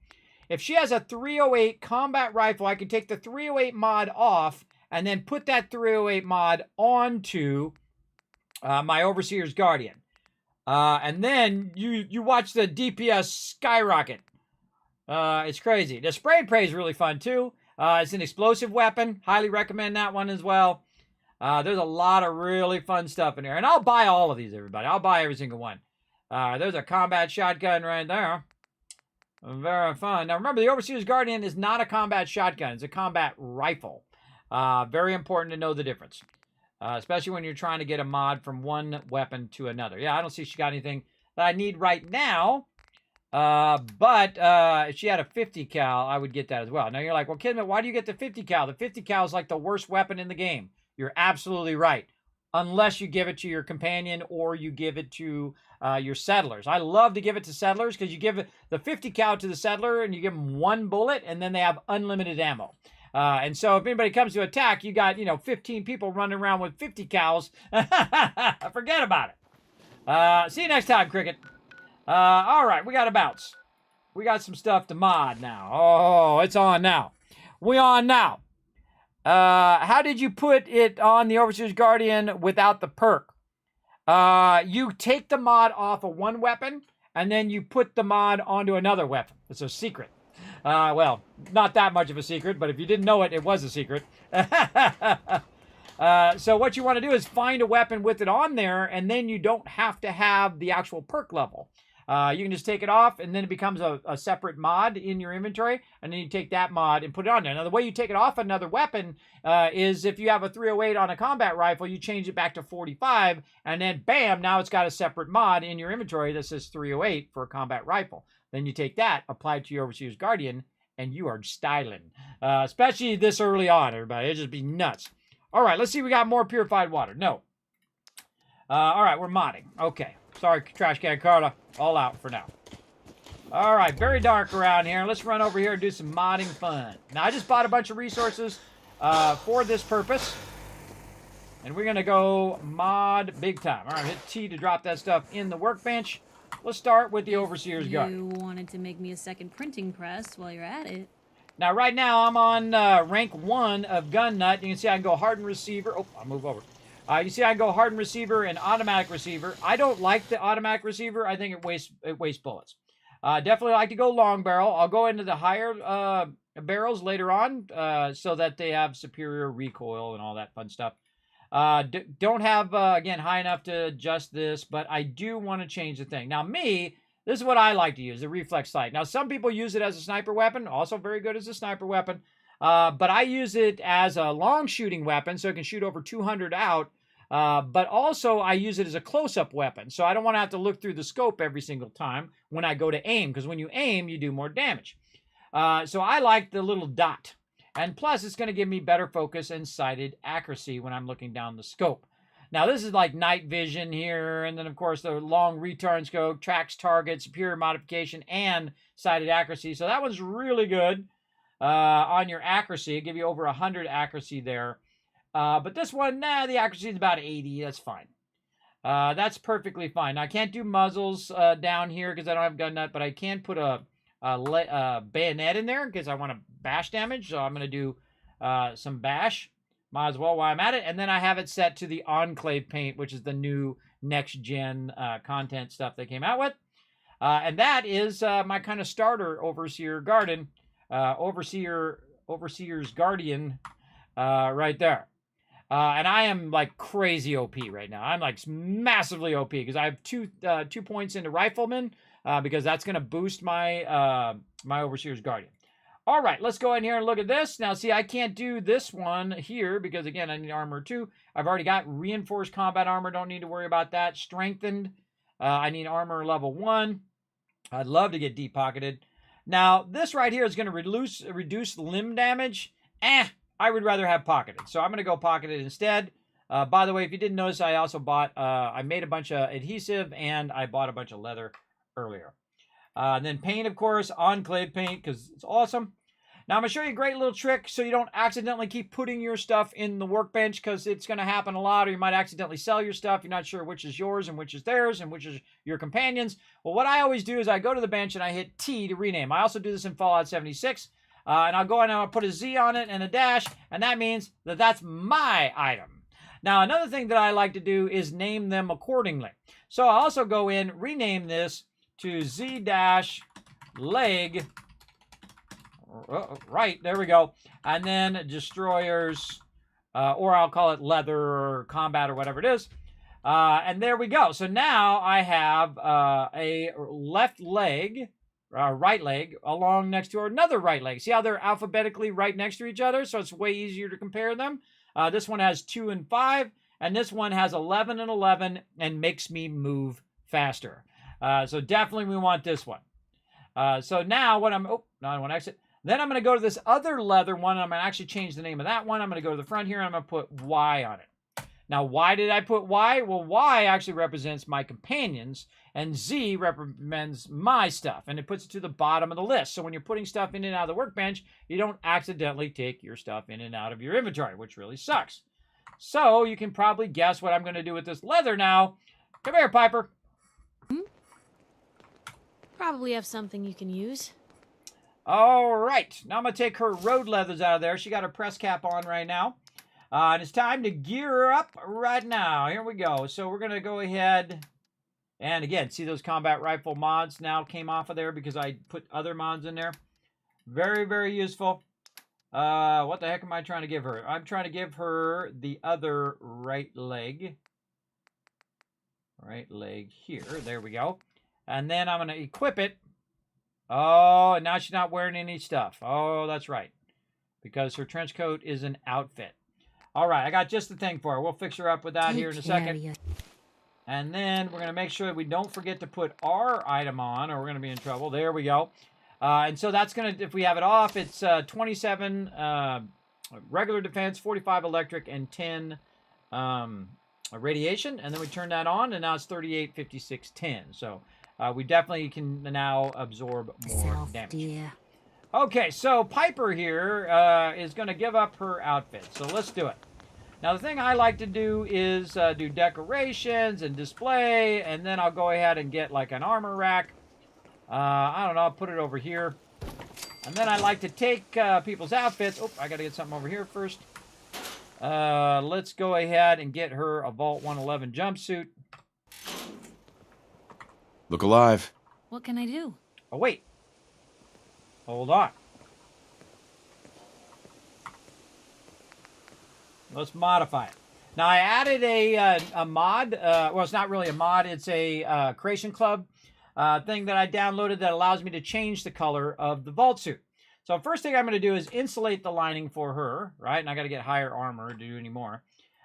If she has a 308 combat rifle, I can take the 308 mod off and then put that 308 mod onto my Overseer's Guardian. And then you watch the DPS skyrocket. It's crazy. The spray and pray is really fun too. It's an explosive weapon. Highly recommend that one as well. There's a lot of really fun stuff in here. And I'll buy all of these, everybody. I'll buy every single one. There's a combat shotgun right there. Very fun. Now remember, the Overseer's Guardian is not a combat shotgun. It's a combat rifle. Very important to know the difference. Especially when you're trying to get a mod from one weapon to another. Yeah, I don't see she got anything that I need right now. But if she had a 50 cal, I would get that as well. Now you're like, well, Kismet, why do you get the 50 cal? The 50 cal is like the worst weapon in the game. You're absolutely right. Unless you give it to your companion or you give it to your settlers. I love to give it to settlers because you give the 50 cal to the settler and you give them one bullet and then they have unlimited ammo. And so if anybody comes to attack, you got, 15 people running around with 50 cows. Forget about it. See you next time, Cricket. All right, we got to bounce. We got some stuff to mod now. Oh, it's on now. We on now. How did you put it on the Overseer's Guardian without the perk? You take the mod off of one weapon, and then you put the mod onto another weapon. It's a secret. Well, not that much of a secret, but if you didn't know it, it was a secret. So what you want to do is find a weapon with it on there, and then you don't have to have the actual perk level. You can just take it off, and then it becomes a separate mod in your inventory, and then you take that mod and put it on there. Now, the way you take it off another weapon is if you have a 308 on a combat rifle, you change it back to 45, and then bam, now it's got a separate mod in your inventory that says 308 for a combat rifle. Then you take that, apply it to your Overseer's Guardian, and you are styling. Especially this early on, everybody. It'd just be nuts. All right, let's see if we got more purified water. No. All right, we're modding. Okay. Sorry, Trash Can Carla. All out for now. All right, very dark around here. Let's run over here and do some modding fun. Now, I just bought a bunch of resources for this purpose. And we're going to go mod big time. All right, hit T to drop that stuff in the workbench. Let's start with the Overseer's Guardian. You wanted to make me a second printing press while you're at it. Now, right now, I'm on rank 1 of Gun Nut. You can see I can go Hardened Receiver. Oh, I'll move over. You see I can go Hardened Receiver and Automatic Receiver. I don't like the Automatic Receiver. I think it wastes bullets. Definitely like to go Long Barrel. I'll go into the higher barrels later on so that they have superior recoil and all that fun stuff. Don't have, again, high enough to adjust this, but I do want to change the thing. Now, this is what I like to use, the reflex sight. Now, some people use it as a sniper weapon, also very good as a sniper weapon, but I use it as a long shooting weapon, so it can shoot over 200 out, but also I use it as a close-up weapon, so I don't want to have to look through the scope every single time when I go to aim, because when you aim, you do more damage. So I like the little dot. And plus, it's going to give me better focus and sighted accuracy when I'm looking down the scope. Now, this is like night vision here, and then, of course, the long return scope, tracks target, superior modification, and sighted accuracy. So that one's really good on your accuracy. It'll give you over 100 accuracy there. But this one, the accuracy is about 80. That's fine. That's perfectly fine. Now, I can't do muzzles down here because I don't have gun nut, but I can put a bayonet in there because I want to bash damage, so I'm going to do some bash. Might as well while I'm at it. And then I have it set to the Enclave paint, which is the new next-gen content stuff they came out with. And that is my kind of starter Overseer Garden, Overseer's Guardian right there. And I am like crazy OP right now. I'm like massively OP because I have two points into Rifleman because that's going to boost my my Overseer's Guardian. All right, let's go in here and look at this. Now, see, I can't do this one here because, again, I need armor 2. I've already got reinforced combat armor. Don't need to worry about that. Strengthened. I need armor level 1. I'd love to get deep-pocketed. Now, this right here is going to reduce limb damage. I would rather have pocketed. So I'm going to go pocketed instead. By the way, if you didn't notice, I also bought, I made a bunch of adhesive and I bought a bunch of leather earlier. And then paint, of course, Enclave paint because it's awesome. Now, I'm going to show you a great little trick so you don't accidentally keep putting your stuff in the workbench because it's going to happen a lot, or you might accidentally sell your stuff. You're not sure which is yours and which is theirs and which is your companion's. Well, what I always do is I go to the bench and I hit T to rename. I also do this in Fallout 76. And I'll go in and I'll put a Z on it and a dash, and that means that that's my item. Now, another thing that I like to do is name them accordingly. So I'll also go in, rename this to Z-leg. Right, there we go. And then destroyers, or I'll call it leather or combat or whatever it is. And there we go. So now I have a left leg, right leg, along next to another right leg. See how they're alphabetically right next to each other? So it's way easier to compare them. This one has 2 and 5, and this one has 11 and 11 and makes me move faster. So definitely we want this one. So now what I'm, now I want to exit. Then I'm going to go to this other leather one, and I'm going to actually change the name of that one. I'm going to go to the front here, and I'm going to put Y on it. Now, why did I put Y? Well, Y actually represents my companions, and Z represents my stuff, and it puts it to the bottom of the list. So when you're putting stuff in and out of the workbench, you don't accidentally take your stuff in and out of your inventory, which really sucks. So you can probably guess what I'm going to do with this leather now. Come here, Piper. Probably have something you can use. All right. Now I'm going to take her road leathers out of there. She got her press cap on right now. And it's time to gear up right now. Here we go. So we're going to go ahead And again, see those combat rifle mods now came off of there because I put other mods in there. Very, very useful. What the heck am I trying to give her? I'm trying to give her the other right leg. Right leg here. There we go. And then I'm going to equip it. Oh, and now she's not wearing any stuff. Oh, that's right. Because her trench coat is an outfit. All right, I got just the thing for her. We'll fix her up with that here in a second. And then we're going to make sure that we don't forget to put our item on, or we're going to be in trouble. There we go. And so that's going to, if we have it off, it's 27 regular defense, 45 electric, and 10 radiation. And then we turn that on, and now it's 38, 56, 10. So we definitely can now absorb more damage. Okay, so Piper here is going to give up her outfit. So let's do it. Now, the thing I like to do is do decorations and display, and then I'll go ahead and get like an armor rack. I don't know, I'll put it over here. And then I like to take people's outfits. Oh, I got to get something over here first. Let's go ahead and get her a Vault 111 jumpsuit. Look alive. What can I do? Oh, wait. Hold on. Let's modify it. Now, I added a mod. Well, it's not really a mod. It's a Creation Club thing that I downloaded that allows me to change the color of the vault suit. So first thing I'm going to do is insulate the lining for her, right? And I got to get higher armor to do any more.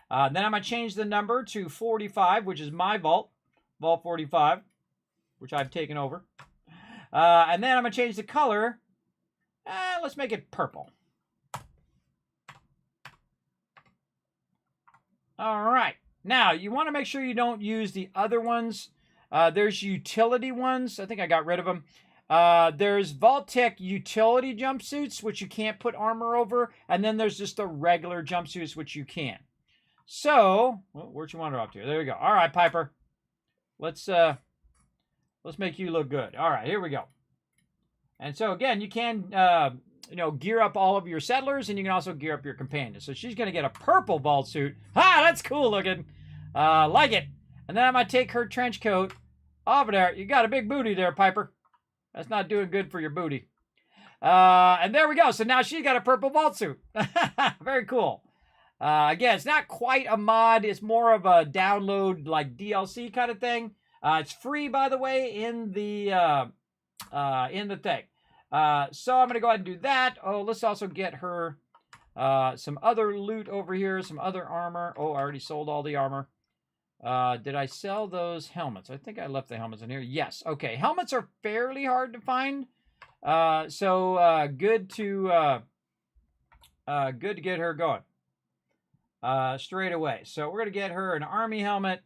Then I'm going to change the number to 45, which is my vault. Vault 45, which I've taken over. And then I'm going to change the color. Let's make it purple. All right. Now, you want to make sure you don't use the other ones. There's utility ones. I think I got rid of them. There's vault-tec utility jumpsuits, which you can't put armor over. And then there's just the regular jumpsuits, which you can. So, where'd you wander off to? There we go. All right, Piper. Let's make you look good. All right, here we go. And so, again, you can, gear up all of your settlers, and you can also gear up your companions. So she's going to get a purple vault suit. Ha, that's cool looking. Like it. And then I'm going to take her trench coat off of there. You got a big booty there, Piper. That's not doing good for your booty. And there we go. So now she's got a purple vault suit. Very cool. Again, it's not quite a mod. It's more of a download, like DLC kind of thing. It's free, by the way, in the thing. So I'm going to go ahead and do that. Oh, let's also get her some other loot over here, some other armor. Oh, I already sold all the armor. Did I sell those helmets? I think I left the helmets in here. Yes. Okay. Helmets are fairly hard to find. So good to get her going straight away. So we're going to get her an army helmet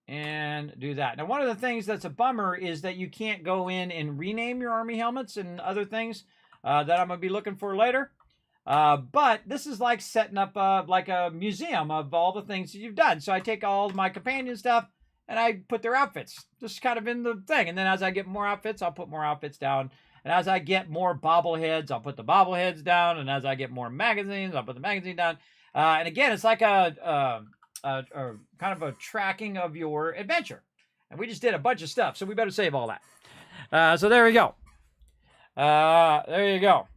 and do that. Now, one of the things that's a bummer is that you can't go in and rename your army helmets and other things that I'm going to be looking for later. But this is like setting up like a museum of all the things that you've done. So I take all of my companion stuff and I put their outfits just kind of in the thing. And then as I get more outfits, I'll put more outfits down. And as I get more bobbleheads, I'll put the bobbleheads down. And as I get more magazines, I'll put the magazine down. And again, it's like a kind of a tracking of your adventure. And we just did a bunch of stuff, so we better save all that. So there we go. There you go.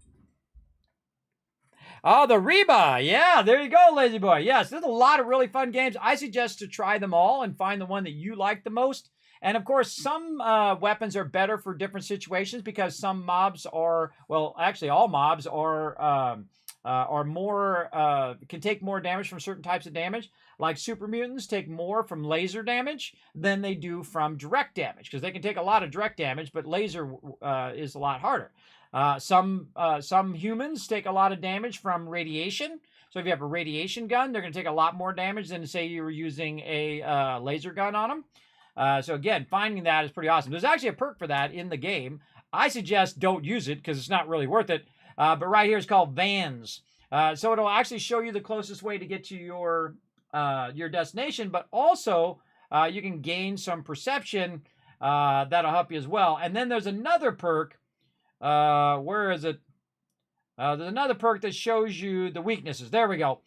Oh, the Reba. Yeah, there you go, lazy boy. Yes, there's a lot of really fun games. I suggest to try them all and find the one that you like the most. And, of course, some weapons are better for different situations because some mobs are, well, actually all mobs are more, can take more damage from certain types of damage. Like super mutants take more from laser damage than they do from direct damage because they can take a lot of direct damage, but laser is a lot harder. Some humans take a lot of damage from radiation. So if you have a radiation gun, they're going to take a lot more damage than say you were using a laser gun on them. So again, finding that is pretty awesome. There's actually a perk for that in the game. I suggest don't use it because it's not really worth it. But right here it's called Vans. So it'll actually show you the closest way to get to your destination, but also you can gain some perception that'll help you as well. And then there's another perk. Where is it? There's another perk that shows you the weaknesses. There we go.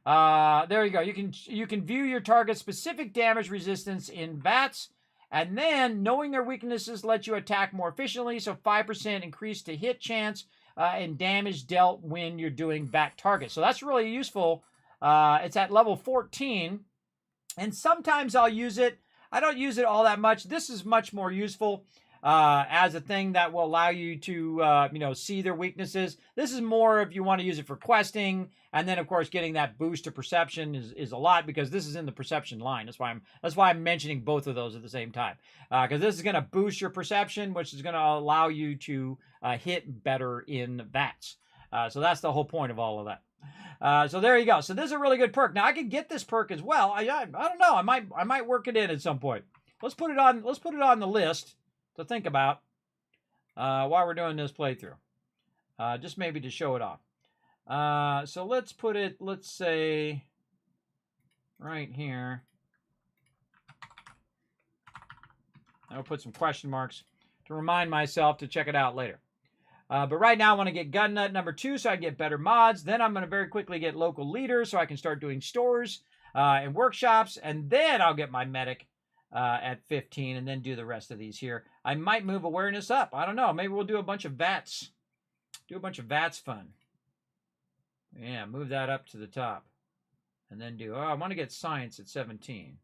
There you go. You can view your target's specific damage resistance in VATS. And then knowing their weaknesses lets you attack more efficiently, so 5% increase to hit chance and damage dealt when you're doing back targets. So that's really useful. It's at level 14, and sometimes I'll use it. I don't use it all that much. This is much more useful as a thing that will allow you to, see their weaknesses. This is more if you want to use it for questing, and then of course getting that boost to perception is a lot because this is in the perception line. That's why I'm mentioning both of those at the same time because this is going to boost your perception, which is going to allow you to hit better in VATS. So that's the whole point of all of that. So there you go. So this is a really good perk. Now I could get this perk as well. I don't know. I might work it in at some point. Let's put it on the list to think about while we're doing this playthrough. Just maybe to show it off. So let's put it, let's say, right here. I'll put some question marks to remind myself to check it out later. But right now I want to get Gun Nut number 2 so I get better mods. Then I'm going to very quickly get local leader so I can start doing stores and workshops. And then I'll get my medic at 15 and then do the rest of these here. I might move awareness up. I don't know. Maybe we'll do a bunch of VATS. Do a bunch of VATS fun. Yeah, move that up to the top. And then do, I want to get science at 17.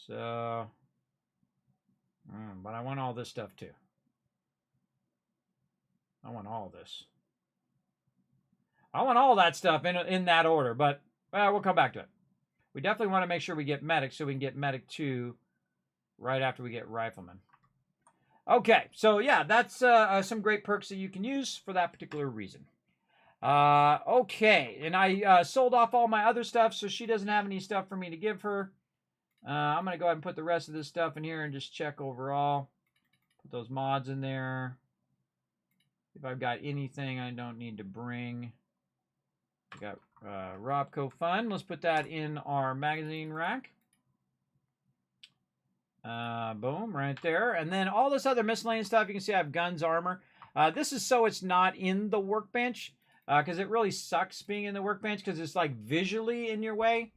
So, but I want all this stuff too. I want all this. I want all that stuff in that order, but we'll come back to it. We definitely want to make sure we get medic so we can get medic 2 right after we get rifleman. Okay, so yeah, that's some great perks that you can use for that particular reason. Okay, and I sold off all my other stuff, so she doesn't have any stuff for me to give her. I'm going to go ahead and put the rest of this stuff in here and just check overall. Put those mods in there. If I've got anything I don't need to bring. I got Robco Fun. Let's put that in our magazine rack. Boom, right there. And then all this other miscellaneous stuff, you can see I have guns, armor. This is so it's not in the workbench, because it really sucks being in the workbench because it's like visually in your way.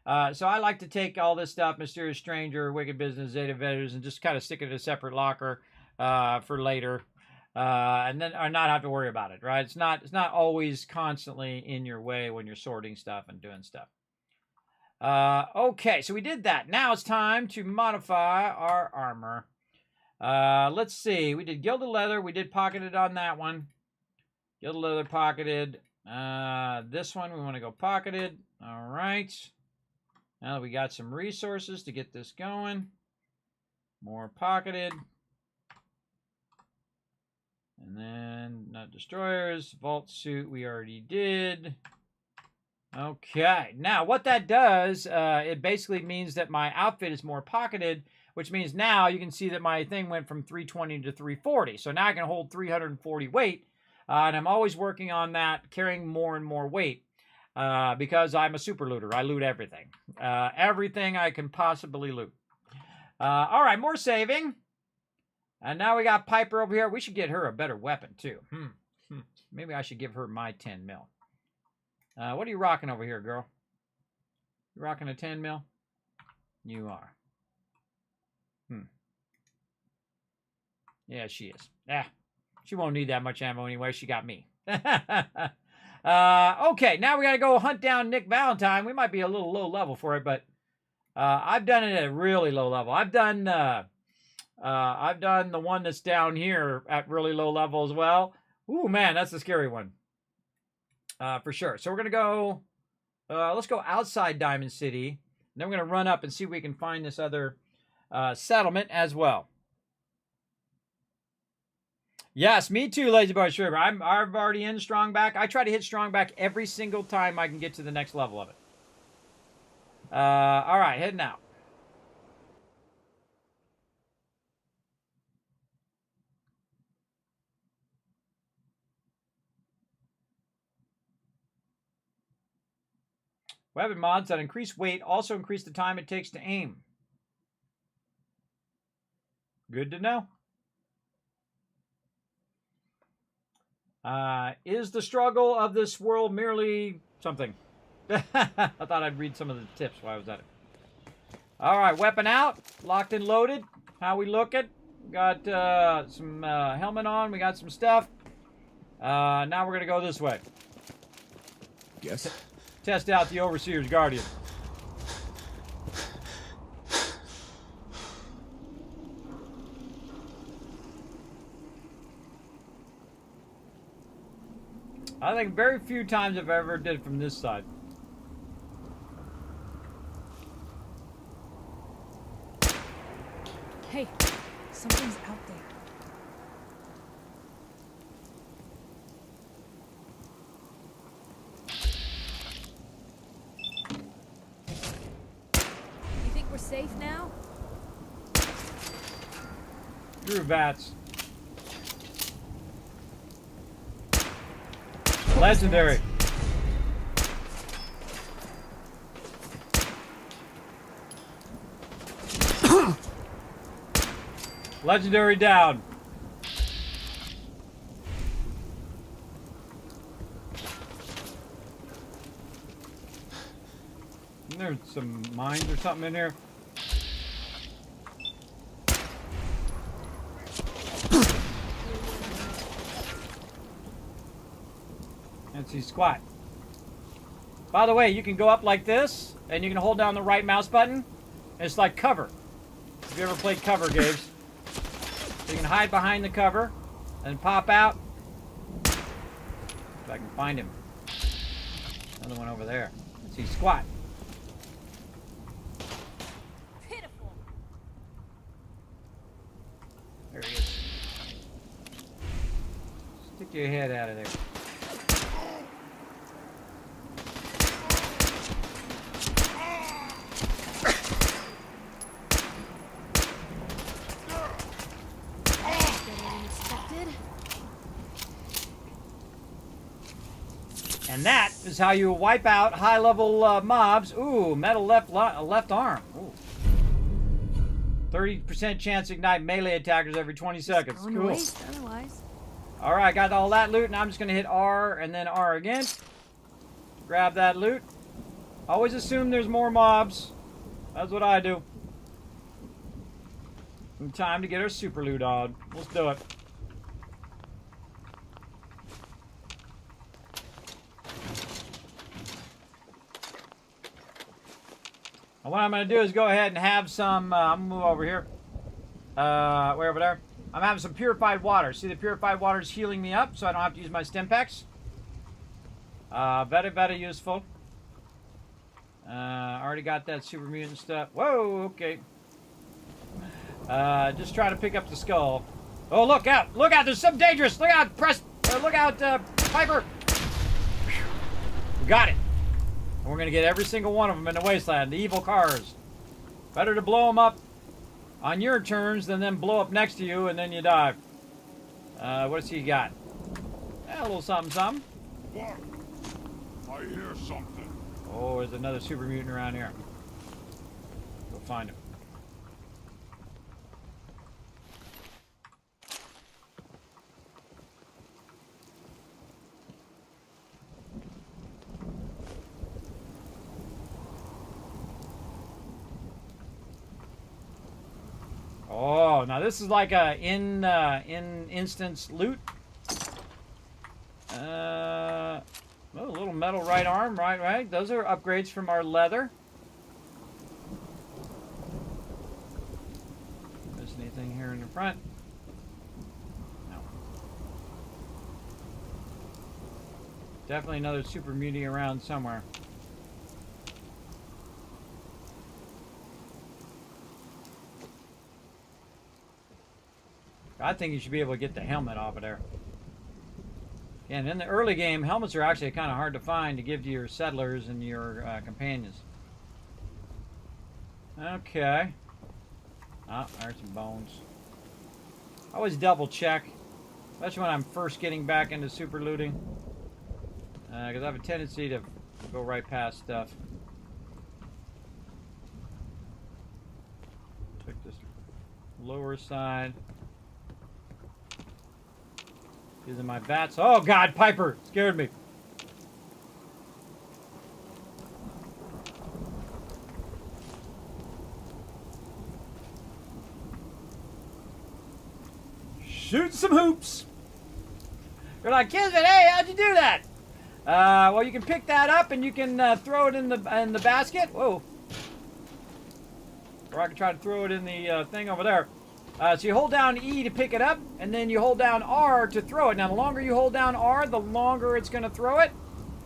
So I like to take all this stuff, Mysterious Stranger, Wicked Business, Zeta Vendors, and just kind of stick it in a separate locker for later. And then or not have to worry about it, right? It's not always constantly in your way when you're sorting stuff and doing stuff. Okay, so we did that. Now it's time to modify our armor. Let's see. We did Gilded Leather. We did pocketed on that one. Gilded Leather pocketed. This one we want to go pocketed. All right. Now that we got some resources to get this going. More pocketed. And then, not destroyers, vault suit we already did. Okay, now what that does, it basically means that my outfit is more pocketed, which means now you can see that my thing went from 320 to 340. So now I can hold 340 weight, and I'm always working on that, carrying more and more weight, because I'm a super looter. I loot everything. Everything I can possibly loot. All right, more saving. And now we got Piper over here. We should get her a better weapon, too. Maybe I should give her my 10 mil. What are you rocking over here, girl? You rocking a 10 mil? You are. Yeah, she is. She won't need that much ammo anyway. She got me. Okay, now we got to go hunt down Nick Valentine. We might be a little low level for it, but I've done it at a really low level. I've done the one that's down here at really low level as well. Ooh, man, that's a scary one. For sure. So we're going to go, let's go outside Diamond City. And then we're going to run up and see if we can find this other settlement as well. Yes, me too, Lazy Boy Sugar. I'm already in Strongback. I try to hit Strongback every single time I can get to the next level of it. All right, heading out. Weapon mods that increase weight also increase the time it takes to aim. Good to know. Is the struggle of this world merely something? I thought I'd read some of the tips while I was at it. All right, weapon out, locked and loaded. How we looking? Got some helmet on. We got some stuff. Now we're gonna go this way. Yes. Test out the Overseer's Guardian. I think very few times I've ever did it from this side. Hey, something's out there. You think we're safe now? Drew bats. Legendary. Legendary down. Isn't there some mines or something in here? And see squat. By the way, you can go up like this, and you can hold down the right mouse button, and it's like cover. Have you ever played cover games? So you can hide behind the cover, and pop out. If I can find him. Another one over there. Let's see, squat. Pitiful. There he is. Stick your head out of there. And that is how you wipe out high-level mobs. Ooh, metal left arm. Ooh. 30% chance to ignite melee attackers every 20 seconds. Cool. Otherwise. All right, got all that loot, and I'm just going to hit R and then R again. Grab that loot. Always assume there's more mobs. That's what I do. And time to get our super loot on. Let's do it. And what I'm going to do is go ahead and have some, I'm going to move over here. Way over there. I'm having some purified water. See, the purified water is healing me up, so I don't have to use my stim packs. Very, very useful. Already got that super mutant stuff. Whoa, okay. Just trying to pick up the skull. Oh, look out! Look out! There's something dangerous! Look out! Look out, Piper! We got it. And we're going to get every single one of them in the wasteland. The evil cars. Better to blow them up on your turns than them blow up next to you and then you die. What's he got? A little something, something. What? I hear something. Oh, there's another super mutant around here. Go find him. Oh, now this is like a in instance loot. Oh, a little metal right arm, right. Those are upgrades from our leather. Miss anything here in the front? No. Definitely another super mutie around somewhere. I think you should be able to get the helmet off of there. And in the early game, helmets are actually kind of hard to find to give to your settlers and your companions. Okay. Ah, there's some bones. Always double check, especially when I'm first getting back into super looting. Because I have a tendency to go right past stuff. Check this lower side. Using my bats. Oh God, Piper scared me. Shooting some hoops. You're like, Kismet, hey, how'd you do that? Well, you can pick that up and you can throw it in the basket. Whoa. Or I can try to throw it in the thing over there. So you hold down E to pick it up, and then you hold down R to throw it. Now, the longer you hold down R, the longer it's going to throw it.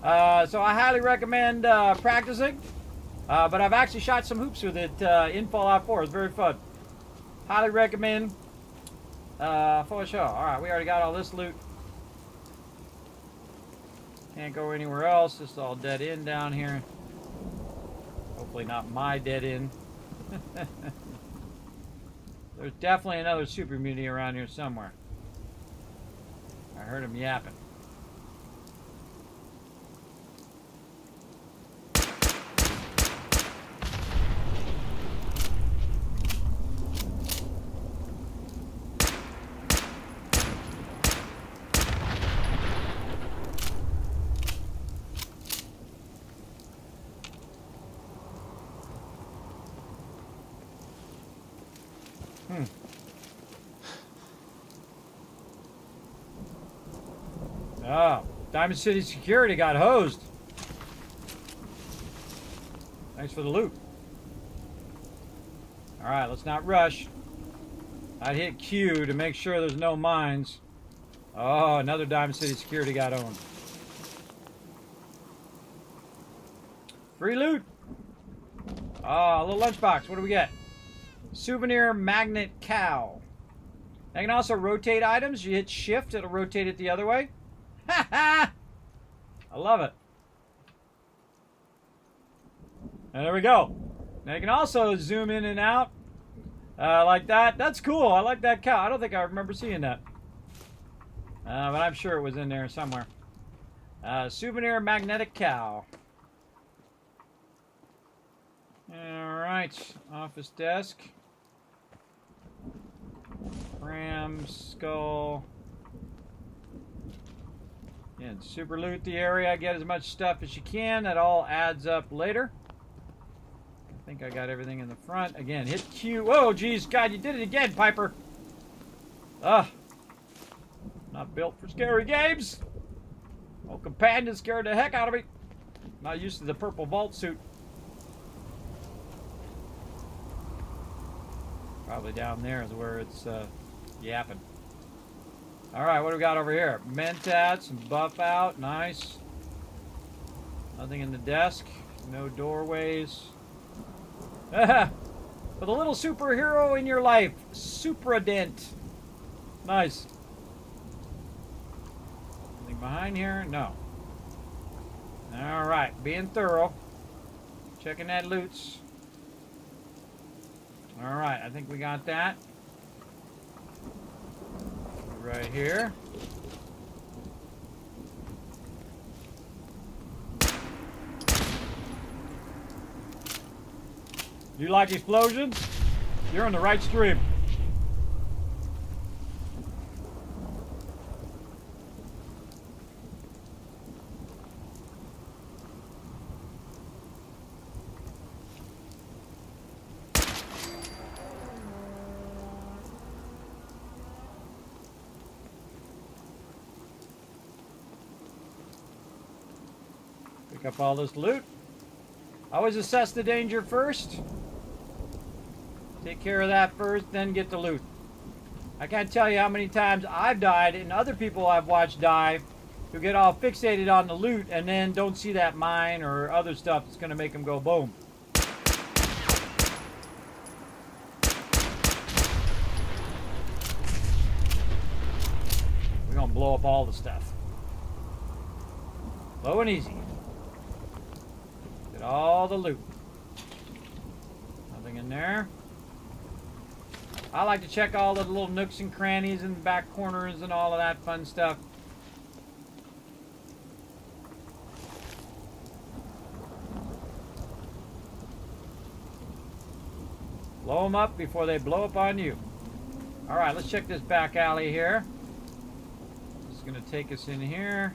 So I highly recommend practicing. But I've actually shot some hoops with it in Fallout 4. It's very fun. Highly recommend. For sure. Alright, we already got all this loot. Can't go anywhere else. It's all dead end down here. Hopefully not my dead end. There's definitely another super muni around here somewhere. I heard him yapping. Oh, Diamond City Security got hosed. Thanks for the loot. Alright, let's not rush. I'd hit Q to make sure there's no mines. Oh, another Diamond City Security got owned. Free loot. Oh, a little lunchbox. What do we get? Souvenir magnet cow. I can also rotate items. You hit shift, it'll rotate it the other way. Ha ha! I love it. And there we go. Now you can also zoom in and out like that. That's cool. I like that cow. I don't think I remember seeing that. But I'm sure it was in there somewhere. Souvenir magnetic cow. Alright. Office desk. Ram, skull. Yeah, super loot the area. Get as much stuff as you can. That all adds up later. I think I got everything in the front. Again, hit Q. Whoa, geez. God, you did it again, Piper. Ugh. Not built for scary games. Old companion scared the heck out of me. Not used to the purple vault suit. Probably down there is where it's yapping. Alright, what do we got over here? Mentat, some buff out. Nice. Nothing in the desk. No doorways. For the little superhero in your life. Supradent. Nice. Anything behind here? No. Alright, being thorough. Checking that loots. Alright, I think we got that. Right here. You like explosions? You're on the right stream. Pick up all this loot. Always assess the danger first. Take care of that first, then get the loot. I can't tell you how many times I've died and other people I've watched die who get all fixated on the loot and then don't see that mine or other stuff that's going to make them go boom. We're going to blow up all the stuff. Low and easy. Get all the loot. Nothing in there. I like to check all the little nooks and crannies and back corners and all of that fun stuff. Blow them up before they blow up on you. Alright, let's check this back alley here. This is going to take us in here.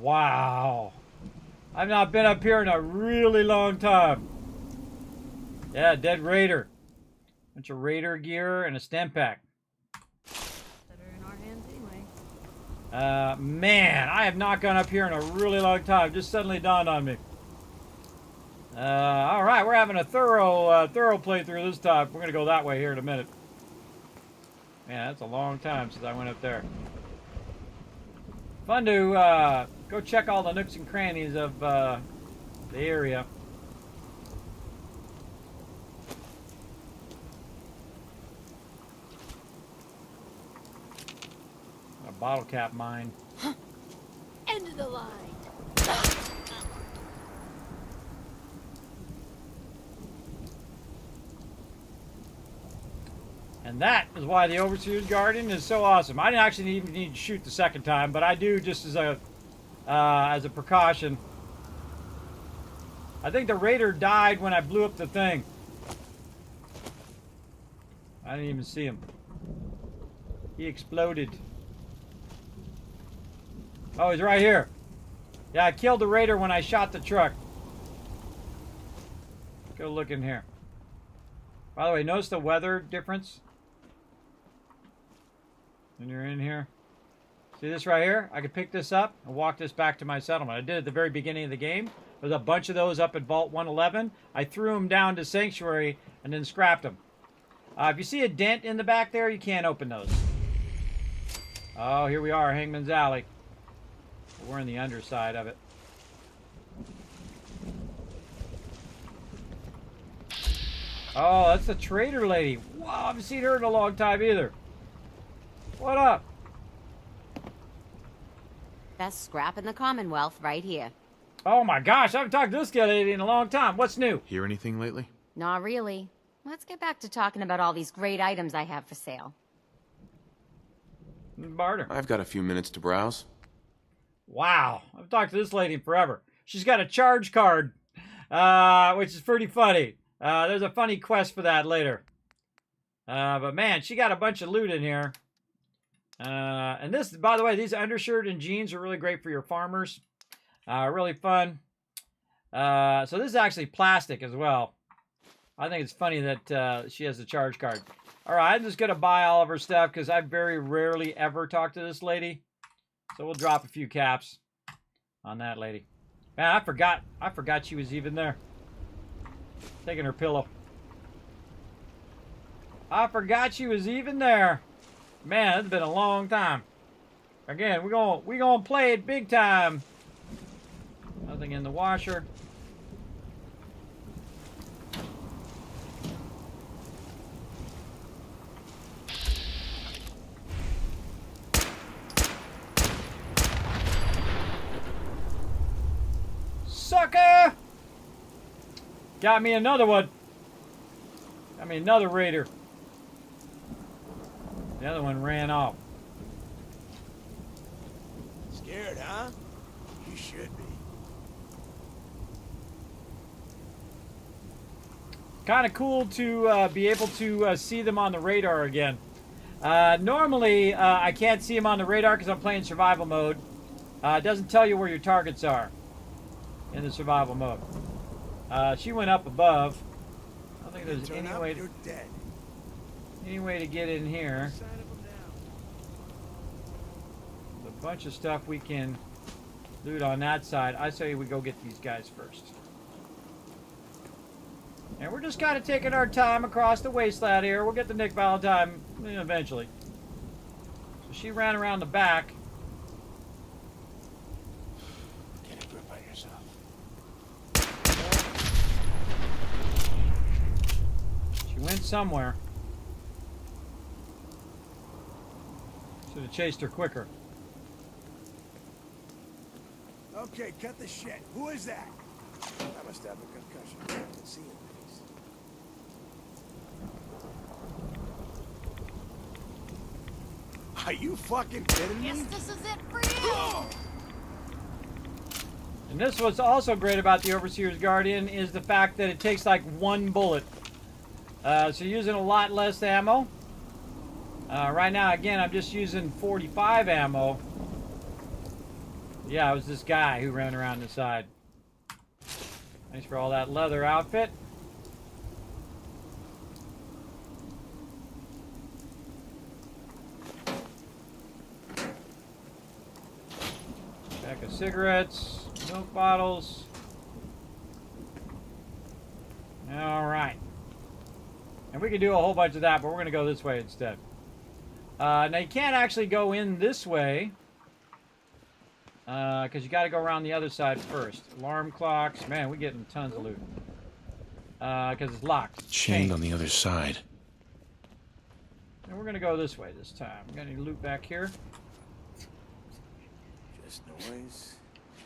Wow. I've not been up here in a really long time. Yeah, dead raider. Bunch of raider gear and a stem pack. Better in our hands anyway. Man, I have not gone up here in a really long time. Just suddenly dawned on me. All right, we're having a thorough playthrough this time. We're gonna go that way here in a minute. Man, that's a long time since I went up there. Fun to go check all the nooks and crannies of the area. A bottle cap mine. End of the line. And that is why the Overseer's Guardian is so awesome. I didn't actually even need to shoot the second time, but I do just as a precaution. I think the raider died when I blew up the thing. I didn't even see him. He exploded. Oh, he's right here. Yeah, I killed the raider when I shot the truck. Go look in here. By the way, notice the weather difference? When you're in here. See this right here? I could pick this up and walk this back to my settlement. I did it at the very beginning of the game. There's a bunch of those up at Vault 111. I threw them down to Sanctuary and then scrapped them. If you see a dent in the back there, you can't open those. Oh, here we are, Hangman's Alley. We're in the underside of it. Oh, that's the trader lady. Wow, I haven't seen her in a long time either. What up? Best scrap in the Commonwealth right here. Oh my gosh, I haven't talked to this lady in a long time. What's new? Hear anything lately? Not really. Let's get back to talking about all these great items I have for sale. Barter. I've got a few minutes to browse. Wow, I've talked to this lady forever. She's got a charge card, which is pretty funny. There's a funny quest for that later. But man, she got a bunch of loot in here. And this, by the way, these undershirt and jeans are really great for your farmers. Really fun. So this is actually plastic as well. I think it's funny that she has a charge card. All right, I'm just going to buy all of her stuff because I very rarely ever talk to this lady. So we'll drop a few caps on that lady. Man, I forgot she was even there. Taking her pillow. I forgot she was even there. Man, it's been a long time. Again, we're gonna play it big time. Nothing in the washer. Sucker! Got me another one. Got me another raider. The other one ran off. Scared, huh? You should be. Kind of cool to be able to see them on the radar again. Normally, I can't see them on the radar because I'm playing survival mode. It doesn't tell you where your targets are in the survival mode. She went up above. I don't think there's any way to get in here. There's a bunch of stuff we can loot on that side. I say we go get these guys first. And we're just kind of taking our time across the wasteland here. We'll get the Nick Valentine eventually. So she ran around the back. Get a grip on yourself. She went somewhere. Should have chased her quicker. Okay, cut the shit. Who is that? I must have a concussion. I can see it. Are you fucking kidding me? Guess this is it for you. And this what's also great about the Overseer's Guardian is the fact that it takes like one bullet. So you're using a lot less ammo. Right now, again, I'm just using 45 ammo. Yeah, it was this guy who ran around the side. Thanks for all that leather outfit. Pack of cigarettes, milk bottles. All right. And we could do a whole bunch of that, but we're going to go this way instead. Now, you can't actually go in this way. Because you got to go around the other side first. Alarm clocks. Man, we're getting tons of loot. Because it's locked. Chained on the other side. And we're going to go this way this time. We got any loot back here? Just noise.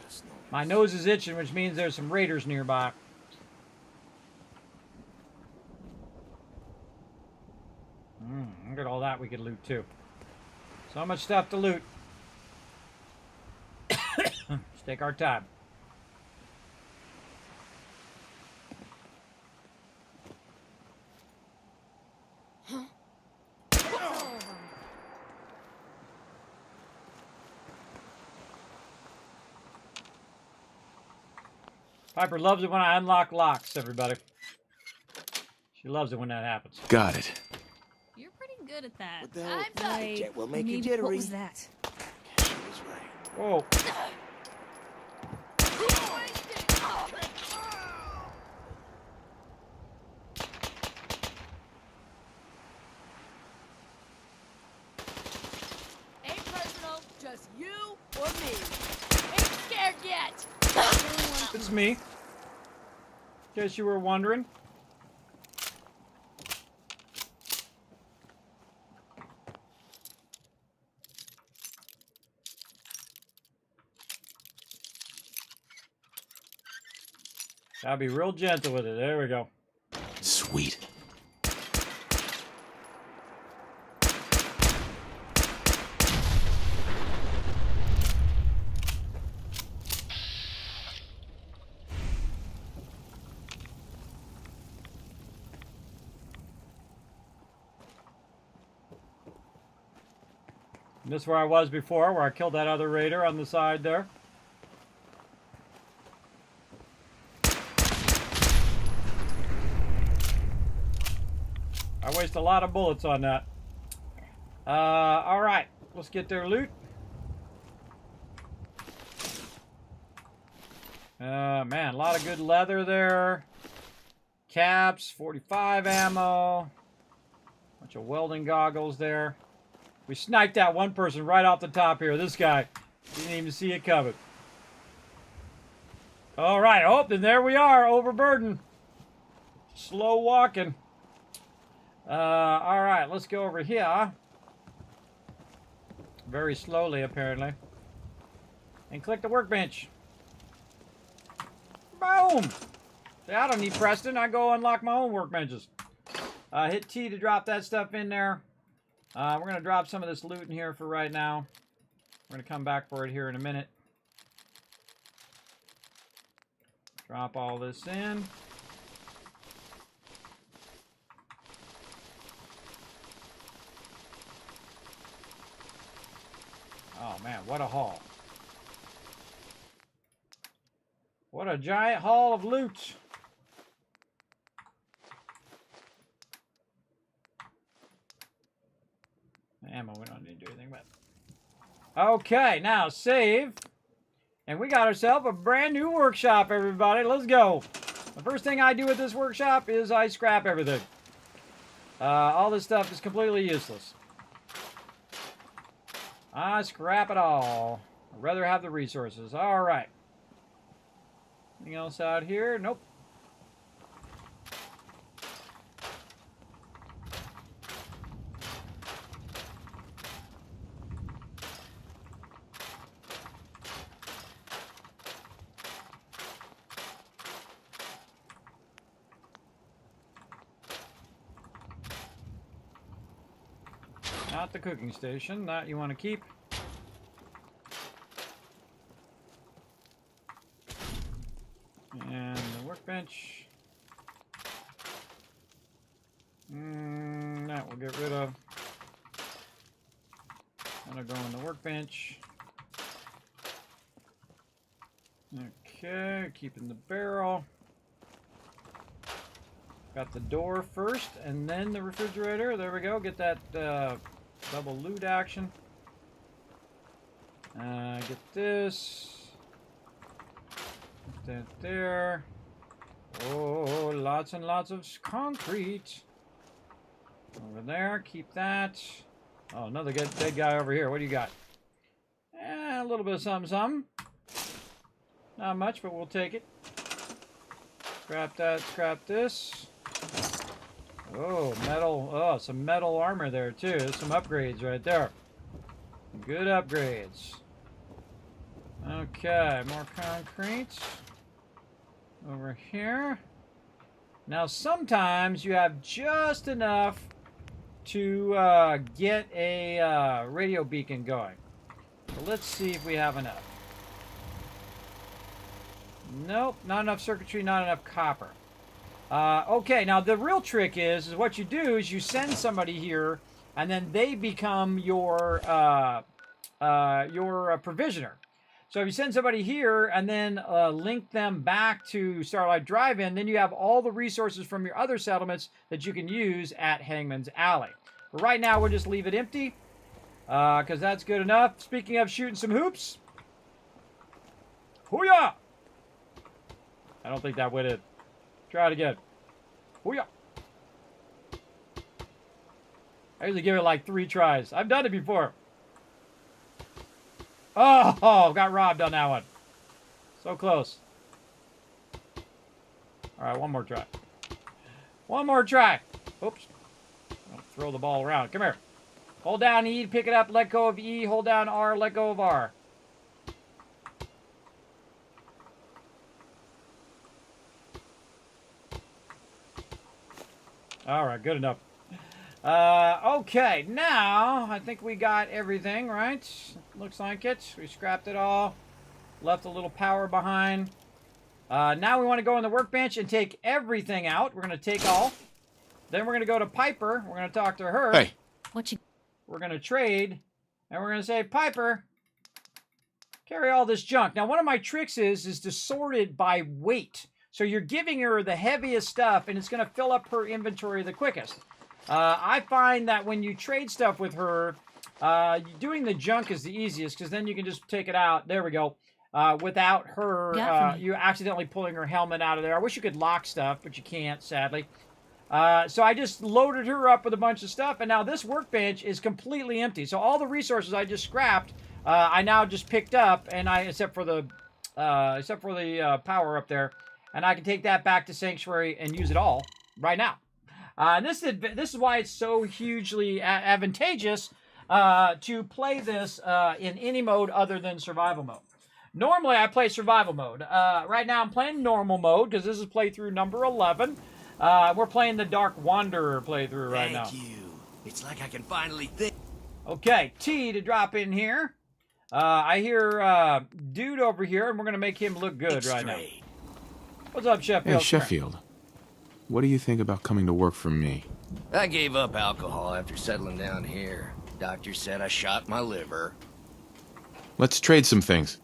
Just noise. My nose is itching, which means there's some raiders nearby. Look at all that we could loot too. So much stuff to loot. Let's take our time. Piper loves it when I unlock locks, everybody. She loves it when that happens. Got it. You're pretty good at that. I'm sorry. Jet will make you What jittery. was that? Whoa. Ain't personal, just you or me. Ain't scared yet. It's me. In case you were wondering. Gotta be real gentle with it. There we go. Sweet. And this is where I was before, where I killed that other raider on the side there. I waste a lot of bullets on that. Alright. Let's get their loot. Man, a lot of good leather there. Caps, 45 ammo. Bunch of welding goggles there. We sniped that one person right off the top here. This guy. Didn't even see it coming. Alright, oh, then there we are, overburdened. Slow walking. Alright, let's go over here. Very slowly, apparently. And click the workbench. Boom! See, I don't need Preston. I go unlock my own workbenches. Hit T to drop that stuff in there. We're going to drop some of this loot in here for right now. We're going to come back for it here in a minute. Drop all this in. Oh man, what a haul. What a giant haul of loot. Ammo, we don't need to do anything with. Okay, now save. And we got ourselves a brand new workshop, everybody. Let's go. The first thing I do with this workshop is I scrap everything. All this stuff is completely useless. I scrap it all. I'd rather have the resources. All right. Anything else out here? Nope. Not the cooking station. That you want to keep. And the workbench. That we'll get rid of. That'll go in the workbench. Okay, keeping the barrel. Got the door first, and then the refrigerator. There we go. Get that double loot action. Get this. Put that there. Oh, lots and lots of concrete. Over there, keep that. Oh, another dead guy over here. What do you got? A little bit of something. Not much, but we'll take it. Scrap that, scrap this. Oh, metal. Oh, some metal armor there, too. There's some upgrades right there. Good upgrades. Okay, more concrete. Over here. Now, sometimes you have just enough to get a radio beacon going. So let's see if we have enough. Nope, not enough circuitry, not enough copper. Okay, now the real trick is what you do is you send somebody here, and then they become your provisioner. So if you send somebody here and then link them back to Starlight Drive-In, then you have all the resources from your other settlements that you can use at Hangman's Alley. But right now, we'll just leave it empty, because that's good enough. Speaking of shooting some hoops. Hoo-yah! I don't think that went in. Try it again. Hoo-yah! I usually give it like 3 tries. I've done it before. Oh, got robbed on that one. So close. All right, one more try. One more try. Oops. Don't throw the ball around. Come here. Hold down E to pick it up. Let go of E. Hold down R. Let go of R. All right, good enough. Okay, now I think we got everything, right? Looks like it. We scrapped it all. Left a little power behind. Now we want to go on the workbench and take everything out. We're going to take all. Then we're going to go to Piper. We're going to talk to her. Hey. We're going to trade. And we're going to say, Piper, carry all this junk. Now, one of my tricks is to sort it by weight. So you're giving her the heaviest stuff, and it's going to fill up her inventory the quickest. I find that when you trade stuff with her, doing the junk is the easiest, because then you can just take it out. There we go. Without her, you accidentally pulling her helmet out of there. I wish you could lock stuff, but you can't, sadly. So I just loaded her up with a bunch of stuff, and now this workbench is completely empty. So all the resources I just scrapped, I now just picked up, and except for the power up there, and I can take that back to Sanctuary and use it all right now. This is why it's so hugely advantageous to play this in any mode other than survival mode. Normally, I play survival mode. Right now, I'm playing normal mode because this is playthrough number 11. We're playing the Dark Wanderer playthrough right now. Thank you. It's like I can finally think. Okay, T to drop in here. I hear dude over here, and we're going to make him look good right now. What's up, Sheffield? Hey, Sheffield. What do you think about coming to work for me? I gave up alcohol after settling down here. Doctor said I shot my liver. Let's trade some things.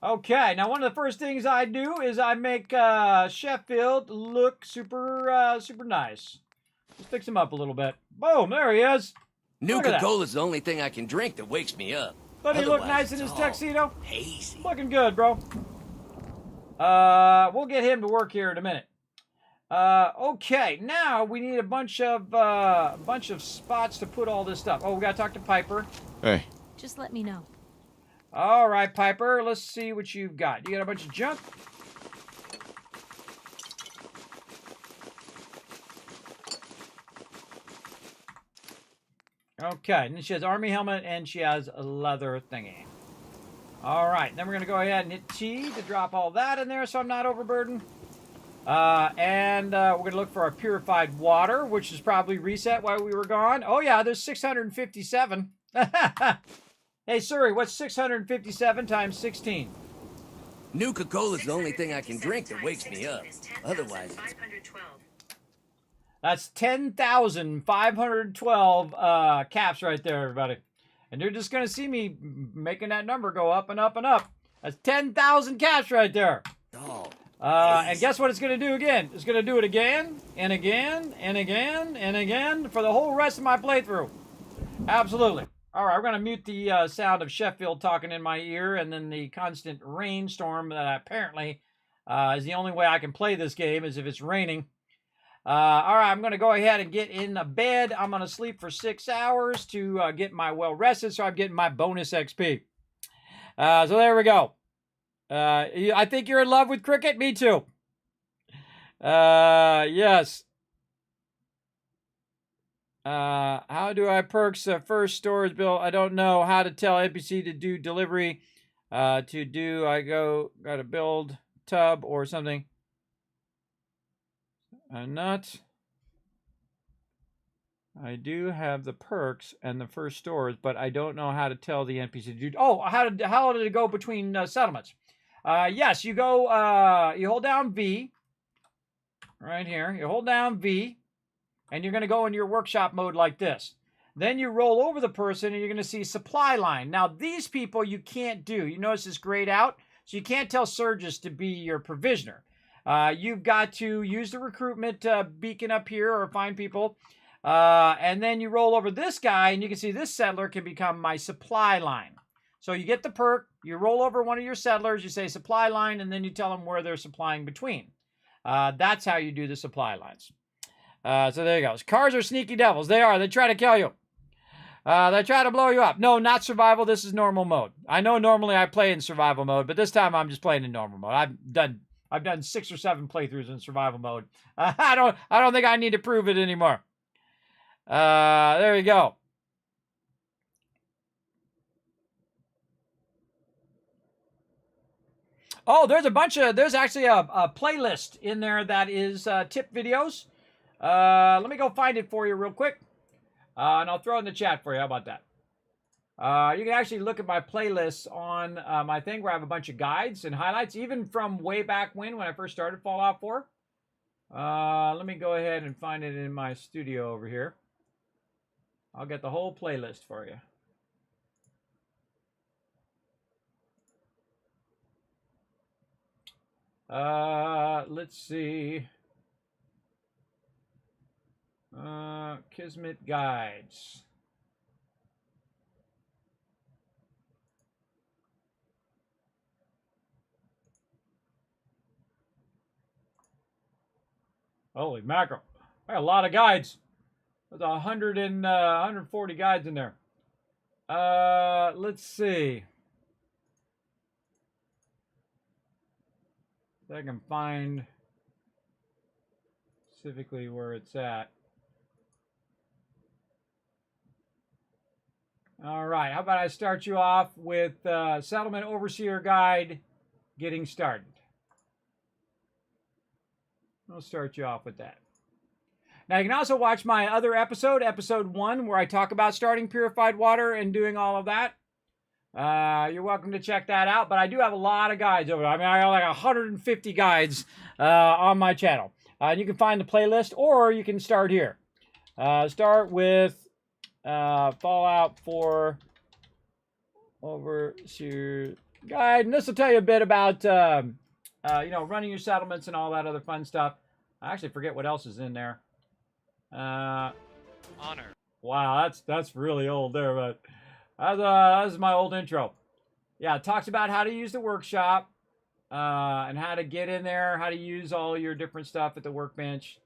Okay, now one of the first things I do is I make Sheffield look super nice. Just fix him up a little bit. Boom, there he is. Nuka-Cola's the only thing I can drink that wakes me up. Doesn't he look nice in his tuxedo? Hazy. Looking good, bro. We'll get him to work here in a minute. Okay, now we need a bunch of spots to put all this stuff. Oh, we gotta talk to Piper. Hey. Just let me know. All right, Piper, let's see what you've got. You got a bunch of junk? Okay, and then she has army helmet and she has a leather thingy. All right, then we're going to go ahead and hit T to drop all that in there so I'm not overburdened. And we're going to look for our purified water, which is probably reset while we were gone. Oh, yeah, there's 657. Hey, Suri, what's 657 times 16? Nuka-Cola's the only thing I can drink that wakes me up. Otherwise, it's... That's 10,512 caps right there, everybody. And you're just going to see me making that number go up and up and up. That's 10,000 cash right there. Oh. And guess what it's going to do again? It's going to do it again, and again, and again, and again for the whole rest of my playthrough. Absolutely. All right, we're going to mute the sound of Sheffield talking in my ear and then the constant rainstorm that apparently is the only way I can play this game is if it's raining. All right, I'm going to go ahead and get in the bed. I'm going to sleep for 6 hours to get my well rested, so I'm getting my bonus XP. So there we go. I think you're in love with cricket. Me too. Yes. How do I perks first storage bill? I don't know how to tell NPC to do delivery. I gotta build tub or something. I do have the perks and the first stores, but I don't know how to tell the NPC to do. Oh, how did it go between settlements? Yes, you go. You hold down V. Right here, you hold down V, and you're going to go into your workshop mode like this. Then you roll over the person, and you're going to see supply line. Now, these people you can't do. You notice it's grayed out, so you can't tell Surges to be your provisioner. You've got to use the recruitment beacon up here or find people. And then you roll over this guy, and you can see this settler can become my supply line. So you get the perk, you roll over one of your settlers, you say supply line, and then you tell them where they're supplying between. That's how you do the supply lines. So there you go. Cars are sneaky devils. They are. They try to kill you. They try to blow you up. No, not survival. This is normal mode. I know normally I play in survival mode, but this time I'm just playing in normal mode. I've done 6 or 7 playthroughs in survival mode. I don't think I need to prove it anymore. There you go. Oh, there's actually a playlist in there that is tip videos. Let me go find it for you real quick. And I'll throw it in the chat for you. How about that? You can actually look at my playlists on my thing where I have a bunch of guides and highlights, even from way back when I first started Fallout 4. Let me go ahead and find it in my studio over here. I'll get the whole playlist for you. Let's see. Kismet guides. Holy mackerel. I got a lot of guides. There's 140 guides in there. Let's see. If I can find specifically where it's at. All right, how about I start you off with Settlement Overseer Guide, Getting Started. I'll start you off with that. Now, you can also watch my other episode, episode 1, where I talk about starting purified water and doing all of that. You're welcome to check that out, but I do have a lot of guides over there. I mean, I got like 150 guides on my channel. You can find the playlist, or you can start here. Start with Fallout 4 Overseer Guide, and this will tell you a bit about running your settlements and all that other fun stuff. I actually forget what else is in there. Honor. Wow, that's really old there, but that's my old intro. Yeah, it talks about how to use the workshop, and how to get in there, how to use all your different stuff at the workbench,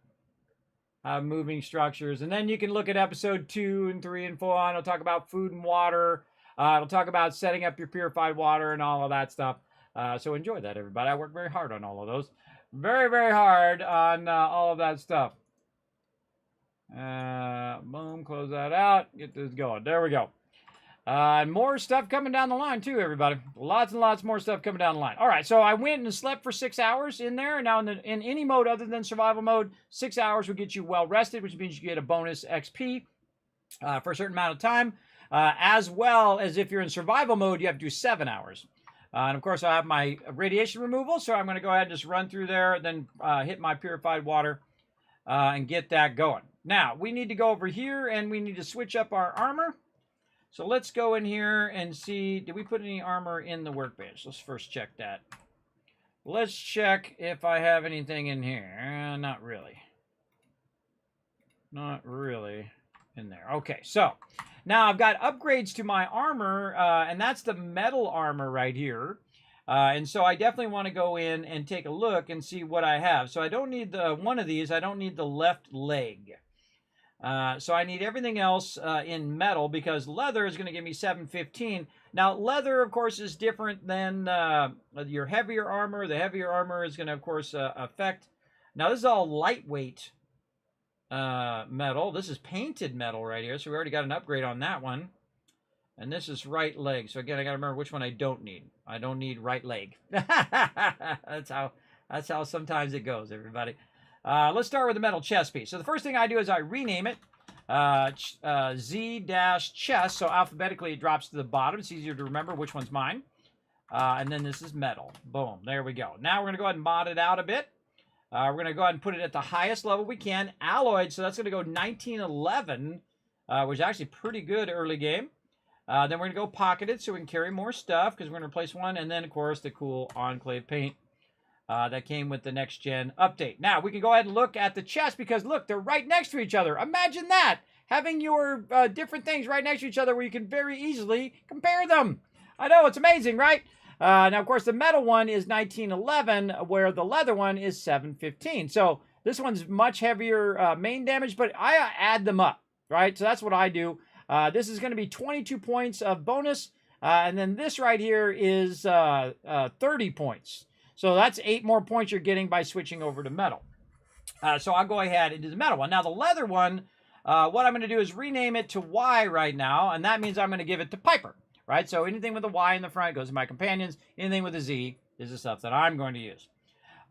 moving structures, and then you can look at episode 2 and 3 and 4 on. It'll talk about food and water. It'll talk about setting up your purified water and all of that stuff. So enjoy that, everybody. I work very hard on all of those. Very, very hard on all of that stuff. Boom, close that out. Get this going. There we go. And more stuff coming down the line, too, everybody. Lots and lots more stuff coming down the line. All right, so I went and slept for 6 hours in there. Now, in any mode other than survival mode, 6 hours will get you well rested, which means you get a bonus XP for a certain amount of time. As well as if you're in survival mode, you have to do 7 hours. And of course, I have my radiation removal, so I'm going to go ahead and just run through there, then hit my purified water and get that going. Now, we need to go over here, and we need to switch up our armor. So let's go in here and see, did we put any armor in the workbench? Let's first check that. Let's check if I have anything in here. Not really. Not really in there. Okay, so now I've got upgrades to my armor, and that's the metal armor right here. And so I definitely want to go in and take a look and see what I have. So I don't need the one of these. I don't need the left leg. So I need everything else in metal because leather is going to give me 715. Now, leather, of course, is different than your heavier armor. The heavier armor is going to, of course, affect... Now, this is all lightweight metal. This is painted metal right here, so we already got an upgrade on that one. And this is right leg. So, again, I got to remember which one I don't need. I don't need right leg. That's how sometimes it goes, everybody. Let's start with the metal chest piece. So the first thing I do is I rename it Z-chest. So alphabetically it drops to the bottom. It's easier to remember which one's mine. And then this is metal. Boom. There we go. Now we're going to go ahead and mod it out a bit. We're going to go ahead and put it at the highest level we can. Alloyed. So that's going to go 1911, which is actually pretty good early game. Then we're going to go pocketed so we can carry more stuff because we're going to replace one. And then, of course, the cool Enclave paint. That came with the next gen update. Now, we can go ahead and look at the chest because, look, they're right next to each other. Imagine that, having your different things right next to each other where you can very easily compare them. I know, it's amazing, right? Now, of course, the metal one is 1911, where the leather one is 715. So this one's much heavier main damage, but I add them up, right? So that's what I do. This is going to be 22 points of bonus, and then this right here is 30 points. So that's 8 more points you're getting by switching over to metal. So I'll go ahead and do the metal one. Now the leather one, what I'm going to do is rename it to Y right now, and that means I'm going to give it to Piper, right? So anything with a Y in the front goes to my companions. Anything with a Z is the stuff that I'm going to use.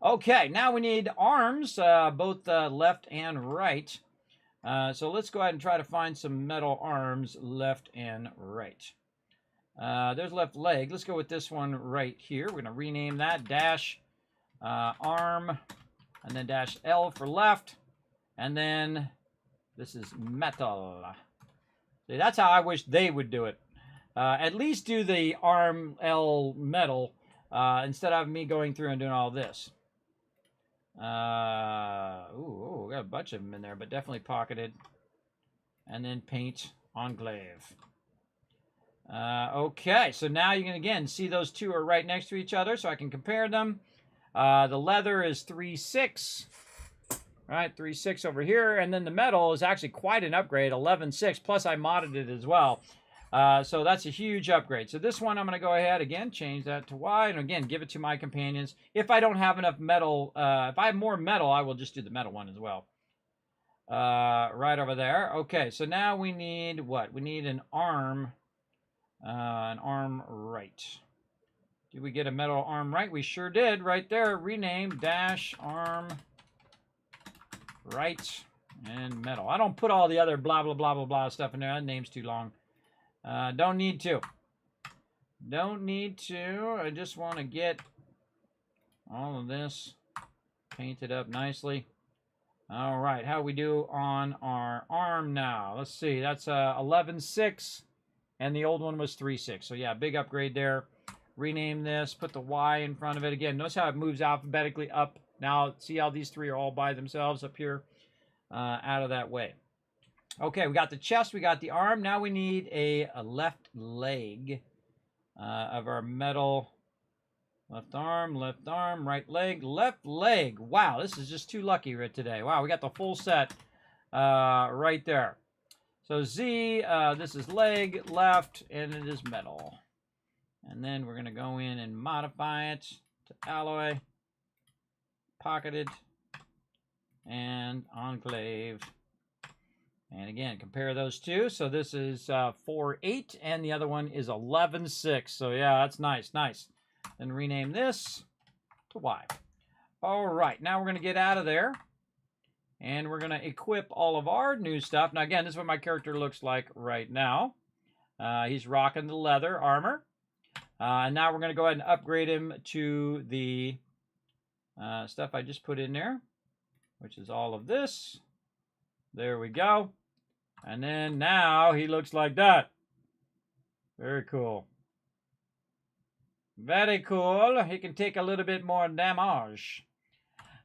Okay, now we need arms, both left and right. So let's go ahead and try to find some metal arms left and right. There's left leg. Let's go with this one right here. We're going to rename that dash arm and then dash L for left. And then this is metal. See, that's how I wish they would do it. At least do the arm L metal instead of me going through and doing all this. Ooh, got a bunch of them in there, but definitely pocketed. And then paint Enclave. Okay, so now you can, again, see those two are right next to each other, so I can compare them. The leather is 3.6, right? 3.6 over here, and then the metal is actually quite an upgrade, 11.6, plus I modded it as well. So that's a huge upgrade. So this one I'm going to go ahead, again, change that to Y, and again, give it to my companions. If I don't have enough metal, if I have more metal, I will just do the metal one as well. Right over there. Okay, so now we need what? We need an arm right. Did we get a metal arm right? We sure did, right there. Rename dash arm right and metal. I don't put all the other blah, blah, blah, blah, blah stuff in there. That name's too long. Don't need to. Don't need to. I just want to get all of this painted up nicely. All right, how we do on our arm now? Let's see. That's 11.6. And the old one was 3.6. So yeah, big upgrade there. Rename this, put the Y in front of it. Again, notice how it moves alphabetically up. Now, see how these three are all by themselves up here out of that way. Okay, we got the chest, we got the arm. Now we need a left leg of our metal. Left arm, right leg, left leg. Wow, this is just too lucky right today. Wow, we got the full set right there. So Z, this is leg, left, and it is metal. And then we're going to go in and modify it to alloy, pocketed, and Enclave. And again, compare those two. So this is 4.8, and the other one is 11.6. So yeah, that's nice, nice. Then rename this to Y. All right, now we're going to get out of there. And we're going to equip all of our new stuff. Now, again, this is what my character looks like right now. He's rocking the leather armor. And now we're going to go ahead and upgrade him to the stuff I just put in there, which is all of this. There we go. And then now he looks like that. Very cool. Very cool. He can take a little bit more damage.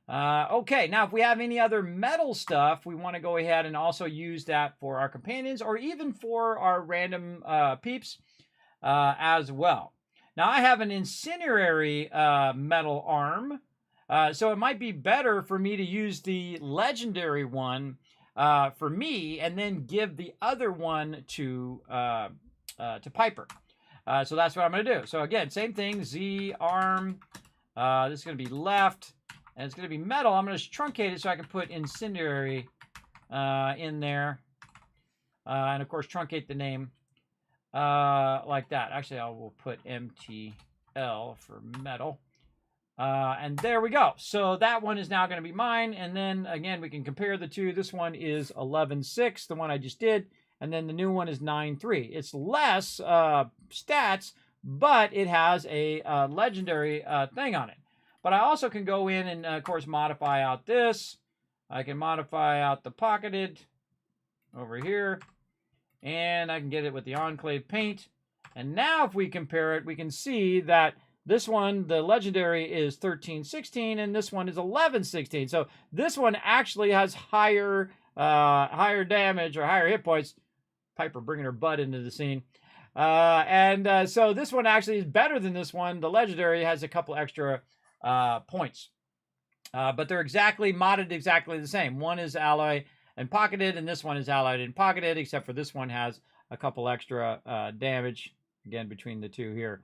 Okay, now if we have any other metal stuff, we want to go ahead and also use that for our companions or even for our random peeps as well. Now I have an incendiary metal arm, so it might be better for me to use the legendary one for me and then give the other one to Piper. So that's what I'm going to do. So again, same thing, Z arm. This is going to be left. And it's going to be metal. I'm going to truncate it so I can put incendiary in there. And, of course, truncate the name like that. Actually, I will put MTL for metal. And there we go. So that one is now going to be mine. And then, again, we can compare the two. This one is 11.6, the one I just did. And then the new one is 9.3. It's less stats, but it has a legendary thing on it. But I also can go in and, of course, modify out this. I can modify out the pocketed over here. And I can get it with the enclave paint. And now if we compare it, we can see that this one, the legendary, is 13.16, and this one is 11.16. So this one actually has higher damage or higher hit points. Piper bringing her butt into the scene. So this one actually is better than this one. The legendary has a couple extra points. But they're modded exactly the same. One is alloy and pocketed, and this one is alloyed and pocketed, except for this one has a couple extra damage, again, between the two here,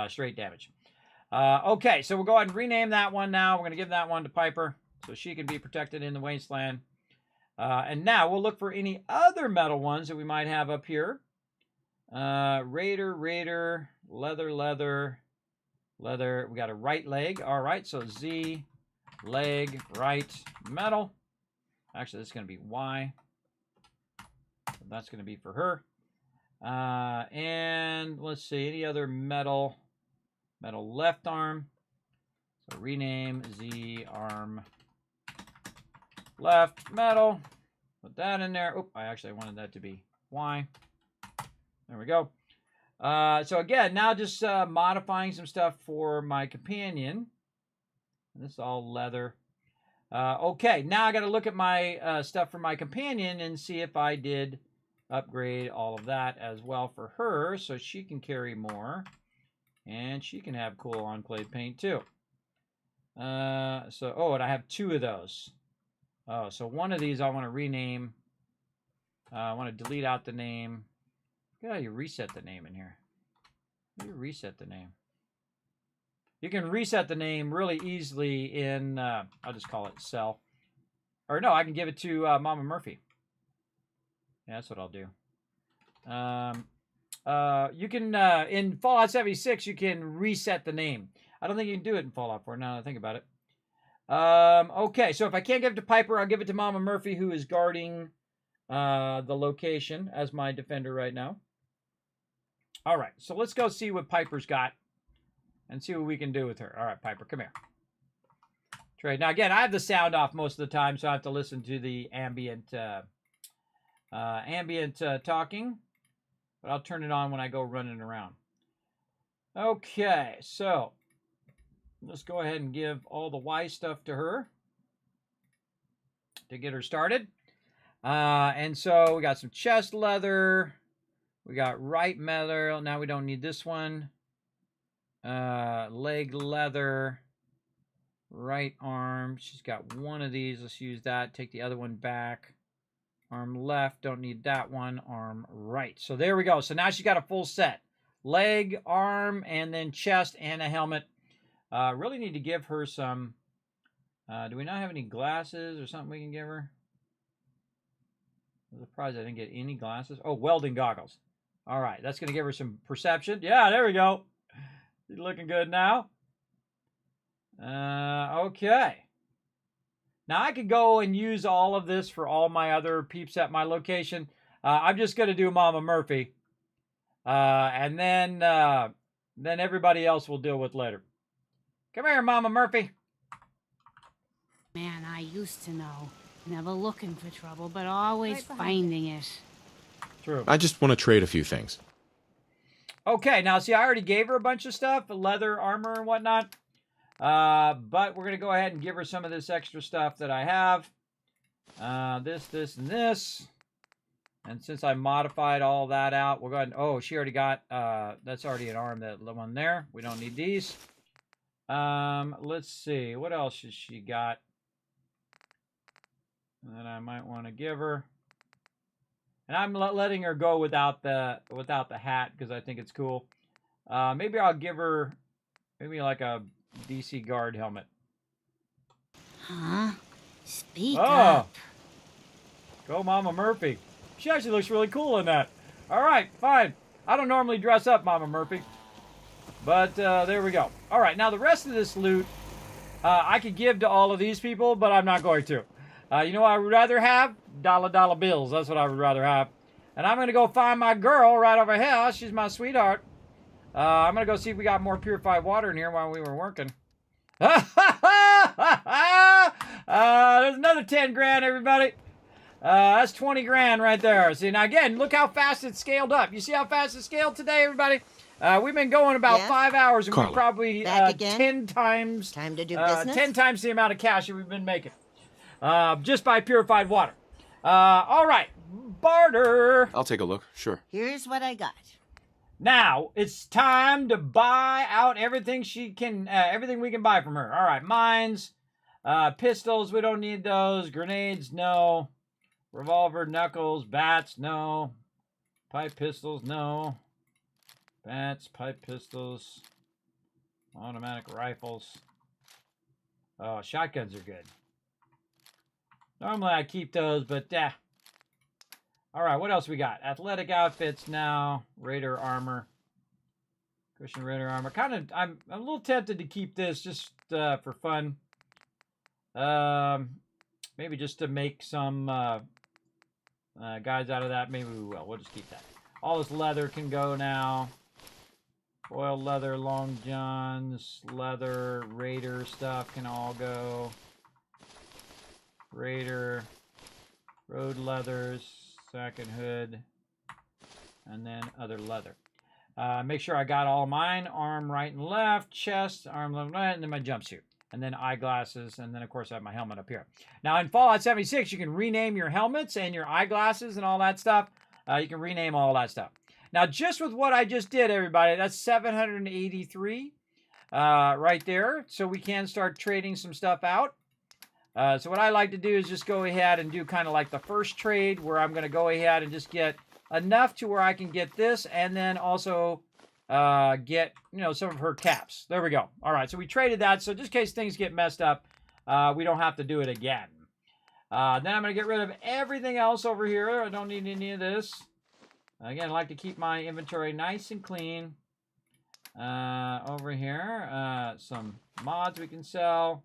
straight damage. Okay, so we'll go ahead and rename that one now. We're going to give that one to Piper, so she can be protected in the wasteland. And now we'll look for any other metal ones that we might have up here. Raider, leather. We got a right leg. All right, so Z, leg, right, metal. Actually, this is going to be Y. So that's going to be for her. And let's see, any other metal left arm. So rename Z arm left metal. Put that in there. Oh, I wanted that to be Y. There we go. So again, now just modifying some stuff for my companion. This is all leather. Okay, now I got to look at my stuff for my companion and see if I did upgrade all of that as well for her, so she can carry more, and she can have cool enclave paint too. And I have two of those. Oh, so one of these I want to rename. I want to delete out the name. Look at how you reset the name in here. How do you reset the name? You can reset the name really easily in, I'll just call it cell. Or no, I can give it to Mama Murphy. Yeah, that's what I'll do. You can, in Fallout 76, you can reset the name. I don't think you can do it in Fallout 4 now that I think about it. Okay, so if I can't give it to Piper, I'll give it to Mama Murphy, who is guarding the location as my defender right now. All right, so let's go see what Piper's got and see what we can do with her. All right, Piper, come here. Trade. Now, again, I have the sound off most of the time, so I have to listen to the ambient talking. But I'll turn it on when I go running around. Okay, so let's go ahead and give all the Y stuff to her to get her started. And so we got some chest leather. We got right metal. Now we don't need this one. Leg leather. Right arm. She's got one of these. Let's use that. Take the other one back. Arm left. Don't need that one. Arm right. So there we go. So now she's got a full set. Leg, arm, and then chest and a helmet. Really need to give her some... do we not have any glasses or something we can give her? I'm surprised I didn't get any glasses. Oh, welding goggles. All right, that's going to give her some perception. Yeah, there we go. She's looking good now. Okay. Now I could go and use all of this for all my other peeps at my location. I'm just going to do Mama Murphy. And then everybody else will deal with later. Come here, Mama Murphy. Man, I used to know. Never looking for trouble, but always finding it. True. I just want to trade a few things. Okay, now see, I already gave her a bunch of stuff, leather, armor, and whatnot. But we're going to go ahead and give her some of this extra stuff that I have. This, and this. And since I modified all that out, we'll go ahead and... Oh, she already got... that's already an arm, that one there. We don't need these. Let's see. What else has she got that I might want to give her? And I'm letting her go without the hat because I think it's cool. Maybe I'll give her maybe like a DC guard helmet. Huh? Speak Oh, up. go Mama Murphy. She actually looks really cool in that. All right, fine. I don't normally dress up Mama Murphy, but there we go. All right, now the rest of this loot I could give to all of these people, but I'm not going to. You know what I would rather have? Dollar bills. That's what I would rather have. And I'm going to go find my girl right over here. She's my sweetheart. I'm going to go see if we got more purified water in here while we were working. There's another 10 grand, everybody. That's 20 grand right there. See, now again, look how fast it's scaled up. You see how fast it's scaled today, everybody? We've been going about 5 hours, and we probably 10 times... Time to do business? 10 times the amount of cash that we've been making. Just by purified water. All right. Barter. I'll take a look. Sure. Here's what I got. Now, it's time to buy out everything she can, everything we can buy from her. All right. Mines, pistols, we don't need those. Grenades, no. Revolver, knuckles, bats, no. Pipe pistols, no. Bats, pipe pistols. Automatic rifles. Oh, shotguns are good. Normally I keep those, but all right, what else we got? Athletic outfits now. Raider armor. Cushion Raider armor. I'm a little tempted to keep this just for fun. Maybe just to make some guys out of that. Maybe we will. We'll just keep that. All this leather can go now. Foil leather, long johns, leather, Raider stuff can all go. Raider, road leathers, second hood, and then other leather. Make sure I got all mine. Arm right and left, chest, arm left and right, and then my jumpsuit. And then eyeglasses, and then of course I have my helmet up here. Now in Fallout 76, you can rename your helmets and your eyeglasses and all that stuff. You can rename all that stuff. Now just with what I just did, everybody, that's 783 right there. So we can start trading some stuff out. So what I like to do is just go ahead and do kind of like the first trade where I'm going to go ahead and just get enough to where I can get this and then also get, you know, some of her caps. There we go. All right, so we traded that. So just in case things get messed up, we don't have to do it again. Then I'm going to get rid of everything else over here. I don't need any of this. Again, I like to keep my inventory nice and clean. Over here, some mods we can sell.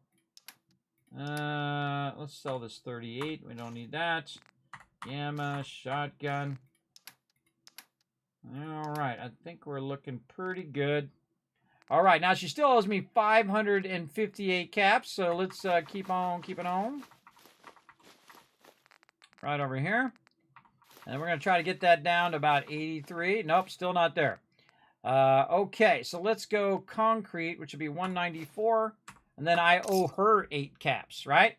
Let's sell this 38. We don't need that. Gamma, shotgun. All right, I think we're looking pretty good. All right, now she still owes me 558 caps, so let's keep on keeping on. Right over here. And we're going to try to get that down to about 83. Nope, still not there. Okay, so let's go concrete, which would be 194. And then I owe her 8 caps, right?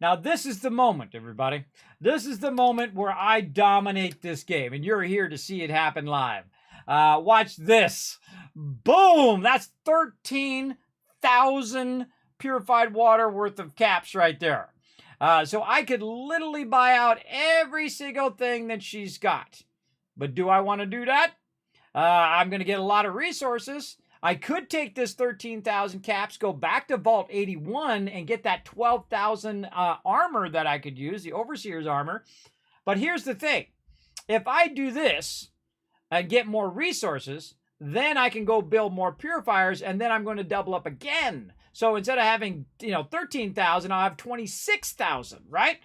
Now, this is the moment, everybody. This is the moment where I dominate this game. And you're here to see it happen live. Watch this. Boom! That's 13,000 purified water worth of caps right there. So I could literally buy out every single thing that she's got. But do I want to do that? I'm going to get a lot of resources. I could take this 13,000 caps, go back to Vault 81, and get that 12,000 armor that I could use, the Overseer's armor. But here's the thing. If I do this and get more resources, then I can go build more purifiers, and then I'm going to double up again. So instead of having, 13,000, I'll have 26,000, right?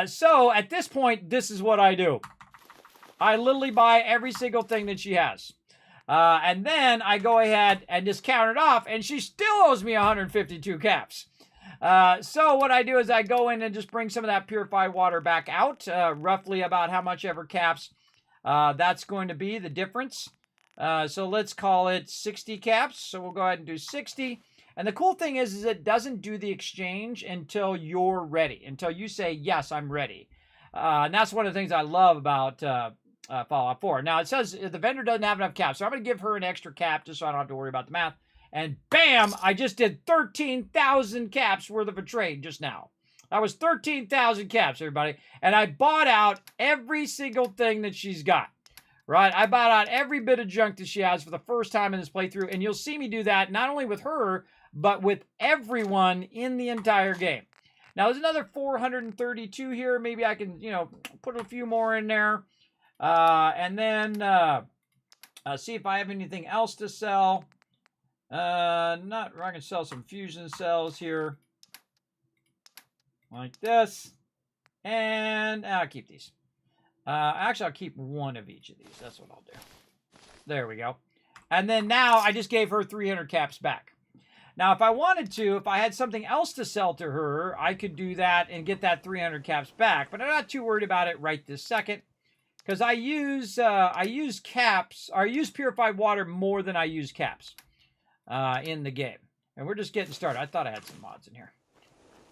So at this point, this is what I do. I literally buy every single thing that she has. And then I go ahead and just count it off, and she still owes me 152 caps. So what I do is I go in and just bring some of that purified water back out, roughly about how much ever caps that's going to be, the difference. So let's call it 60 caps. So we'll go ahead and do 60. And the cool thing is it doesn't do the exchange until you're ready, until you say, yes, I'm ready. And that's one of the things I love about Fallout 4. Now, it says the vendor doesn't have enough caps, so I'm going to give her an extra cap just so I don't have to worry about the math. And bam, I just did 13,000 caps worth of a trade just now. That was 13,000 caps, everybody. And I bought out every single thing that she's got. Right? I bought out every bit of junk that she has for the first time in this playthrough. And you'll see me do that not only with her, but with everyone in the entire game. Now, there's another 432 here. Maybe I can, you know, put a few more in there. And then see if I have anything else to sell. I can sell some fusion cells here. Like this. And I'll keep these. Actually, I'll keep one of each of these. That's what I'll do. There we go. And then now I just gave her 300 caps back. Now, if I wanted to, if I had something else to sell to her, I could do that and get that 300 caps back. But I'm not too worried about it right this second, because I use caps, or I use purified water more than I use caps in the game. And we're just getting started. I thought I had some mods in here.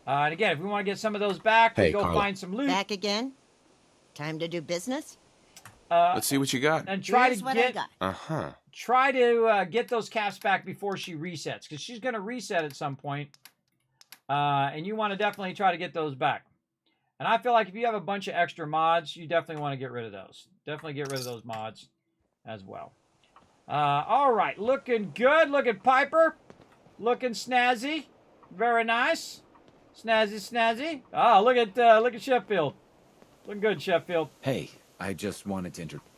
And again, if we want to get some of those back, we go find some loot. Back again? Time to do business? Let's see what you got. And try Here's to what get. I got. Try to get those caps back before she resets, because she's going to reset at some point. And you want to definitely try to get those back. And I feel like if you have a bunch of extra mods, you definitely want to get rid of those. Definitely get rid of those mods as well. All right, looking good. Look at Piper. Looking snazzy. Very nice. Snazzy, snazzy. Oh, look at Sheffield. Looking good, Sheffield. Hey, I just wanted to introduce.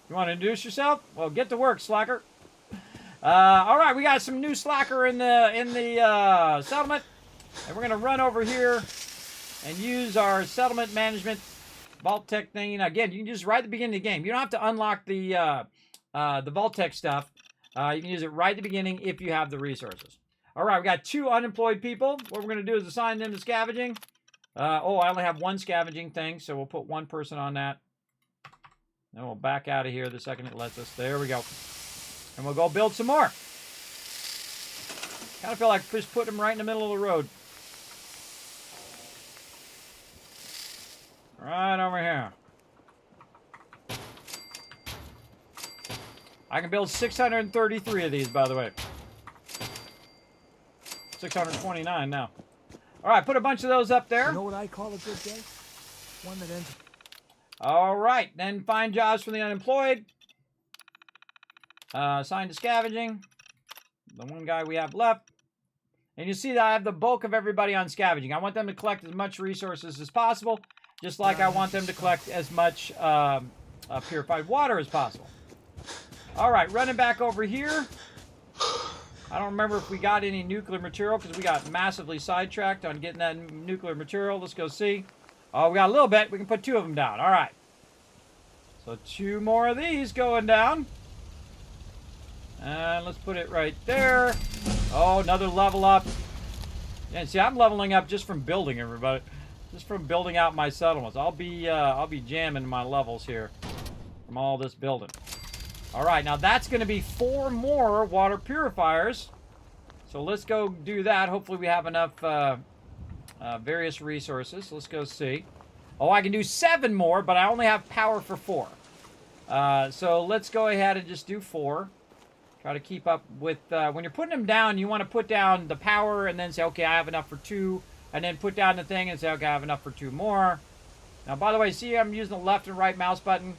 You want to introduce yourself? Well, get to work, slacker. All right, we got some new slacker in the settlement, and we're gonna run over here and use our settlement management vault-tec thing. Again, you can use it right at the beginning of the game. You don't have to unlock the vault-tec stuff. You can use it right at the beginning if you have the resources. All right, we got 2 unemployed people. What we're gonna do is assign them to scavenging. Oh, I only have 1 scavenging thing, so we'll put 1 person on that. Then we'll back out of here the second it lets us. There we go. And we'll go build some more. Kind of feel like just putting them right in the middle of the road. Right over here. I can build 633 of these, by the way. 629 now. All right, put a bunch of those up there. You know what I call a good day? One that ends. All right, then find jobs for the unemployed. Assign to scavenging. The 1 guy we have left. And you see that I have the bulk of everybody on scavenging. I want them to collect as much resources as possible, just like I want them to collect as much purified water as possible. All right, running back over here. I don't remember if we got any nuclear material because we got massively sidetracked on getting that nuclear material. Let's go see. Oh, we got a little bit. We can put 2 of them down. All right. So 2 more of these going down. And let's put it right there. Oh, another level up. And see, I'm leveling up just from building, everybody. Just from building out my settlements. I'll be jamming my levels here from all this building. All right, now that's going to be 4 more water purifiers. So let's go do that. Hopefully we have enough various resources. Let's go see. Oh, I can do 7 more, but I only have power for 4. So let's go ahead and just do 4. Try to keep up with... when you're putting them down, you want to put down the power and then say, okay, I have enough for 2. And then put down the thing and say, okay, I have enough for 2 more. Now, by the way, see I'm using the left and right mouse button.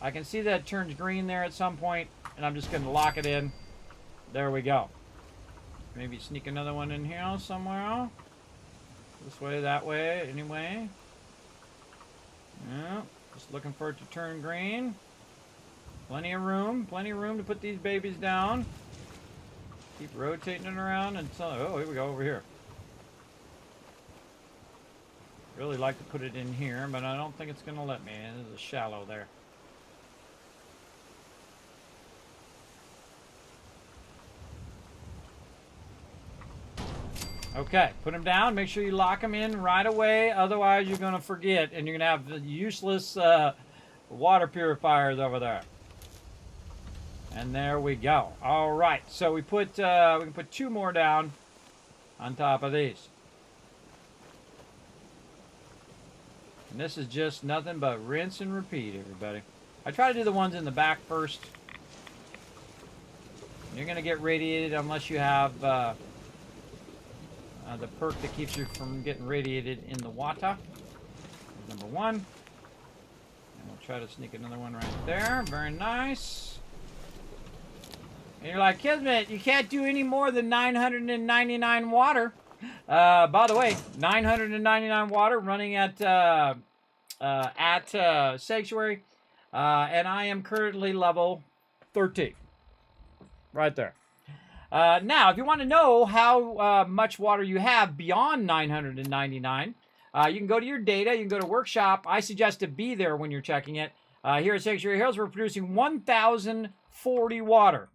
I can see that it turns green there at some point, and I'm just going to lock it in. There we go. Maybe sneak another one in here somewhere. This way, that way, anyway. Yeah, just looking for it to turn green. Plenty of room to put these babies down. Keep rotating it around until, oh, here we go, over here. Really like to put it in here, but I don't think it's going to let me. There's a shallow there. Okay, put them down. Make sure you lock them in right away. Otherwise, you're going to forget, and you're going to have useless water purifiers over there. And there we go. All right, so we put we can put 2 more down on top of these. And this is just nothing but rinse and repeat, everybody. I try to do the ones in the back first. You're going to get radiated unless you have the perk that keeps you from getting radiated in the water. Number 1. And we'll try to sneak another one right there. Very nice. And you're like, Kismet, you can't do any more than 999 water. By the way, 999 water running at Sanctuary. And I am currently level 13. Right there. Now, if you want to know how much water you have beyond 999, you can go to your data, you can go to Workshop. I suggest to be there when you're checking it. Here at Sanctuary Hills, we're producing 1,040 water.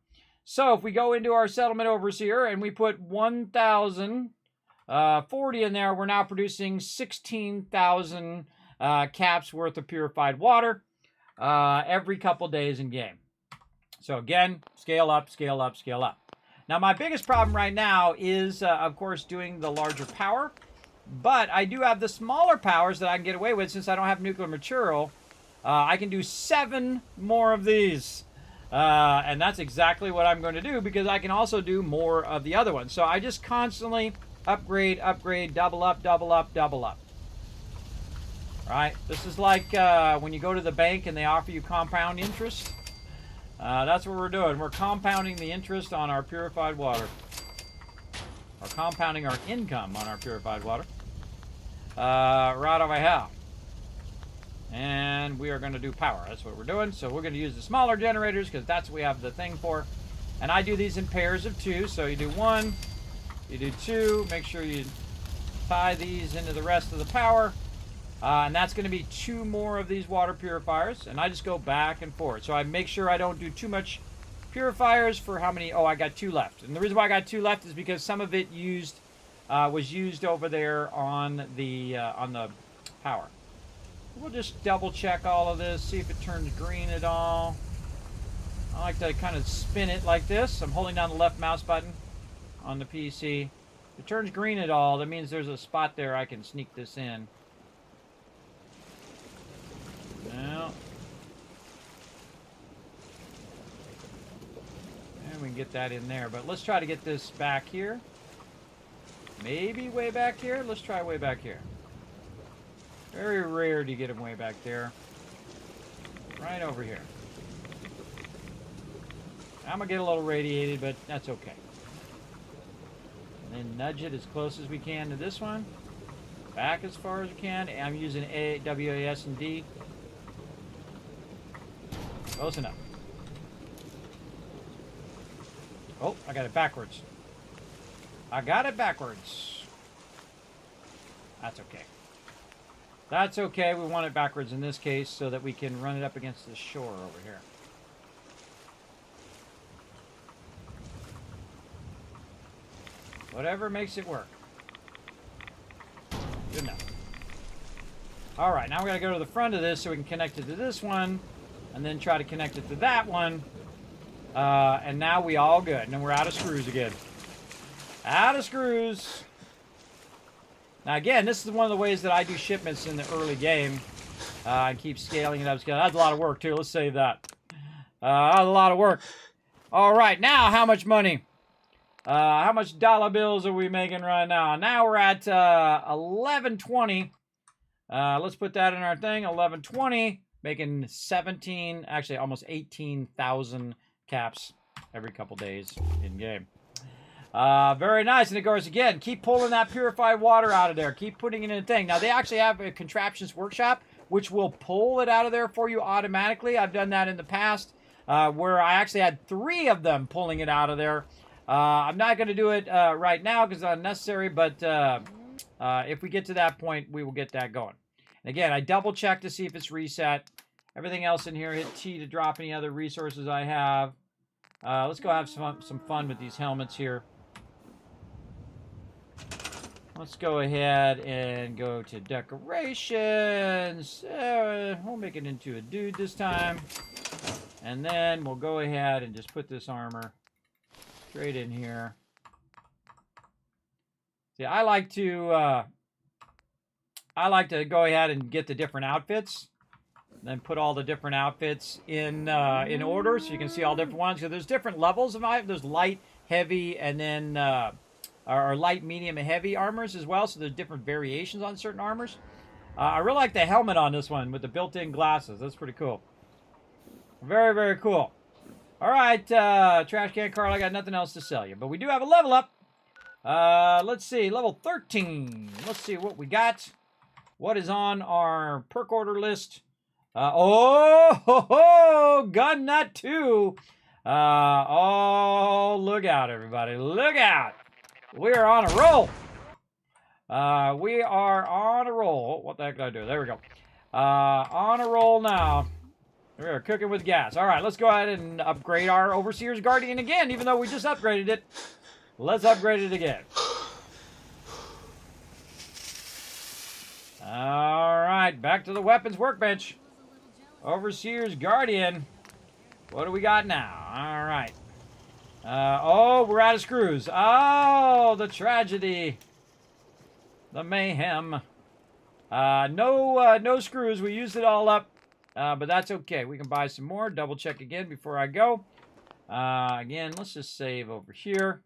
So if we go into our settlement overseer and we put 1,040 in there, we're now producing 16,000 caps worth of purified water every couple days in game. So again, scale up, scale up, scale up. Now my biggest problem right now is, of course, doing the larger power. But I do have the smaller powers that I can get away with since I don't have nuclear material. I can do 7 more of these. And that's exactly what I'm going to do because I can also do more of the other ones. So I just constantly upgrade, upgrade, double up, double up, double up. Right? This is like when you go to the bank and they offer you compound interest. That's what we're doing. We're compounding the interest on our purified water. Or compounding our income on our purified water. Right over here. And we are going to do power. That's what we're doing. So we're going to use the smaller generators because that's what we have the thing for. And I do these in pairs of 2. So you do 1, you do 2. Make sure you tie these into the rest of the power. And that's going to be 2 more of these water purifiers. And I just go back and forth. So I make sure I don't do too much purifiers for how many? Oh, I got 2 left. And the reason why I got 2 left is because some of it was used over there on the power. We'll just double check all of this, see if it turns green at all. I like to kind of spin it like this. I'm holding down the left mouse button on the PC. If it turns green at all, that means there's a spot there I can sneak this in. Now, and we can get that in there. But let's try to get this back here. Maybe way back here. Let's try way back here. Very rare to get them way back there. Right over here. I'm going to get a little radiated, but that's okay. And then nudge it as close as we can to this one. Back as far as we can. I'm using A, W, A, S, and D. Close enough. Oh, I got it backwards. I got it backwards. That's okay. That's okay. We want it backwards in this case so that we can run it up against the shore over here. Whatever makes it work. Good enough. All right, now we got to go to the front of this so we can connect it to this one and then try to connect it to that one. And now we all good. And then we're out of screws again. Out of screws. Now again, this is one of the ways that I do shipments in the early game. I keep scaling it up. That's a lot of work too. Let's save that. That's a lot of work. All right, now how much money? How much dollar bills are we making right now? Now we're at 1120. Let's put that in our thing. 1120, making 17, actually almost 18,000 caps every couple days in game. Very nice. And of course, again, keep pulling that purified water out of there. Keep putting it in a thing. Now, they actually have a contraptions workshop, which will pull it out of there for you automatically. I've done that in the past, where I actually had 3 of them pulling it out of there. I'm not going to do it right now because it's unnecessary, but if we get to that point, we will get that going. And again, I double check to see if it's reset. Everything else in here, hit T to drop any other resources I have. Let's go have some fun with these helmets here. Let's go ahead and go to decorations. We'll make it into a dude this time. And then we'll go ahead and just put this armor straight in here. See, I like to go ahead and get the different outfits, then put all the different outfits in order, so you can see all different ones. So there's different levels of it. There's light, heavy, and then or light, medium, and heavy armors as well. So there's different variations on certain armors. I really like the helmet on this one with the built-in glasses. That's pretty cool. Very, very cool. All right, Trash Can Carl, I got nothing else to sell you, but we do have a level up. Let's see, level 13. Let's see what we got. What is on our perk order list? Gun Nut 2. Oh, look out, everybody. Look out. We are on a roll. We are on a roll. What the heck did I do? There we go. On a roll now. We are cooking with gas. All right, let's go ahead and upgrade our Overseer's Guardian again, even though we just upgraded it. Let's upgrade it again. All right, back to the weapons workbench. Overseer's Guardian. What do we got now? All right. Oh, we're out of screws. Oh, the tragedy. The mayhem. No screws. We used it all up. But that's okay. We can buy some more. Double check again before I go. Again, let's just save over here.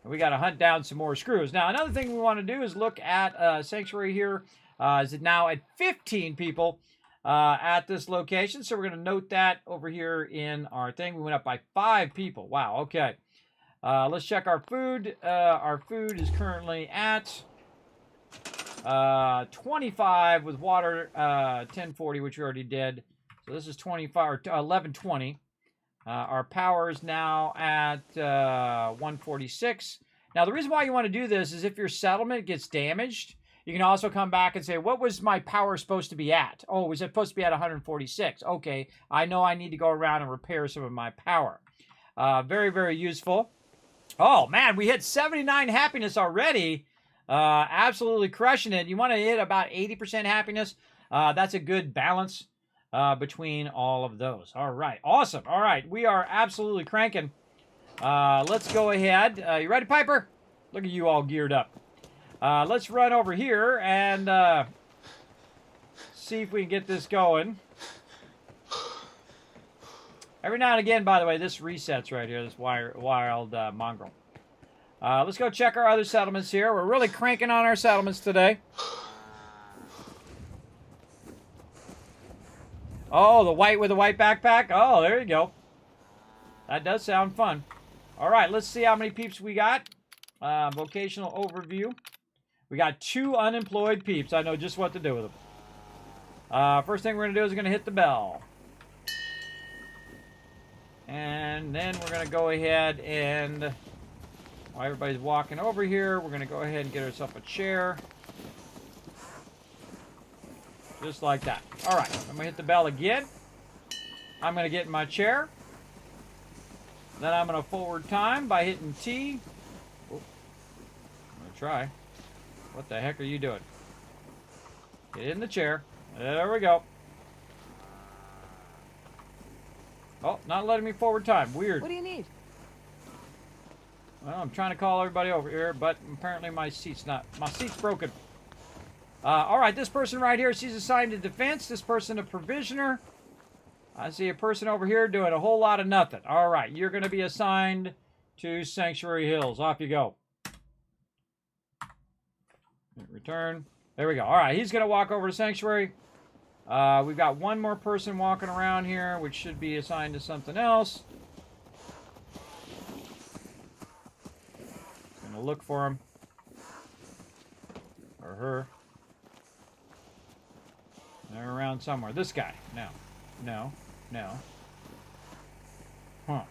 We got to hunt down some more screws. Now, another thing we want to do is look at Sanctuary here. Is it now at 15 people at this location? So we're going to note that over here in our thing. We went up by 5 people. Wow, okay. Let's check our food. Our food is currently at 25 with water, 1040, which we already did. So this is 25 or 1120. Our power is now at 146. Now, the reason why you want to do this is if your settlement gets damaged, you can also come back and say, what was my power supposed to be at? Oh, was it supposed to be at 146? Okay, I know I need to go around and repair some of my power. Very, very useful. Oh, man, we hit 79 happiness already. Absolutely crushing it. You want to hit about 80% happiness. That's a good balance between all of those. All right, awesome. All right, we are absolutely cranking. Let's go ahead. You ready, Piper? Look at you all geared up. Let's run over here and see if we can get this going. Every now and again, by the way, this resets right here, this wild mongrel. Let's go check our other settlements here. We're really cranking on our settlements today. Oh, the white with the white backpack. Oh, there you go. That does sound fun. All right, let's see how many peeps we got. Vocational overview. We got 2 unemployed peeps. I know just what to do with them. First thing we're going to do is we're going to hit the bell. And then we're going to go ahead and, while everybody's walking over here, we're going to go ahead and get ourselves a chair. Just like that. All right, I'm going to hit the bell again. I'm going to get in my chair. Then I'm going to forward time by hitting T. Oh, I'm going to try. What the heck are you doing? Get in the chair. There we go. Oh, not letting me forward time. Weird. What do you need? Well, I'm trying to call everybody over here, but apparently my seat's broken. All right, this person right here, she's assigned to defense. This person a provisioner. I see a person over here doing a whole lot of nothing. All right, you're going to be assigned to Sanctuary Hills. Off you go. Return. There we go. All right, he's going to walk over to Sanctuary. We've got one more person walking around here, which should be assigned to something else. Going to look for him. Or her. They're around somewhere. This guy. No. No. No. Huh.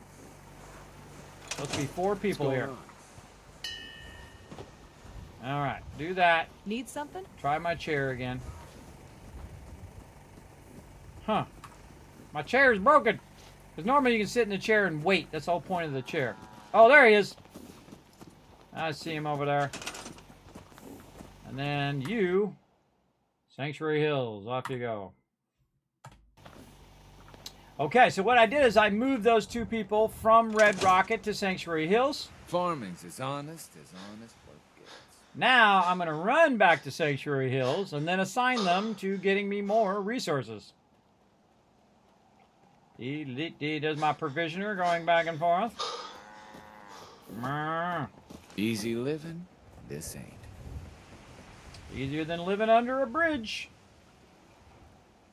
Supposed to be 4 people here. Alright, do that. Need something? Try my chair again. Huh. My chair is broken. Because normally you can sit in the chair and wait. That's the whole point of the chair. Oh, there he is. I see him over there. And then you, Sanctuary Hills, off you go. Okay, so what I did is I moved those 2 people from Red Rocket to Sanctuary Hills. Farming's as honest work gets. Now I'm going to run back to Sanctuary Hills and then assign them to getting me more resources. Does my provisioner going back and forth. Easy living? This ain't. Easier than living under a bridge.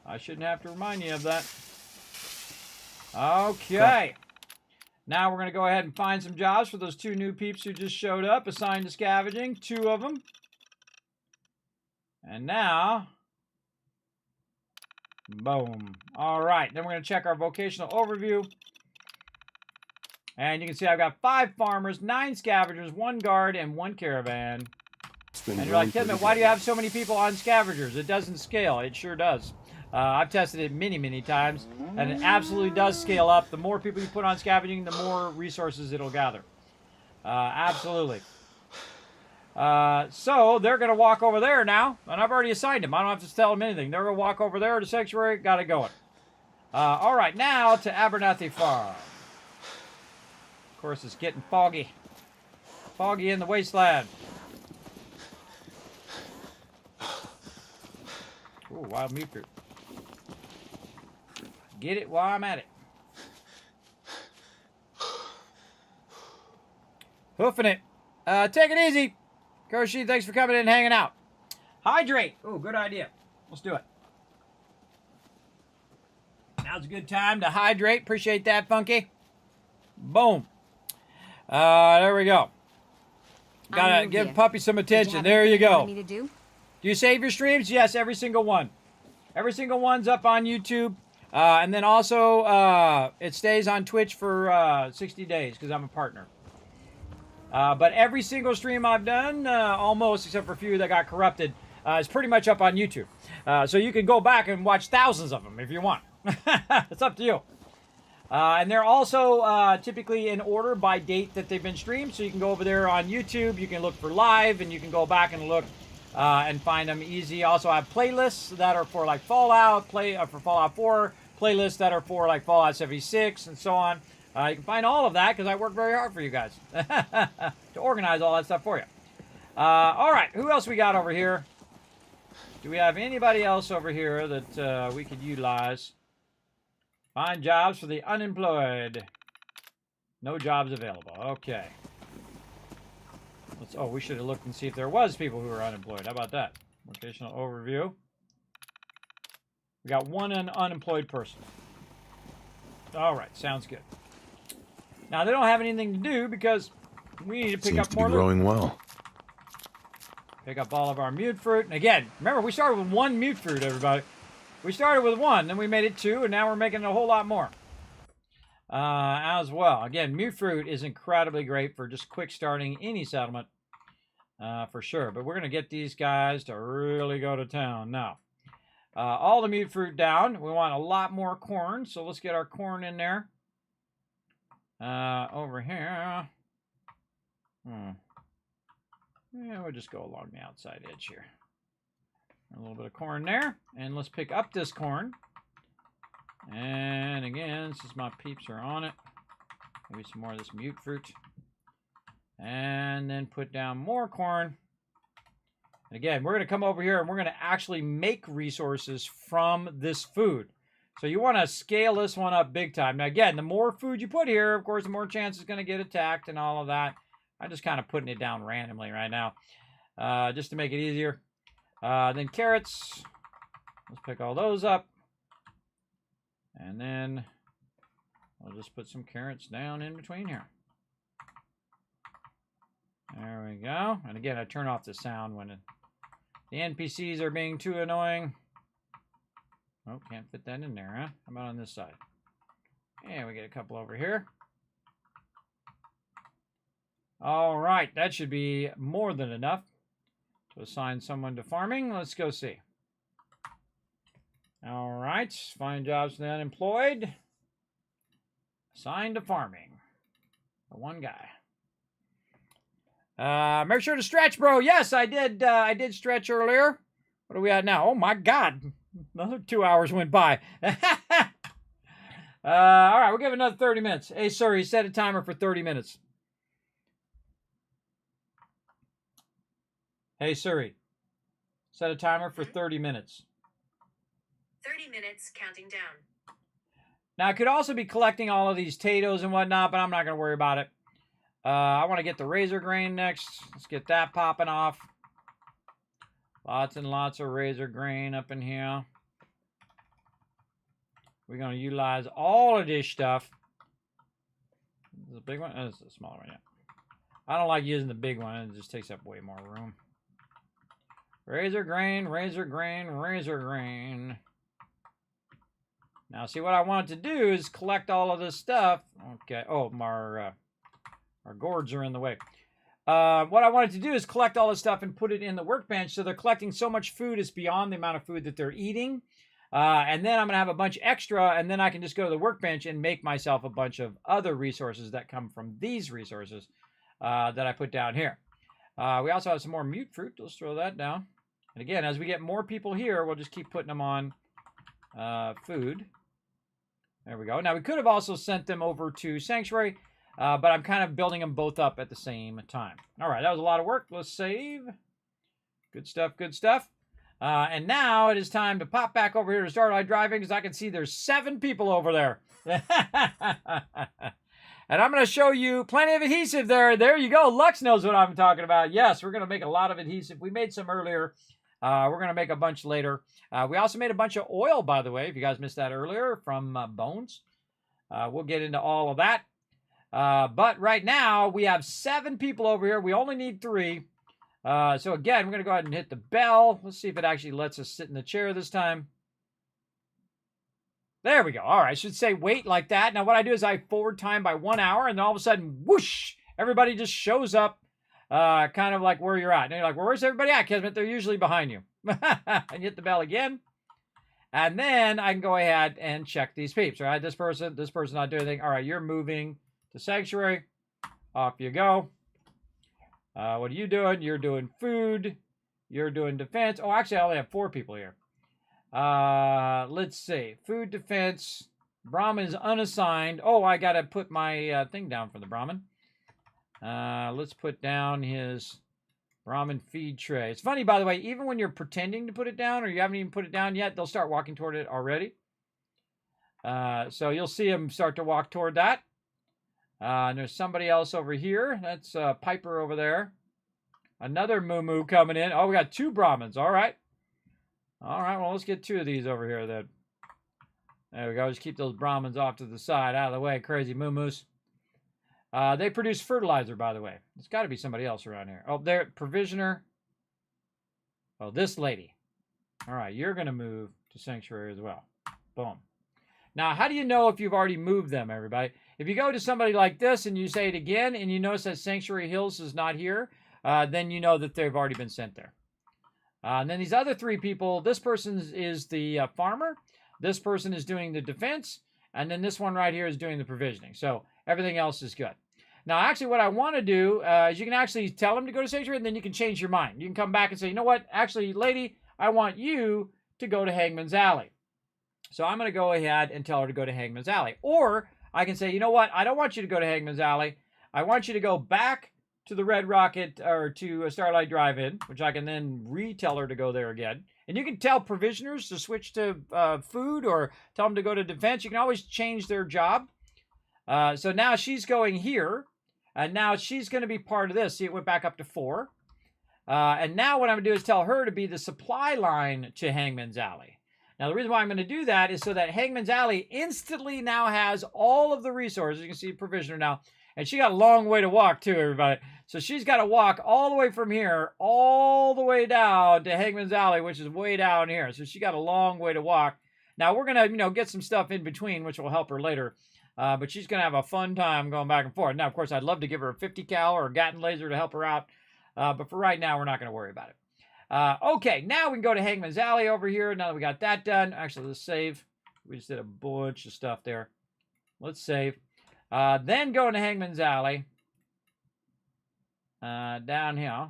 I shouldn't have to remind you of that. Okay. Now we're going to go ahead and find some jobs for those 2 new peeps who just showed up. Assigned to scavenging. 2 of them. And now... boom. All right. Then we're going to check our vocational overview. And you can see I've got 5 farmers, 9 scavengers, 1 guard, and 1 caravan. And you're like, Kismet, why do you have so many people on scavengers? It doesn't scale. It sure does. I've tested it many, many times, and it absolutely does scale up. The more people you put on scavenging, the more resources it'll gather. Absolutely. So they're going to walk over there now, and I've already assigned them. I don't have to tell them anything. They're going to walk over there to Sanctuary. Got it going. All right, now to Abernathy Farm. Of course, it's getting foggy. Foggy in the wasteland. Ooh, wild meat fruit. Get it while I'm at it. Hoofing it. Take it easy. Koshi, thanks for coming in and hanging out. Hydrate. Oh, good idea. Let's do it. Now's a good time to hydrate. Appreciate that, Funky. Boom. There we go. Gotta give Puppy some attention. There you go. Do you save your streams? Yes, every single one. Every single one's up on YouTube. And then also, it stays on Twitch for 60 days because I'm a partner. But every single stream I've done, almost, except for a few that got corrupted, is pretty much up on YouTube. So you can go back and watch thousands of them if you want. It's up to you. And they're also typically in order by date that they've been streamed. So you can go over there on YouTube. You can look for live, and you can go back and look and find them easy. Also, I have playlists that are for like Fallout, for Fallout 4, playlists that are for like Fallout 76, and so on. You can find all of that because I work very hard for you guys to organize all that stuff for you. All right, who else we got over here? Do we have anybody else over here that we could utilize? Find jobs for the unemployed. No jobs available. Okay. Oh, we should have looked and see if there was people who were unemployed. How about that? Vocational overview. We got 1 unemployed person. All right, sounds good. Now, they don't have anything to do because we need to pick up more loot. Growing well. Pick up all of our mute fruit. And again, remember, we started with 1 mute fruit, everybody. We started with 1, then we made it 2, and now we're making a whole lot more. As well. Again, mute fruit is incredibly great for just quick starting any settlement. For sure. But we're going to get these guys to really go to town. Now, all the mute fruit down. We want a lot more corn, so let's get our corn in there. Over here. Yeah, we'll just go along the outside edge here. A little bit of corn there. And let's pick up this corn. And again, since my peeps are on it, maybe some more of this mute fruit. And then put down more corn. And again, we're going to come over here and we're going to actually make resources from this food. So you want to scale this one up big time. Now again, the more food you put here, of course, the more chance it's going to get attacked and all of that. I'm just kind of putting it down randomly right now, just to make it easier. Then carrots. Let's pick all those up. And then I'll just put some carrots down in between here. There we go. And again, I turn off the sound when the NPCs are being too annoying. Oh, can't fit that in there, huh? How about on this side? Yeah, we get a couple over here. All right, that should be more than enough to assign someone to farming. Let's go see. All right, find jobs for the unemployed. Assigned to farming. The 1 guy. Make sure to stretch, bro. Yes, I did. I did stretch earlier. What are we at now? Oh my God! Another 2 hours went by. All right, we'll give it another 30 minutes. Hey, Siri, set a timer for 30 minutes. Hey, Siri, set a timer for 30 minutes. 30 minutes, counting down. Now, I could also be collecting all of these potatoes and whatnot, but I'm not going to worry about it. I want to get the razor grain next. Let's get that popping off. Lots and lots of razor grain up in here. We're going to utilize all of this stuff. Is it a big one? Oh, this is a smaller one, yeah. I don't like using the big one. It just takes up way more room. Razor grain, razor grain, razor grain. Now, see, what I want to do is collect all of this stuff. Okay. Oh, our gourds are in the way. What I wanted to do is collect all this stuff and put it in the workbench. So they're collecting so much food, it's beyond the amount of food that they're eating. And then I'm going to have a bunch extra, and then I can just go to the workbench and make myself a bunch of other resources that come from these resources that I put down here. We also have some more mute fruit. Let's throw that down. And again, as we get more people here, we'll just keep putting them on food. There we go. Now, we could have also sent them over to Sanctuary, but I'm kind of building them both up at the same time. All right, that was a lot of work. Let's save. Good stuff, good stuff. And now it is time to pop back over here to Starlight Driving, because I can see there's 7 people over there. And I'm going to show you plenty of adhesive there. There you go. Lux knows what I'm talking about. Yes, we're going to make a lot of adhesive. We made some earlier. We're going to make a bunch later. We also made a bunch of oil, by the way, if you guys missed that earlier, from bones. We'll get into all of that. But right now, we have 7 people over here. We only need 3. So again, we're going to go ahead and hit the bell. Let's see if it actually lets us sit in the chair this time. There we go. All right, I should say wait like that. Now what I do is I forward time by 1 hour, and then all of a sudden, whoosh, everybody just shows up kind of like where you're at. And you're like, well, where's everybody at, Kismet? They're usually behind you. And hit the bell again. And then I can go ahead and check these peeps, right? This person not doing anything. All right, you're moving to Sanctuary. Off you go. What are you doing? You're doing food. You're doing defense. Oh, actually, I only have 4 people here. Let's see. Food, defense. Brahmin is unassigned. Oh, I got to put my thing down for the Brahmin. Let's put down his Brahmin feed tray. It's funny, by the way, even when you're pretending to put it down or you haven't even put it down yet, they'll start walking toward it already. So you'll see them start to walk toward that. And there's somebody else over here. That's Piper over there. Another Moo coming in. Oh, we got 2 Brahmins. All right. All right, well, let's get 2 of these over here then. There we go. Just keep those Brahmins off to the side, out of the way. Crazy Moo-moos. They produce fertilizer, by the way. There's got to be somebody else around here. Oh, there, Provisioner. Oh, this lady. All right, you're going to move to Sanctuary as well. Boom. Now, how do you know if you've already moved them, everybody? If you go to somebody like this and you say it again and you notice that Sanctuary Hills is not here, then you know that they've already been sent there. And then these other 3 people, this person is the farmer, this person is doing the defense, and then this one right here is doing the provisioning. So everything else is good. Now, actually, what I want to do is you can actually tell them to go to Sanctuary, and then you can change your mind. You can come back and say, you know what? Actually, lady, I want you to go to Hangman's Alley. So I'm going to go ahead and tell her to go to Hangman's Alley. Or I can say, you know what? I don't want you to go to Hangman's Alley. I want you to go back to the Red Rocket or to Starlight Drive-In, which I can then retell her to go there again. And you can tell provisioners to switch to food or tell them to go to defense. You can always change their job. So now she's going here, and now she's going to be part of this. See, it went back up to 4. And now what I'm going to do is tell her to be the supply line to Hangman's Alley. Now, the reason why I'm going to do that is so that Hangman's Alley instantly now has all of the resources. You can see Provisioner now. And she got a long way to walk, too, everybody. So she's got to walk all the way from here, all the way down to Hangman's Alley, which is way down here. So she got a long way to walk. Now, we're going to, get some stuff in between, which will help her later. But she's going to have a fun time going back and forth. Now, of course, I'd love to give her a 50 cal or a Gatton laser to help her out. But for right now, we're not going to worry about it. Okay, now we can go to Hangman's Alley over here. Now that we got that done. Actually, let's save. We just did a bunch of stuff there. Let's save. Then go into Hangman's Alley. Down here.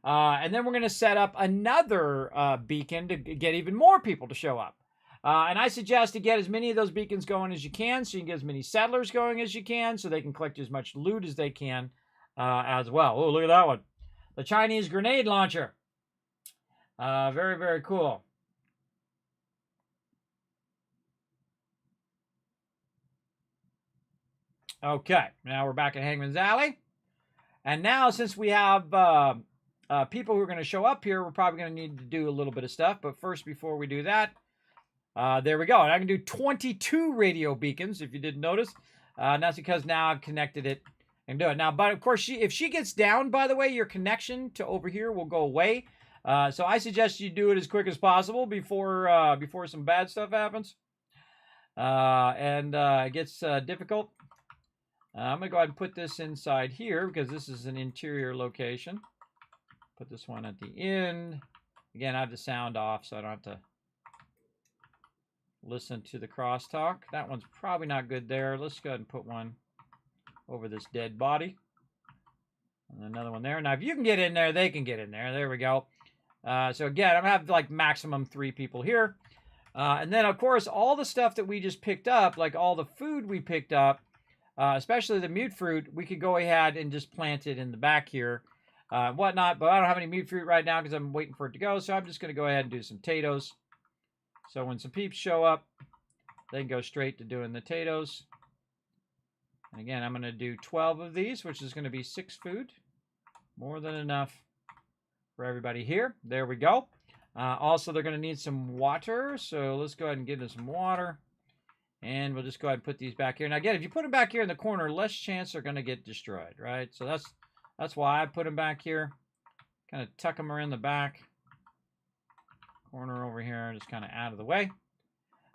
And then we're going to set up another beacon to get even more people to show up. And I suggest to get as many of those beacons going as you can, so you can get as many settlers going as you can, so they can collect as much loot as they can as well. Oh, look at that one. The Chinese grenade launcher. Very, very cool. Okay, now we're back at Hangman's Alley. And now, since we have people who are going to show up here, we're probably going to need to do a little bit of stuff. But first, before we do that, there we go. And I can do 22 radio beacons, if you didn't notice. And that's because now I've connected it and do it. Now, but of course, if she gets down, by the way, your connection to over here will go away. So I suggest you do it as quick as possible before some bad stuff happens. And it gets difficult. I'm going to go ahead and put this inside here because this is an interior location. Put this one at the end. Again, I have the sound off, so I don't have to listen to the crosstalk. That one's probably not good there. Let's go ahead and put one over this dead body. And another one there. Now, if you can get in there, they can get in there. There we go. So again, I'm going to have like maximum 3 people here. And then, of course, all the stuff that we just picked up, like all the food we picked up, especially the mute fruit, we could go ahead and just plant it in the back here, whatnot. But I don't have any mute fruit right now because I'm waiting for it to go. So I'm just going to go ahead and do some potatoes. So when some peeps show up, they can go straight to doing the potatoes. And again, I'm going to do 12 of these, which is going to be 6 food. More than enough for everybody here. There we go. Also, they're going to need some water. So let's go ahead and give them some water. And we'll just go ahead and put these back here. Now, again, if you put them back here in the corner, less chance they're going to get destroyed, right? So that's why I put them back here. Kind of tuck them around the back. Corner over here, just kind of out of the way.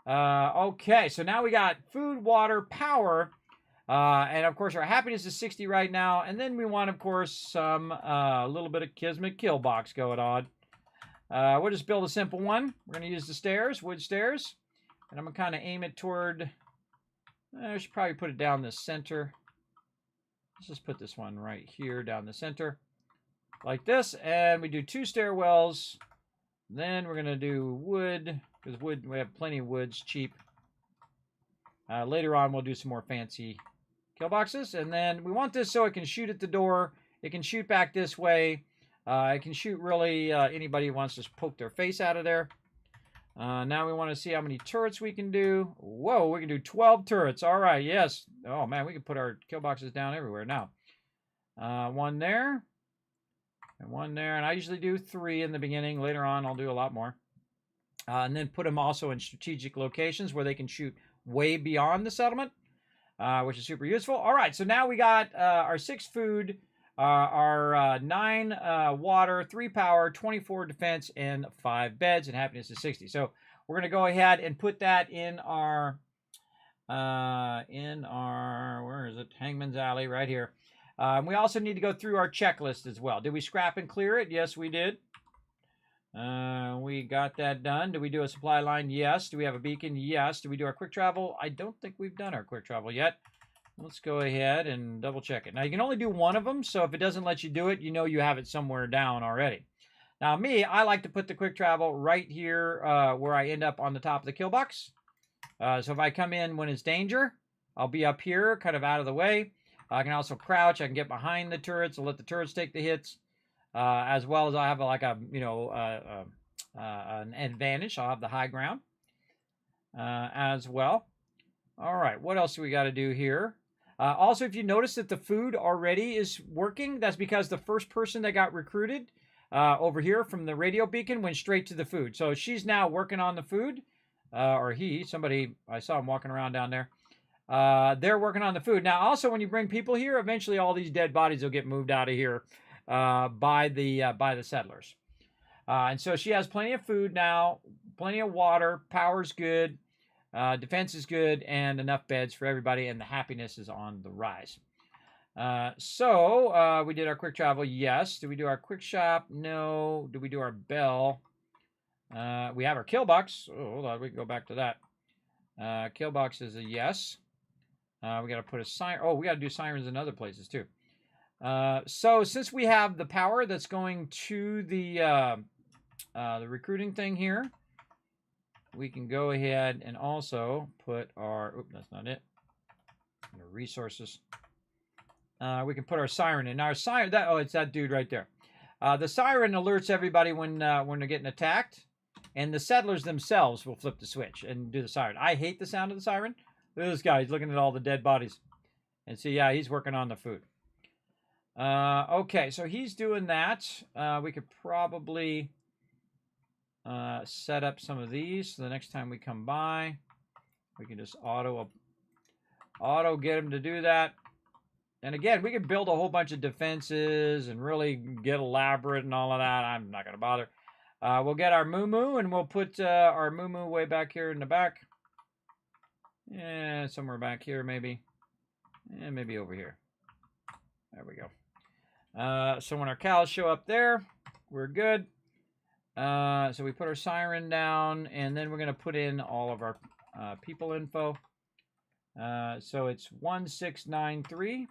Okay, so now we got food, water, power. And, of course, our happiness is 60 right now. And then we want, of course, some a little bit of Kismet kill box going on. We'll just build a simple one. We're going to use the stairs, wood stairs. And I'm going to kind of aim it toward, I should probably put it down the center. Let's just put this one right here down the center. Like this. And we do 2 stairwells. Then we're going to do wood. Because wood, we have plenty of woods, cheap. Later on, we'll do some more fancy kill boxes. And then we want this so it can shoot at the door. It can shoot back this way. It can shoot really anybody who wants to poke their face out of there. Now we want to see how many turrets we can do. Whoa, we can do 12 turrets. All right, yes. Oh, man, we can put our kill boxes down everywhere now. One there. And one there. And I usually do 3 in the beginning. Later on, I'll do a lot more. And then put them also in strategic locations where they can shoot way beyond the settlement, which is super useful. All right, so now we got our 6 food, our 9 water, 3 power, 24 defense, and 5 beds, and happiness is 60. So we're going to go ahead and put that in our, where is it? Hangman's Alley right here. We also need to go through our checklist as well. Did we scrap and clear it? Yes, we did. We got that done. Did we do a supply line? Yes. Do we have a beacon? Yes. Did we do our quick travel? I don't think we've done our quick travel yet. Let's go ahead and double check it. Now, you can only do 1 of them, so if it doesn't let you do it, you know you have it somewhere down already. Now, me, I like to put the quick travel right here where I end up on the top of the kill box. So if I come in when it's danger, I'll be up here, kind of out of the way. I can also crouch. I can get behind the turrets and let the turrets take the hits. As well as I have like a, an advantage. I'll have the high ground as well. All right, what else do we got to do here? Also, if you notice that the food already is working, that's because the first person that got recruited over here from the radio beacon went straight to the food. So she's now working on the food, or somebody, I saw him walking around down there. They're working on the food. Now, also, when you bring people here, eventually all these dead bodies will get moved out of here by the settlers. And so she has plenty of food now, plenty of water, power's good, defense is good, and enough beds for everybody, and the happiness is on the rise. So we did our quick travel, yes. Did we do our quick shop? No. Did we do our bell? We have our kill box. Oh, hold on, we can go back to that. Kill box is a yes. We got to put a siren. Oh, we got to do sirens in other places too. So since we have the power that's going to the recruiting thing here, we can go ahead and also put our, oop, that's not it. Under resources. We can put our siren in. Now our siren, it's that dude right there. The siren alerts everybody when they're getting attacked, and the settlers themselves will flip the switch and do the siren. I hate the sound of the siren. Look at this guy. He's looking at all the dead bodies. And see, yeah, he's working on the food. Okay, so he's doing that. We could probably set up some of these so the next time we come by, we can just auto get him to do that. And again, we could build a whole bunch of defenses and really get elaborate and all of that. I'm not going to bother. We'll get our moo-moo, and we'll put our moo-moo way back here in the back. Yeah, somewhere back here maybe. And maybe over here. There we go. So when our cows show up there, we're good. So we put our siren down, and then we're going to put in all of our people info. So it's 1693.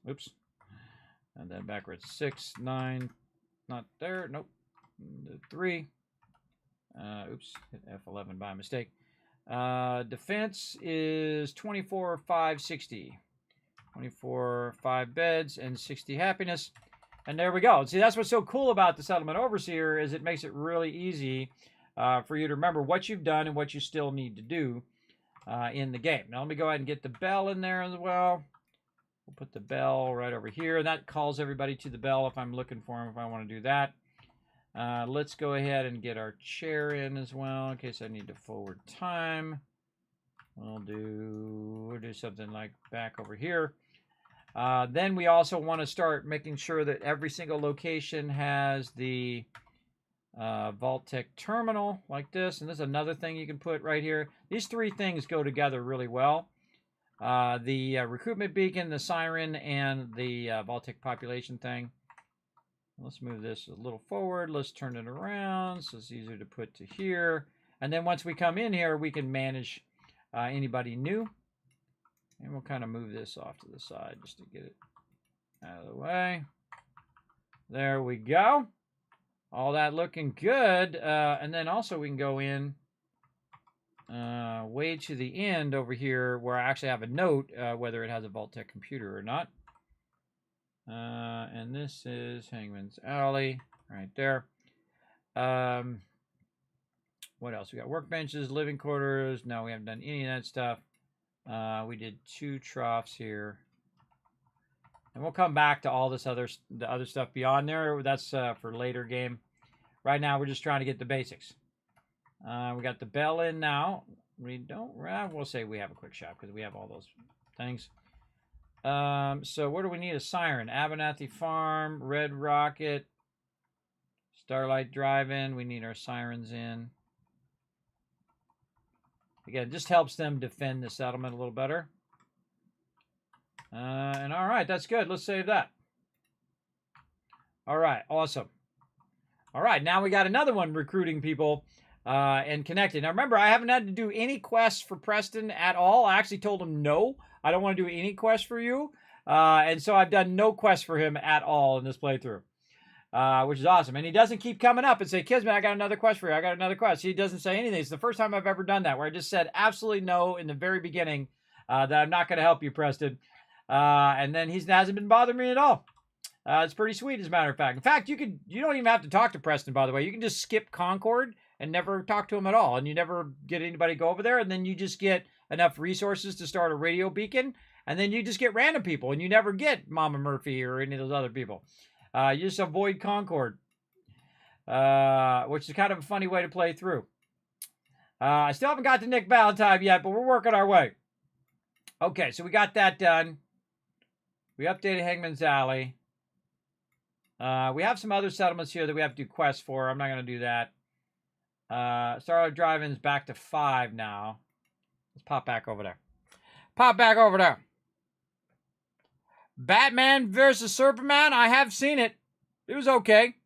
oops. And then backwards. 6, 9, not there. Nope. 3. Oops. Hit F11 by mistake. Defense is 24,560. 24, 5 beds, and 60 happiness. And there we go. See, that's what's so cool about the Settlement Overseer is it makes it really easy for you to remember what you've done and what you still need to do in the game. Now, let me go ahead and get the bell in there as well. We'll put the bell right over here. That calls everybody to the bell if I'm looking for them, if I want to do that. Let's go ahead and get our chair in as well in case I need to forward time. We'll do something like back over here. Then we also want to start making sure that every single location has the vault-tec terminal like this. And this is another thing you can put right here. These three things go together really well. The recruitment beacon, the siren, and the vault-tec population thing. Let's move this a little forward. Let's turn it around so it's easier to put to here. And then once we come in here, we can manage anybody new. And we'll kind of move this off to the side just to get it out of the way. There we go. All that looking good. And then also we can go in way to the end over here where I actually have a note whether it has a vault-tec computer or not. And this is Hangman's Alley right there. What else? We got workbenches, living quarters. No, we haven't done any of that stuff. We did 2 troughs here. And we'll come back to all this the other stuff beyond there. That's for later game. Right now, we're just trying to get the basics. We got the bell in now. We don't, we'll say we have a quick shop because we have all those things. So where do we need a siren? Abernathy Farm, Red Rocket, Starlight Drive-In. We need our sirens in. Again, it just helps them defend the settlement a little better. And all right, that's good. Let's save that. All right, awesome. All right, now we got another one recruiting people and connecting. Now remember, I haven't had to do any quests for Preston at all. I actually told him no. I don't want to do any quests for you. And so I've done no quests for him at all in this playthrough. Which is awesome. And he doesn't keep coming up and say, Kismet, I got another quest for you. I got another quest. He doesn't say anything. It's the first time I've ever done that, where I just said absolutely no in the very beginning that I'm not going to help you, Preston. And then he hasn't been bothering me at all. It's pretty sweet, as a matter of fact. In fact, you don't even have to talk to Preston, by the way. You can just skip Concord and never talk to him at all. And you never get anybody to go over there. And then you just get enough resources to start a radio beacon. And then you just get random people. And you never get Mama Murphy or any of those other people. You just avoid Concord, which is kind of a funny way to play through. I still haven't got to Nick Valentine yet, but we're working our way. Okay, so we got that done. We updated Hangman's Alley. We have some other settlements here that we have to do quests for. I'm not going to do that. Starlight Drive-In is back to 5 now. Let's pop back over there. Pop back over there. Batman versus Superman, I have seen it. It was okay.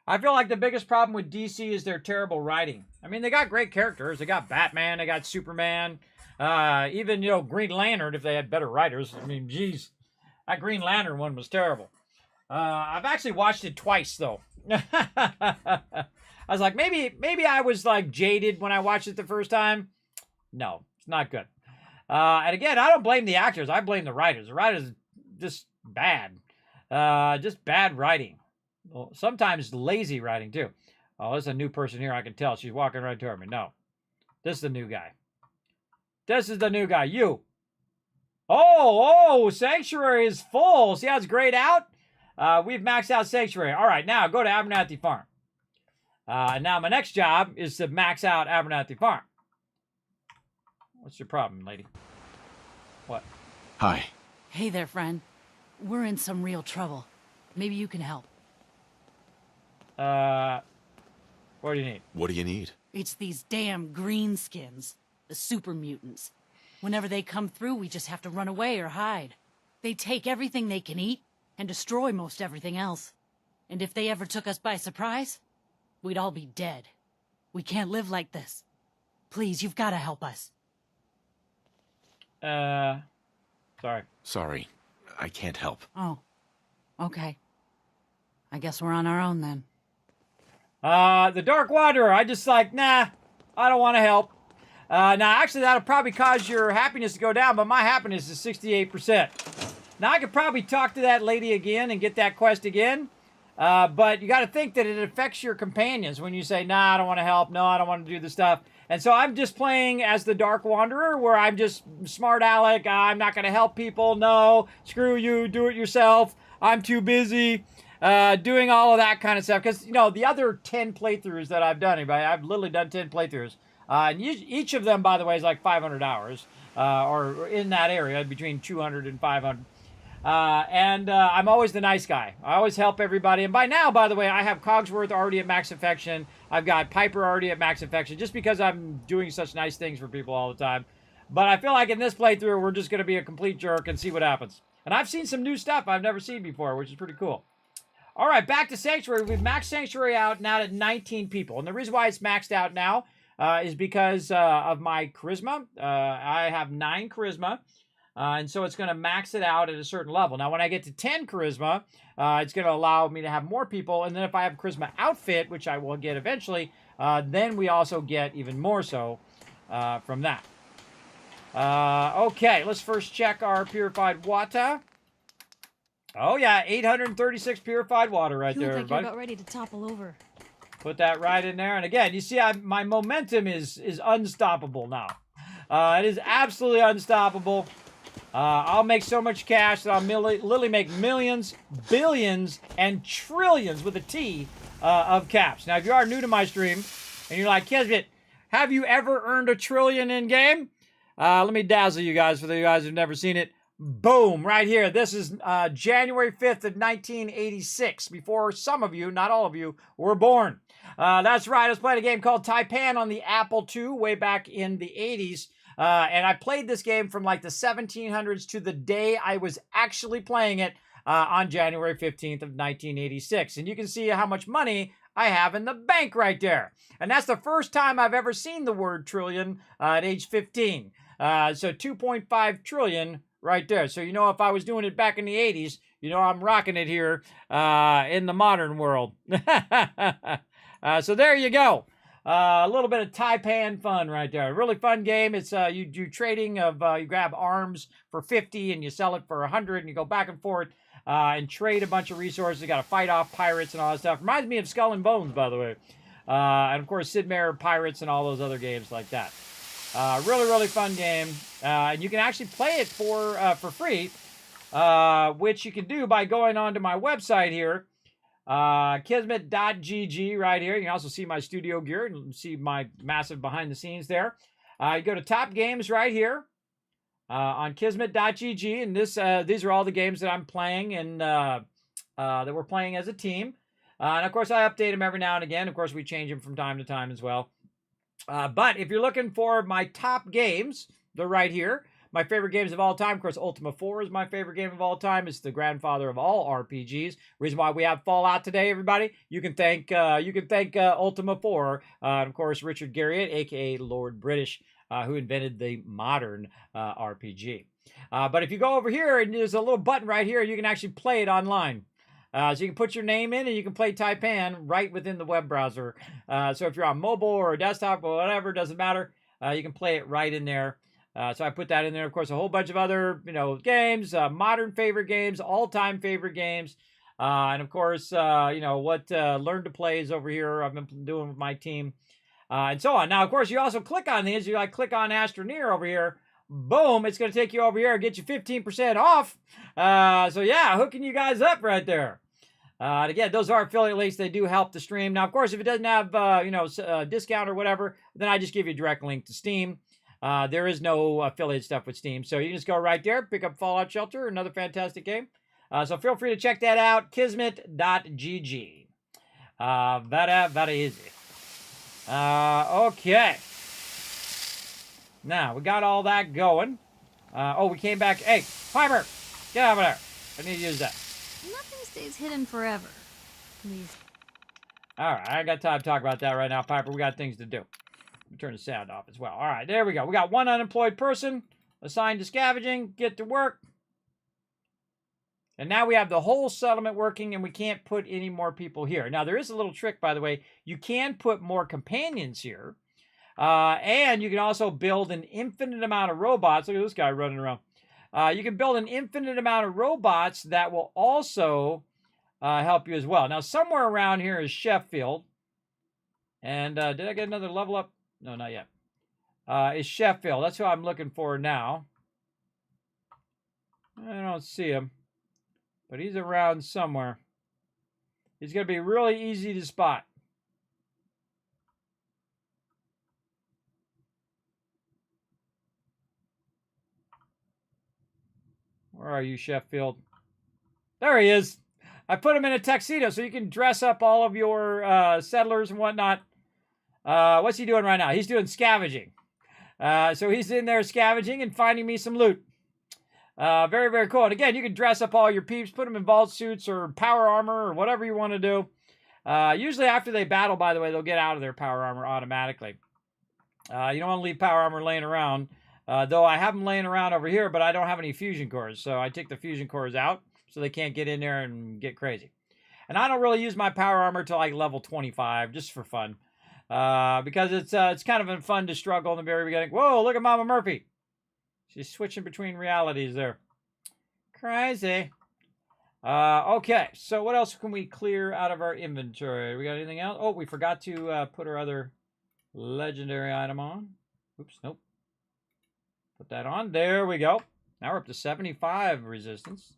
I feel like the biggest problem with DC is their terrible writing. I mean, they got great characters. They got Batman, they got Superman, even, Green Lantern if they had better writers. I mean, geez, that Green Lantern one was terrible. I've actually watched it twice, though. I I was like, maybe I was like jaded when I watched it the first time. No, it's not good. And again, I don't blame the actors. I blame the writers. The writers just bad. Just bad writing. Well, sometimes lazy writing too. Oh, there's a new person here. I can tell. She's walking right toward me. No. This is the new guy. This is the new guy. You. Oh, Sanctuary is full. See how it's grayed out? We've maxed out Sanctuary. All right, now go to Abernathy Farm. Now my next job is to max out Abernathy Farm. What's your problem, lady? What? Hi. Hey there, friend. We're in some real trouble. Maybe you can help. What do you need? What do you need? It's these damn greenskins, the super mutants. Whenever they come through, we just have to run away or hide. They take everything they can eat and destroy most everything else. And if they ever took us by surprise, we'd all be dead. We can't live like this. Please, you've got to help us. Sorry. Sorry, I can't help. Oh, okay. I guess we're on our own then. The Dark Wanderer, I just like, nah, I don't want to help. Now, actually, that'll probably cause your happiness to go down, but my happiness is 68%. Now, I could probably talk to that lady again and get that quest again, but you got to think that it affects your companions when you say, nah, I don't want to help, no, I don't want to do this stuff. And so I'm just playing as the Dark Wanderer, where I'm just smart aleck, I'm not going to help people, no, screw you, do it yourself, I'm too busy. Doing all of that kind of stuff. Because, you know, the other 10 playthroughs that I've done, I've literally done 10 playthroughs. And each of them, by the way, is like 500 hours. Or in that area, between 200 and 500. I'm always the nice guy. I always help everybody. And by now, by the way, I have Cogsworth already at max affection. I've got Piper already at max affection. Just because I'm doing such nice things for people all the time. But I feel like in this playthrough, we're just going to be a complete jerk and see what happens. And I've seen some new stuff I've never seen before, which is pretty cool. All right, back to Sanctuary. We've maxed Sanctuary out now at 19 people. And the reason why it's maxed out now is because of my charisma. I have 9 charisma. And so it's going to max it out at a certain level. Now, when I get to 10 charisma, it's going to allow me to have more people. And then if I have charisma outfit, which I will get eventually, then we also get even more so from that. Okay, let's first check our purified water. Oh, yeah, 836 purified water right there, Like you're everybody. about ready to topple over. Put that right in there. And again, you see, my momentum is unstoppable now. It is absolutely unstoppable. I'll make so much cash that I'll literally make millions, billions, and trillions with a T of caps. Now, if you are new to my stream and you're like, Kismet, have you ever earned a trillion in game? Let me dazzle you guys for the guys who've never seen it. Boom, right here. This is January 5th of 1986, before some of you, not all of you, were born. That's right, I was playing a game called Taipan on the Apple II way back in the 80s. And I played this game from like the 1700s to the day I was actually playing it on January 15th of 1986. And you can see how much money I have in the bank right there. And that's the first time I've ever seen the word trillion at age 15. So 2.5 trillion right there. So, you know, if I was doing it back in the 80s, you know, I'm rocking it here in the modern world. So there you go. A little bit of Taipan fun right there. Really fun game. It's you do trading of, you grab arms for 50 and you sell it for 100 and you go back and forth and trade a bunch of resources. You got to fight off pirates and all that stuff. Reminds me of Skull and Bones, by the way. And of course, Sid Meier Pirates and all those other games like that. Really, really fun game. And you can actually play it for free, which you can do by going onto my website here, Kismet.gg right here. You can also see my studio gear and see my massive behind the scenes there. You go to top games right here on Kismet.gg, and these are all the games that I'm playing and that we're playing as a team. And of course, I update them every now and again. Of course, we change them from time to time as well. But if you're looking for my top games, they're right here. My favorite games of all time, of course, Ultima 4 is my favorite game of all time. It's the grandfather of all RPGs. Reason why we have Fallout today, everybody, you can thank Ultima 4, and of course, Richard Garriott, aka Lord British, who invented the modern RPG. But if you go over here, and there's a little button right here, you can actually play it online. So you can put your name in and you can play Taipan right within the web browser. So if you're on mobile or desktop or whatever, doesn't matter. You can play it right in there. So I put that in there. Of course, a whole bunch of other, games, modern favorite games, all-time favorite games. And of course, what Learn to Play is over here. I've been doing with my team. And so on. Now, of course, you also click on these. You click on Astroneer over here. Boom, it's going to take you over here and get you 15% off. So yeah, hooking you guys up right there. And again, those are affiliate links. They do help the stream. Now, of course, if it doesn't have, discount or whatever, then I just give you a direct link to Steam. There is no affiliate stuff with Steam. So you can just go right there, pick up Fallout Shelter, another fantastic game. So feel free to check that out, kismet.gg. Very easy. Okay. Now, we got all that going. We came back. Hey, Piper, get over there. I need to use that. Nothing stays hidden forever. Please. All right, I ain't got time to talk about that right now, Piper. We got things to do. Let me turn the sound off as well. All right, there we go. We got one unemployed person assigned to scavenging. Get to work. And now we have the whole settlement working, and we can't put any more people here. Now, there is a little trick, by the way. You can put more companions here. And you can also build an infinite amount of robots. Look at this guy running around. You can build an infinite amount of robots that will also help you as well. Now, somewhere around here is Sheffield. And did I get another level up? No, not yet. Is Sheffield. That's who I'm looking for now. I don't see him. But he's around somewhere. He's going to be really easy to spot. Where are you, Sheffield? There he is. I put him in a tuxedo so you can dress up all of your settlers and whatnot. What's he doing right now? He's doing scavenging. So he's in there scavenging and finding me some loot. Very, very cool. And again, you can dress up all your peeps, put them in vault suits or power armor or whatever you want to do. Usually after they battle, by the way, they'll get out of their power armor automatically. You don't want to leave power armor laying around. Though I have them laying around over here, but I don't have any fusion cores. So I take the fusion cores out so they can't get in there and get crazy. And I don't really use my power armor till like level 25, just for fun. Because it's kind of fun to struggle in the very beginning. Whoa, look at Mama Murphy. She's switching between realities there. Crazy. Okay, so what else can we clear out of our inventory? We got anything else? Oh, we forgot to put our other legendary item on. Oops, nope. Put that on. There we go. Now we're up to 75 resistance.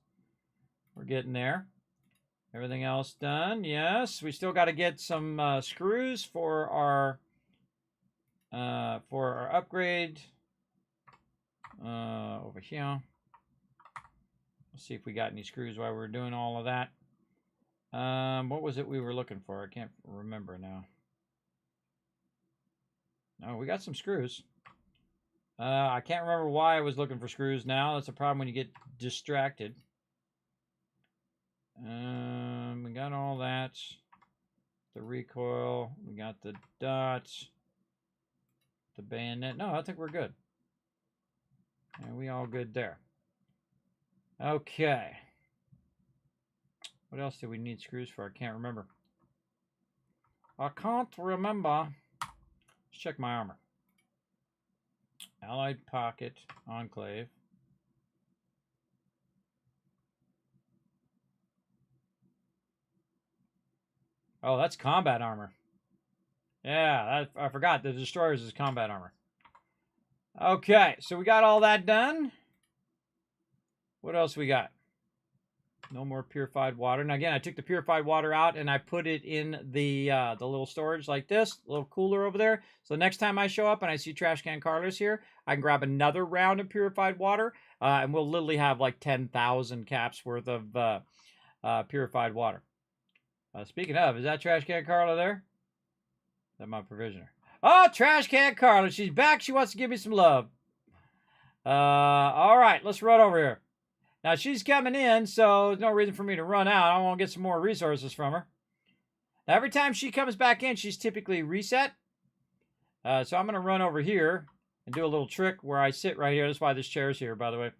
We're getting there. Everything else done. Yes, we still got to get some screws for our upgrade. Over here. Let's see if we got any screws while we're doing all of that. What was it we were looking for? I can't remember now. No, we got some screws. I can't remember why I was looking for screws now. That's a problem when you get distracted. We got all that. The recoil. We got the dots. The bayonet. No, I think we're good. And we all good there. Okay. What else do we need screws for? I can't remember. I can't remember. Let's check my armor. Allied Pocket Enclave. Oh, that's combat armor. Yeah, I forgot. The Destroyers is combat armor. Okay, so we got all that done. What else we got? No more purified water. Now again, I took the purified water out and I put it in the little storage like this, little cooler over there. So next time I show up and I see Trash Can Carlos here, I can grab another round of purified water, and we'll literally have like 10,000 caps worth of purified water. Speaking of, is that Trash Can Carla there? Is that my provisioner? Oh, Trash Can Carla, she's back. She wants to give me some love. All right, let's run over here. Now, she's coming in, so there's no reason for me to run out. I want to get some more resources from her. Now, every time she comes back in, she's typically reset. So I'm going to run over here and do a little trick where I sit right here. That's why this chair's here, by the way.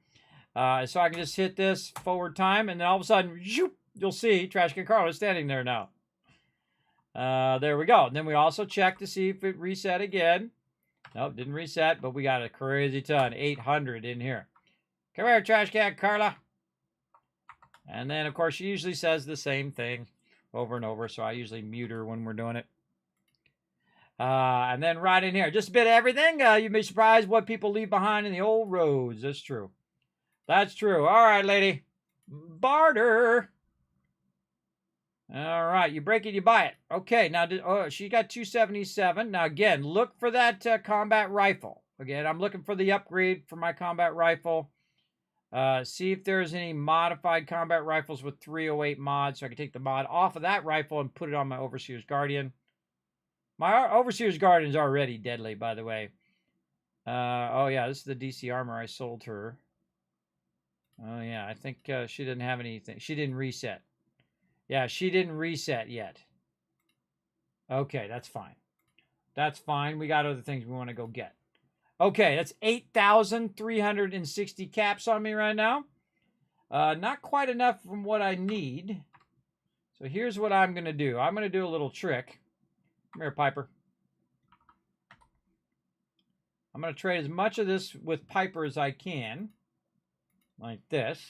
So I can just hit this forward time, and then all of a sudden, zoop, you'll see Trash Can Carla standing there now. There we go. And then we also check to see if it reset again. Nope, didn't reset, but we got a crazy ton. 800 in here. Come here, Trash Can Carla. And then, of course, she usually says the same thing over and over, so I usually mute her when we're doing it. And then right in here, just a bit of everything. You'd be surprised what people leave behind in the old roads. That's true. That's true. All right, lady. Barter. All right, you break it, you buy it. Okay, now, she got 277. Now, again, look for that combat rifle. Again, I'm looking for the upgrade for my combat rifle. See if there's any modified combat rifles with 308 mods, so I can take the mod off of that rifle and put it on my Overseer's Guardian. My Overseer's Guardian is already deadly, by the way. Oh, yeah, this is the DC armor I sold her. Oh, yeah, I think she didn't have anything. She didn't reset. Yeah, she didn't reset yet. Okay, that's fine. That's fine. We got other things we want to go get. Okay, that's 8,360 caps on me right now. Not quite enough from what I need. So here's what I'm going to do. I'm going to do a little trick. Come here, Piper. I'm going to trade as much of this with Piper as I can. Like this.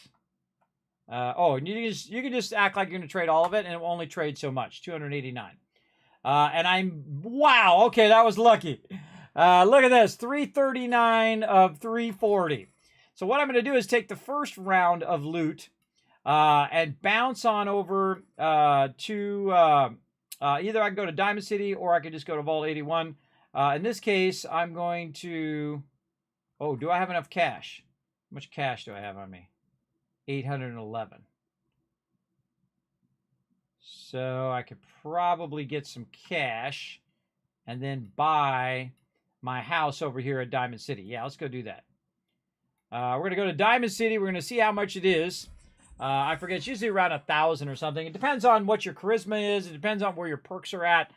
And you can just act like you're going to trade all of it, and it will only trade so much. 289. Wow, okay, that was lucky. Look at this, 339 of 340. So what I'm going to do is take the first round of loot and bounce on over to either I can go to Diamond City or I can just go to Vault 81. In this case, I'm going to... Oh, do I have enough cash? How much cash do I have on me? 811. So I could probably get some cash and then buy my house over here at Diamond City. Yeah, let's go do that. We're going to go to Diamond City. We're going to see how much it is. I forget, it's usually around 1,000 or something. It depends on what your charisma is. It depends on where your perks are at,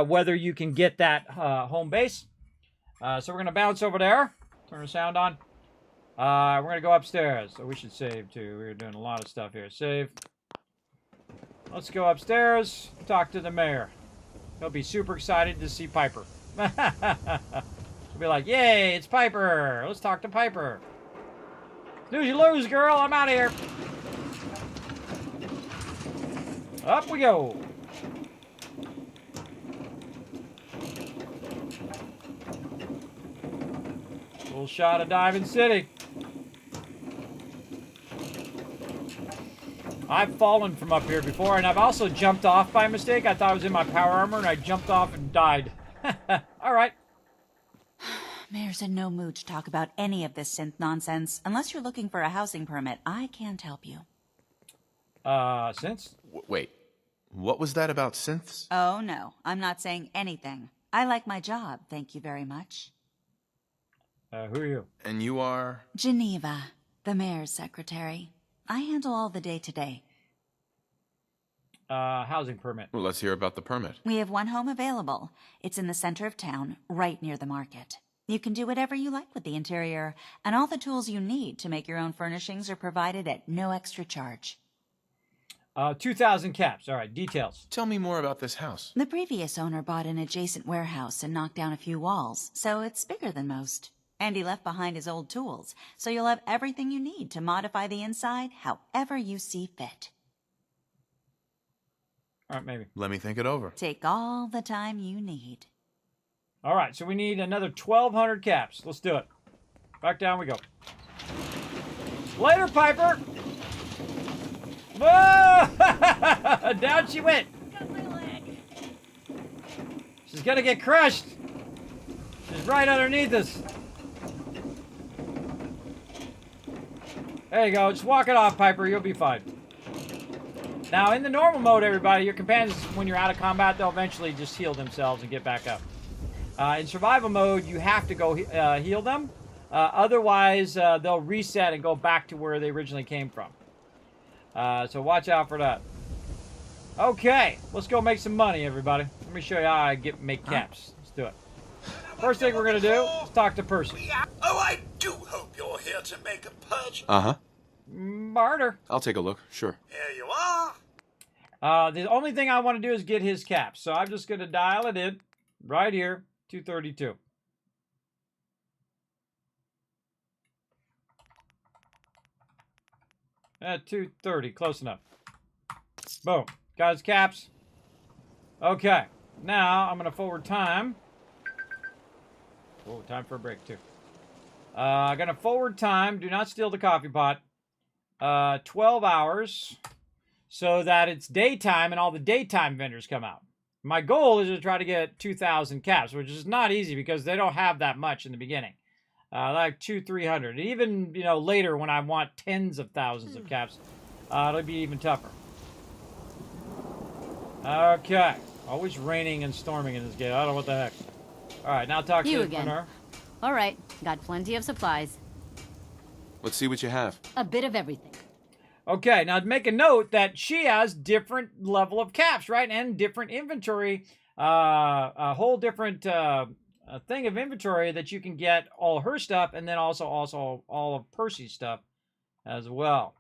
whether you can get that home base. So we're going to bounce over there. Turn the sound on. We're going to go upstairs. So we should save, too. We're doing a lot of stuff here. Save. Let's go upstairs, talk to the mayor. He'll be super excited to see Piper. He'll be like, yay, it's Piper. Let's talk to Piper. Snooze you lose, girl. I'm out of here. Up we go. Full shot of Diamond City. I've fallen from up here before, and I've also jumped off by mistake. I thought I was in my power armor, and I jumped off and died. All right. Mayor's in no mood to talk about any of this synth nonsense. Unless you're looking for a housing permit, I can't help you. Synths? Wait, what was that about synths? Oh, no. I'm not saying anything. I like my job, thank you very much. Who are you? And you are? Geneva, the mayor's secretary. I handle all the day-to-day. Housing permit. Well, let's hear about the permit. We have one home available. It's in the center of town, right near the market. You can do whatever you like with the interior, and all the tools you need to make your own furnishings are provided at no extra charge. 2,000 caps. All right, details. Tell me more about this house. The previous owner bought an adjacent warehouse and knocked down a few walls, so it's bigger than most. And he left behind his old tools, so you'll have everything you need to modify the inside however you see fit. All right, maybe. Let me think it over. Take all the time you need. All right, so we need another 1,200 caps. Let's do it. Back down we go. Later, Piper! Whoa! Down she went. Got my leg. She's gonna get crushed. She's right underneath us. There you go. Just walk it off, Piper. You'll be fine. Now, in the normal mode, everybody, your companions, when you're out of combat, they'll eventually just heal themselves and get back up. In survival mode, you have to go heal them. Otherwise, they'll reset and go back to where they originally came from. So watch out for that. Okay, let's go make some money, everybody. Let me show you how I make caps. Let's do it. First thing we're going to do is talk to Percy. Oh, I do hope you're here to make a purchase. Uh-huh. Barter. I'll take a look, sure. Here you are. The only thing I want to do is get his caps. So I'm just going to dial it in right here, 232. At 230, close enough. Boom. Got his caps. Okay. Now I'm going to forward time. Oh, time for a break too. I'm going to forward time. Do not steal the coffee pot. 12 hours. So that it's daytime and all the daytime vendors come out. My goal is to try to get 2,000 caps, which is not easy because they don't have that much in the beginning. Like 200-300. Even, you know, later when I want tens of thousands of caps, it'll be even tougher. Okay. Always raining and storming in this game. I don't know what the heck. All right, now talk to You the again. entrepreneur. All right, got plenty of supplies. Let's see what you have. A bit of everything. Okay, now make a note that she has different level of caps, right? And different inventory, a whole different thing of inventory that you can get all her stuff, and then also all of Percy's stuff as well.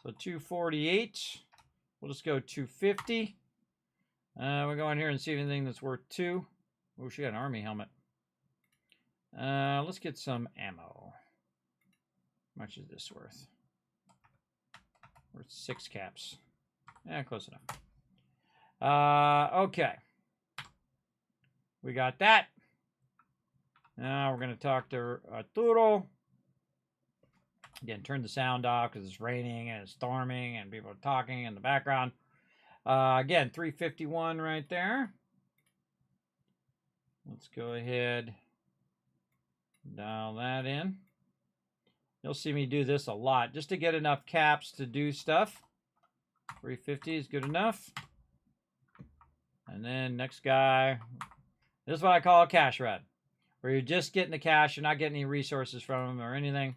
So 248. We'll just go 250. We'll go in here and see anything that's worth 2. Oh, she got an army helmet. Let's get some ammo. How much is this worth? Worth 6 caps. Yeah, close enough. Okay. We got that. Now we're going to talk to Arturo. Again, turn the sound off because it's raining and it's storming and people are talking in the background. Again, 351 right there. Let's go ahead. Dial that in. You'll see me do this a lot just to get enough caps to do stuff. 350 is good enough. And then next guy. This is what I call a cash rat, where you're just getting the cash. You're not getting any resources from them or anything.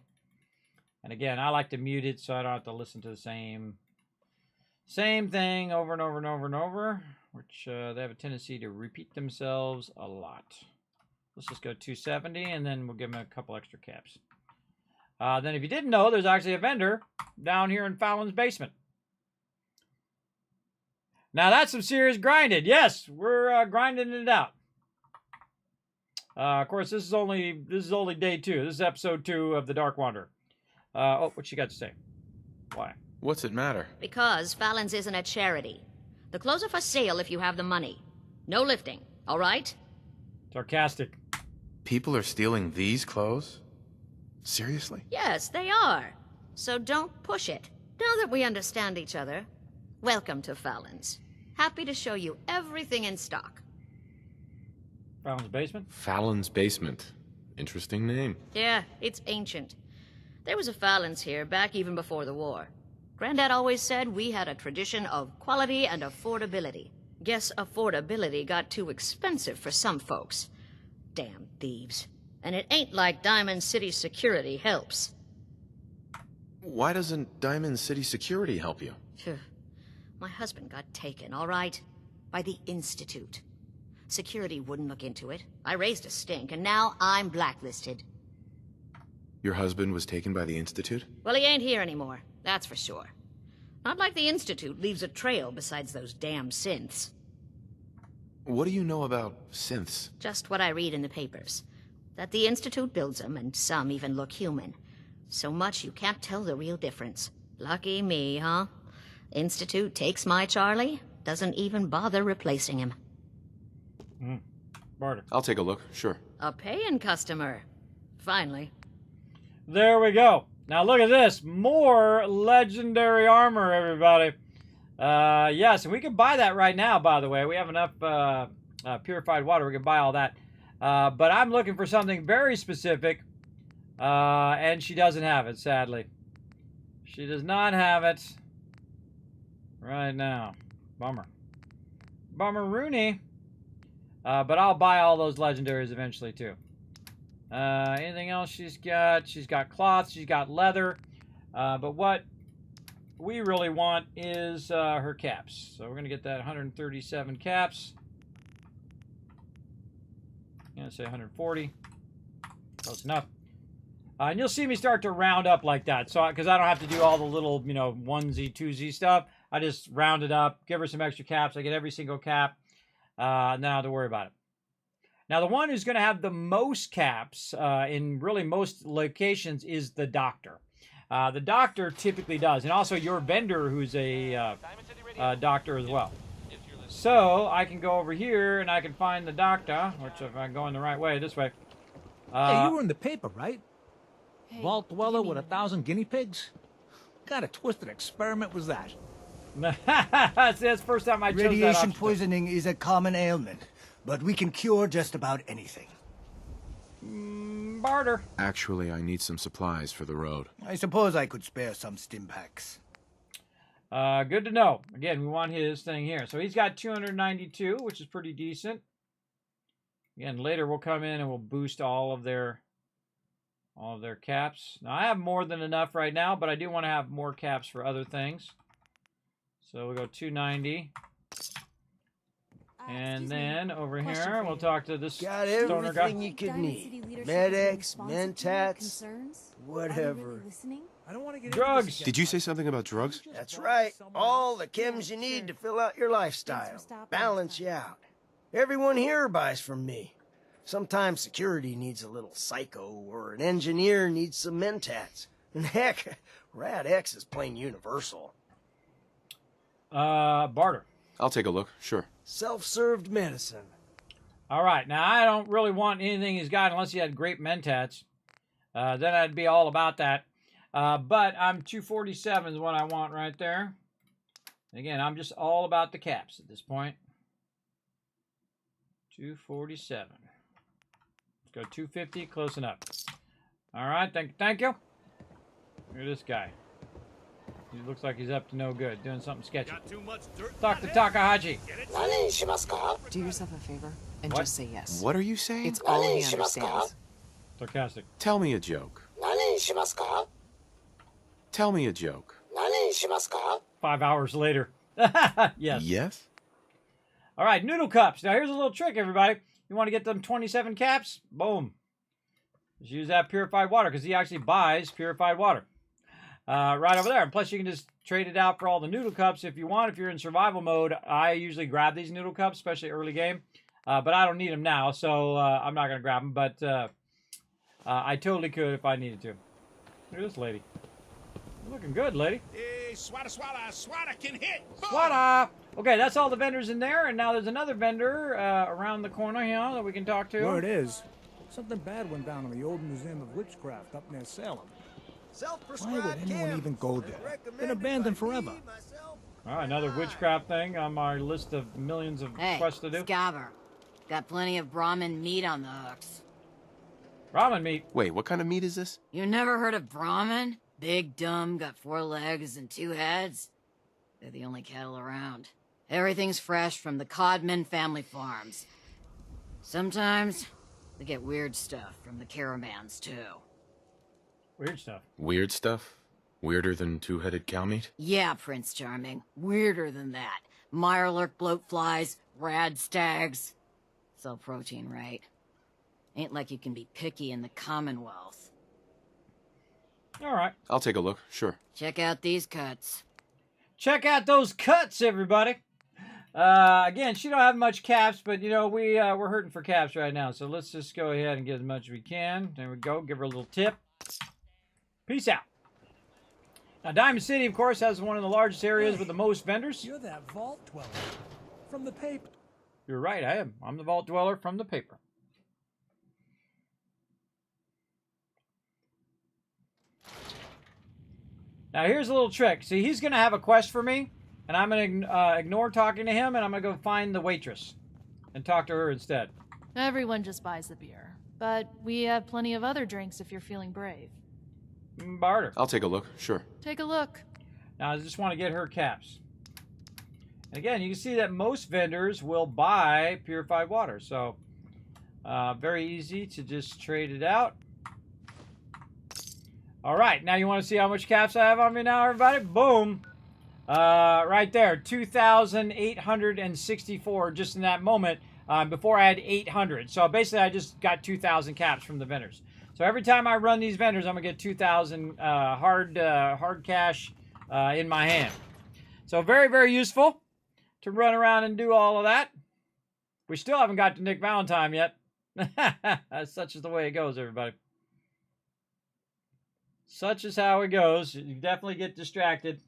And again, I like to mute it so I don't have to listen to the same thing over and over and over and over, which they have a tendency to repeat themselves a lot. Let's just go 270, and then we'll give them a couple extra caps. Then if you didn't know, there's actually a vendor down here in Fallon's basement. Now that's some serious grinding. Yes, we're grinding it out. Of course, this is only day 2. This is episode 2 of The Dark Wanderer. Oh, what you got to say? Why? What's it matter? Because Fallon's isn't a charity. The clothes are for sale if you have the money. No lifting, all right? Sarcastic. People are stealing these clothes? Seriously? Yes, they are. So don't push it. Now that we understand each other, welcome to Fallon's. Happy to show you everything in stock. Fallon's basement? Fallon's basement. Interesting name. Yeah, it's ancient. There was a Fallon's here back even before the war. Granddad always said we had a tradition of quality and affordability. Guess affordability got too expensive for some folks. Damn thieves. And it ain't like Diamond City Security helps. Why doesn't Diamond City Security help you? Phew. My husband got taken, all right? By the Institute. Security wouldn't look into it. I raised a stink, and now I'm blacklisted. Your husband was taken by the Institute? Well, he ain't here anymore, that's for sure. Not like the Institute leaves a trail besides those damn synths. What do you know about synths? Just what I read in the papers. That the Institute builds them, and some even look human. So much you can't tell the real difference. Lucky me, huh? Institute takes my Charlie, doesn't even bother replacing him. Barter. I'll take a look, sure. A paying customer. Finally. There we go. Now look at this. More legendary armor, everybody. Yes, and we can buy that right now, by the way. We have enough purified water. We can buy all that. But I'm looking for something very specific. And she doesn't have it, sadly. She does not have it right now. Bummer. Bummer-rooney. But I'll buy all those legendaries eventually, too. Anything else she's got? She's got cloth. She's got leather. But what we really want is her caps. So we're going to get that 137 caps. I'm going to say 140. Close enough. And you'll see me start to round up like that. So, because I don't have to do all the little, onesie, twosie stuff. I just round it up, give her some extra caps. I get every single cap, and then I don't have to worry about it. Now, the one who's going to have the most caps in really most locations is the doctor. The doctor typically does, and also your vendor who's a doctor as well. So I can go over here and I can find the doctor, which if I'm going the right way, this way. Hey, you were in the paper, right? Vault Dweller with 1,000 guinea pigs? What kind of twisted experiment was that? That's the first time I chose that Radiation option. poisoning is a common ailment, but we can cure just about anything. Barter. Actually, I need some supplies for the road. I suppose I could spare some stim packs. Good to know. Again, we want his thing here. So he's got 292, which is pretty decent. Again, later we'll come in and we'll boost all of their caps. Now, I have more than enough right now, but I do want to have more caps for other things. So we'll go 290. And then over here, we'll talk to this Got stoner guy. everything you could need. Med-X, Mentats, whatever. I don't want to get drugs. Did you say something about drugs? That's right. All the chems you need to fill out your lifestyle. Balance you out. Everyone here buys from me. Sometimes security needs a little psycho, or an engineer needs some Mentats. And heck, Rad-X is plain universal. Barter. I'll take a look, sure. Self-served medicine. All right, now I don't really want anything he's got unless he had great Mentats. Then I'd be all about that. But I'm 247 is what I want right there. Again, I'm just all about the caps at this point. 247. Let's go 250, close enough. All right, thank you. Look at this guy. He looks like he's up to no good, doing something sketchy. Talk to Takahashi. Do yourself a favor and What? just say yes. What are you saying? It's all he understands. Sarcastic. Tell me a joke. Tell me a joke. 5 hours later. Yes. Yes? All right, noodle cups. Now, here's a little trick, everybody. You want to get them 27 caps? Boom. Just use that purified water, because he actually buys purified water. Right over there. And plus, you can just trade it out for all the noodle cups if you want. If you're in survival mode, I usually grab these noodle cups, especially early game. But I don't need them now, so I'm not going to grab them. But I totally could if I needed to. Look at this lady. You're looking good, lady. Hey, swada, swada can hit. Swada! Okay, that's all the vendors in there. And now there's another vendor around the corner here that we can talk to. Word is, something bad went down in the old Museum of Witchcraft up near Salem. Why would anyone even go there? Been abandoned forever. All right, another witchcraft thing on my list of millions of quests to do. Scabber. Got plenty of Brahmin meat on the hooks. Ramen meat. Wait, what kind of meat is this? You never heard of Brahmin? Big, dumb, got 4 legs and 2 heads. They're the only cattle around. Everything's fresh from the Codman family farms. Sometimes, they get weird stuff from the caravans, too. Weird stuff. Weird stuff? Weirder than two-headed cow meat? Yeah, Prince Charming. Weirder than that. Mirelurk bloatflies, rad stags. It's all protein, right? Ain't like you can be picky in the Commonwealth. All right. I'll take a look, sure. Check out these cuts. Check out those cuts, everybody. Again, she don't have much caps, but, you know, we're hurting for caps right now. So let's just go ahead and get as much as we can. There we go. Give her a little tip. Peace out. Now, Diamond City, of course, has one of the largest areas with the most vendors. You're that vault dweller from the paper. You're right, I am. I'm the vault dweller from the paper. Now, here's a little trick. See, he's going to have a quest for me, and I'm going to ignore talking to him, and I'm going to go find the waitress and talk to her instead. Everyone just buys the beer, but we have plenty of other drinks if you're feeling brave. Barter. I'll take a look, sure. Take a look. Now, I just want to get her caps. And again, you can see that most vendors will buy purified water, so very easy to just trade it out. All right, now you want to see how much caps I have on me now, everybody? Boom. Right there, 2,864 just in that moment. Before I had 800. So basically, I just got 2,000 caps from the vendors. So every time I run these vendors, I'm going to get 2,000 hard cash in my hand. So very, very useful to run around and do all of that. We still haven't got to Nick Valentine yet. Such is the way it goes, everybody. Such is how it goes. You definitely get distracted.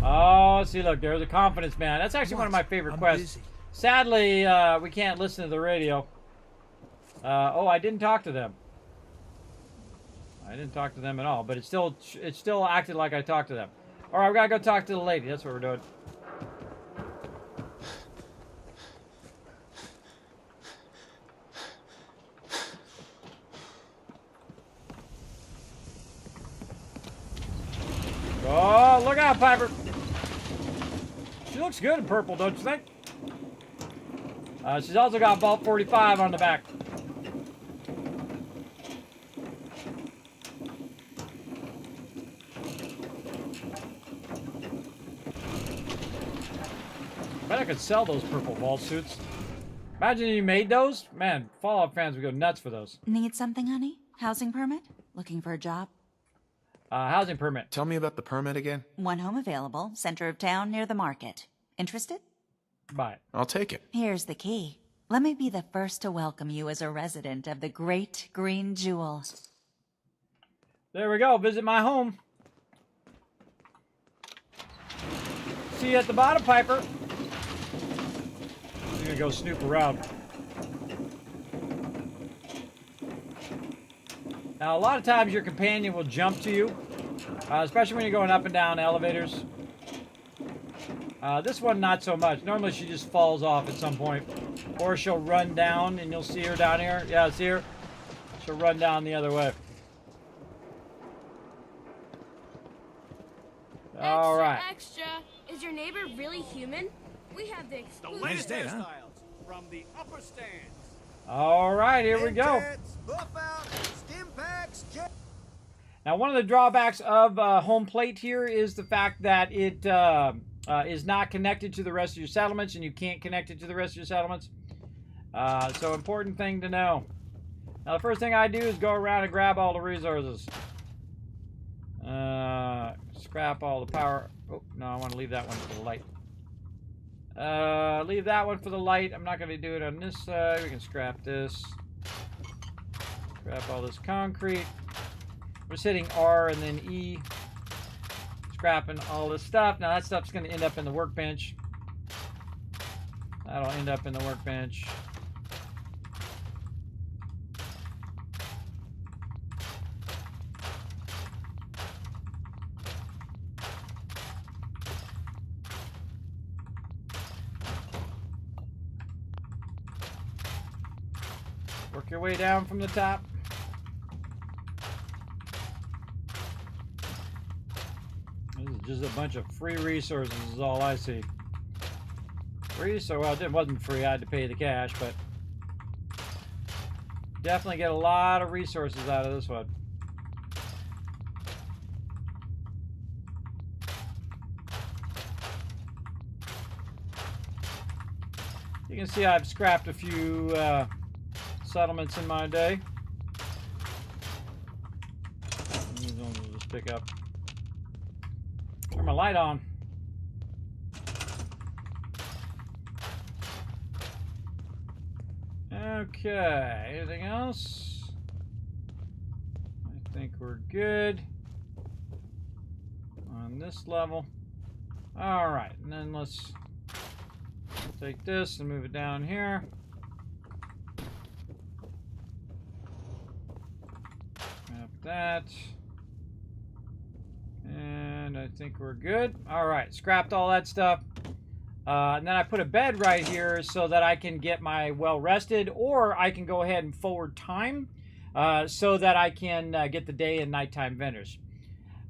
Oh, see, look, there's a confidence man. That's actually one of my favorite quests. Busy. Sadly, we can't listen to the radio. Oh, I didn't talk to them. I didn't talk to them at all, but it still acted like I talked to them. All right, we gotta go talk to the lady. That's what we're doing. Oh, look out, Piper. She looks good in purple, don't you think? She's also got Vault 45 on the back. I bet I could sell those purple vault suits. Imagine you made those. Man, Fallout fans would go nuts for those. Need something, honey? Housing permit? Looking for a job? Housing permit. Tell me about the permit again. One home available, center of town near the market. Interested? Buy it. I'll take it. Here's the key. Let me be the first to welcome you as a resident of the Great Green Jewel. There we go. Visit my home. See you at the bottom, Piper. I'm gonna go snoop around. Now, a lot of times your companion will jump to you, especially when you're going up and down elevators. This one, not so much. Normally, she just falls off at some point. Or she'll run down, and you'll see her down here. Yeah, see her? She'll run down the other way. All right. Extra. Is your neighbor really human? We have the exclusive latest hairstyles from the upper stands. All right, here we go. Now, one of the drawbacks of home plate here is the fact that it is not connected to the rest of your settlements, and you can't connect it to the rest of your settlements. So, important thing to know. Now, the first thing I do is go around and grab all the resources. Scrap all the power. Oh, no, I want to leave that one for the light. Leave that one for the light. I'm not going to do it on this side. We can scrap this. Scrap all this concrete. We're just hitting R and then E. Scrapping all this stuff. Now that stuff's going to end up in the workbench. That'll end up in the workbench. Work your way down from the top. This is just a bunch of free resources is all I see. Free, so well, it wasn't free. I had to pay the cash, but definitely get a lot of resources out of this one. You can see I've scrapped a few settlements in my day. These ones will just pick up. Turn my light on. Okay, anything else? I think we're good on this level. All right, and then let's take this and move it down here. Grab that. And I think we're good. All right, scrapped all that stuff. And then I put a bed right here so that I can get my well rested, or I can go ahead and forward time so that I can get the day and nighttime vendors.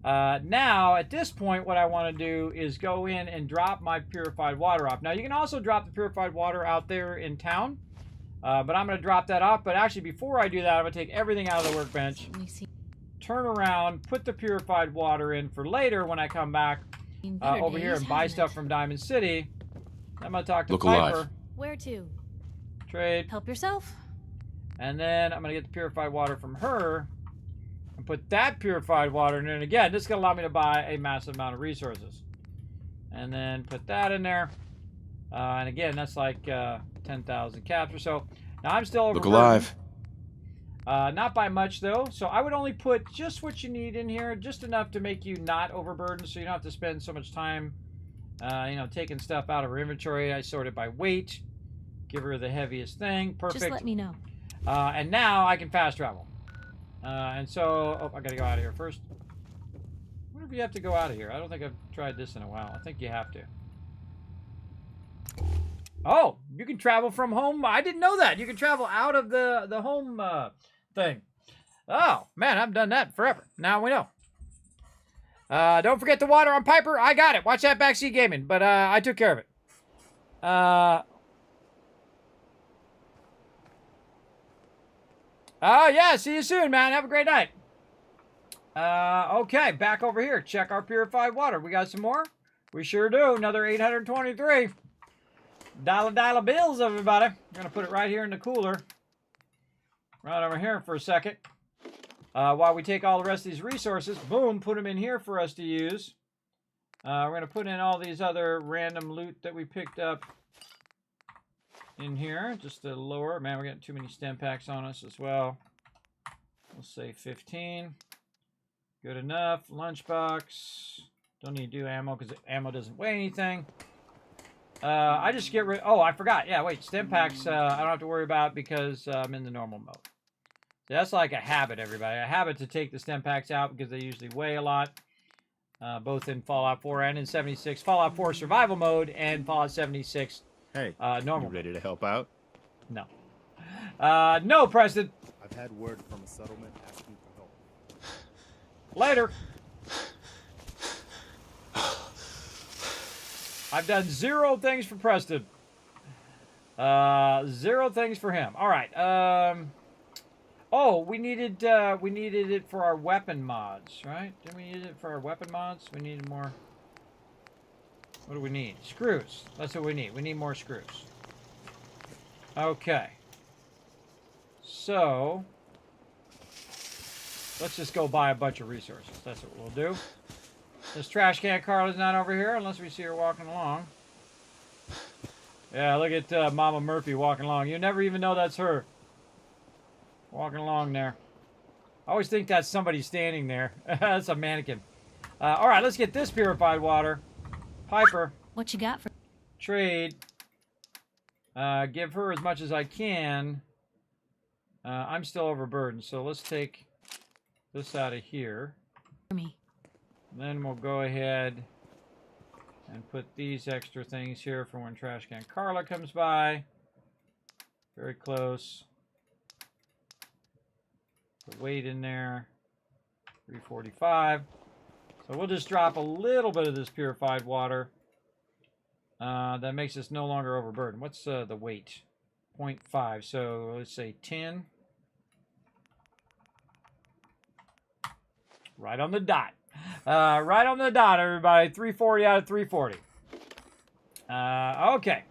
Now, at this point, what I want to do is go in and drop my purified water off. Now, you can also drop the purified water out there in town, but I'm going to drop that off. But actually, before I do that, I'm going to take everything out of the workbench, turn around, put the purified water in for later when I come back over here and buy stuff from Diamond City. I'm going to talk to Piper. Where to? Trade. Help yourself. And then I'm going to get the purified water from her. and put that purified water in. And again, this is going to allow me to buy a massive amount of resources. And then put that in there. And again, that's like 10,000 caps or so. Now, I'm still overburdened. Look alive. Not by much, though. So I would only put just what you need in here. Just enough to make you not overburdened, so you don't have to spend so much time, you know, taking stuff out of her inventory. I sort it by weight. Give her the heaviest thing. Perfect. Just let me know. And now I can fast travel. And so... Oh, I gotta go out of here first. I wonder if you have to go out of here. I don't think I've tried this in a while. I think you have to. Oh, you can travel from home. I didn't know that. You can travel out of the home thing. Oh, man, I've done that forever. Now we know. Don't forget the water on Piper. I got it. Watch that backseat gaming. But I took care of it. Oh, yeah. See you soon, man. Have a great night. Okay, back over here. Check our purified water. We got some more? We sure do. Another 823. Dollar bills, everybody. I'm going to put it right here in the cooler. Right over here for a second. While we take all the rest of these resources, boom, put them in here for us to use. We're going to put in all these other random loot that we picked up in here, just to lower. Man, we're getting too many stem packs on us as well. We'll say 15. Good enough. Lunchbox. Don't need to do ammo because ammo doesn't weigh anything. I just get rid... Oh, I forgot. Yeah, wait. Stem packs I don't have to worry about because I'm in the normal mode. That's like a habit, everybody. A habit to take the stem packs out because they usually weigh a lot. Both in Fallout 4 and in 76. Fallout 4 survival mode and Fallout 76 normal. You ready to help out? No. No, Preston. I've had word from a settlement asking for help. Later. I've done 0 things for Preston. 0 things for him. All right. Oh, we needed it for our weapon mods, right? Didn't we need it for our weapon mods? We needed more. What do we need? Screws. That's what we need. We need more screws. Okay. So, let's just go buy a bunch of resources. That's what we'll do. This trash can Carla's not over here unless we see her walking along. Yeah, look at Mama Murphy walking along. You never even know that's her. Walking along there. I always think that's somebody standing there. That's a mannequin. All right, let's get this purified water. Piper. What you got for... Trade. Give her as much as I can. I'm still overburdened, so let's take this out of here. For me. Then we'll go ahead and put these extra things here for when Trash Can Carla comes by. Very close. Put weight in there. 345. So we'll just drop a little bit of this purified water. That makes us no longer overburdened. What's the weight? 0.5. So let's say 10. Right on the dot. Right on the dot, everybody. 340 out of 340. Okay.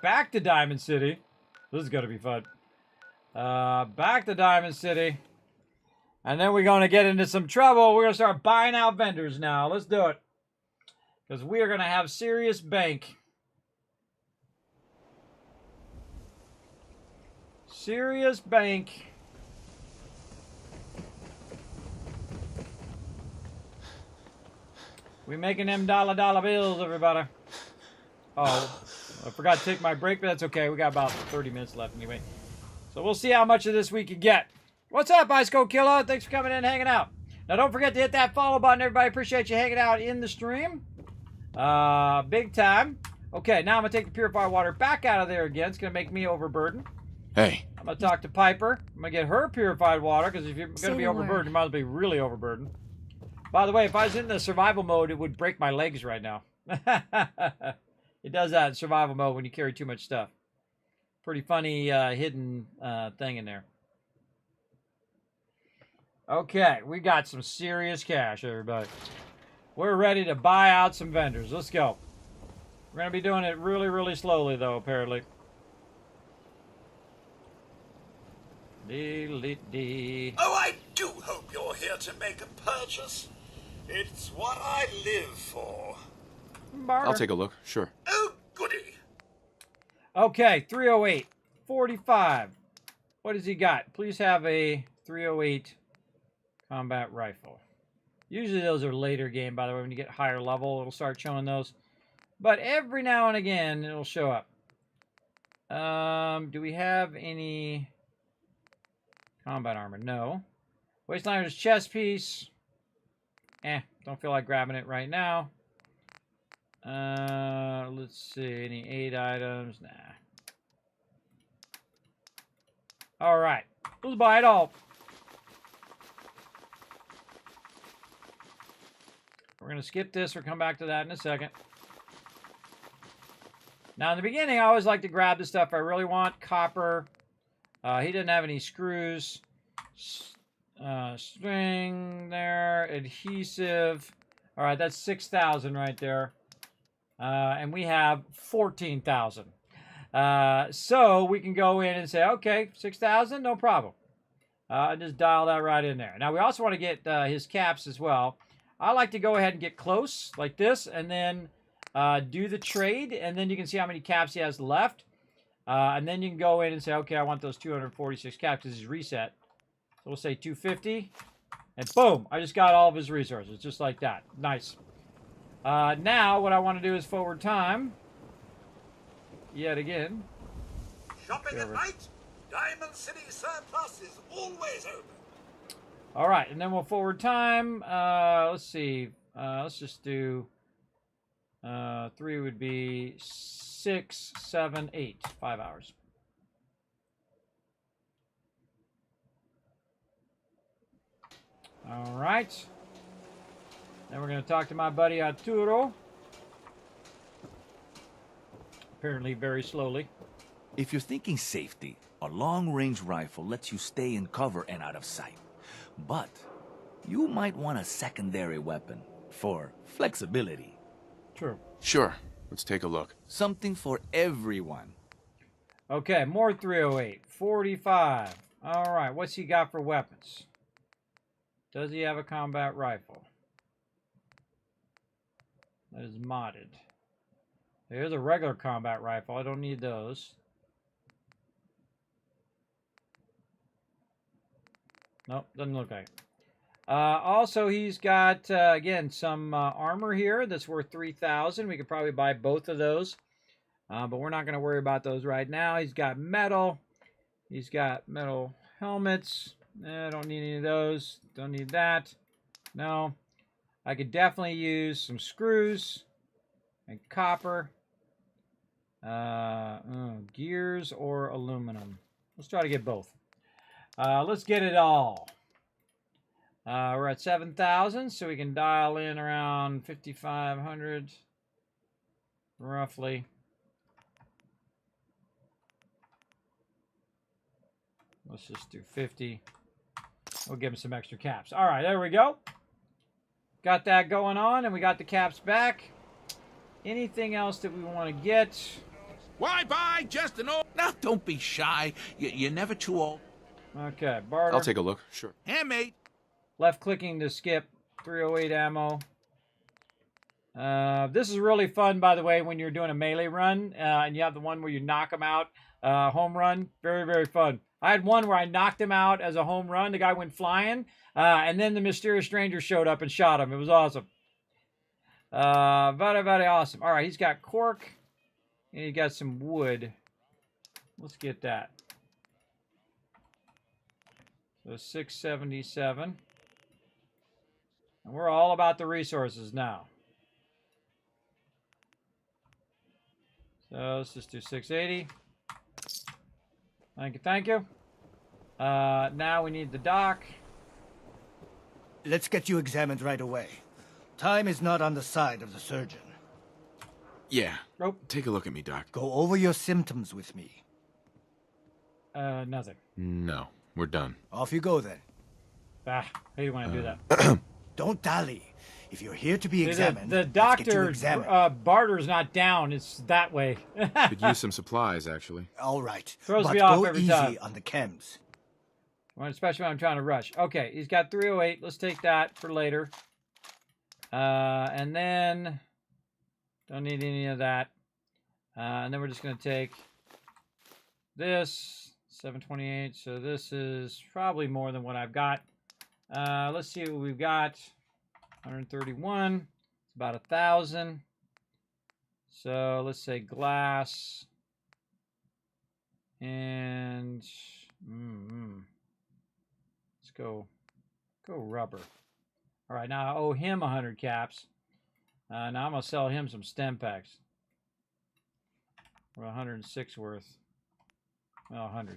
Back to Diamond City. This is going to be fun. Back to Diamond City. And then we're going to get into some trouble. We're going to start buying out vendors now. Let's do it. Because we are going to have serious bank. Serious bank. We making them dollar bills, everybody. Oh, I forgot to take my break, but that's okay. We got about 30 minutes left anyway. So we'll see how much of this we can get. What's up, Ice Cold Killer? Thanks for coming in and hanging out. Now, don't forget to hit that follow button, everybody. Appreciate you hanging out in the stream. Big time. Okay, now I'm going to take the purified water back out of there again. It's going to make me overburdened. Hey. I'm going to talk to Piper. I'm going to get her purified water, because if you're going to be overburdened, you might as well be really overburdened. By the way, if I was in the survival mode, it would break my legs right now. It does that in survival mode when you carry too much stuff. Pretty funny hidden thing in there. Okay, we got some serious cash, everybody. We're ready to buy out some vendors. Let's go. We're going to be doing it really, really slowly, though, apparently. Oh, I do hope you're here to make a purchase. It's what I live for. I'll take a look, sure. Oh, goody. Okay, 308. 45. What has he got? Please have a 308 combat rifle. Usually those are later game, by the way. When you get higher level, it'll start showing those. But every now and again, it'll show up. Do we have any combat armor? No. Wastelander's chest piece. Don't feel like grabbing it right now. Let's see. Any 8 items? Nah. All right. Let's buy it all. We're going to skip this. We'll come back to that in a second. Now, in the beginning, I always like to grab the stuff I really want. Copper. He didn't have any screws. String there. Adhesive. All right, that's 6,000 right there. And we have 14,000. So we can go in and say, okay, 6,000, no problem. Just dial that right in there. Now, we also want to get his caps as well. I like to go ahead and get close like this and then do the trade. And then you can see how many caps he has left. And then you can go in and say, okay, I want those 246 caps because he's reset. So we'll say 250. And boom, I just got all of his resources just like that. Nice. Now, what I want to do is forward time. Yet again. Shopping at night? Diamond City Surplus is always open. All right, and then we'll forward time. Let's see. Let's just do 3 would be 6, 7, 8. 5 hours. All right. Then we're going to talk to my buddy Arturo. Apparently very slowly. If you're thinking safety, a long-range rifle lets you stay in cover and out of sight. But you might want a secondary weapon for flexibility. True. Sure. Let's take a look. Something for everyone. Okay, more 308. 45. All right, what's he got for weapons? Does he have a combat rifle? That is modded. Here's a regular combat rifle. I don't need those. Nope, doesn't look like it. Also, he's got, again, some armor here that's worth 3,000. We could probably buy both of those. But we're not going to worry about those right now. He's got metal. He's got metal helmets. Don't need any of those. Don't need that. No. I could definitely use some screws and copper. Gears or aluminum. Let's try to get both. Let's get it all. We're at 7,000, so we can dial in around 5,500, roughly. Let's just do 50. We'll give him some extra caps. All right, there we go. Got that going on, and we got the caps back. Anything else that we want to get? Why buy just an old... Now, don't be shy. You're never too old. Okay, barter. I'll take a look, sure. Handmade. Left clicking to skip. 308 ammo. This is really fun, by the way, when you're doing a melee run, and you have the one where you knock them out. Home run. Very, very fun. I had one where I knocked him out as a home run. The guy went flying, and then the mysterious stranger showed up and shot him. It was awesome. Very, very awesome. All right, he's got cork, and he got some wood. Let's get that. So 677. And we're all about the resources now. So let's just do 680. Thank you, thank you. Now we need the dock. Let's get you examined right away. Time is not on the side of the surgeon. Yeah. Nope. Take a look at me, Doc. Go over your symptoms with me. Nothing. No, we're done. Off you go then. Ah, how do you want to do that? Don't dally. If you're here to be examined, the doctor barter's not down. It's that way. Could use some supplies, actually. All right. Throws but me off go every easy time. on the chems. especially when I'm trying to rush. Okay, he's got 308. Let's take that for later. And then, don't need any of that. And then we're just going to take this, 728. So this is probably more than what I've got. Let's see what we've got. 131. It's about 1,000. So let's say glass. And let's go rubber. All right, now I owe him 100 caps. Now I'm going to sell him some stem packs. We're 106 worth. Well, 100.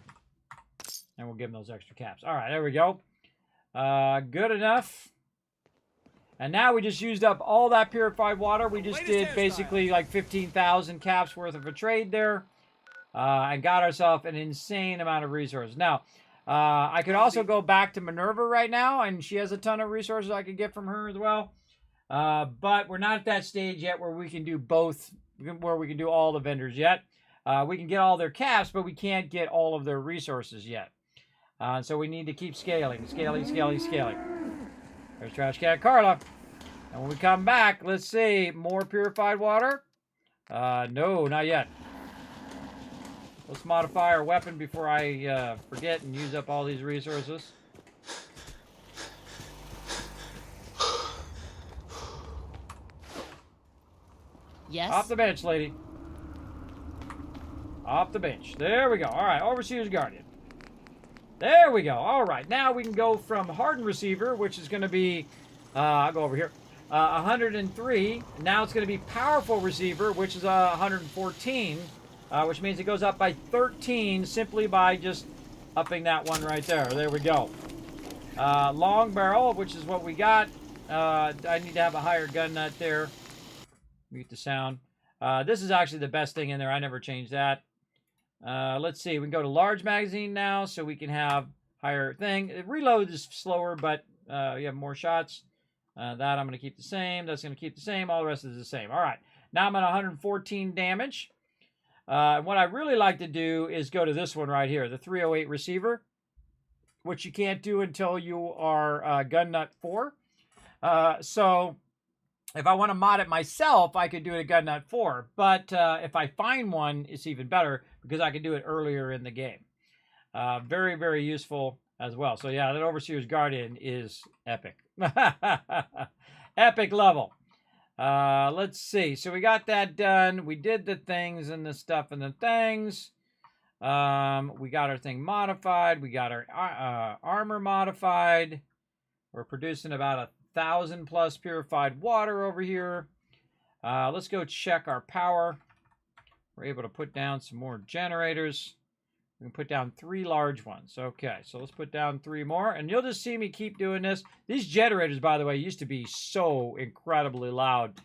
And we'll give him those extra caps. All right, there we go. Good enough. And now we just used up all that purified water. We just did basically like 15,000 caps worth of a trade there. And got ourselves an insane amount of resources. Now, I could also go back to Minerva right now, and she has a ton of resources I could get from her as well. But we're not at that stage yet where we can do both, where we can do all the vendors yet. We can get all their caps, but we can't get all of their resources yet. So we need to keep scaling. There's Trash Can Carla. And when we come back, let's see, more purified water? No, not yet. Let's modify our weapon before I forget and use up all these resources. Yes? Off the bench, lady. Off the bench. There we go. All right, Overseer's Guardian. There we go. All right, now we can go from Hardened Receiver, which is going to be, I'll go over here, 103. Now it's going to be Powerful Receiver, which is 114. Which means it goes up by 13 simply by just upping that one right there. There we go. Long barrel, which is what we got. I need to have a higher gun nut there. Mute the sound. This is actually the best thing in there. I never changed that. Let's see. We can go to large magazine now, so we can have higher thing. Reload is slower, but you have more shots. That I'm going to keep the same. That's going to keep the same. All the rest is the same. All right. Now I'm at 114 damage. What I really like to do is go to this one right here, the 308 receiver, which you can't do until you are gun nut 4. So if I want to mod it myself, I could do it at gun nut 4. But if I find one, it's even better because I can do it earlier in the game. Very, very useful as well. So yeah, that Overseer's Guardian is epic. Epic level. Let's see. So we got that done. We did the things and the stuff and the things. We got our thing modified. We got our armor modified. We're producing about 1,000 plus purified water over here. Let's go check our power. We're able to put down some more generators. We can put down 3 large ones. Okay, so let's put down 3 more. And you'll just see me keep doing this. These generators, by the way, used to be so incredibly loud.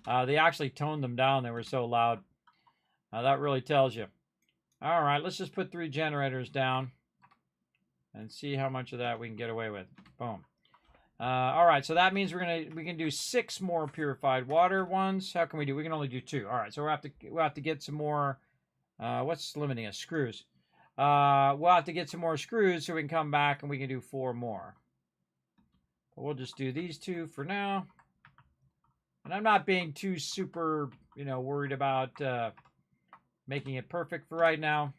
They actually toned them down. They were so loud. That really tells you. All right, let's just put 3 generators down and see how much of that we can get away with. Boom. All right, so that means we can do 6 more purified water ones. How can we do? We can only do 2. All right, so we'll have to get some more. What's limiting us? Screws. We'll have to get some more screws so we can come back and we can do 4 more. But we'll just do these 2 for now. And I'm not being too super, worried about making it perfect for right now.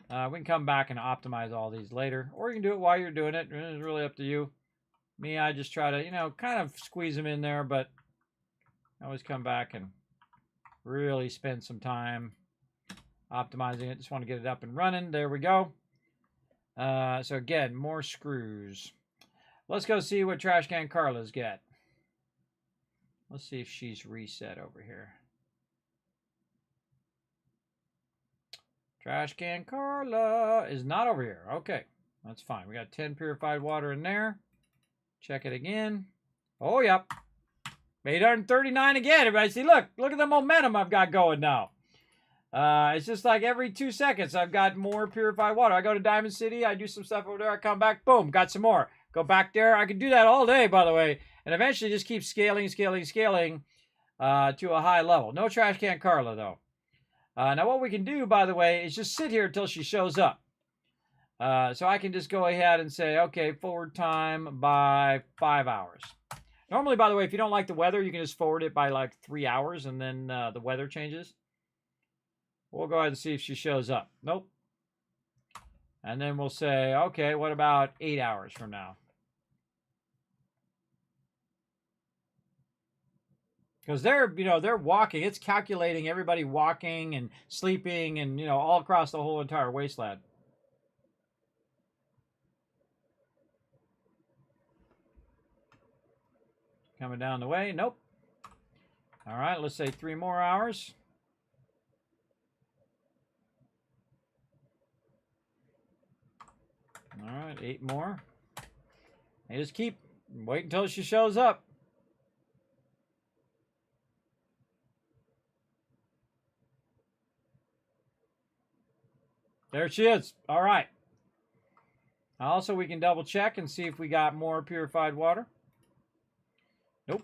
We can come back and optimize all these later. Or you can do it while you're doing it. It's really up to you. Me, I just try to, kind of squeeze them in there, but I always come back and really spend some time optimizing it. Just want to get it up and running. There we go. So again, more screws. Let's go see what Trash Can Carla's got. Let's see if she's reset over here. Trash Can Carla is not over here. Okay, that's fine. We got 10 purified water in there. Check it again. Oh, yep. 839 again. Everybody see, look at the momentum I've got going now. It's just like every 2 seconds I've got more purified water. I go to Diamond City, I do some stuff over there, I come back, boom, got some more. Go back there. I can do that all day, by the way, and eventually just keep scaling to a high level. No Trash Can Carla, though. Now what we can do, by the way, is just sit here until she shows up. So I can just go ahead and say, okay, forward time by 5 hours. Normally, by the way, if you don't like the weather, you can just forward it by like 3 hours and then the weather changes. We'll go ahead and see if she shows up. Nope. And then we'll say, okay, what about 8 hours from now? Because they're walking. It's calculating everybody walking and sleeping and, all across the whole entire wasteland. Coming down the way. Nope. All right, let's say 3 more hours. All right, 8 more. And just keep wait until she shows up. There she is. All right. Also, we can double check and see if we got more purified water. Nope.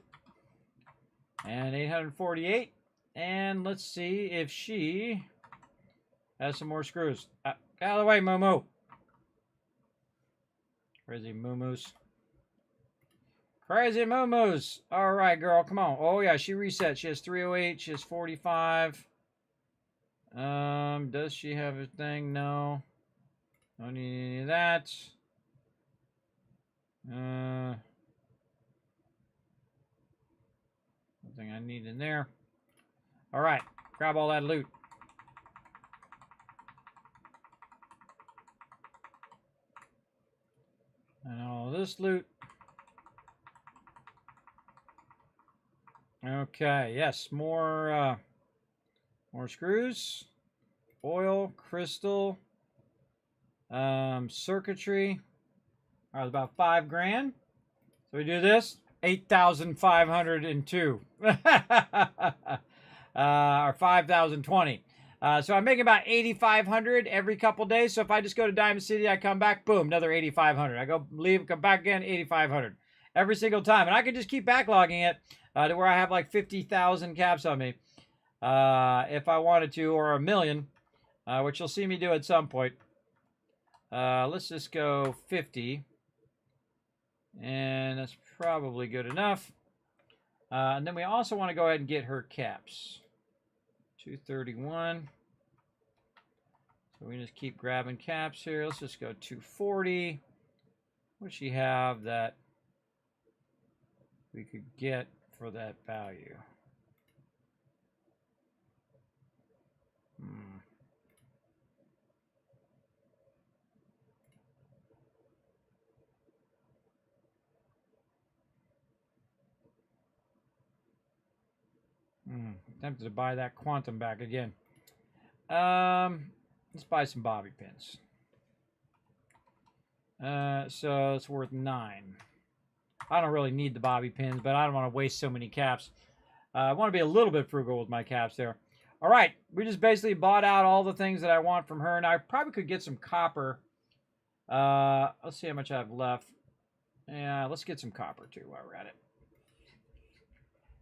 And 848. And let's see if she has some more screws. Get out of the way, Moo-Moo. Crazy Moo-Moos. Crazy Moo-Moos. All right, girl. Come on. Oh, yeah. She reset. She has 308. She has 45. Does she have a thing? No. Don't need any of that. Nothing I need in there. All right. Grab all that loot. And all this loot. Okay. Yes. More screws, oil, crystal, circuitry. All right, about 5 grand. So we do this, 8,502, or 5,020. So I'm making about 8,500 every couple days. So if I just go to Diamond City, I come back, boom, another 8,500. I go leave, come back again, 8,500 every single time, and I can just keep backlogging it to where I have like 50,000 caps on me. If I wanted to, or 1 million, which you'll see me do at some point. Let's just go 50. And that's probably good enough. And then we also want to go ahead and get her caps. 231. So we just keep grabbing caps here. Let's just go 240. What she have that we could get for that value? Tempted to buy that quantum back again. Let's buy some bobby pins. So it's worth 9. I don't really need the bobby pins, but I don't want to waste so many caps. I want to be a little bit frugal with my caps there. All right, we just basically bought out all the things that I want from her, and I probably could get some copper. Let's see how much I have left. Yeah, let's get some copper too while we're at it.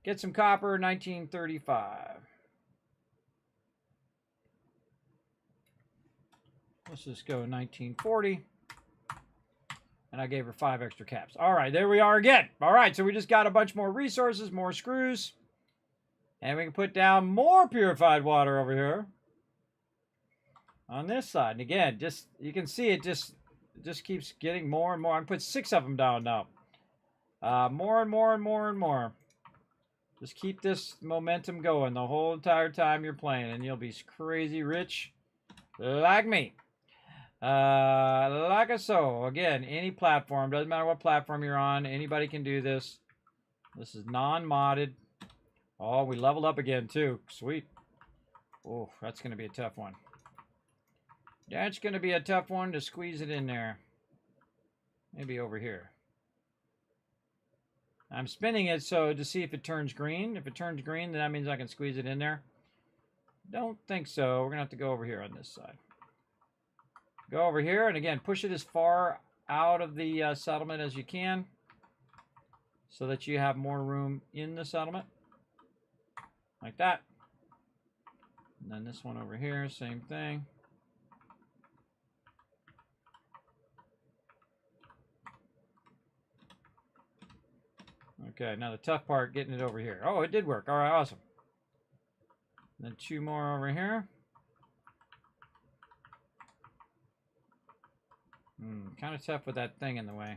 Get some copper, 1935. Let's just go 1940. And I gave her 5 extra caps. All right, there we are again. All right, so we just got a bunch more resources, more screws. And we can put down more purified water over here. On this side. And again, just you can see it just keeps getting more and more. I can put 6 of them down now. More and more and more and more. Just keep this momentum going the whole entire time you're playing, and you'll be crazy rich like me. Like so. Again, any platform, doesn't matter what platform you're on, anybody can do this. This is non-modded. Oh, we leveled up again too. Sweet. Oh, that's going to be a tough one. That's going to be a tough one to squeeze it in there. Maybe over here. I'm spinning it so to see if it turns green. If it turns green, then that means I can squeeze it in there. Don't think so. We're going to have to go over here on this side. Go over here, and again, push it as far out of the settlement as you can so that you have more room in the settlement. Like that. And then this one over here, same thing. Okay, now the tough part, getting it over here. Oh, it did work. All right, awesome. Then 2 more over here. Kind of tough with that thing in the way.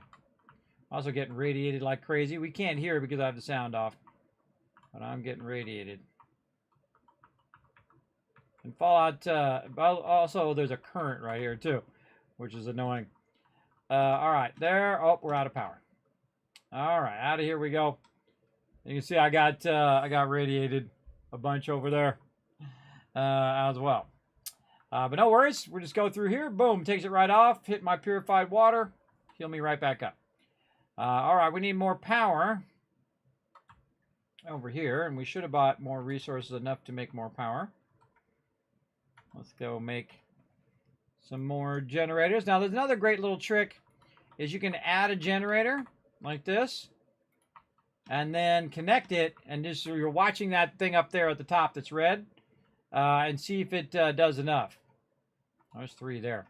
Also getting radiated like crazy. We can't hear it because I have the sound off. But I'm getting radiated. And Fallout, also there's a current right here too, which is annoying. Alright, there. Oh, we're out of power. Alright, out of here we go. You can see I got radiated a bunch over there as well. But no worries. We'll just go through here. Boom, takes it right off. Hit my purified water. Heal me right back up. Alright, we need more power over here. And we should have bought more resources enough to make more power. Let's go make some more generators. Now, there's another great little trick. Is you can add a generator like this. And then connect it. And just so you're watching that thing up there at the top that's red. And see if it does enough. There's 3 there.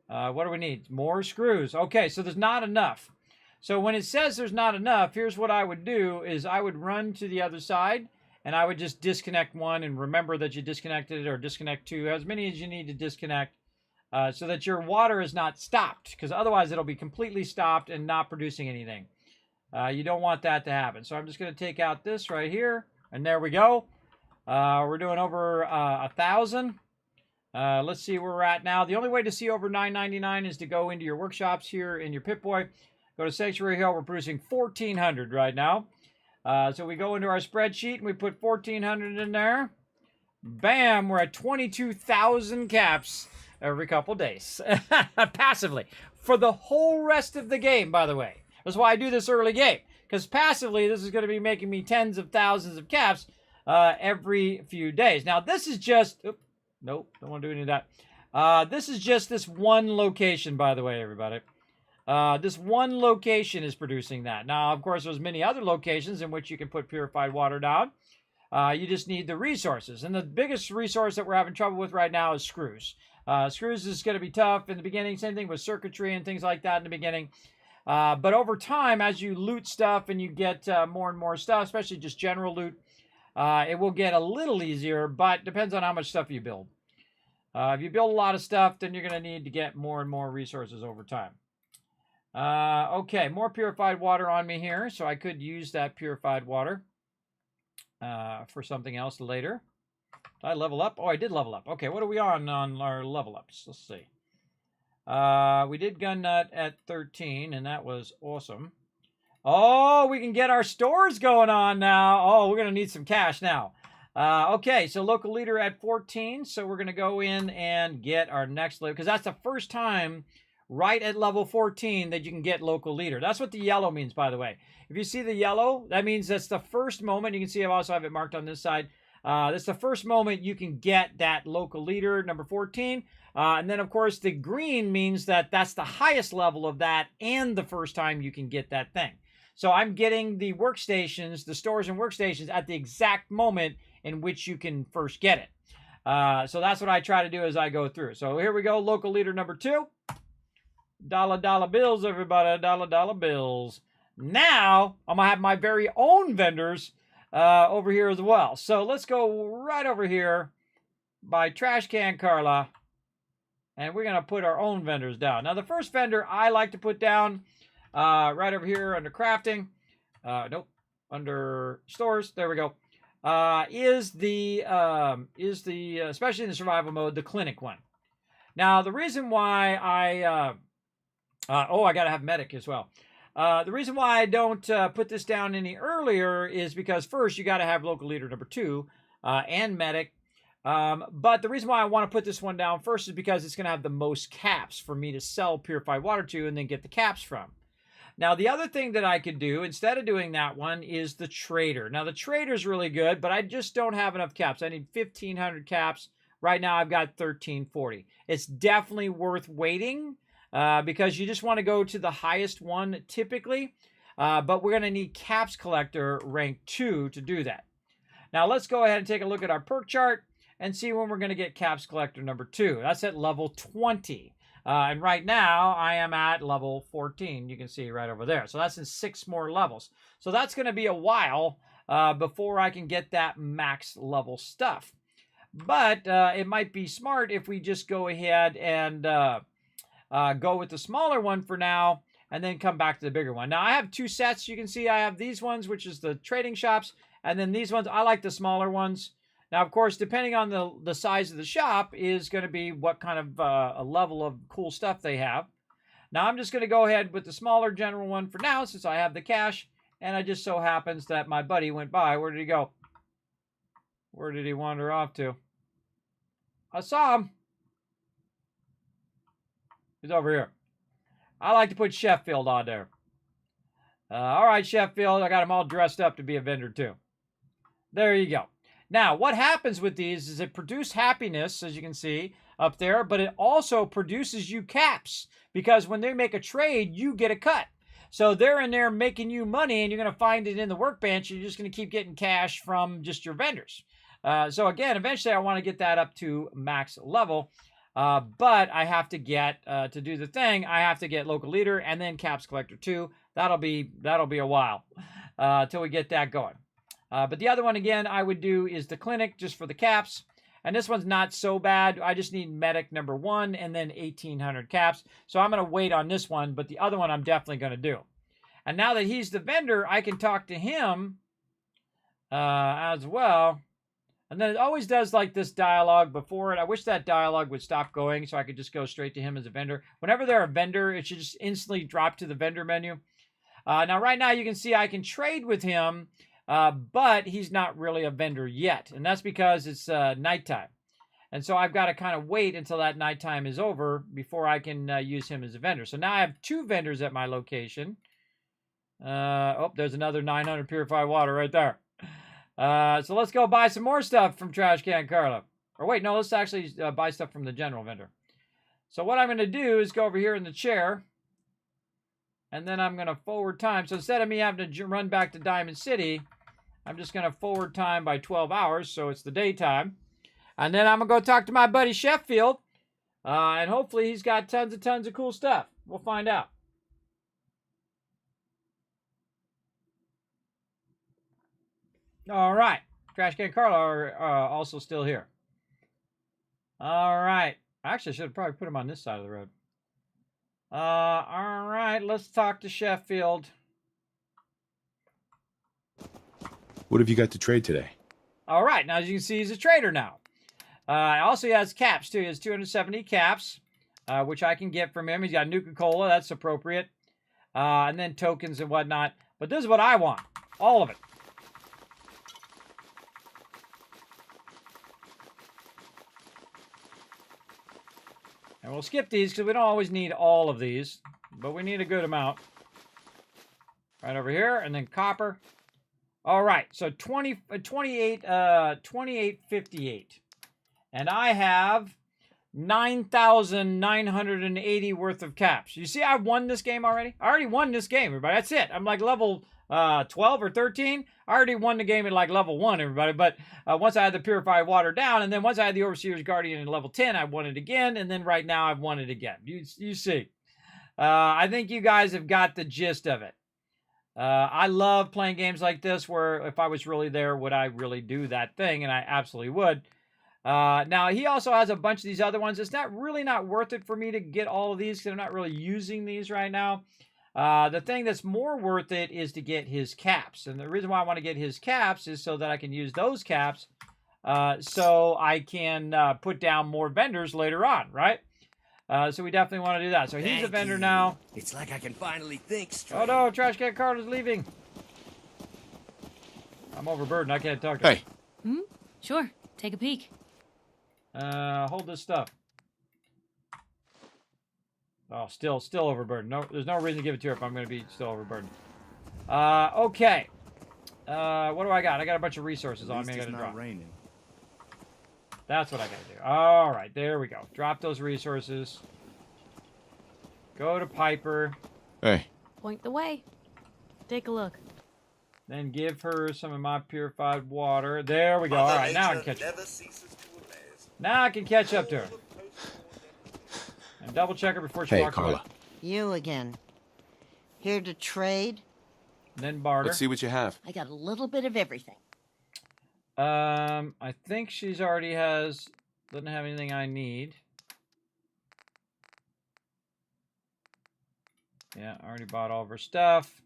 What do we need? More screws. Okay, so there's not enough. So when it says there's not enough, here's what I would do is I would run to the other side and I would just disconnect 1 and remember that you disconnected it, or disconnect 2, as many as you need to disconnect so that your water is not stopped, because otherwise it'll be completely stopped and not producing anything. You don't want that to happen. So I'm just going to take out this right here, and there we go. We're doing over 1,000. Let's see where we're at now. The only way to see over 999 is to go into your workshops here in your Pip-Boy. Go to Sanctuary Hill. We're producing 1,400 right now. So we go into our spreadsheet and we put 1,400 in there. Bam! We're at 22,000 caps every couple days. Passively. For the whole rest of the game, by the way. That's why I do this early game. Because passively, this is going to be making me tens of thousands of caps every few days. Now, this is just... Oops, nope, don't want to do any of that. This is just this one location, by the way, everybody. This one location is producing that. Now, of course, there's many other locations in which you can put purified water down. You just need the resources. And the biggest resource that we're having trouble with right now is screws. Screws is going to be tough in the beginning. Same thing with circuitry and things like that in the beginning. But over time, as you loot stuff and you get more and more stuff, especially just general loot, it will get a little easier, but depends on how much stuff you build. If you build a lot of stuff, then you're going to need to get more and more resources over time. Okay, more purified water on me here, so I could use that purified water for something else later. Did I level up? Oh, I did level up. Okay, what are we on our level ups? Let's see. We did gun nut at 13, and that was awesome. Oh, we can get our stores going on now. Oh, we're going to need some cash now. Okay, so local leader at 14, so we're going to go in and get our next level, because that's the first time right at level 14 that you can get local leader. That's what the yellow means, by the way. If you see the yellow, that means that's the first moment. You can see I also have it marked on this side. That's the first moment you can get that local leader, number 14. And then, of course, the green means that that's the highest level of that and the first time you can get that thing. So I'm getting the workstations, the stores and workstations at the exact moment in which you can first get it. So that's what I try to do as I go through. So here we go, local leader number 2. Dollar bills, everybody, dollar bills. Now, I'm going to have my very own vendors over here as well. So let's go right over here by Trash Can Carla. And we're going to put our own vendors down. Now, the first vendor I like to put down right over here under crafting. Nope, under stores. There we go. Is the especially in the survival mode, the clinic one. Now, the reason why I got to have medic as well. The reason why I don't put this down any earlier is because first you got to have local leader number 2 and medic. But the reason why I want to put this one down first is because it's going to have the most caps for me to sell purified water to and then get the caps from. Now, the other thing that I could do instead of doing that one is the trader. Now, the trader's really good, but I just don't have enough caps. I need 1,500 caps. Right now, I've got 1,340. It's definitely worth waiting because you just want to go to the highest one typically. But we're going to need caps collector rank 2 to do that. Now, let's go ahead and take a look at our perk chart and see when we're going to get caps collector number 2. That's at level 20. And right now, I am at level 14. You can see right over there. So that's in 6 more levels. So that's going to be a while before I can get that max level stuff. But it might be smart if we just go ahead and go with the smaller one for now, and then come back to the bigger one. Now, I have 2 sets. You can see I have these ones, which is the trading shops, and then these ones. I like the smaller ones. Now, of course, depending on the size of the shop is going to be what kind of a level of cool stuff they have. Now, I'm just going to go ahead with the smaller general one for now, since I have the cash, and it just so happens that my buddy went by. Where did he go? Where did he wander off to? I saw him. He's over here. I like to put Sheffield on there. All right, Sheffield. I got him all dressed up to be a vendor, too. There you go. Now, what happens with these is it produces happiness, as you can see up there, but it also produces you caps, because when they make a trade, you get a cut. So they're in there making you money, and you're going to find it in the workbench. You're just going to keep getting cash from just your vendors. So again, eventually I want to get that up to max level. But I have to get, to do the thing, I have to get local leader and then caps collector 2. That'll be a while till we get that going. But the other one, again, I would do is the clinic just for the caps. And this one's not so bad. I just need medic number 1 and then 1,800 caps. So I'm going to wait on this one, but the other one I'm definitely going to do. And now that he's the vendor, I can talk to him as well. And then it always does like this dialogue before it. I wish that dialogue would stop going so I could just go straight to him as a vendor. Whenever they're a vendor, it should just instantly drop to the vendor menu. Now, right now, you can see I can trade with him, but he's not really a vendor yet. And that's because it's nighttime. And so I've got to kind of wait until that nighttime is over before I can use him as a vendor. So now I have 2 vendors at my location. Oh, there's another 900 purified water right there. So let's go buy some more stuff from Trash Can Carla. Or wait, no, let's actually buy stuff from the general vendor. So what I'm going to do is go over here in the chair. And then I'm going to forward time. So instead of me having to run back to Diamond City, I'm just going to forward time by 12 hours. So it's the daytime. And then I'm going to go talk to my buddy Sheffield. And hopefully he's got tons of cool stuff. We'll find out. All right. Trash Can Carla are also still here. All right. Actually, I should have probably put him on this side of the road. All right. Let's talk to Sheffield. What have you got to trade today? All right. Now, as you can see, he's a trader now. Also, he has caps, too. He has 270 caps, which I can get from him. He's got Nuka-Cola. That's appropriate. And then tokens and whatnot. But this is what I want. All of it. And we'll skip these because we don't always need all of these, but we need a good amount. Right over here, and then copper. All right, so 2858. And I have 9,980 worth of caps. You see, I won this game already? I already won this game, everybody. That's it. I'm like level 12 or 13. I already won the game at like level 1, everybody. But once I had the purified water down, and then once I had the Overseer's Guardian at level 10, I won it again. And then right now, I've won it again. You see. I think you guys have got the gist of it. I love playing games like this where if I was really there, would I really do that thing? And I absolutely would. Now, he also has a bunch of these other ones. It's not worth it for me to get all of these because I'm not really using these right now. The thing that's more worth it is to get his caps. And the reason why I want to get his caps is so that I can use those caps so I can put down more vendors later on, right? So we definitely want to do that. So he's a vendor now. It's like I can finally think straight. Oh no, Trash Can Carla's leaving. I'm overburdened. I can't talk to him. Hmm? Sure. Take a peek. Hold this stuff. Oh, still overburdened. No, there's no reason to give it to her if I'm going to be still overburdened. Okay. What do I got? I got a bunch of resources on me. I got to drop. Raining. That's what I got to do. All right, there we go. Drop those resources. Go to Piper. Hey. Point the way. Take a look. Then give her some of my purified water. There we go. All right, now I can catch up. Now I can catch up to her. And double check her before she Hey, walks away. Carla. You again. Here to trade? Then barter. Let's see what you have. I got a little bit of everything. I think she's already doesn't have anything I need. Yeah, I already bought all of her stuff.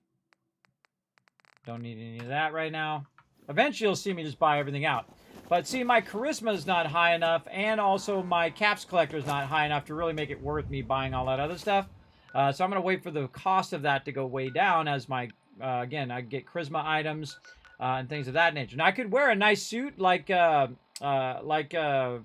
Don't need any of that right now. Eventually you'll see me just buy everything out. But see, my charisma is not high enough, and also my caps collector is not high enough to really make it worth me buying all that other stuff. So I'm going to wait for the cost of that to go way down as my, again, I get charisma items and things of that nature. Now, I could wear a nice suit like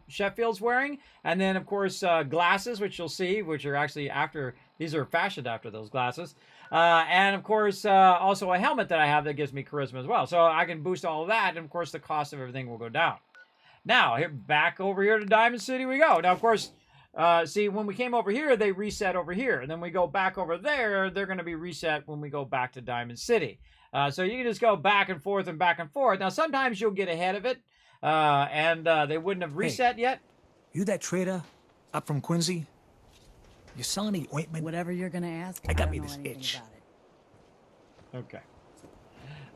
Sheffield's wearing, and then, of course, glasses, which you'll see, which are actually after, these are fashioned after those glasses. And, of course, also a helmet that I have that gives me charisma as well. So I can boost all of that, and, of course, the cost of everything will go down. Now, back over here to Diamond City we go. Now, of course, see, when we came over here, they reset over here. And then we go back over there, they're going to be reset when we go back to Diamond City. So you can just go back and forth and back and forth. Now, sometimes you'll get ahead of it, and they wouldn't have reset yet. You that trader up from Quincy? You selling any ointment? Whatever you're gonna ask, I got don't me know this anything itch. about it.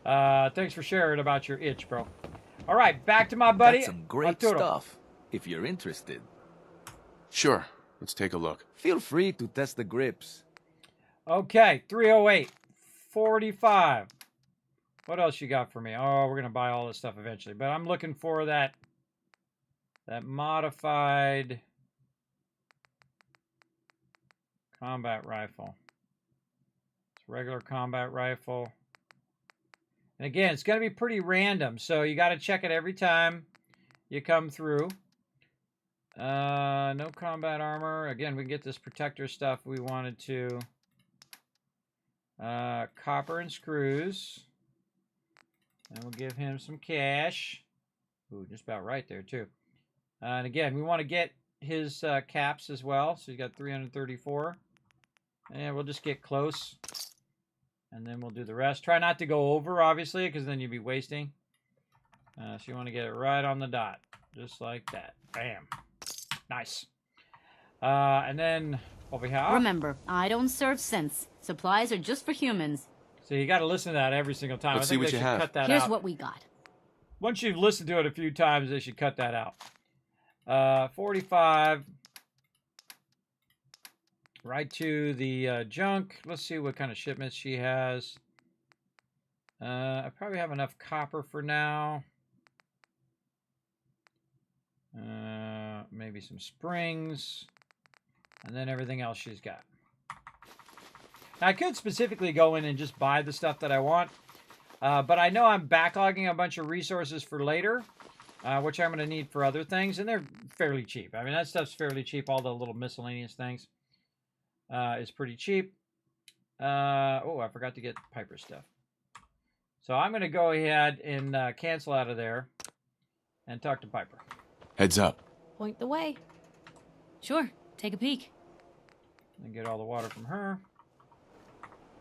Okay. Thanks for sharing about your itch, bro. All right, back to my buddy. Got some great Arturo. stuff, if you're interested. Sure. Let's take a look. Feel free to test the grips. Okay, 308, 45. What else you got for me? Oh, we're going to buy all this stuff eventually. But I'm looking for that modified combat rifle. It's a regular combat rifle. And again, it's going to be pretty random. So you got to check it every time you come through. No combat armor. Again, we can get this protector stuff we wanted to. Copper and screws. And we'll give him some cash. Ooh, just about right there, too. And again, we want to get his caps as well. So he's got 334. And we'll just get close. And then we'll do the rest. Try not to go over, obviously, because then you'd be wasting. So you want to get it right on the dot. Just like that. Bam. Nice. And then over here. Remember, I don't serve sense. Supplies are just for humans. So you got to listen to that every single time. Let's I think see what they you should have. cut that Here's out. what we got. Once you've listened to it a few times, they should cut that out. 45. Right to the junk. Let's see what kind of shipments she has. I probably have enough copper for now. Maybe some springs. And then everything else she's got. Now, I could specifically go in and just buy the stuff that I want. But I know I'm backlogging a bunch of resources for later. Which I'm going to need for other things. And they're fairly cheap. I mean, that stuff's fairly cheap. All the little miscellaneous things. Is pretty cheap. Oh, I forgot to get Piper's stuff. So I'm going to go ahead and cancel out of there and talk to Piper. Heads up. Point the way. Sure, take a peek. And get all the water from her.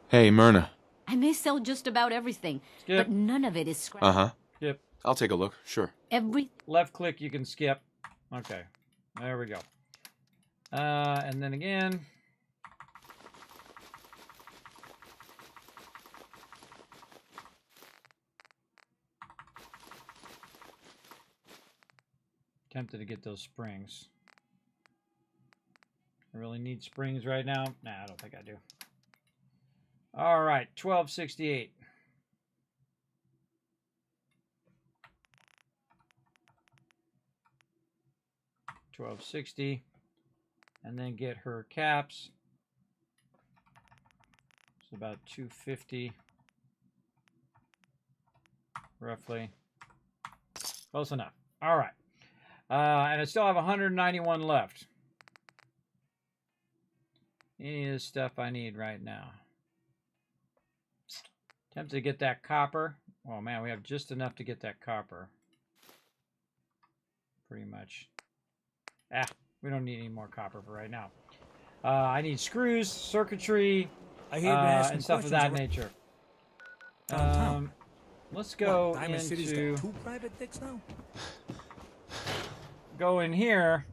Hey, Myrna. I may sell just about everything, Skip. but none of it is scrap. Uh-huh. Skip. I'll take a look, sure. Left click, you can skip. Okay. There we go. And then again. Tempted to get those springs. I really need springs right now. Nah, I don't think I do. All right, 1268. $12.60, and then get her caps. It's about $250, roughly. Close enough. All right. And I still have 191 left. Any of this stuff I need right now. Tempted to get that copper. Oh man, we have just enough to get that copper. Pretty much. We don't need any more copper for right now. I need screws, circuitry, and stuff of that nature. Let's go Diamond City's into... got 2 private dicks now? Go in here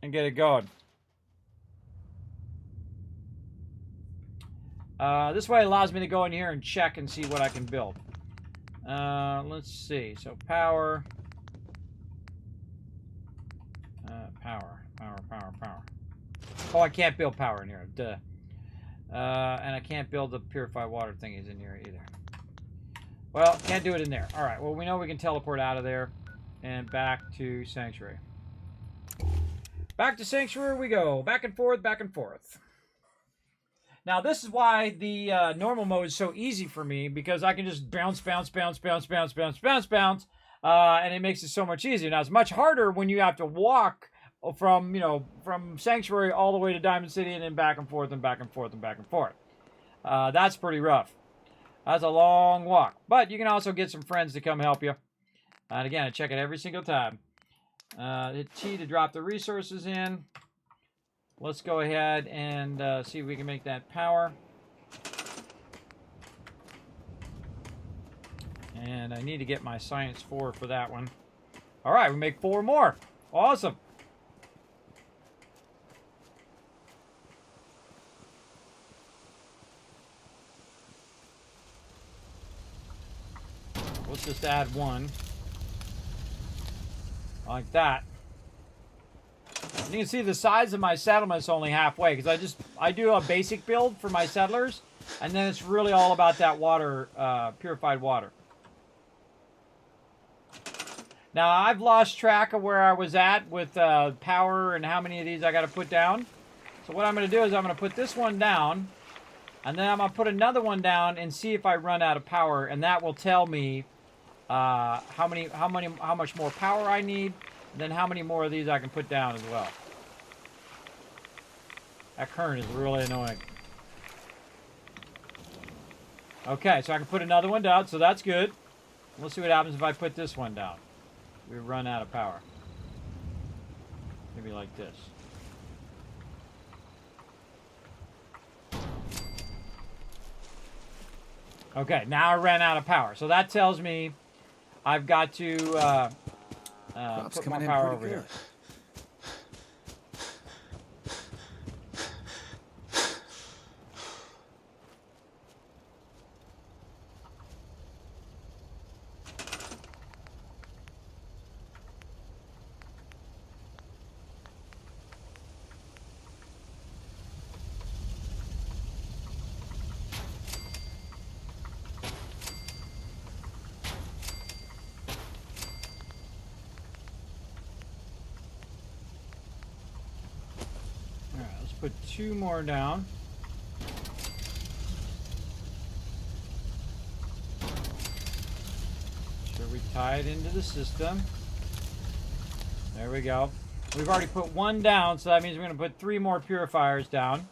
and get it going. This way allows me to go in here and check and see what I can build. Let's see. So power. Power. Oh, I can't build power in here. Duh. And I can't build the purified water thingies in here either. Well, can't do it in there. All right. Well, we know we can teleport out of there and back to Sanctuary. Back to Sanctuary we go. Back and forth, back and forth. Now, this is why the normal mode is so easy for me, because I can just bounce, and it makes it so much easier. Now, it's much harder when you have to walk from, from Sanctuary all the way to Diamond City and then back and forth and back and forth and back and forth. That's pretty rough. That's a long walk. But you can also get some friends to come help you. And again, I check it every single time. Hit T to drop the resources in. Let's go ahead and see if we can make that power. And I need to get my Science 4 for that one. All right, we make 4 more. Awesome. Let's just add 1. Like that. You can see the size of my settlement's only halfway, because I do a basic build for my settlers, and then it's really all about that water, purified water. Now, I've lost track of where I was at with power and how many of these I got to put down. So what I'm going to do is I'm going to put this one down, and then I'm going to put another one down and see if I run out of power, and that will tell me how much more power I need, and then how many more of these I can put down as well. That current is really annoying. Okay, so I can put another one down, so that's good. Let's see what happens if I put this one down. We run out of power. Maybe like this. Okay, now I ran out of power. So that tells me I've got to put more power over here. Put 2 more down. Sure we tie it into the system. There we go. We've already put 1 down, so that means we're going to put 3 more purifiers down.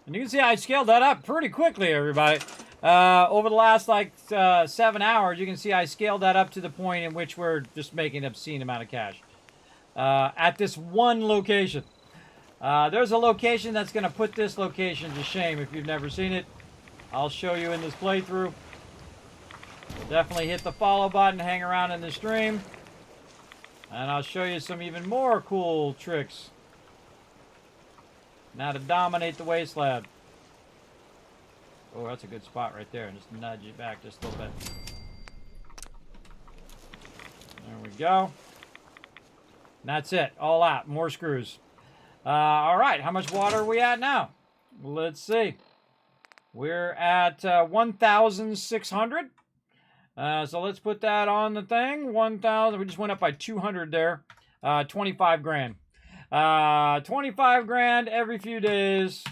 And you can see I scaled that up pretty quickly, everybody. Over the last, 7 hours, you can see I scaled that up to the point in which we're just making an obscene amount of cash. At this one location. There's a location that's going to put this location to shame if you've never seen it. I'll show you in this playthrough. Definitely hit the follow button, hang around in the stream. And I'll show you some even more cool tricks. Now to dominate the wasteland. Oh, that's a good spot right there. Just nudge it back just a little bit. There we go. And that's it. All out. More screws. All right. How much water are we at now? Let's see. We're at 1,600. So let's put that on the thing. 1,000. We just went up by 200 there. 25 grand. 25 grand every few days.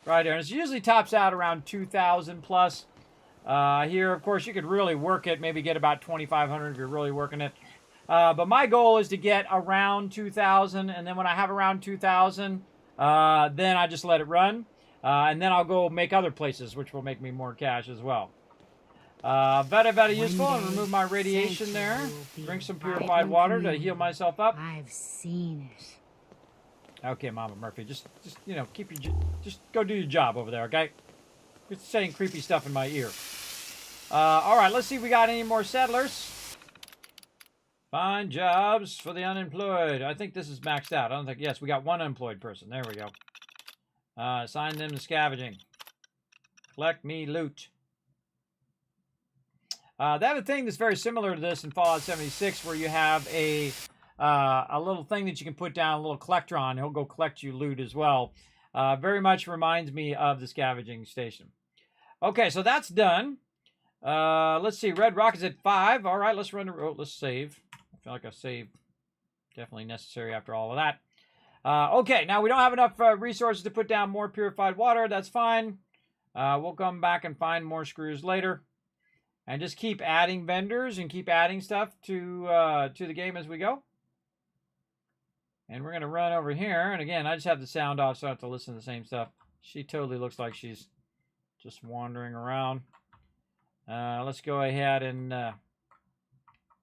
Right there. And it usually tops out around 2,000 plus. Here, of course, you could really work it. Maybe get about 2,500 if you're really working it. But my goal is to get around 2,000. And then when I have around 2,000, then I just let it run. And then I'll go make other places, which will make me more cash as well. Very useful. And remove my radiation there. Drink some purified water to heal myself up. I've seen it. Okay, Mama Murphy, just keep your, just go do your job over there, okay? Quit saying creepy stuff in my ear. All right, let's see if we got any more settlers. Find jobs for the unemployed. I think this is maxed out. I don't think... Yes, we got one unemployed person. There we go. Assign them to scavenging. Collect me loot. They have a thing that's very similar to this in Fallout 76 where you have a little thing that you can put down, a little collector on. He'll go collect you loot as well. Very much reminds me of the scavenging station. Okay, so that's done. Let's see. Red Rock is at 5. All right, let's run the road. Let's save. I feel like a save definitely necessary after all of that. Okay, now we don't have enough resources to put down more purified water. That's fine. We'll come back and find more screws later. And just keep adding vendors and keep adding stuff to the game as we go. And we're going to run over here. And again, I just have the sound off so I have to listen to the same stuff. She totally looks like she's just wandering around. Let's go ahead and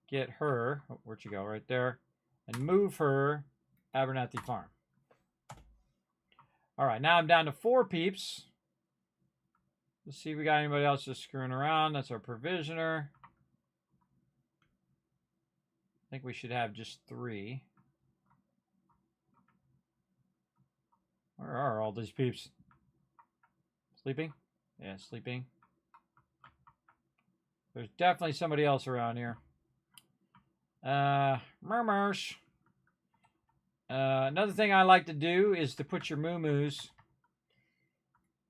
get her. Oh, where'd she go? Right there. And move her Abernathy Farm. All right, now I'm down to 4 peeps. Let's see if we got anybody else just screwing around. That's our provisioner. I think we should have just 3. Where are all these peeps? Sleeping? Yeah, sleeping. There's definitely somebody else around here. Murmurs. Another thing I like to do is to put your moo-moos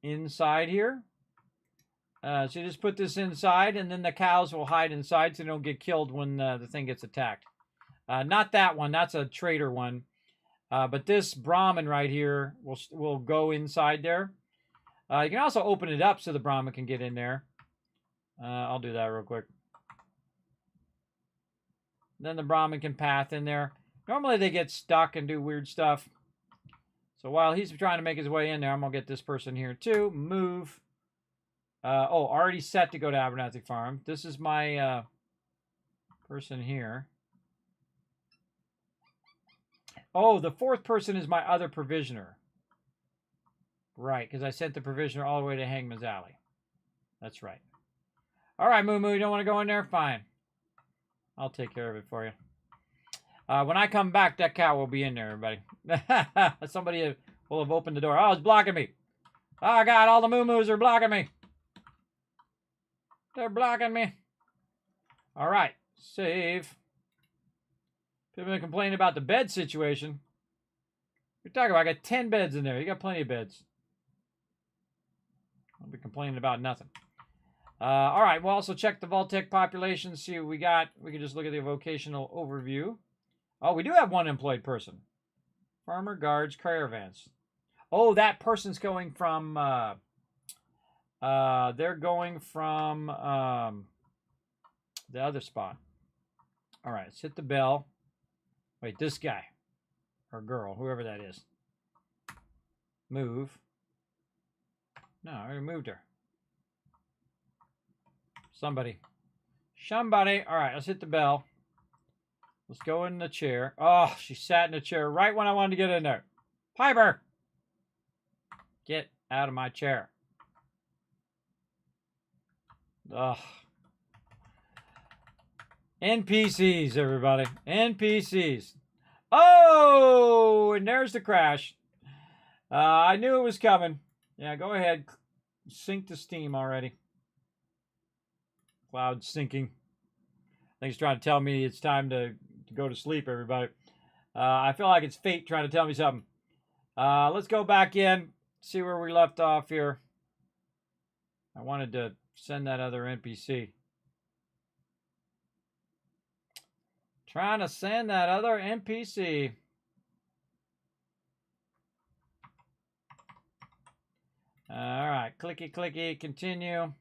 inside here. So you just put this inside, and then the cows will hide inside so they don't get killed when the thing gets attacked. Not that one. That's a trader one. But this Brahmin right here will go inside there. You can also open it up so the Brahmin can get in there. I'll do that real quick. Then the Brahmin can path in there. Normally they get stuck and do weird stuff. So while he's trying to make his way in there, I'm going to get this person here too. Move. Already set to go to Abernathy Farm. This is my person here. Oh, the 4th person is my other provisioner. Right, because I sent the provisioner all the way to Hangman's Alley. That's right. All right, Moo Moo, you don't want to go in there? Fine. I'll take care of it for you. When I come back, that cow will be in there, everybody. Somebody will have opened the door. Oh, it's blocking me. Oh, God, all the Moo Moos are blocking me. They're blocking me. All right, save. People have been complaining about the bed situation. You're talking about, I got 10 beds in there. You got plenty of beds. I'll be complaining about nothing. All right, we'll also check the vault-tec population, see what we got. We can just look at the vocational overview. Oh, we do have one employed person. Farmer, guards, caravans. Oh, that person's going from, they're going from the other spot. All right, let's hit the bell. Wait, this guy. Or girl, whoever that is. Move. No, I already moved her. Somebody. Somebody. All right, let's hit the bell. Let's go in the chair. Oh, she sat in the chair right when I wanted to get in there. Piper! Get out of my chair. Ugh. NPCs, everybody. NPCs. Oh, and there's the crash. I knew it was coming. Yeah, go ahead. Sink to Steam already. Cloud sinking. I think it's trying to tell me it's time to go to sleep, everybody. I feel like it's fate trying to tell me something. Let's go back in. See where we left off here. I wanted to send that other NPC. Trying to send that other NPC. All right, clicky, clicky, continue.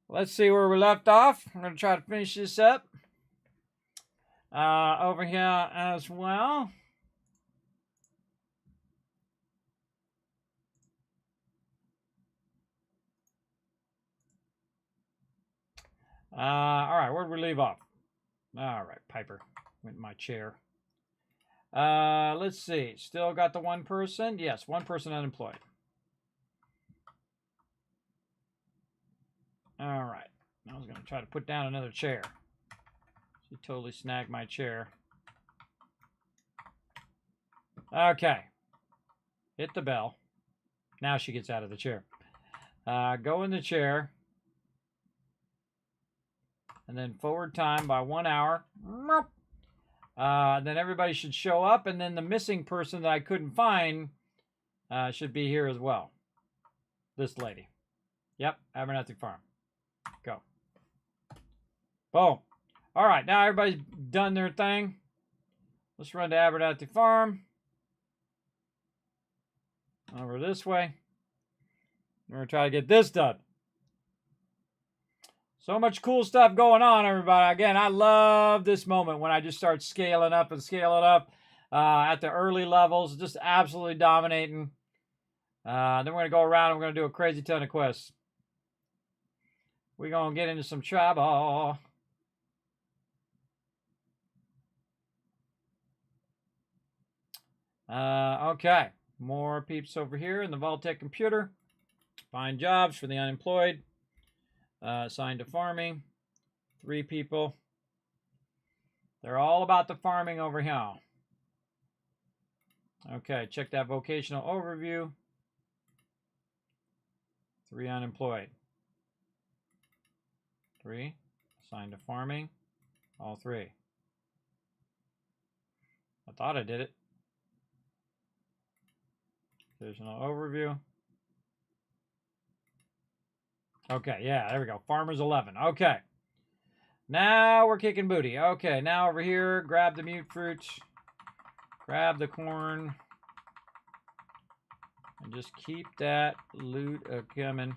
Let's see where we left off. I'm going to try to finish this up. Over here as well. All right, where'd we leave off? All right, Piper went in my chair. Let's see. Still got the one person? Yes, one person unemployed. All right. I was going to try to put down another chair. She totally snagged my chair. Okay. Hit the bell. Now she gets out of the chair. Go in the chair. And then forward time by 1 hour. Then everybody should show up. And then the missing person that I couldn't find should be here as well. This lady. Yep, Abernathy Farm. Go. Boom. All right, now everybody's done their thing. Let's run to Abernathy Farm. Over this way. We're going to try to get this done. So much cool stuff going on, everybody. Again, I love this moment when I just start scaling up and scaling up at the early levels. Just absolutely dominating. Then we're going to go around and we're going to do a crazy ton of quests. We're going to get into some trouble. Okay. More peeps over here in the vault-tec computer. Find jobs for the unemployed. Assigned to farming. 3 people. They're all about the farming over here. Okay, check that vocational overview. 3 unemployed. 3 assigned to farming. All 3. I thought I did it. Vocational overview. Okay, yeah, there we go. Farmers 11. Okay. Now we're kicking booty. Okay, now over here, grab the mute fruit. Grab the corn. And just keep that loot coming.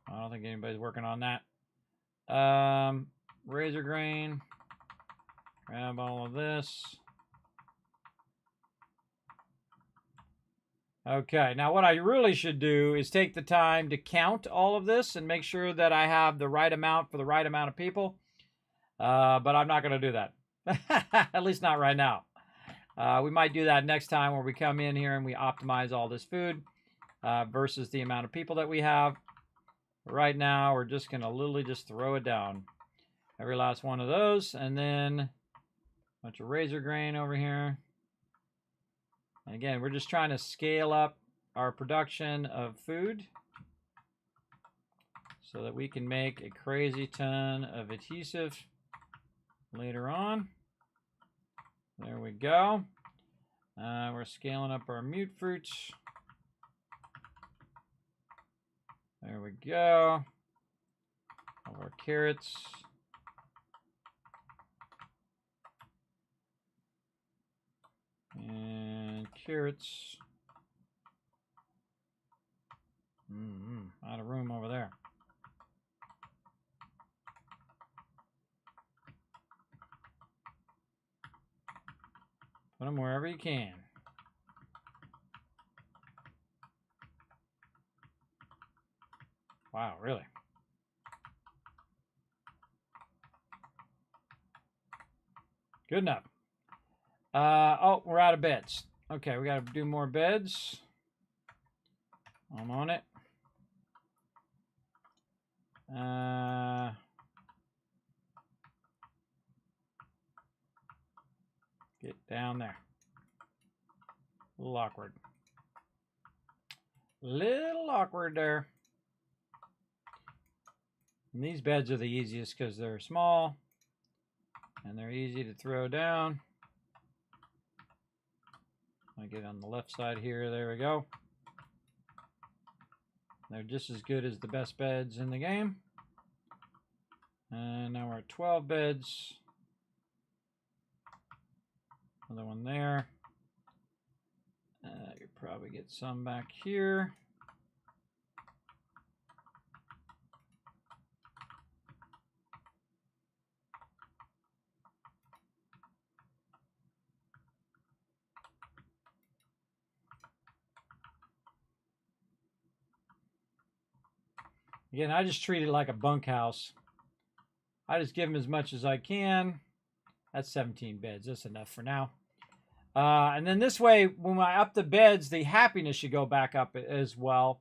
I don't think anybody's working on that. Razor grain. Grab all of this. Okay, now what I really should do is take the time to count all of this and make sure that I have the right amount for the right amount of people. But I'm not going to do that. At least not right now. We might do that next time where we come in here and we optimize all this food versus the amount of people that we have. Right now, we're just going to literally just throw it down. Every last one of those. And then a bunch of razor grain over here. And again, we're just trying to scale up our production of food so that we can make a crazy ton of adhesive later on. There we go. We're scaling up our mute fruits. There we go. All our carrots. And carrots. Out of room over there. Put them wherever you can. Wow, really? Good enough. Oh, we're out of beds. Okay, we got to do more beds. I'm on it. Get down there. A little awkward. Little awkward there. And these beds are the easiest because they're small and they're easy to throw down. I get on the left side here. There we go. They're just as good as the best beds in the game. And now we're at 12 beds. Another one there. You probably get some back here. Again, I just treat it like a bunkhouse. I just give them as much as I can. That's 17 beds. That's enough for now. And then this way, when I up the beds, the happiness should go back up as well,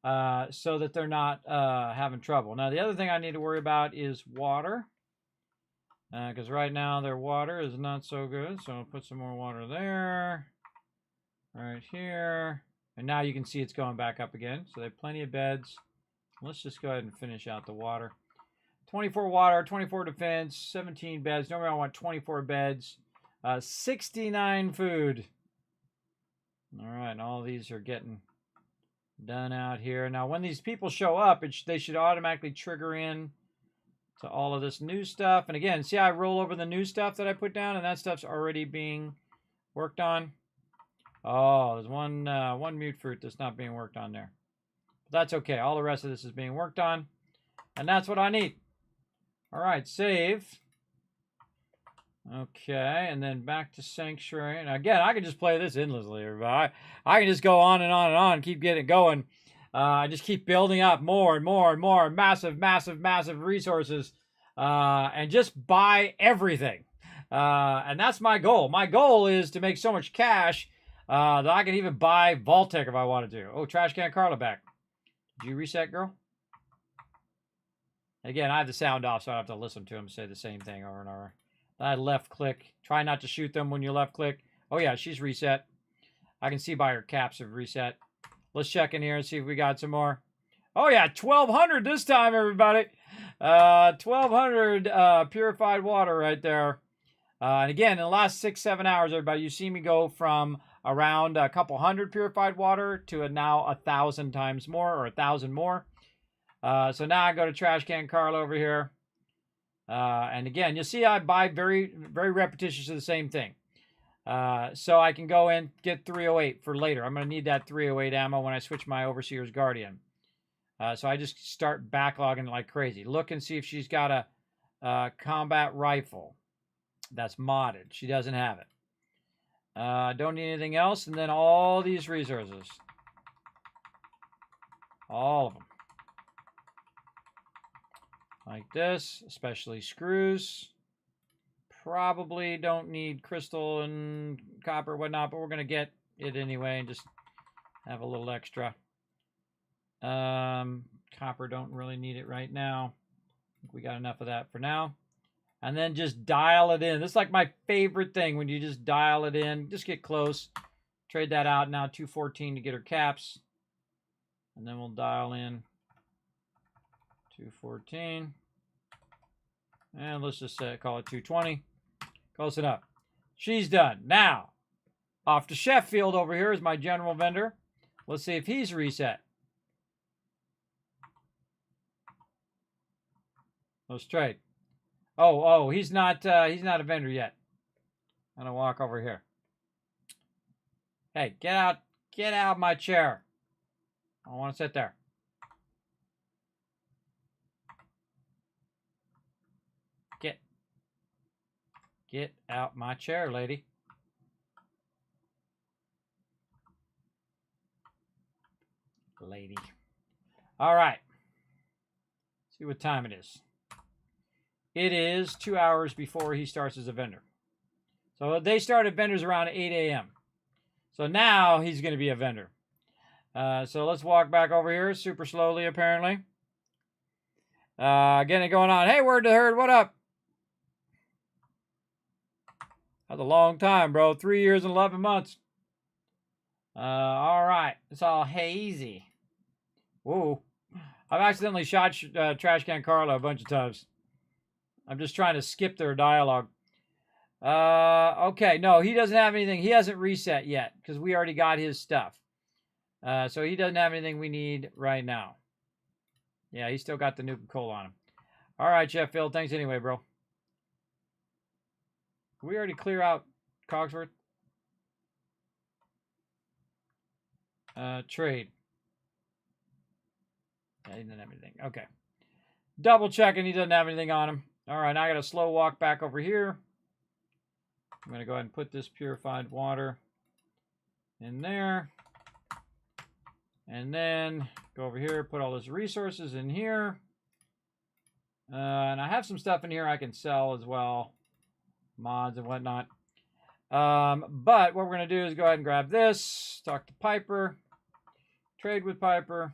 so that they're not having trouble. Now, the other thing I need to worry about is water. Because right now their water is not so good. So I'll put some more water there. Right here. And now you can see it's going back up again. So they have plenty of beds. Let's just go ahead and finish out the water. 24 water, 24 defense, 17 beds. Normally I want 24 beds. 69 food. All right, and all these are getting done out here. Now, when these people show up, they should automatically trigger in to all of this new stuff. And again, see how I roll over the new stuff that I put down, and that stuff's already being worked on. Oh, there's one mute fruit that's not being worked on there. But that's okay. All the rest of this is being worked on, and that's what I need. All right, save. Okay, and then back to Sanctuary. And again, I can just play this endlessly, everybody. I can just go on and on and on, keep getting it going. I just keep building up more and more and more massive, massive, massive resources, and just buy everything. And that's my goal. My goal is to make so much cash that I can even buy vault-tec if I wanted to. Oh, Trash Can Carla back. Did you reset, girl? Again, I have the sound off, so I have to listen to him say the same thing over and over. I left click. Try not to shoot them when you left click. Oh yeah, she's reset. I can see by her caps have reset. Let's check in here and see if we got some more. Oh yeah, 1,200 this time, everybody. 1,200 purified water right there. And again, in the last 6-7 hours, everybody, you see me go from around a couple hundred purified water to now 1,000 times more, or 1,000 more. So now I go to Trash Can Carl over here. And again, you'll see I buy very, very repetitious of the same thing. So I can go in, get 308 for later. I'm going to need that 308 ammo when I switch my Overseer's Guardian. So I just start backlogging like crazy. Look and see if she's got a combat rifle that's modded. She doesn't have it. Don't need anything else. And then all these resources. All of them. Like this, especially screws. Probably don't need crystal and copper and whatnot, but we're going to get it anyway and just have a little extra. Copper, don't really need it right now. I think we got enough of that for now. And then just dial it in. This is like my favorite thing when you just dial it in. Just get close. Trade that out now, 214 to get her caps. And then we'll dial in 214. And let's just call it 220. Close enough. She's done. Now, off to Sheffield over here is my general vendor. Let's see if he's reset. Let's trade. Oh, he's not a vendor yet. I'm gonna walk over here. Hey, get out of my chair. I don't want to sit there. Get out my chair, lady. Lady. All right. See what time it is. It is 2 hours before he starts as a vendor. So they started vendors around 8 a.m. So now he's going to be a vendor. So let's walk back over here super slowly, apparently. Getting it going on. Hey, word to herd, what up? That's a long time, bro. 3 years and 11 months. All right. It's all hazy. Whoa. I've accidentally shot Trash Can Carla a bunch of times. I'm just trying to skip their dialogue. Okay. No, he doesn't have anything. He hasn't reset yet because we already got his stuff. So he doesn't have anything we need right now. Yeah, he's still got the nuke coal on him. All right, Sheffield. Thanks anyway, bro. Did we already clear out Cogsworth? Trade. Yeah, he didn't have anything. Okay. Double checking he doesn't have anything on him. All right, now I got a slow walk back over here. I'm going to go ahead and put this purified water in there. And then go over here, put all those resources in here. And I have some stuff in here I can sell as well. Mods and whatnot. But what we're going to do is go ahead and grab this. Talk to Piper. Trade with Piper.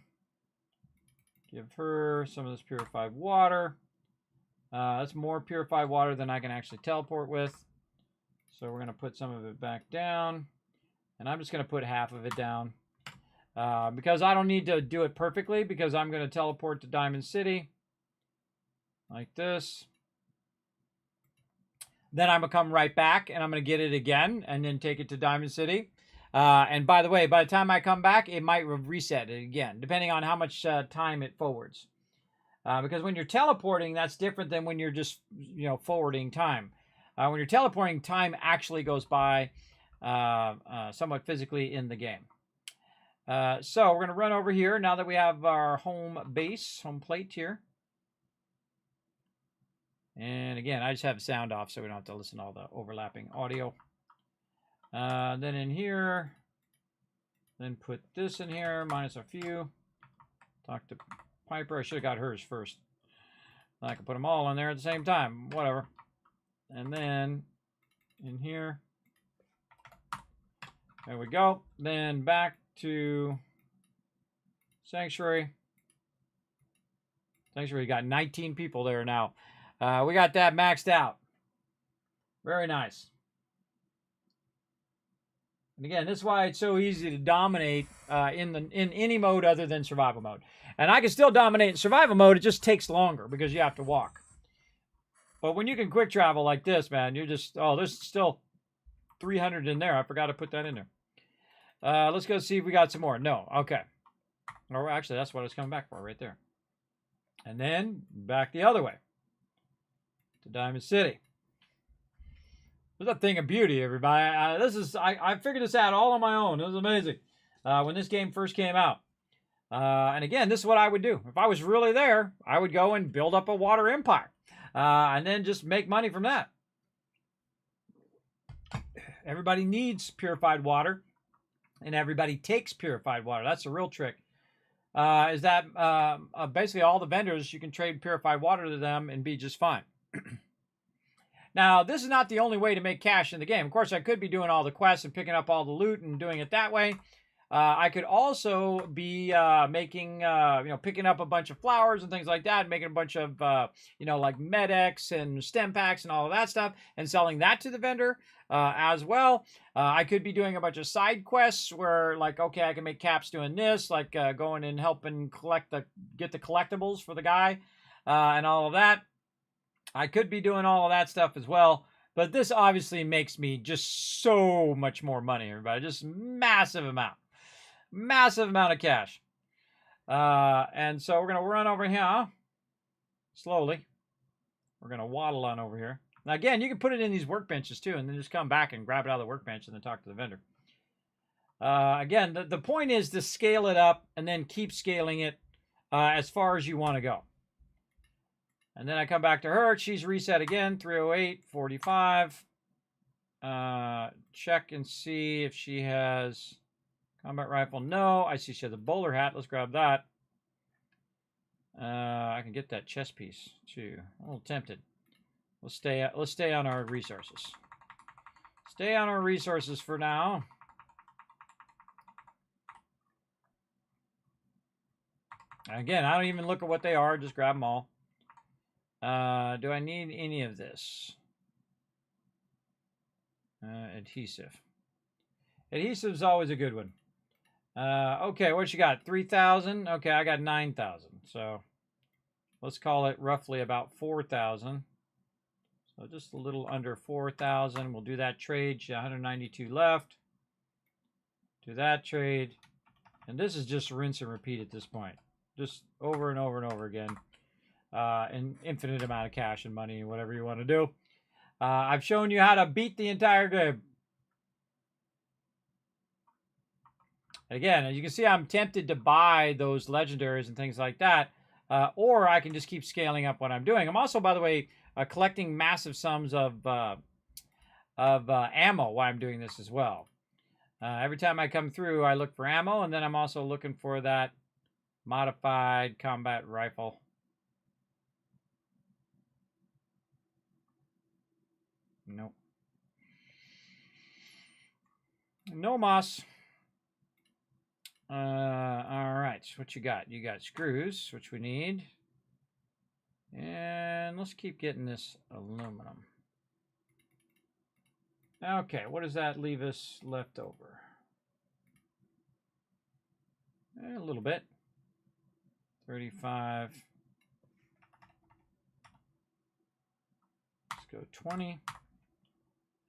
Give her some of this purified water. That's more purified water than I can actually teleport with. So we're going to put some of it back down. And I'm just going to put half of it down. Because I don't need to do it perfectly, because I'm going to teleport to Diamond City. Like this. Then I'm going to come right back, and I'm going to get it again, and then take it to Diamond City. And by the way, by the time I come back, it might reset it again, depending on how much time it forwards. Because when you're teleporting, that's different than when you're just, forwarding time. When you're teleporting, time actually goes by somewhat physically in the game. So we're going to run over here now that we have our home base, home plate here. And again, I just have the sound off so we don't have to listen to all the overlapping audio. Then in here, then put this in here, minus a few. Talk to Piper. I should have got hers first. I can put them all in there at the same time. Whatever. And then in here. There we go. Then back to Sanctuary. Sanctuary got 19 people there now. We got that maxed out. Very nice. And again, this is why it's so easy to dominate in any mode other than survival mode. And I can still dominate in survival mode. It just takes longer because you have to walk. But when you can quick travel like this, man, you're just... Oh, there's still 300 in there. I forgot to put that in there. Let's go see if we got some more. No. Okay. Or actually, that's what I was coming back for right there. And then back the other way. To Diamond City. There's a thing of beauty, everybody. I figured this out all on my own. It was amazing when this game first came out. And again, this is what I would do. If I was really there, I would go and build up a water empire. And then just make money from that. Everybody needs purified water. And everybody takes purified water. That's the real trick. Is that basically all the vendors, you can trade purified water to them and be just fine. Now, this is not the only way to make cash in the game. Of course, I could be doing all the quests and picking up all the loot and doing it that way. I could also be making, picking up a bunch of flowers and things like that, making a bunch of, like Med-X and stem packs and all of that stuff, and selling that to the vendor as well. I could be doing a bunch of side quests where, like, okay, I can make caps doing this, like going and helping get the collectibles for the guy and all of that. I could be doing all of that stuff as well, but this obviously makes me just so much more money, everybody. Just massive amount of cash. And so we're going to run over here slowly. We're going to waddle on over here. Now, again, you can put it in these workbenches too, and then just come back and grab it out of the workbench and then talk to the vendor. Again, the point is to scale it up and then keep scaling it as far as you want to go. And then I come back to her. She's reset again, 308, 45. Check and see if she has combat rifle. No, I see she has a bowler hat. Let's grab that. I can get that chest piece too. I'm a little tempted. Let's stay on our resources. Stay on our resources for now. Again, I don't even look at what they are. Just grab them all. Do I need any of this? Adhesive. Adhesive is always a good one. Okay, what you got? 3,000? Okay, I got 9,000. So let's call it roughly about 4,000. So just a little under 4,000. We'll do that trade. 192 left. Do that trade. And this is just rinse and repeat at this point. Just over and over and over again. An infinite amount of cash and money, whatever you want to do. I've shown you how to beat the entire game. Again, as you can see, I'm tempted to buy those legendaries and things like that. Or I can just keep scaling up what I'm doing. I'm also, by the way, collecting massive sums of ammo while I'm doing this as well. Every time I come through, I look for ammo, and then I'm also looking for that modified combat rifle. Nope. No moss. All right. What you got? You got screws, which we need. And let's keep getting this aluminum. Okay, what does that leave us left over? A little bit. 35. Let's go 20.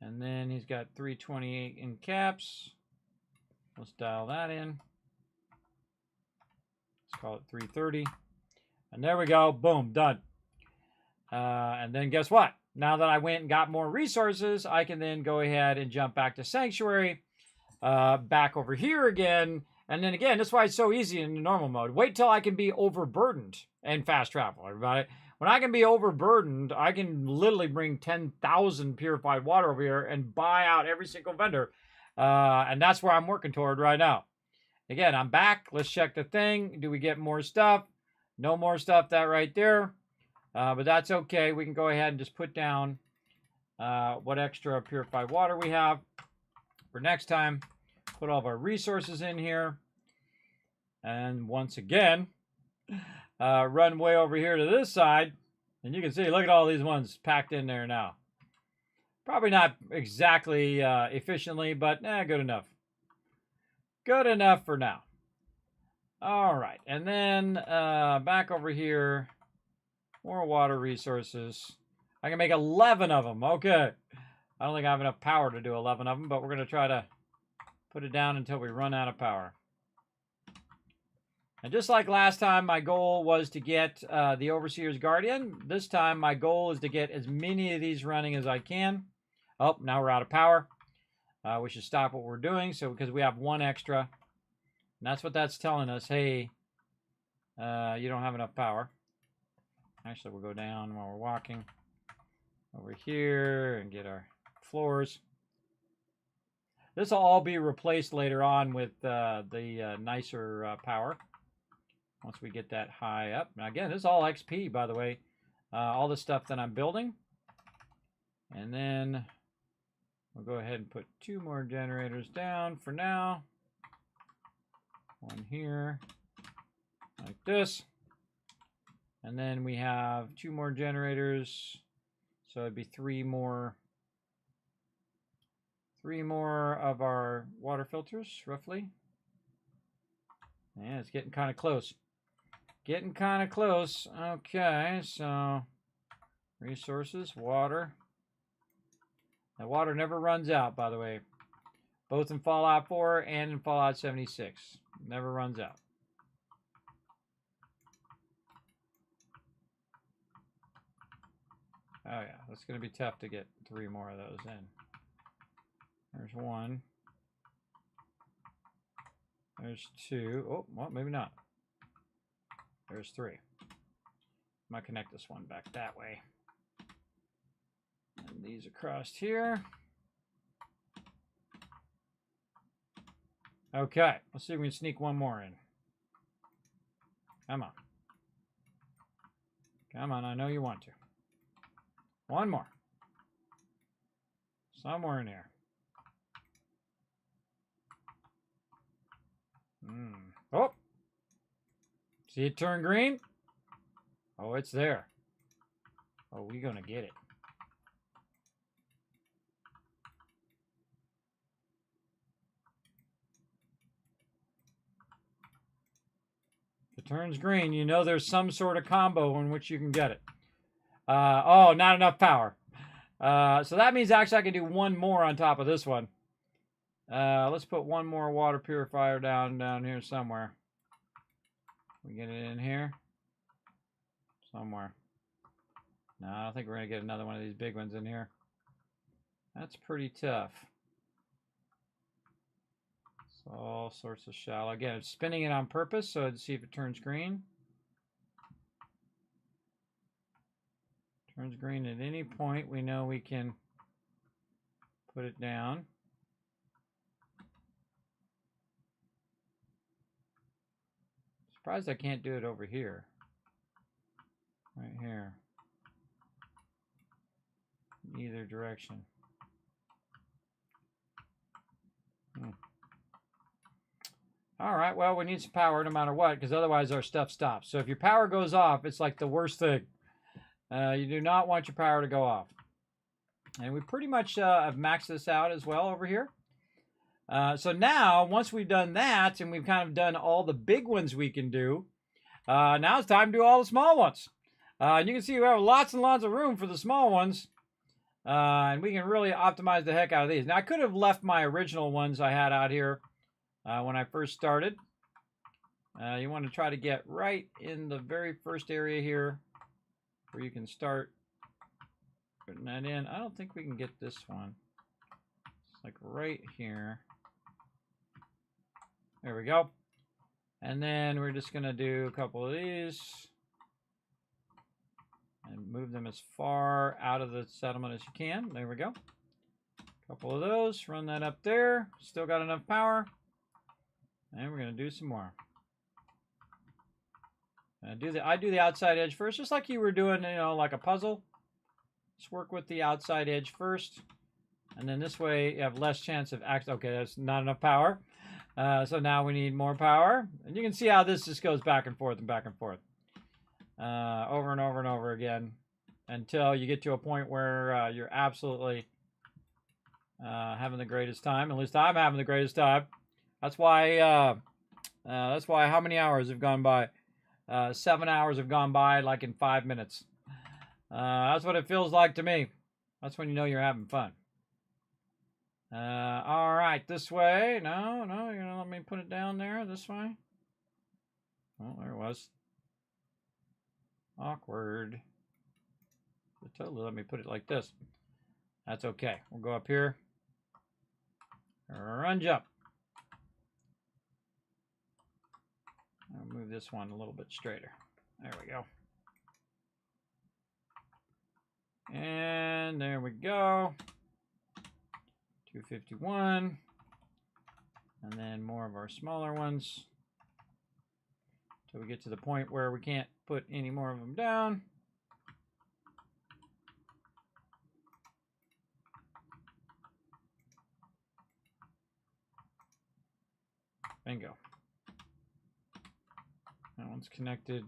And then he's got 328 in caps. Let's dial that in. Let's call it 330. And there we go. Boom, done. And then guess what? Now that I went and got more resources, I can then go ahead and jump back to Sanctuary, back over here again. And then again, that's why it's so easy in the normal mode. Wait till I can be overburdened and fast travel, everybody. When I can be overburdened, I can literally bring 10,000 purified water over here and buy out every single vendor. And that's where I'm working toward right now. Again, I'm back. Let's check the thing. Do we get more stuff? No more stuff, that right there. But that's okay. We can go ahead and just put down what extra purified water we have for next time. Put all of our resources in here. And once again, run way over here to this side. And you can see, look at all these ones packed in there now. Probably not exactly efficiently, but good enough. Good enough for now. All right. And then back over here. More water resources. I can make 11 of them. Okay. I don't think I have enough power to do 11 of them, but we're going to try to put it down until we run out of power. And just like last time, my goal was to get the Overseer's Guardian. This time, my goal is to get as many of these running as I can. Oh, now we're out of power. We should stop what we're doing because we have one extra. And that's what that's telling us. Hey, you don't have enough power. Actually, we'll go down while we're walking over here and get our floors. This will all be replaced later on with the nicer power once we get that high up. Now, again, this is all XP, by the way. All the stuff that I'm building. And then we'll go ahead and put 2 more generators down for now. One here, like this. And then we have 2 more generators. So it'd be 3 more of our water filters, roughly. Yeah, it's getting kind of close. Getting kind of close. Okay, so resources, water. Now, water never runs out, by the way. Both in Fallout 4 and in Fallout 76. Never runs out. Oh yeah, that's going to be tough to get 3 more of those in. There's 1. There's 2. Oh, well, maybe not. There's 3. Might connect this one back that way. And these across here. Okay, let's see if we can sneak 1 more in. Come on. Come on, I know you want to. 1 more. Somewhere in here. Oh! See it turn green? Oh, it's there. Oh, we're gonna get it. If it turns green, you know there's some sort of combo in which you can get it. Oh, not enough power. So that means actually I can do 1 more on top of this one. Let's put 1 more water purifier down here somewhere. We get it in here? Somewhere. No, I don't think we're going to get another one of these big ones in here. That's pretty tough. It's all sorts of shallow. Again, it's spinning it on purpose, so let's see if it turns green. Turns green at any point. We know we can put it down. Surprised I can't do it over here. Right here. In either direction. Alright, well, we need some power no matter what, because otherwise our stuff stops. So if your power goes off, it's like the worst thing. You do not want your power to go off. And we pretty much have maxed this out as well over here. So now, once we've done that, and we've kind of done all the big ones we can do, now it's time to do all the small ones. And you can see we have lots and lots of room for the small ones. And we can really optimize the heck out of these. Now, I could have left my original ones I had out here when I first started. You want to try to get right in the very first area here where you can start putting that in. I don't think we can get this one. It's like right here. There we go. And then we're just going to do a couple of these and move them as far out of the settlement as you can. There we go. A couple of those. Run that up there. Still got enough power. And we're going to do some more. I do the outside edge first, just like you were doing, you know, like a puzzle. Just work with the outside edge first, and then this way you have less chance of okay, that's not enough power. So now we need more power, and you can see how this just goes back and forth and back and forth, over and over and over again, until you get to a point where you're absolutely having the greatest time. At least I'm having the greatest time. That's why how many hours have gone by? 7 hours have gone by like in 5 minutes. That's what it feels like to me. That's when you know you're having fun. All right, this way. No, you're gonna let me put it down there this way. Oh, there it was. Awkward. They totally let me put it like this. That's okay. We'll go up here. Run jump. I'll move this one a little bit straighter. There we go. And there we go. 251. And then more of our smaller ones. Till we get to the point where we can't put any more of them down. Bingo. That one's connected.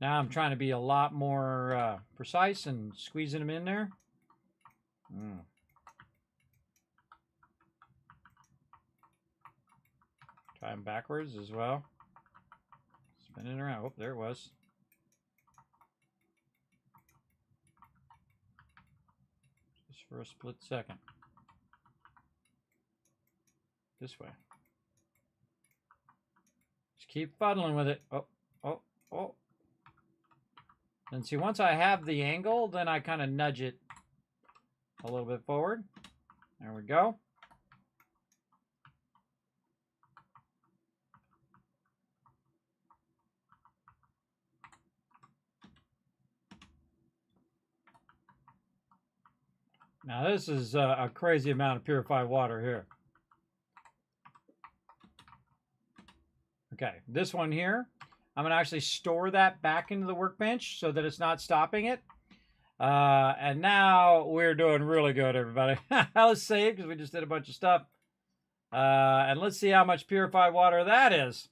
Now I'm trying to be a lot more precise and squeezing them in there. Try them backwards as well. Spinning around. Oh, there it was. Just for a split second. This way. Just keep fuddling with it. Oh. And see, once I have the angle, then I kind of nudge it a little bit forward. There we go. Now this is a crazy amount of purified water here. Okay, this one here, I'm going to actually store that back into the workbench so that it's not stopping it. And now we're doing really good, everybody. Let's save because we just did a bunch of stuff. And let's see how much purified water that is.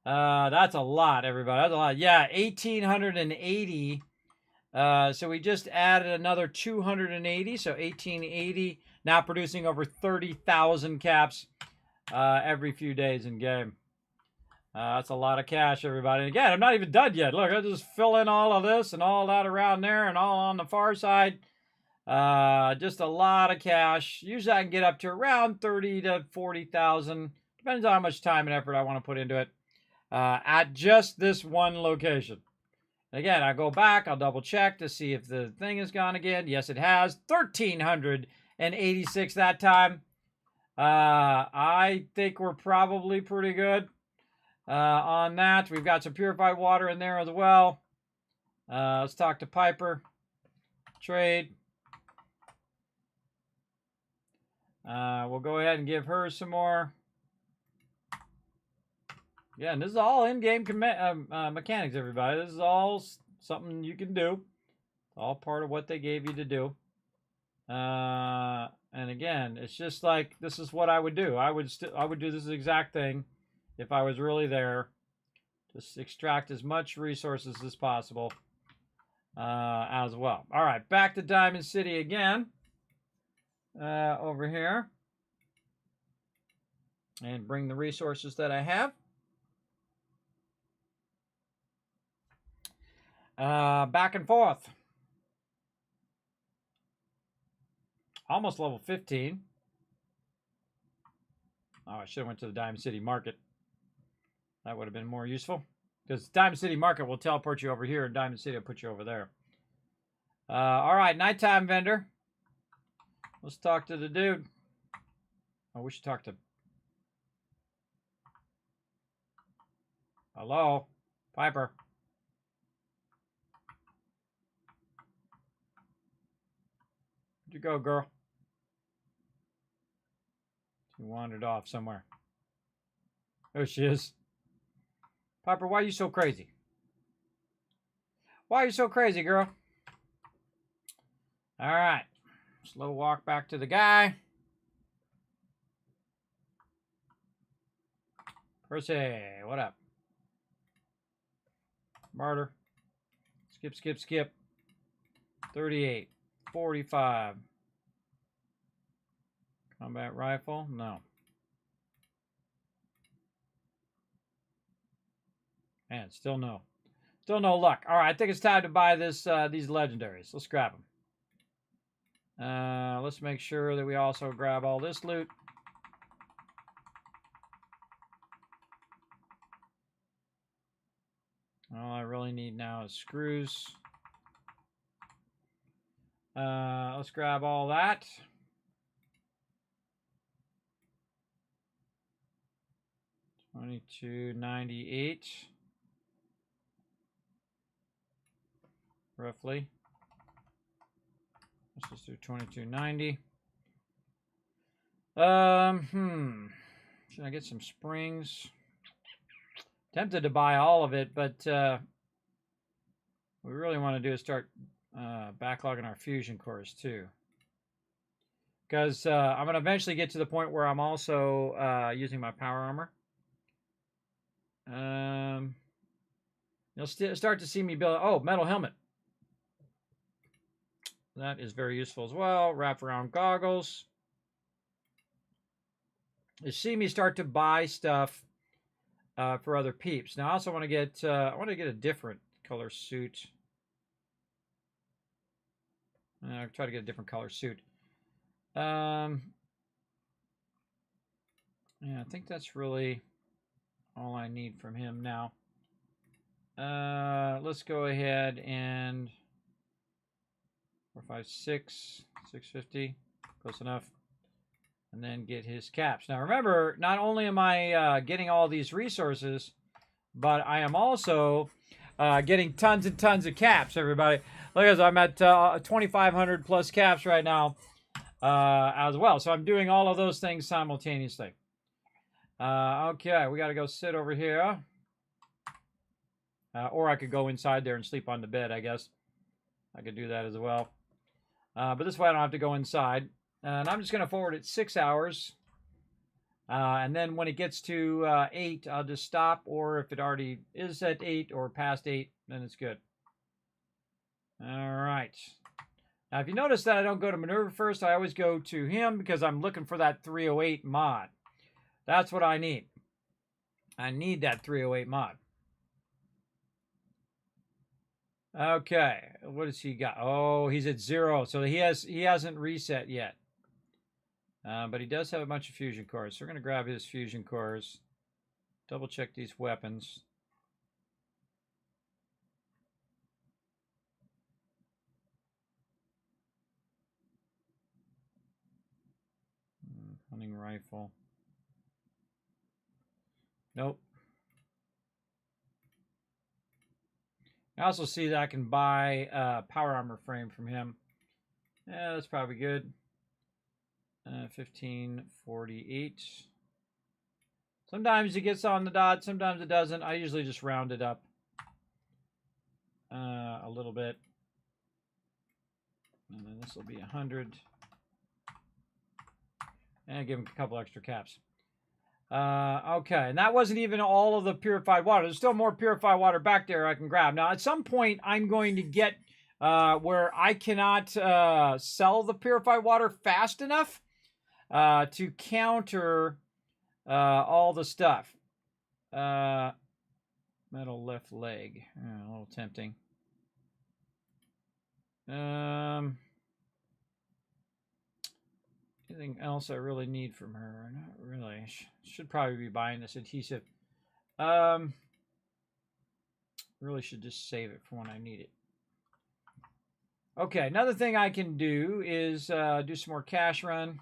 That's a lot, everybody. That's a lot. Yeah, 1,880. So we just added another 280. So 1,880. Now producing over 30,000 caps every few days in game. That's a lot of cash, everybody. And again, I'm not even done yet. Look, I just fill in all of this and all that around there and all on the far side. Just a lot of cash. Usually I can get up to around 30 to 40,000. Depends on how much time and effort I want to put into it. At just this one location. And again, I go back. I'll double check to see if the thing is gone again. Yes, it has. 1,386 that time. I think we're probably pretty good. On that, we've got some purified water in there as well. Let's talk to Piper. Trade. We'll go ahead and give her some more. Yeah, and this is all in-game mechanics, everybody. This is all something you can do. It's all part of what they gave you to do. And again, it's just like this is what I would do. I would do this exact thing if I was really there Just extract as much resources as possible as well. All right, back to Diamond City again. Over here. And bring the resources that I have. Back and forth. Almost level 15. Oh, I should have went to the Diamond City Market. That would have been more useful. Because Diamond City Market will teleport you over here, and Diamond City will put you over there. All right, nighttime vendor. Let's talk to the dude. Oh, we should talk to... Hello? Piper. Where'd you go, girl? She wandered off somewhere. There she is. Piper, why are you so crazy? Why are you so crazy, girl? All right. Slow walk back to the guy. Percy, what up? Martyr. Skip, skip, skip. 38. 45. Combat rifle? No. Man, still no. Still no luck. All right, I think it's time to buy this these legendaries. Let's grab them. Let's make sure that we also grab all this loot. All I really need now is screws. Let's grab all that. $22.98. Roughly. Let's just do $22.90. Should I get some springs? Tempted to buy all of it, but what we really want to do is start backlogging our fusion cores too. Because I'm going to eventually get to the point where I'm also using my power armor. You'll start to see me build... Oh, metal helmet. That is very useful as well. Wraparound goggles. You see me start to buy stuff for other peeps. Now I also want to get a different color suit. I'll try to get a different color suit. Yeah, I think that's really all I need from him now. Let's go ahead and 456, 650, close enough. And then get his caps. Now remember, not only am I getting all these resources, but I am also getting tons and tons of caps, everybody. Look at this, I'm at 2,500 plus caps right now as well. So I'm doing all of those things simultaneously. Okay, we got to go sit over here. Or I could go inside there and sleep on the bed, I guess. I could do that as well. But this way I don't have to go inside. And I'm just going to forward it 6 hours. And then when it gets to 8, I'll just stop. Or if it already is at 8 or past 8, then it's good. All right. Now, if you notice that I don't go to maneuver first, I always go to him because I'm looking for that 308 mod. That's what I need. I need that 308 mod. Okay, what has he got? Oh, he's at 0, so he hasn't reset yet. But he does have a bunch of fusion cores, so we're going to grab his fusion cores. Double check these weapons. Hunting rifle. Nope. I also see that I can buy a power armor frame from him. Yeah, that's probably good. 1548. Sometimes it gets on the dot, sometimes it doesn't. I usually just round it up a little bit. And then this will be 100. And give him a couple extra caps. Okay, and that wasn't even all of the purified water. There's still more purified water back there I can grab. Now, at some point, I'm going to get where I cannot sell the purified water fast enough to counter all the stuff. Metal left leg. A little tempting. Anything else I really need from her? Not really. Should probably be buying this adhesive. Really should just save it for when I need it. Okay, another thing I can do is do some more cash run.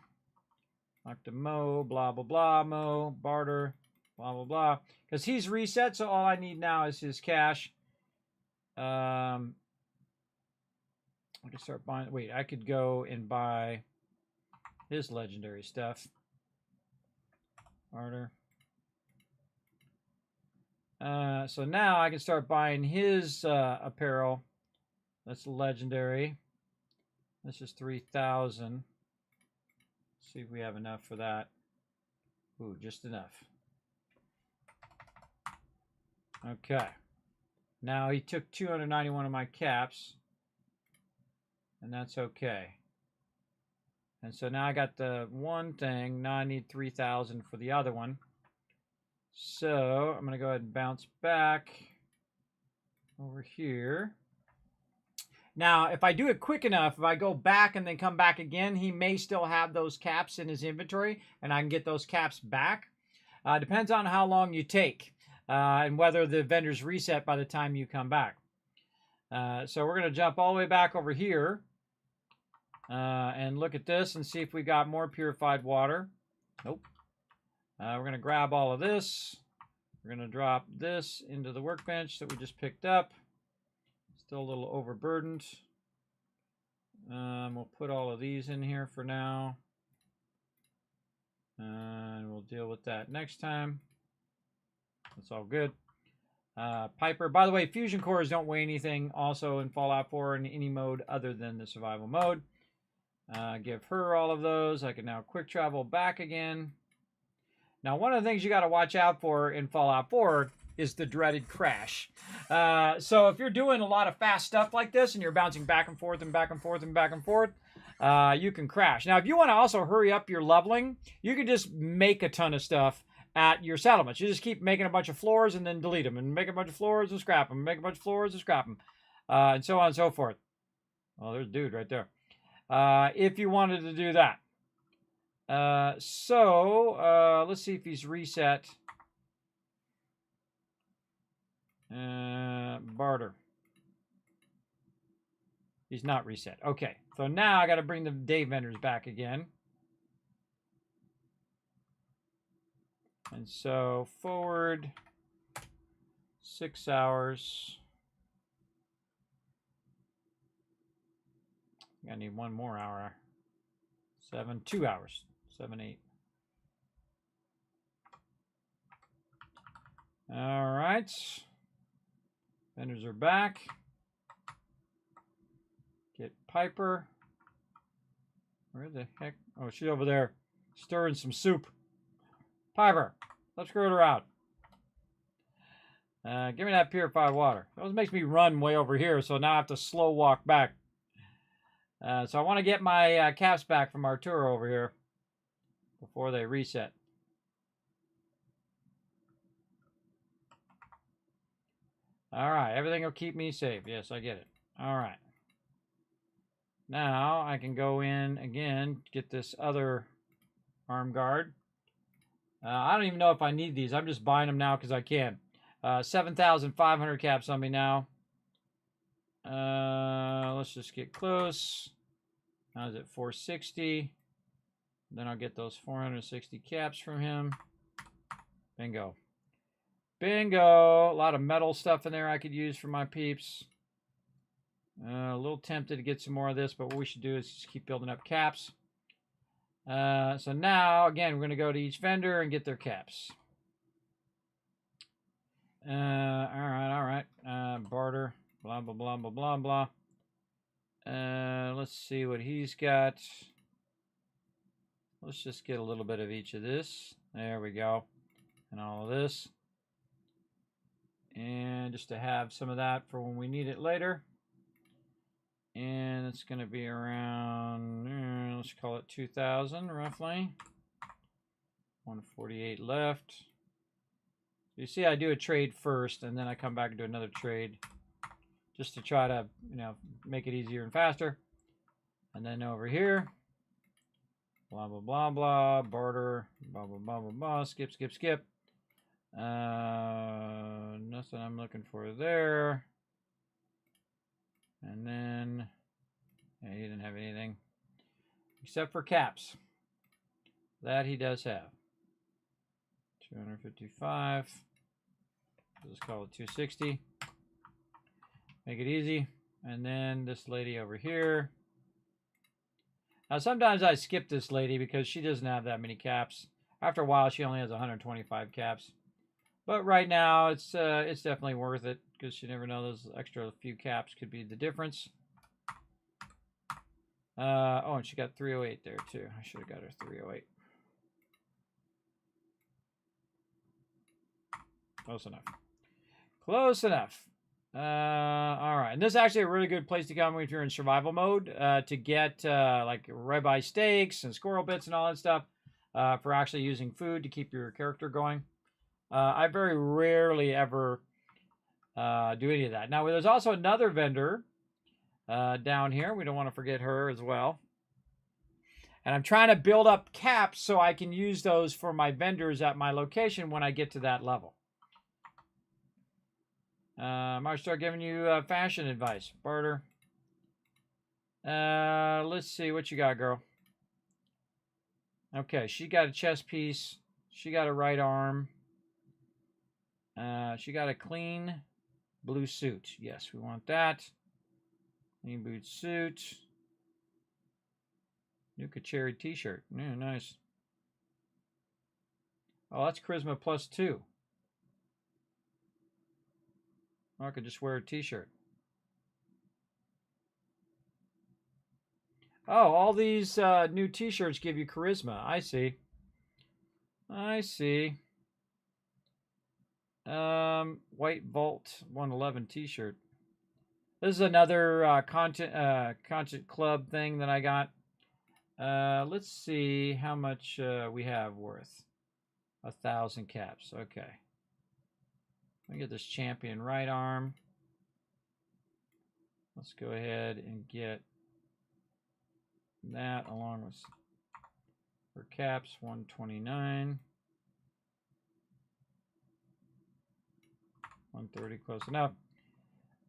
Like to mow, blah, blah, blah, mow, barter, blah, blah, blah. Because he's reset, so all I need now is his cash. I can start buying. Wait, I could go and buy his legendary stuff. Barter. So now I can start buying his apparel. That's legendary. This is 3,000. See if we have enough for that. Ooh, just enough. Okay. Now he took 291 of my caps. And that's okay. And so now I got the one thing. Now I need 3,000 for the other one. So I'm going to go ahead and bounce back over here. Now, if I do it quick enough, if I go back and then come back again, he may still have those caps in his inventory, and I can get those caps back. Depends on how long you take and whether the vendor's reset by the time you come back. So we're going to jump all the way back over here and look at this and see if we got more purified water. Nope. We're going to grab all of this. We're going to drop this into the workbench that we just picked up. Still a little overburdened. We'll put all of these in here for now. And we'll deal with that next time. That's all good. Piper. By the way, fusion cores don't weigh anything also in Fallout 4 in any mode other than the survival mode. Give her all of those. I can now quick travel back again. Now, one of the things you got to watch out for in Fallout 4 is the dreaded crash. So if you're doing a lot of fast stuff like this and you're bouncing back and forth and back and forth and back and forth, you can crash. Now, if you want to also hurry up your leveling, you can just make a ton of stuff at your settlements. You just keep making a bunch of floors and then delete them, and make a bunch of floors and scrap them, make a bunch of floors and scrap them, and so on and so forth. Oh, there's a dude right there. If you wanted to do that. Let's see if he's reset. Barter. He's not reset. Okay, so now I got to bring the day vendors back again. And so forward 6 hours. I need one more hour. 2 hours. 7, 8. All right. Vendors are back. Get Piper. Where the heck? Oh, she's over there stirring some soup. Piper, let's screw her out. Give me that purified water. That makes me run way over here, so now I have to slow walk back. So I want to get my caps back from Arturo over here before they reset. All right, everything will keep me safe. Yes, I get it. All right. Now I can go in again, get this other arm guard. I don't even know if I need these. I'm just buying them now because I can. 7,500 caps on me now. Let's just get close. Now is it 460? Then I'll get those 460 caps from him. Bingo. Bingo! A lot of metal stuff in there I could use for my peeps. A little tempted to get some more of this, but what we should do is just keep building up caps. So now, again, we're going to go to each vendor and get their caps. All right. Barter. Blah, blah, blah, blah, blah, blah. Let's see what he's got. Let's just get a little bit of each of this. There we go. and all of this. And just to have some of that for when we need it later. And it's going to be around, let's call it 2,000 roughly. 148 left. You see I do a trade first, and then I come back and do another trade just to try to, you know, make it easier and faster. And then over here, blah, blah, blah, blah, barter, blah, blah, blah, blah, blah, skip, skip, skip. Nothing I'm looking for there. And then, yeah, he didn't have anything except for caps. That he does have. 255. Let's call it 260. Make it easy. And then this lady over here. Now, sometimes I skip this lady because she doesn't have that many caps. After a while, she only has 125 caps. But right now, it's definitely worth it because you never know, those extra few caps could be the difference. Oh, and she got 308 there too. I should have got her 308. Close enough. Close enough. All right, and this is actually a really good place to come if you're in survival mode to get like ribeye steaks and squirrel bits and all that stuff for actually using food to keep your character going. I very rarely ever do any of that. Now, there's also another vendor down here. We don't want to forget her as well. And I'm trying to build up caps so I can use those for my vendors at my location when I get to that level. Might start giving you fashion advice. Barter. Let's see what you got, girl. Okay, she got a chest piece. She got a right arm. She got a clean blue suit. Yes, we want that. Clean boot suit. Nuka cherry t-shirt. Yeah, nice. Oh, that's charisma +2. Or I could just wear a t-shirt. Oh, all these new t-shirts give you charisma. I see. I see. White Vault 111 t-shirt. This is another content club thing that I got. Let's see how much we have worth. 1,000 caps. Okay. Let me get this champion right arm. Let's go ahead and get that along with her caps. 129. 130, close enough.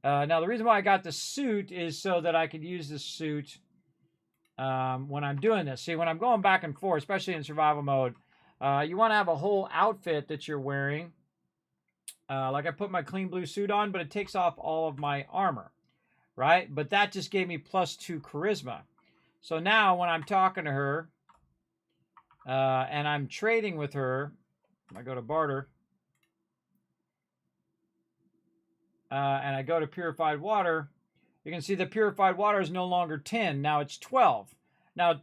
Now, the reason why I got the suit is so that I could use this suit when I'm doing this. See, when I'm going back and forth, especially in survival mode, you want to have a whole outfit that you're wearing. Like I put my clean blue suit on, but it takes off all of my armor, right? But that just gave me +2 charisma. So now when I'm talking to her and I'm trading with her, I go to barter, and I go to purified water, you can see the purified water is no longer 10. Now it's 12. Now,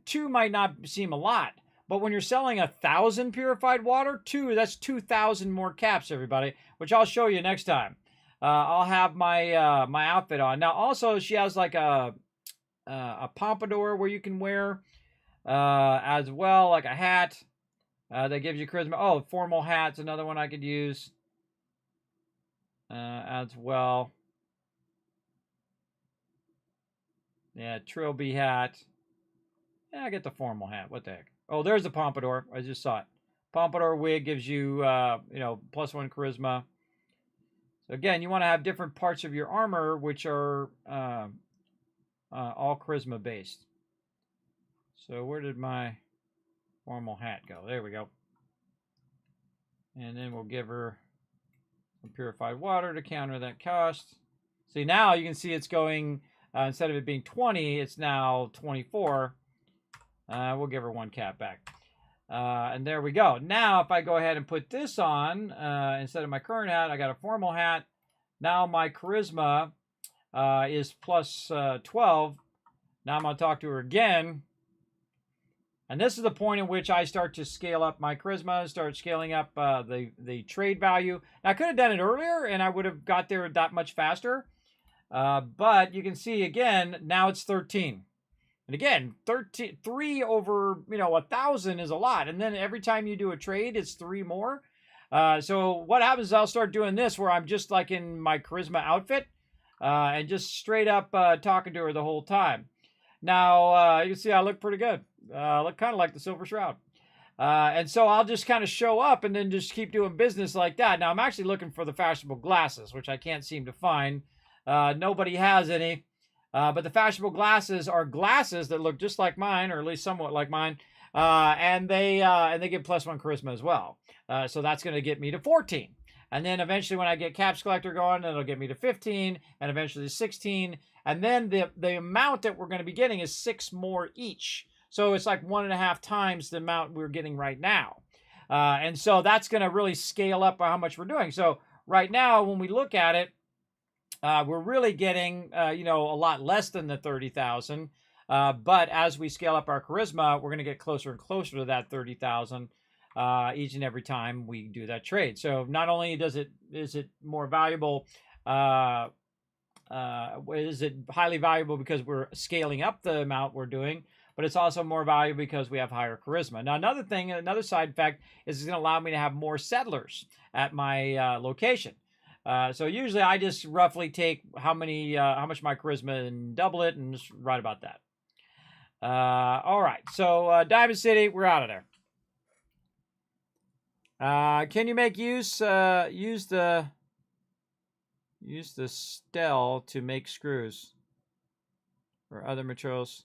2 might not seem a lot, but when you're selling 1,000 purified water, that's 2,000 more caps, everybody, which I'll show you next time. I'll have my my outfit on. Now, also, she has like a pompadour where you can wear as well, like a hat that gives you charisma. Oh, formal hat's another one I could use as well. Yeah, trilby hat. Yeah, I get the formal hat. What the heck? Oh, there's the pompadour. I just saw it. Pompadour wig gives you, you know, +1 charisma. So again, you want to have different parts of your armor which are all charisma based. So where did my formal hat go? There we go. And then we'll give her some purified water to counter that cost. See, now you can see it's going, instead of it being 20, it's now 24. We'll give her 1 cap back. And there we go. Now, if I go ahead and put this on, instead of my current hat, I got a formal hat. Now my charisma is +12. Now I'm going to talk to her again. And this is the point in which I start to scale up my charisma, start scaling up the trade value. Now, I could have done it earlier, and I would have got there that much faster. But you can see, again, now it's 13. And again, 3 over, 1,000 is a lot. And then every time you do a trade, it's 3 more. So what happens is I'll start doing this where I'm just like in my charisma outfit and just straight up talking to her the whole time. Now, you can see I look pretty good. Look kind of like the Silver Shroud. And so I'll just kind of show up and then just keep doing business like that. Now, I'm actually looking for the fashionable glasses, which I can't seem to find. Nobody has any. But the fashionable glasses are glasses that look just like mine, or at least somewhat like mine. And they give +1 charisma as well. So that's going to get me to 14. And then eventually when I get Caps Collector going, it'll get me to 15, and eventually 16. And then the amount that we're going to be getting is 6 more each. So it's like 1.5 times the amount we're getting right now. And so that's going to really scale up how much we're doing. So right now, when we look at it, we're really getting, a lot less than the 30,000. But as we scale up our charisma, we're going to get closer and closer to that 30,000 each and every time we do that trade. So not only is it more valuable, is it highly valuable because we're scaling up the amount we're doing, but it's also more valuable because we have higher charisma. Now, another side effect is it's going to allow me to have more settlers at my location. So usually I just roughly take how much my charisma and double it and just write about that. All right, so Diamond City, we're out of there. Can you make use the steel to make screws or other materials?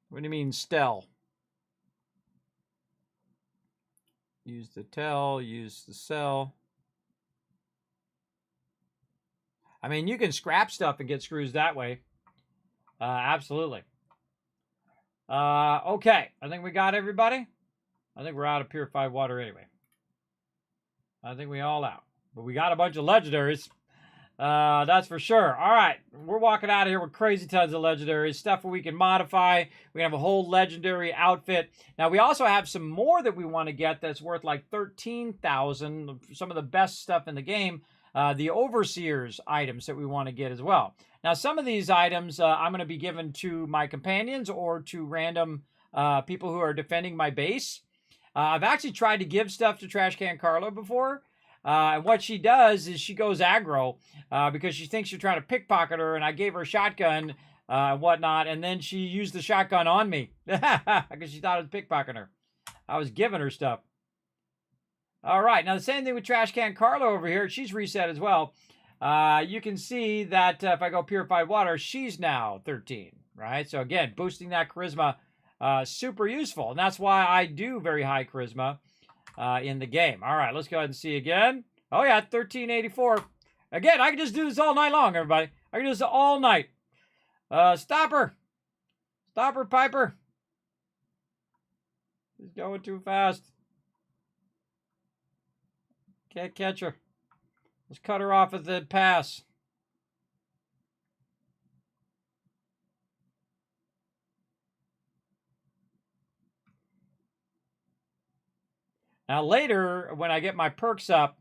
What do you mean steel? Use the tell, use the sell. I mean, you can scrap stuff and get screws that way. Absolutely. Okay, I think we got everybody. I think we're out of purified water anyway. I think we all out. But we got a bunch of legendaries. That's for sure. All right, we're walking out of here with crazy tons of legendaries. Stuff we can modify. We have a whole legendary outfit. Now, we also have some more that we want to get that's worth like 13,000. Some of the best stuff in the game. The Overseer's items that we want to get as well. Now, some of these items I'm going to be given to my companions or to random people who are defending my base. I've actually tried to give stuff to Trash Can Carla before. And what she does is she goes aggro because she thinks you're trying to pickpocket her. And I gave her a shotgun and whatnot. And then she used the shotgun on me because she thought I was pickpocketing her. I was giving her stuff. All right, now the same thing with Trash Can Carla over here. She's reset as well. You can see that if I go Purified Water, she's now 13, right? So again, boosting that charisma, super useful. And that's why I do very high charisma in the game. All right, let's go ahead and see again. Oh yeah, 1384. Again, I can just do this all night long, everybody. I can do this all night. Stop her. Stop her, Piper. She's going too fast. Can't catch her. Let's cut her off at the pass. Now later, when I get my perks up,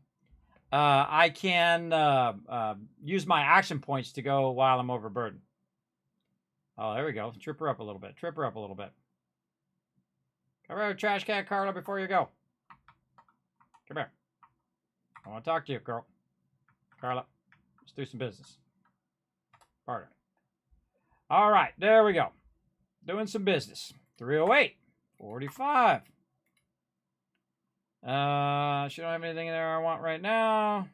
I can use my action points to go while I'm overburdened. Oh, there we go. Trip her up a little bit. Trip her up a little bit. Come here, Trash Can Carla, before you go. Come here. I want to talk to you, girl. Carla, let's do some business. Partner. All right, there we go. Doing some business. 308. 45. She don't have anything there I want right now.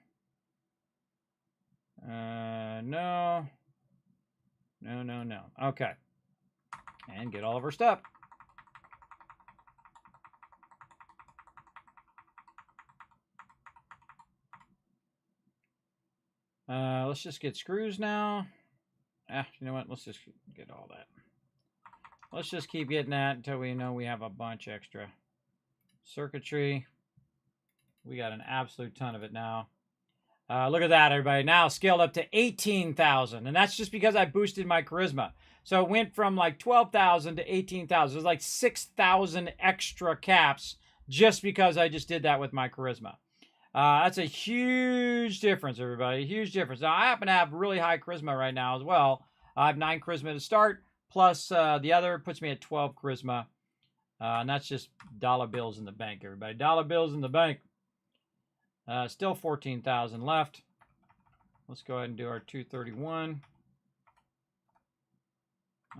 No. No. Okay. And get all of her stuff. Let's just get screws now. You know what? Let's just get all that. Let's just keep getting that until we know we have a bunch extra. Circuitry. We got an absolute ton of it now. Look at that, everybody. Now scaled up to 18,000. And that's just because I boosted my charisma. So it went from like 12,000 to 18,000. It was like 6,000 extra caps just because I just did that with my charisma. That's a huge difference, everybody. Huge difference. Now, I happen to have really high charisma right now as well. I have 9 charisma to start, plus the other puts me at 12 charisma. And that's just dollar bills in the bank, everybody. Dollar bills in the bank. Still 14,000 left. Let's go ahead and do our 231.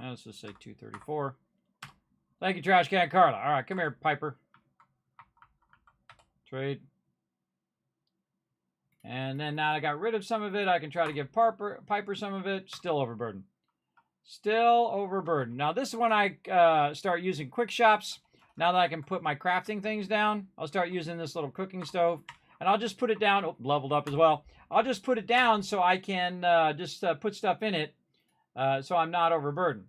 Let's just say 234. Thank you, Trash Can Carla. All right, come here, Piper. Trade. And then now I got rid of some of it. I can try to give Piper some of it. Still overburdened. Still overburdened. Now this is when I start using quick shops. Now that I can put my crafting things down, I'll start using this little cooking stove. And I'll just put it down. Oh, leveled up as well. I'll just put it down so I can just put stuff in it so I'm not overburdened.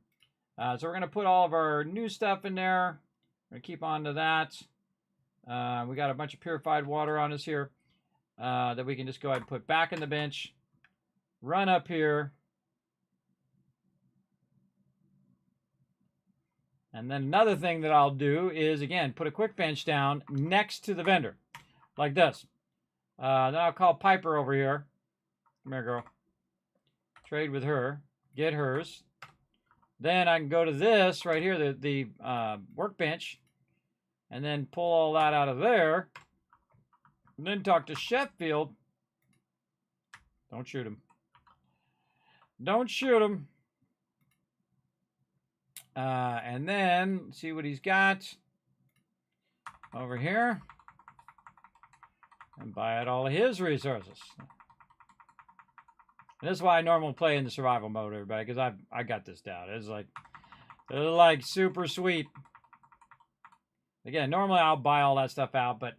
So we're going to put all of our new stuff in there. We're going to keep on to that. We got a bunch of purified water on us here. That we can just go ahead and put back in the bench. Run up here. And then another thing that I'll do is, again, put a quick bench down next to the vendor. Like this. Then I'll call Piper over here. Come here, girl. Trade with her. Get hers. Then I can go to this right here, the workbench. And then pull all that out of there. And then talk to Sheffield. Don't shoot him. Don't shoot him. And then see what he's got over here. And buy out all of his resources. And this is why I normally play in the survival mode, everybody, because I got this down. It's like super sweet. Again, normally I'll buy all that stuff out, but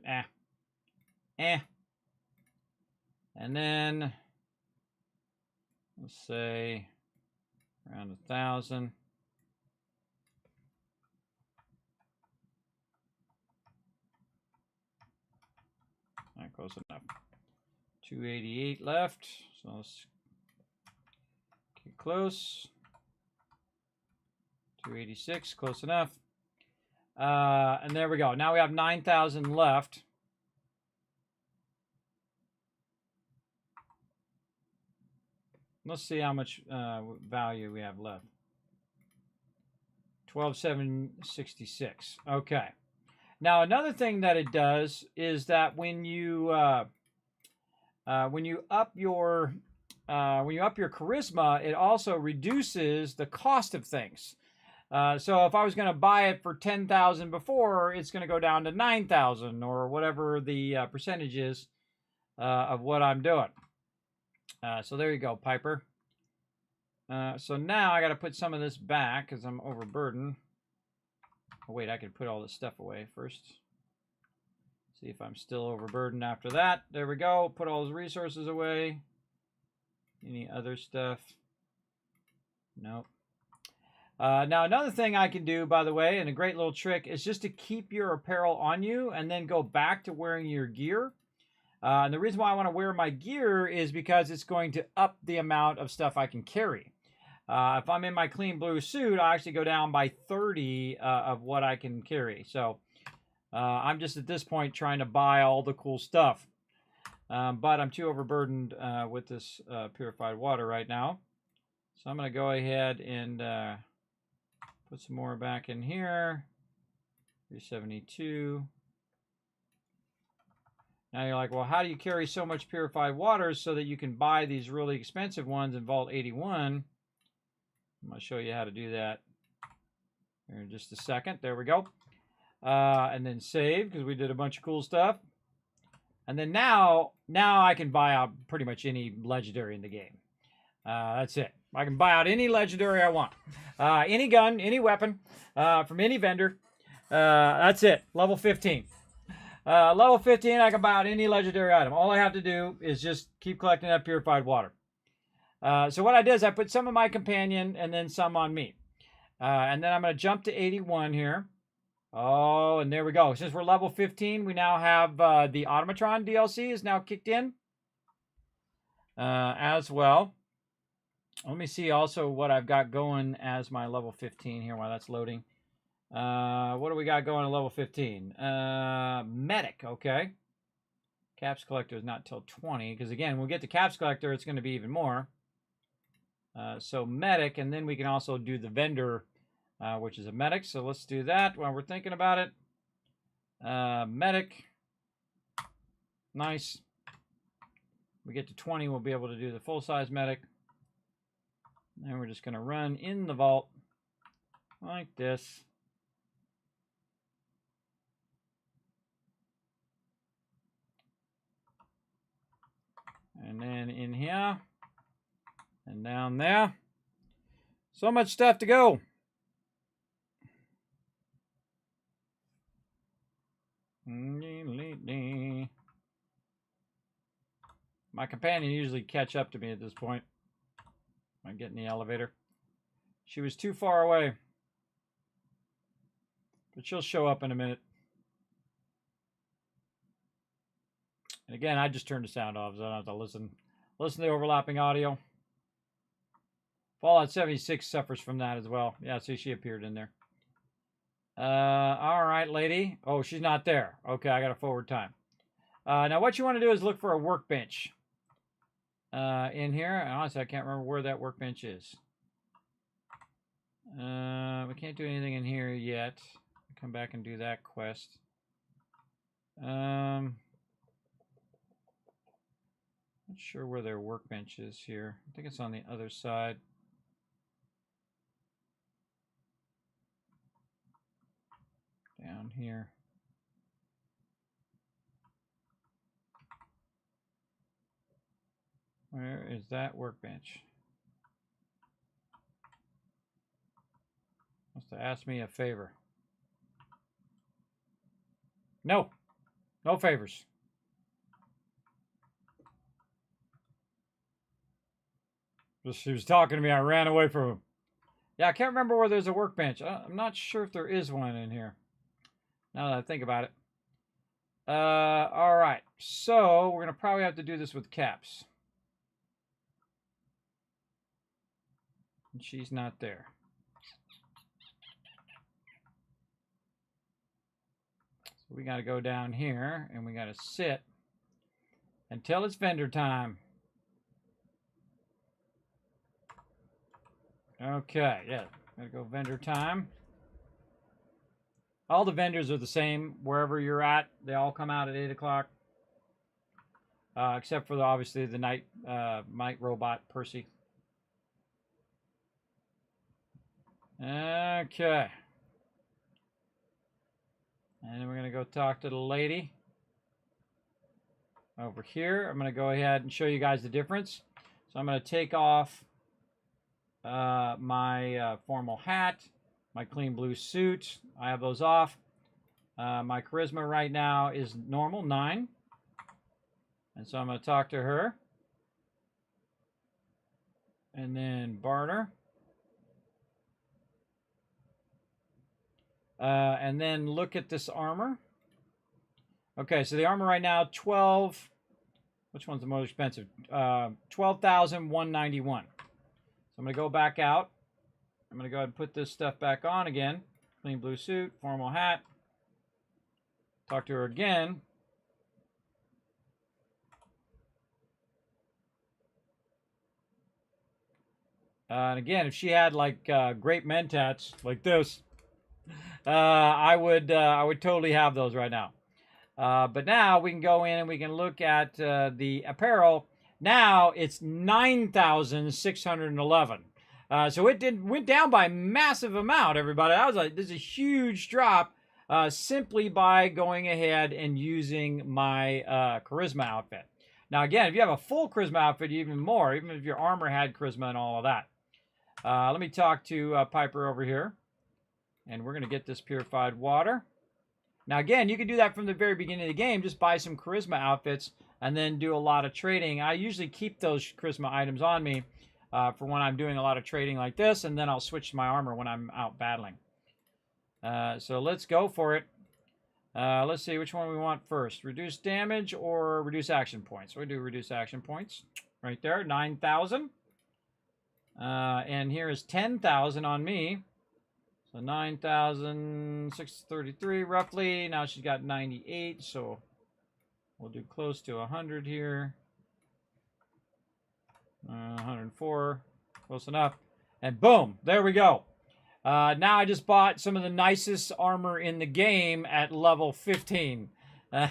And then let's say around 1,000. Not close enough. 288 left. So let's get close. 286, close enough. And there we go. Now we have 9,000 left. Let's see how much value we have left. 12,766. Okay. Now another thing that it does is that when you up your charisma, it also reduces the cost of things. So if I was going to buy it for 10,000 before, it's going to go down to 9,000 or whatever the percentage is of what I'm doing. So there you go, Piper. So now I got to put some of this back because I'm overburdened. Oh, wait, I can put all this stuff away first. See if I'm still overburdened after that. There we go. Put all those resources away. Any other stuff? Nope. Now, another thing I can do, by the way, and a great little trick, is just to keep your apparel on you and then go back to wearing your gear. And the reason why I want to wear my gear is because it's going to up the amount of stuff I can carry. If I'm in my clean blue suit, I actually go down by 30 of what I can carry. So I'm just at this point trying to buy all the cool stuff. But I'm too overburdened with this purified water right now. So I'm going to go ahead and put some more back in here. 372. Now you're like, well, how do you carry so much purified water so that you can buy these really expensive ones in Vault 81? I'm going to show you how to do that here in just a second. There we go. And then save, because we did a bunch of cool stuff. And then now I can buy out pretty much any legendary in the game. That's it. I can buy out any legendary I want. Any gun, any weapon, from any vendor. That's it. Level 15. Level 15, I can buy out any legendary item. All I have to do is just keep collecting that purified water. So what I did is I put some of my companion and then some on me. And then I'm going to jump to 81 here. Oh, and there we go. Since we're level 15, we now have the Automatron DLC is now kicked in. as well. Let me see also what I've got going as my level 15 here while that's loading. What do we got going at level 15? Medic, okay. Caps Collector is not till 20, because again, when we get to Caps Collector, it's going to be even more. So Medic, and then we can also do the Vendor, which is a Medic. So let's do that while we're thinking about it. Medic. Nice. We get to 20, we'll be able to do the full-size Medic. And we're just going to run in the vault like this. And then in here. And down there. So much stuff to go. My companion usually catch up to me at this point. I get in the elevator. She was too far away. But she'll show up in a minute. And again, I just turned the sound off, so I don't have to listen to the overlapping audio. Fallout 76 suffers from that as well. Yeah, see, she appeared in there. All right, lady. Oh, she's not there. Okay, I got a forward time. Now, what you want to do is look for a workbench in here. And honestly, I can't remember where that workbench is. We can't do anything in here yet. Come back and do that quest. Not sure where their workbench is here. I think it's on the other side. Down here. Where is that workbench? Must have asked me a favor. No. No favors. She was talking to me. I ran away from him. Yeah, I can't remember where there's a workbench. I'm not sure if there is one in here. Now that I think about it. All right. So we're going to probably have to do this with Caps. And she's not there. So we got to go down here and we got to sit until it's vendor time. Okay, yeah. Gotta go vendor time. All the vendors are the same wherever you're at. They all come out at 8 o'clock. Except for obviously the night robot Percy. Okay. And then we're going to go talk to the lady. Over here. I'm going to go ahead and show you guys the difference. So I'm going to take off my formal hat. My clean blue suit, I have those off. My charisma right now is normal, 9. And so I'm going to talk to her. And then barter. And then look at this armor. Okay, so the armor right now, 12. Which one's the most expensive? 12,191. So I'm going to go back out. I'm going to go ahead and put this stuff back on again. Clean blue suit, formal hat. Talk to her again. And again, if she had like great mentats like this, I would totally have those right now. But now we can go in and we can look at the apparel. Now it's 9,611. So it went down by a massive amount, everybody. This is a huge drop simply by going ahead and using my charisma outfit. Now, again, if you have a full charisma outfit, even more, even if your armor had charisma and all of that. Let me talk to Piper over here. And we're going to get this purified water. Now, again, you can do that from the very beginning of the game. Just buy some charisma outfits and then do a lot of trading. I usually keep those charisma items on me. For when I'm doing a lot of trading like this, and then I'll switch to my armor when I'm out battling. So let's go for it. Let's see which one we want first. Reduce damage or reduce action points. We do reduce action points. right there, 9,000. And here is 10,000 on me. So 9,633 roughly. Now she's got 98, so we'll do close to 100 here. 104, close enough. And boom, there we go. Now I just bought some of the nicest armor in the game at level 15. And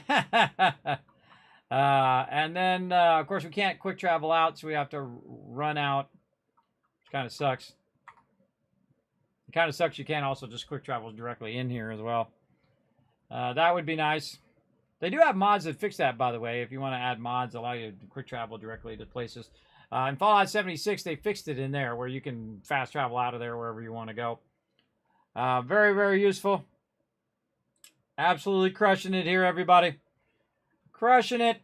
then, of course, we can't quick travel out, so we have to run out. Which kind of sucks. It kind of sucks you can't also just quick travel directly in here as well. That would be nice. They do have mods that fix that, by the way. If you want to add mods, allow you to quick travel directly to places. In Fallout 76, they fixed it in there where you can fast travel out of there wherever you want to go. Very, very useful. Absolutely crushing it here, everybody. Crushing it.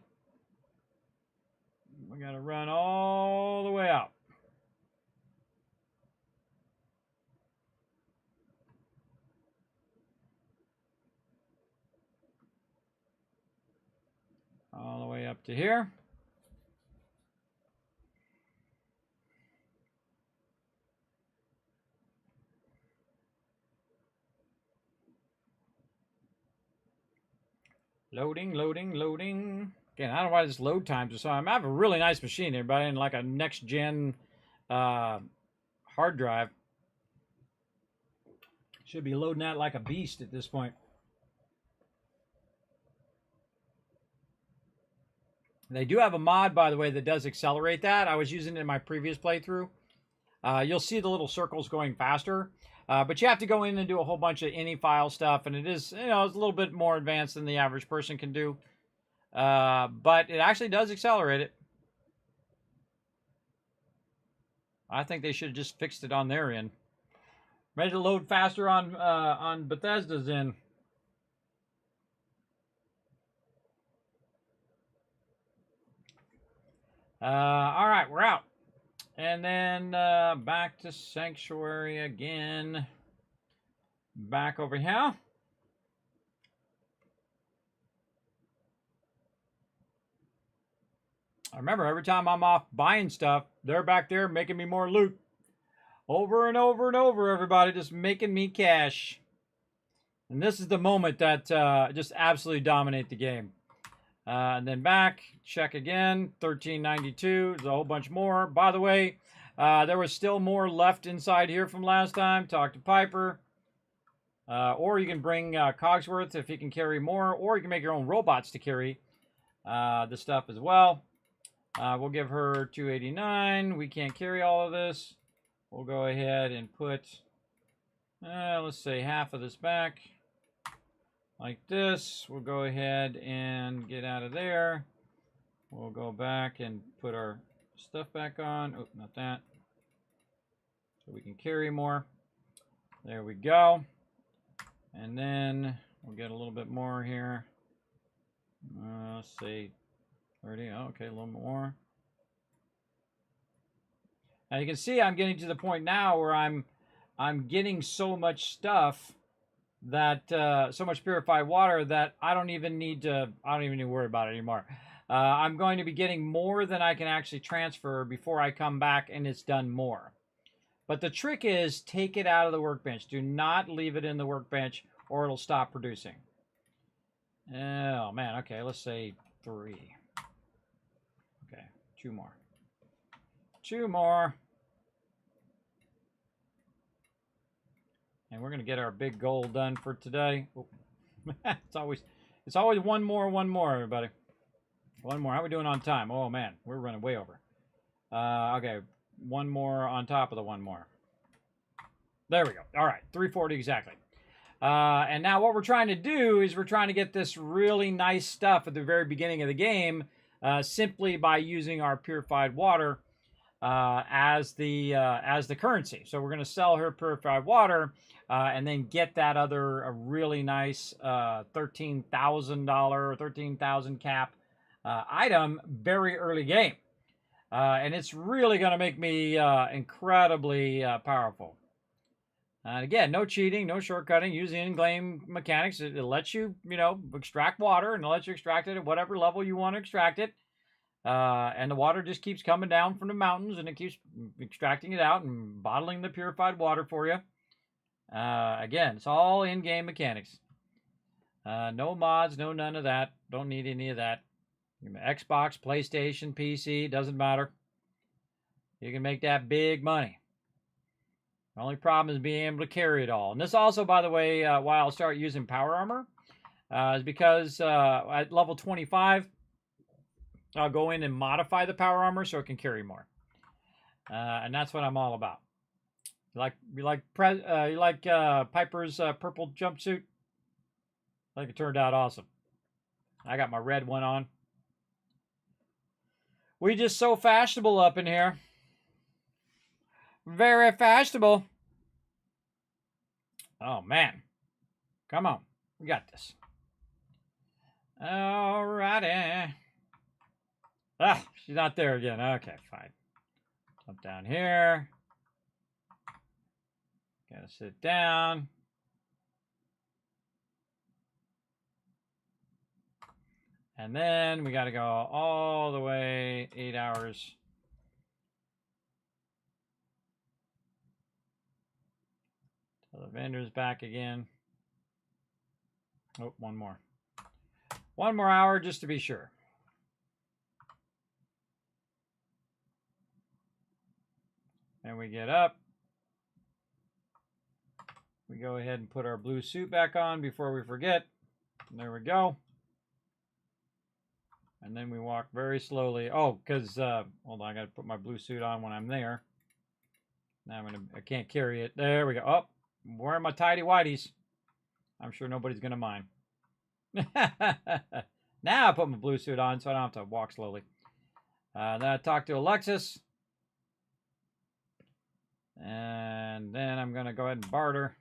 We got to run all the way out. All the way up to here. Loading, loading, loading. Again, I don't know why this load times are so. I have a really nice machine, everybody, and like a next-gen hard drive. Should be loading that like a beast at this point. They do have a mod, by the way, that does accelerate that. I was using it in my previous playthrough. You'll see the little circles going faster. But you have to go in and do a whole bunch of ini file stuff, and it is, you know, it's a little bit more advanced than the average person can do. But it actually does accelerate it. I think they should have just fixed it on their end. Ready to load faster on Bethesda's end. All right, we're out. And then back to Sanctuary again. Back over here. I remember every time I'm off buying stuff, they're back there making me more loot. Over and over and over, everybody, just making me cash. And this is the moment that just absolutely dominate the game. And then back, check again, 1392, there's a whole bunch more. By the way, there was still more left inside here from last time. Talk to Piper. Or you can bring Cogsworth if he can carry more, or you can make your own robots to carry the stuff as well. We'll give her 289. We can't carry all of this. We'll go ahead and put, let's say, half of this back. Like this. We'll go ahead and get out of there. We'll go back and put our stuff back on. Oh, not that. So we can carry more. There we go. And then we'll get a little bit more here. Let's say 30. Oh, okay, a little more. Now you can see I'm getting to the point now where I'm getting so much stuff that so much purified water that I don't even need to worry about it anymore. I'm going to be getting more than I can actually transfer before I come back and it's done more. But the trick is take it out of the workbench. Do not leave it in the workbench or it'll stop producing. Oh man, okay, let's say 3. Okay, 2 more. 2 more. And we're going to get our big goal done for today. Oh. it's always one more, everybody. One more. How are we doing on time? Oh, man. We're running way over. Okay. 1 more on top of the 1 more. There we go. All right. 340 exactly. And now what we're trying to do is we're trying to get this really nice stuff at the very beginning of the game simply by using our purified water as the currency. So we're going to sell her purified water and then get that other really nice $13,000 or 13,000 cap item very early game. And it's really going to make me incredibly powerful. And again, no cheating, no shortcutting, using in-game mechanics. It lets you, extract water, and it lets you extract it at whatever level you want to extract it. And the water just keeps coming down from the mountains, and it keeps extracting it out and bottling the purified water for you. Again, it's all in-game mechanics. No mods, no none of that. Don't need any of that. Xbox, PlayStation, PC, doesn't matter. You can make that big money. The only problem is being able to carry it all. And this also, by the way, why I'll start using power armor, is because at level 25, I'll go in and modify the power armor so it can carry more. And that's what I'm all about. You like Piper's purple jumpsuit? I think it turned out awesome. I got my red one on. We just so fashionable up in here. Very fashionable. Oh, man. Come on. We got this. Alrighty. Ah, she's not there again. Okay, fine. Jump down here. Gotta sit down. And then we gotta go all the way 8 hours. So the vendor's back again. Oh, one more. One more hour just to be sure. And we get up. We go ahead and put our blue suit back on before we forget. There we go. And then we walk very slowly. Oh, because, hold on, I got to put my blue suit on when I'm there. Now I can't carry it. There we go. Oh, I'm wearing my tidy whities. I'm sure nobody's going to mind. Now I put my blue suit on so I don't have to walk slowly. Then I talk to Alexis. And then I'm going to go ahead and barter.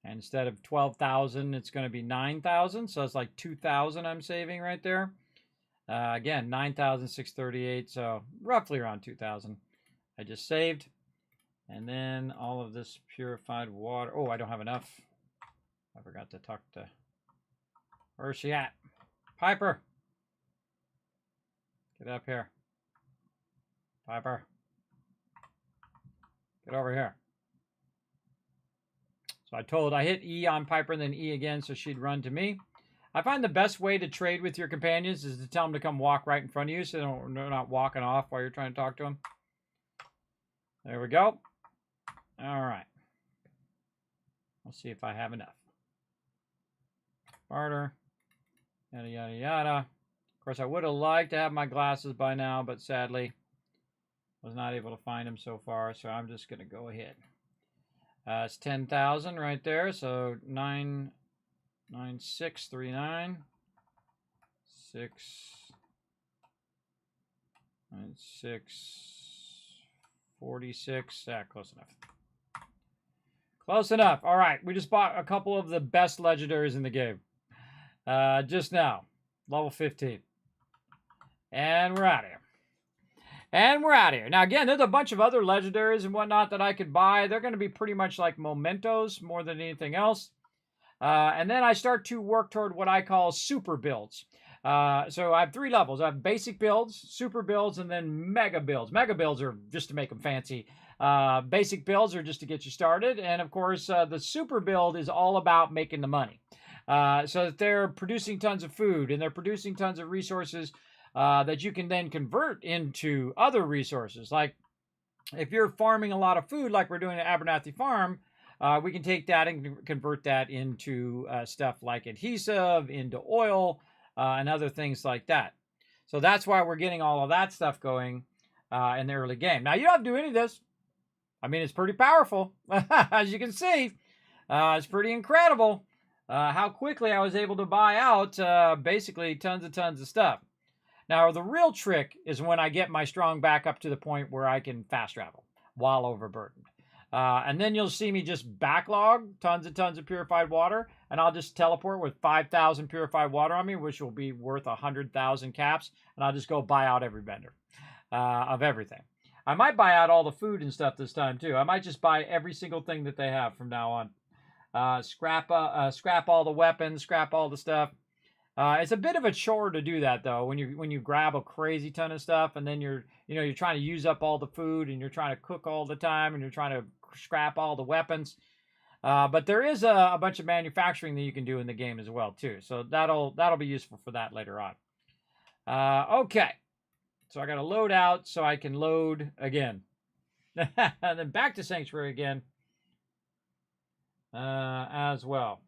And instead of 12,000, it's going to be 9,000. So it's like 2,000 I'm saving right there. Again, 9,638. So roughly around 2,000. I just saved. And then all of this purified water. Oh, I don't have enough. I forgot to talk to... Where's she at? Piper! Get up here. Piper. Get over here. So I hit E on Piper and then E again so she'd run to me. I find the best way to trade with your companions is to tell them to come walk right in front of you so they're not walking off while you're trying to talk to them. There we go. All right. Let's see if I have enough. Barter. Yada, yada, yada. Of course, I would have liked to have my glasses by now, but sadly, was not able to find them so far, so I'm just going to go ahead. It's 10,000 right there, so 99639 69646. Yeah, close enough. Close enough. All right, we just bought a couple of the best legendaries in the game. Just now, level 15. And we're out of here. And we're out of here. Now, again, there's a bunch of other legendaries and whatnot that I could buy. They're going to be pretty much like mementos more than anything else. And then I start to work toward what I call super builds. So I have 3 levels. I have basic builds, super builds, and then mega builds. Mega builds are just to make them fancy. Basic builds are just to get you started. And, of course, the super build is all about making the money. So that they're producing tons of food and they're producing tons of resources that you can then convert into other resources. Like if you're farming a lot of food like we're doing at Abernathy Farm, we can take that and convert that into stuff like adhesive, into oil, and other things like that. So that's why we're getting all of that stuff going in the early game. Now, you don't have to do any of this. I mean, it's pretty powerful. As you can see, it's pretty incredible how quickly I was able to buy out basically tons of stuff. Now, the real trick is when I get my strong back up to the point where I can fast travel while overburdened. And then you'll see me just backlog tons of purified water, and I'll just teleport with 5,000 purified water on me, which will be worth 100,000 caps, and I'll just go buy out every vendor of everything. I might buy out all the food and stuff this time, too. I might just buy every single thing that they have from now on. Scrap all the weapons, scrap all the stuff. It's a bit of a chore to do that though. When you grab a crazy ton of stuff and then you're trying to use up all the food and you're trying to cook all the time and you're trying to scrap all the weapons. But there is a bunch of manufacturing that you can do in the game as well too. So that'll be useful for that later on. Okay, so I got to load out so I can load again, and then back to Sanctuary again as well.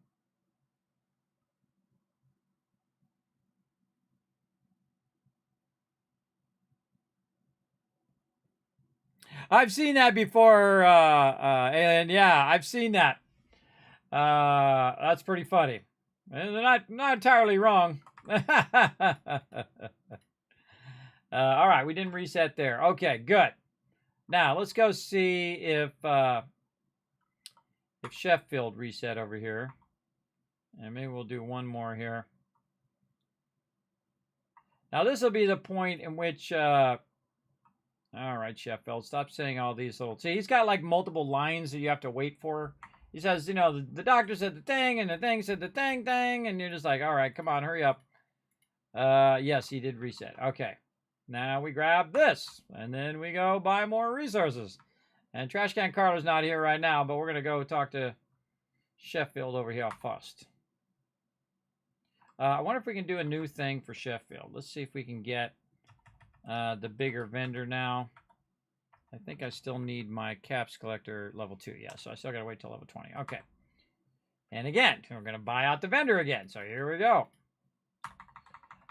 I've seen that before, and yeah, I've seen that. That's pretty funny. And they're not entirely wrong. All right, we didn't reset there. Okay, good. Now let's go see if Sheffield reset over here, and maybe we'll do one more here. Now this will be the point in which. All right, Sheffield, stop saying all these little. See, he's got like multiple lines that you have to wait for. He says, the doctor said the thing, and the thing said the thing, and you're just like, all right, come on, hurry up. Yes, he did reset. Okay, now we grab this, and then we go buy more resources. And Trash Can Carter's not here right now, but we're gonna go talk to Sheffield over here first. I wonder if we can do a new thing for Sheffield. Let's see if we can get the bigger vendor now. I think I still need my caps collector level 2. Yeah, so I still got to wait till level 20. Okay. And again, we're going to buy out the vendor again. So here we go.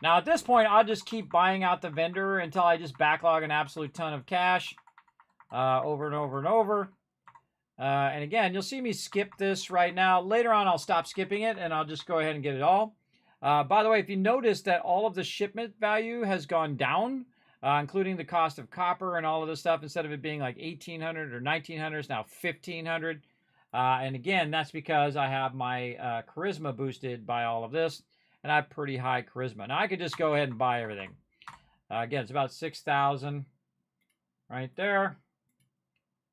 Now at this point, I'll just keep buying out the vendor until I just backlog an absolute ton of cash over and over and over. And again, you'll see me skip this right now. Later on, I'll stop skipping it, and I'll just go ahead and get it all. By the way, if you notice that all of the shipment value has gone down, including the cost of copper and all of this stuff, instead of it being like 1,800 or 1,900, it's now 1,500. And again, that's because I have my charisma boosted by all of this, and I have pretty high charisma. Now I could just go ahead and buy everything. Again, it's about 6,000 right there.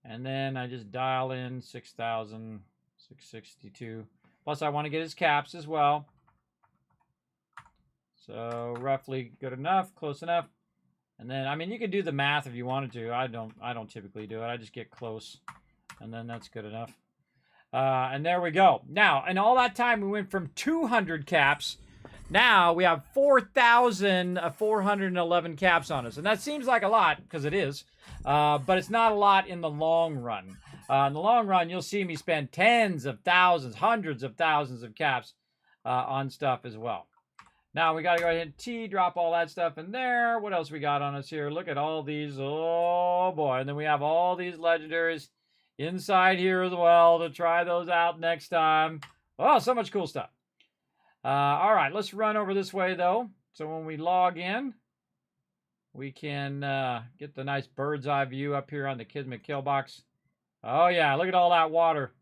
And then I just dial in 6,000, 662. Plus I want to get his caps as well. So roughly good enough, close enough. And then, I mean, you could do the math if you wanted to. I don't typically do it. I just get close, and then that's good enough. And there we go. Now, in all that time, we went from 200 caps. Now we have 4,411 caps on us, and that seems like a lot because it is, but it's not a lot in the long run. In the long run, you'll see me spend tens of thousands, hundreds of thousands of caps on stuff as well. Now we got to go ahead and drop all that stuff in there. What else we got on us here? Look at all these. Oh boy. And then we have all these legendaries inside here as well to try those out next time. Oh, so much cool stuff. All right, let's run over this way though. So when we log in, we can get the nice bird's eye view up here on the Kismet kill box. Oh yeah, look at all that water.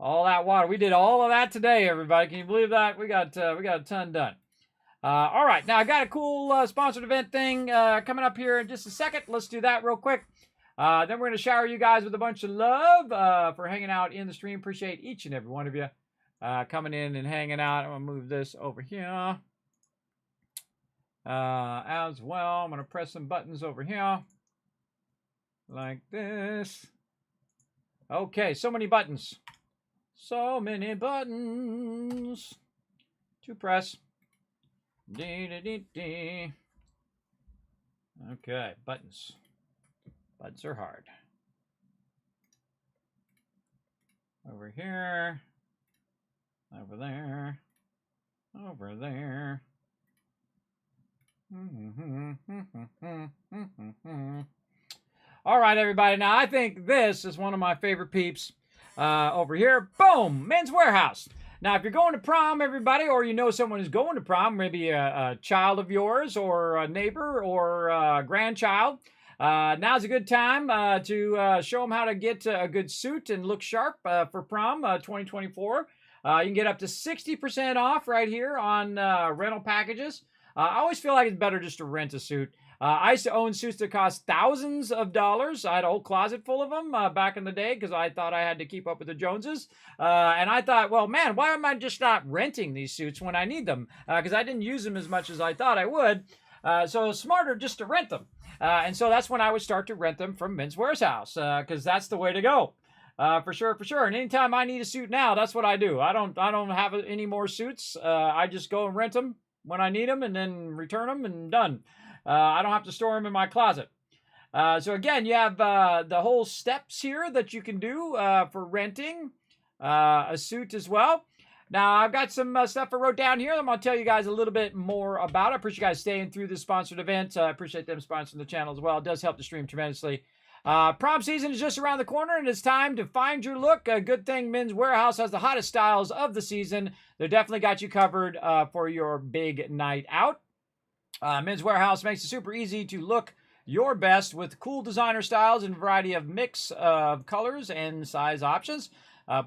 All that water. We did all of that today, everybody. Can you believe that? We got a ton done. All right. Now, I got a cool sponsored event thing coming up here in just a second. Let's do that real quick. Then we're going to shower you guys with a bunch of love for hanging out in the stream. Appreciate each and every one of you coming in and hanging out. I'm going to move this over here as well. I'm going to press some buttons over here like this. Okay, so many buttons. So many buttons to press. Okay, buttons. Buttons are hard. Over here. Over there. Over there. All right, everybody. Now, I think this is one of my favorite peeps. Over here, boom, Men's Warehouse. Now, if you're going to prom, everybody, or you know someone who's going to prom, maybe a child of yours or a neighbor or a grandchild, now's a good time to show them how to get a good suit and look sharp for prom 2024. You can get up to 60% off right here on rental packages. I always feel like it's better just to rent a suit. I used to own suits that cost thousands of dollars. I had a whole closet full of them back in the day because I thought I had to keep up with the Joneses. And I thought, well, man, why am I just not renting these suits when I need them? Because I didn't use them as much as I thought I would. So it's smarter just to rent them. And so that's when I would start to rent them from Men's Warehouse because that's the way to go. For sure, for sure. And anytime I need a suit now, that's what I do. I don't have any more suits. I just go and rent them when I need them and then return them and done. I don't have to store them in my closet. So again, you have the whole steps here that you can do for renting a suit as well. Now, I've got some stuff I wrote down here. I'm going to tell you guys a little bit more about. I appreciate you guys staying through this sponsored event. I appreciate them sponsoring the channel as well. It does help the stream tremendously. Prom season is just around the corner, and it's time to find your look. A good thing Men's Warehouse has the hottest styles of the season. They definitely got you covered for your big night out. Men's Warehouse makes it super easy to look your best with cool designer styles and a variety of mix of colors and size options.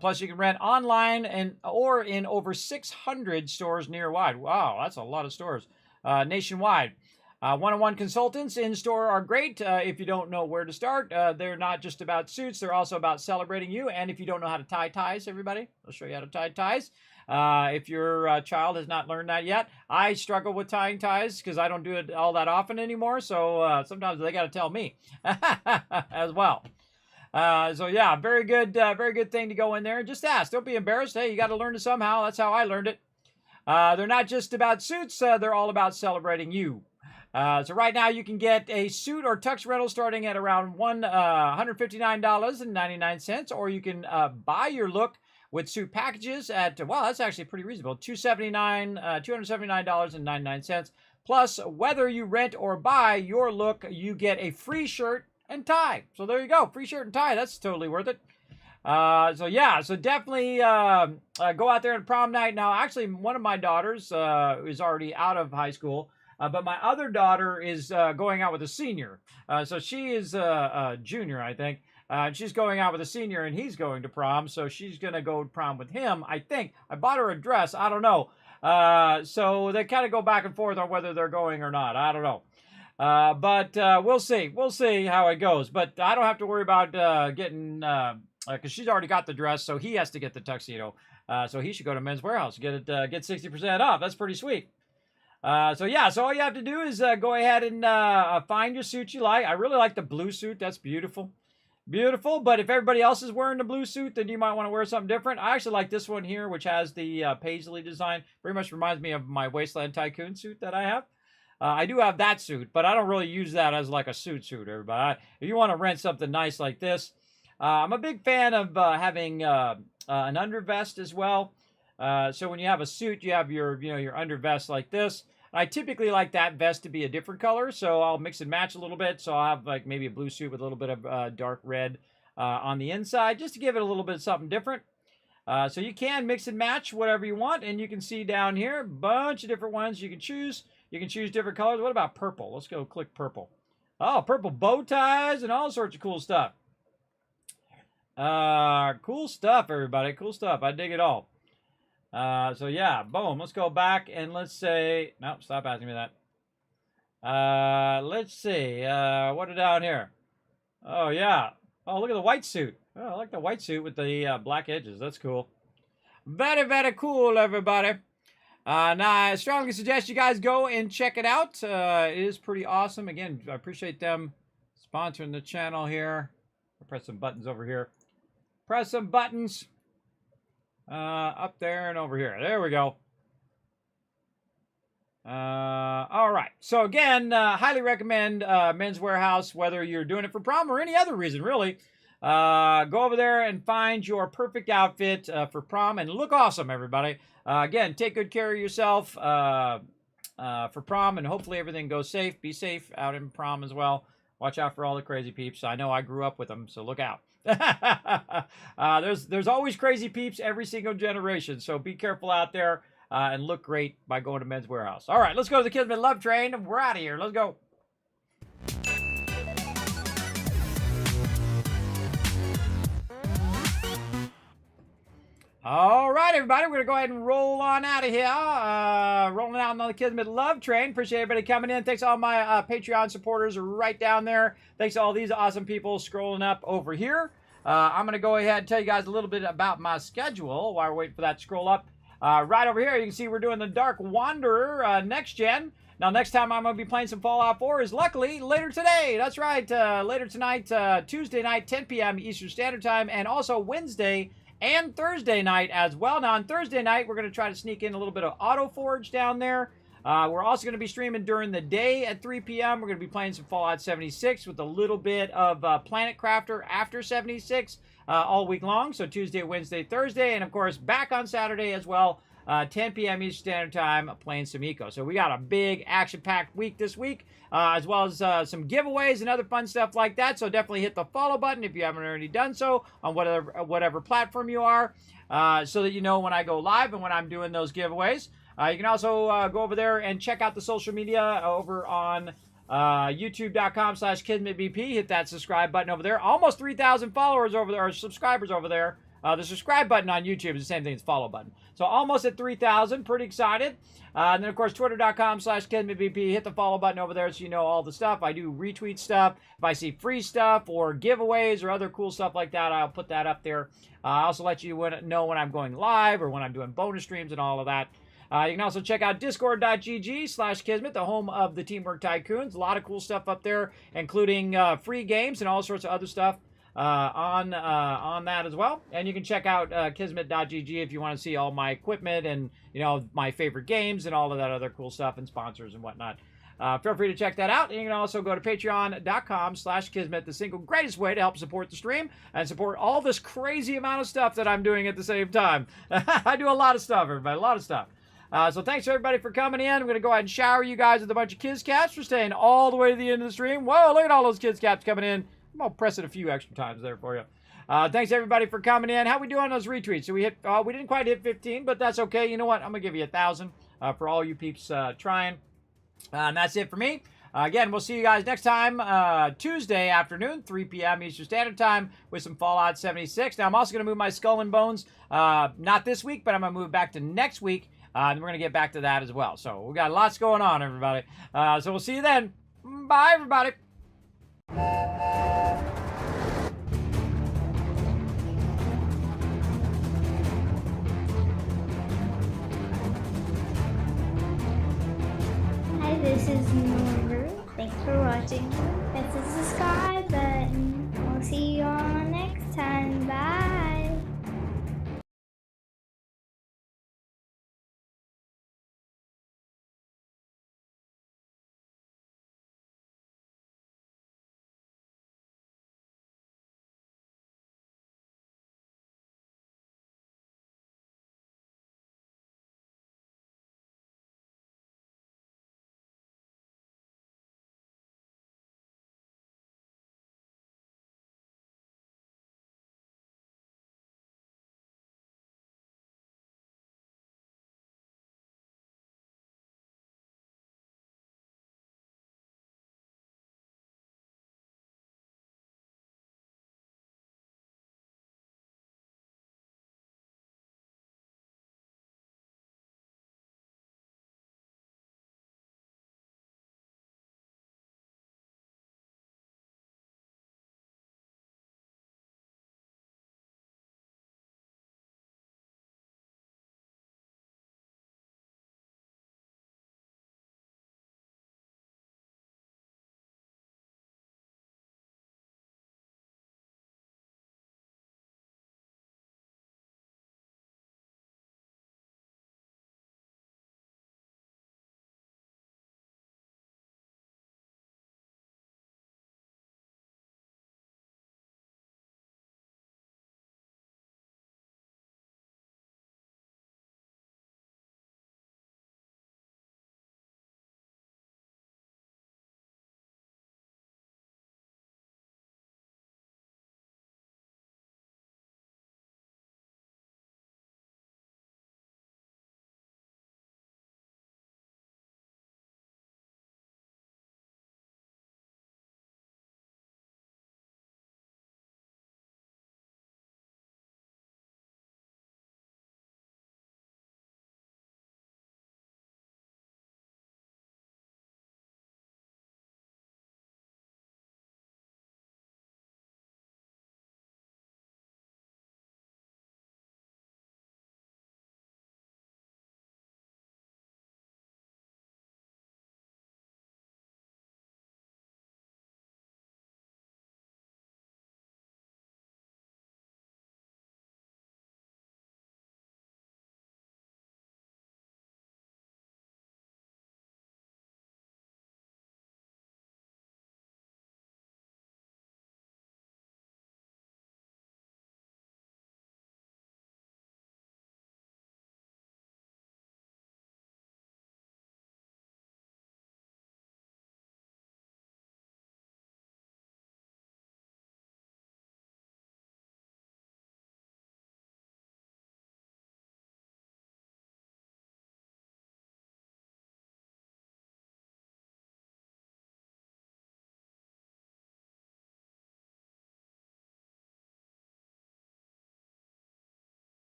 Plus, you can rent online or in over 600 stores nearby. Wow, that's a lot of stores nationwide. One-on-one consultants in-store are great if you don't know where to start. They're not just about suits. They're also about celebrating you. And if you don't know how to tie ties, everybody, I'll show you how to tie ties. If your child has not learned that yet, I struggle with tying ties because I don't do it all that often anymore. So sometimes they got to tell me as well. So yeah, very good thing to go in there and just ask. Don't be embarrassed. Hey, you got to learn it somehow. That's how I learned it. They're not just about suits. They're all about celebrating you. So right now you can get a suit or tux rental starting at around $159.99, or you can buy your look with suit packages at, wow, that's actually pretty reasonable, $279.99. Plus, whether you rent or buy your look, you get a free shirt and tie. So there you go, free shirt and tie. That's totally worth it. So yeah, so definitely go out there on prom night. Now, actually, one of my daughters is already out of high school. But my other daughter is going out with a senior. So she is a junior, I think. She's going out with a senior, and he's going to prom. So she's going to go to prom with him, I think. I bought her a dress. I don't know. So they kind of go back and forth on whether they're going or not. I don't know. But we'll see. We'll see how it goes. But I don't have to worry about getting... because she's already got the dress, so he has to get the tuxedo. So he should go to Men's Warehouse. Get 60% off. That's pretty sweet. So yeah, so all you have to do is go ahead and find your suit you like. I really like the blue suit. That's beautiful. Beautiful. But if everybody else is wearing the blue suit, then you might want to wear something different. I actually like this one here, which has the paisley design. Very much reminds me of my Wasteland Tycoon suit that I have. I do have that suit, but I don't really use that as like a suit, everybody. If you want to rent something nice like this, I'm a big fan of having an undervest as well. So when you have a suit, you have your undervest like this. I typically like that vest to be a different color, so I'll mix and match a little bit. So I'll have like maybe a blue suit with a little bit of dark red on the inside, just to give it a little bit of something different. So you can mix and match whatever you want, and you can see down here a bunch of different ones you can choose. You can choose different colors. What about purple? Let's go click purple. Oh, purple bow ties and all sorts of cool stuff. Cool stuff, everybody. Cool stuff. I dig it all. So yeah, boom. Let's go back and let's say, no, stop asking me that. Let's see, what are down here? Oh yeah. Oh, look at the white suit. Oh, I like the white suit with the black edges. That's cool. Very, very cool, everybody. Now, I strongly suggest you guys go and check it out. It is pretty awesome. Again, I appreciate them sponsoring the channel here. I'll press some buttons over here. Press some buttons. Up there and over here. There we go. All right. So again, highly recommend Men's Warehouse, whether you're doing it for prom or any other reason, really. Go over there and find your perfect outfit for prom and look awesome, everybody. Again, take good care of yourself for prom, and hopefully everything goes safe. Be safe out in prom as well. Watch out for all the crazy peeps. I know I grew up with them, so look out. There's always crazy peeps every single generation, so be careful out there and look great by going to Men's Warehouse. All right, let's go to the Kismet Love Train. We're out of here. Let's go. All righty. right, everybody, we're going to go ahead and roll on out of here. Rolling out on the Kismet Love Train. Appreciate everybody coming in. Thanks to all my Patreon supporters right down there. Thanks to all these awesome people scrolling up over here. I'm going to go ahead and tell you guys a little bit about my schedule while we're waiting for that to scroll up. Right over here, you can see we're doing the Dark Wanderer next gen. Now, next time I'm going to be playing some Fallout 4 is luckily later today. That's right, later tonight, Tuesday night, 10 p.m. Eastern Standard Time, and also Wednesday and Thursday night as well. Now, on Thursday night, we're going to try to sneak in a little bit of Auto Forge down there. We're also going to be streaming during the day at 3 p.m. We're going to be playing some Fallout 76 with a little bit of Planet Crafter after 76 all week long. So Tuesday, Wednesday, Thursday, and of course back on Saturday as well. 10 p.m. Eastern Standard Time, playing some Eco. So we got a big action-packed week this week, as well as some giveaways and other fun stuff like that. So definitely hit the follow button if you haven't already done so on whatever platform you are, so that you know when I go live and when I'm doing those giveaways. You can also go over there and check out the social media over on youtube.com/KismetBP. Hit that subscribe button over there. Almost 3,000 followers over there, or subscribers over there. The subscribe button on YouTube is the same thing as follow button. So almost at 3,000. Pretty excited. And then, of course, twitter.com/KismetBP. Hit the follow button over there so you know all the stuff. I do retweet stuff. If I see free stuff or giveaways or other cool stuff like that, I'll put that up there. I also let you know when I'm going live or when I'm doing bonus streams and all of that. You can also check out discord.gg/Kismet, the home of the Teamwork Tycoons. A lot of cool stuff up there, including free games and all sorts of other stuff on that as well. And you can check out kismet.gg if you want to see all my equipment and, you know, my favorite games and all of that other cool stuff and sponsors and whatnot. Feel free to check that out. And you can also go to patreon.com/Kismet, the single greatest way to help support the stream and support all this crazy amount of stuff that I'm doing at the same time. I do a lot of stuff, everybody, a lot of stuff. So thanks everybody for coming in. I'm going to go ahead and shower you guys with a bunch of Kids Caps for staying all the way to the end of the stream. Whoa, look at all those Kids Caps coming in. I'm going to press it a few extra times there for you. Thanks everybody for coming in. How we doing on those retweets? So we didn't quite hit 15, but that's okay. You know what? I'm going to give you 1,000 for all you peeps trying. And that's it for me. Again, we'll see you guys next time, Tuesday afternoon, 3 p.m. Eastern Standard Time with some Fallout 76. Now, I'm also going to move my Skull and Bones, not this week, but I'm going to move back to next week. And we're going to get back to that as well. So we got lots going on, everybody. So we'll see you then. Bye, everybody. Hi, this is Norbert. Thanks for watching. Hit the subscribe button. We'll see you all next time. Bye.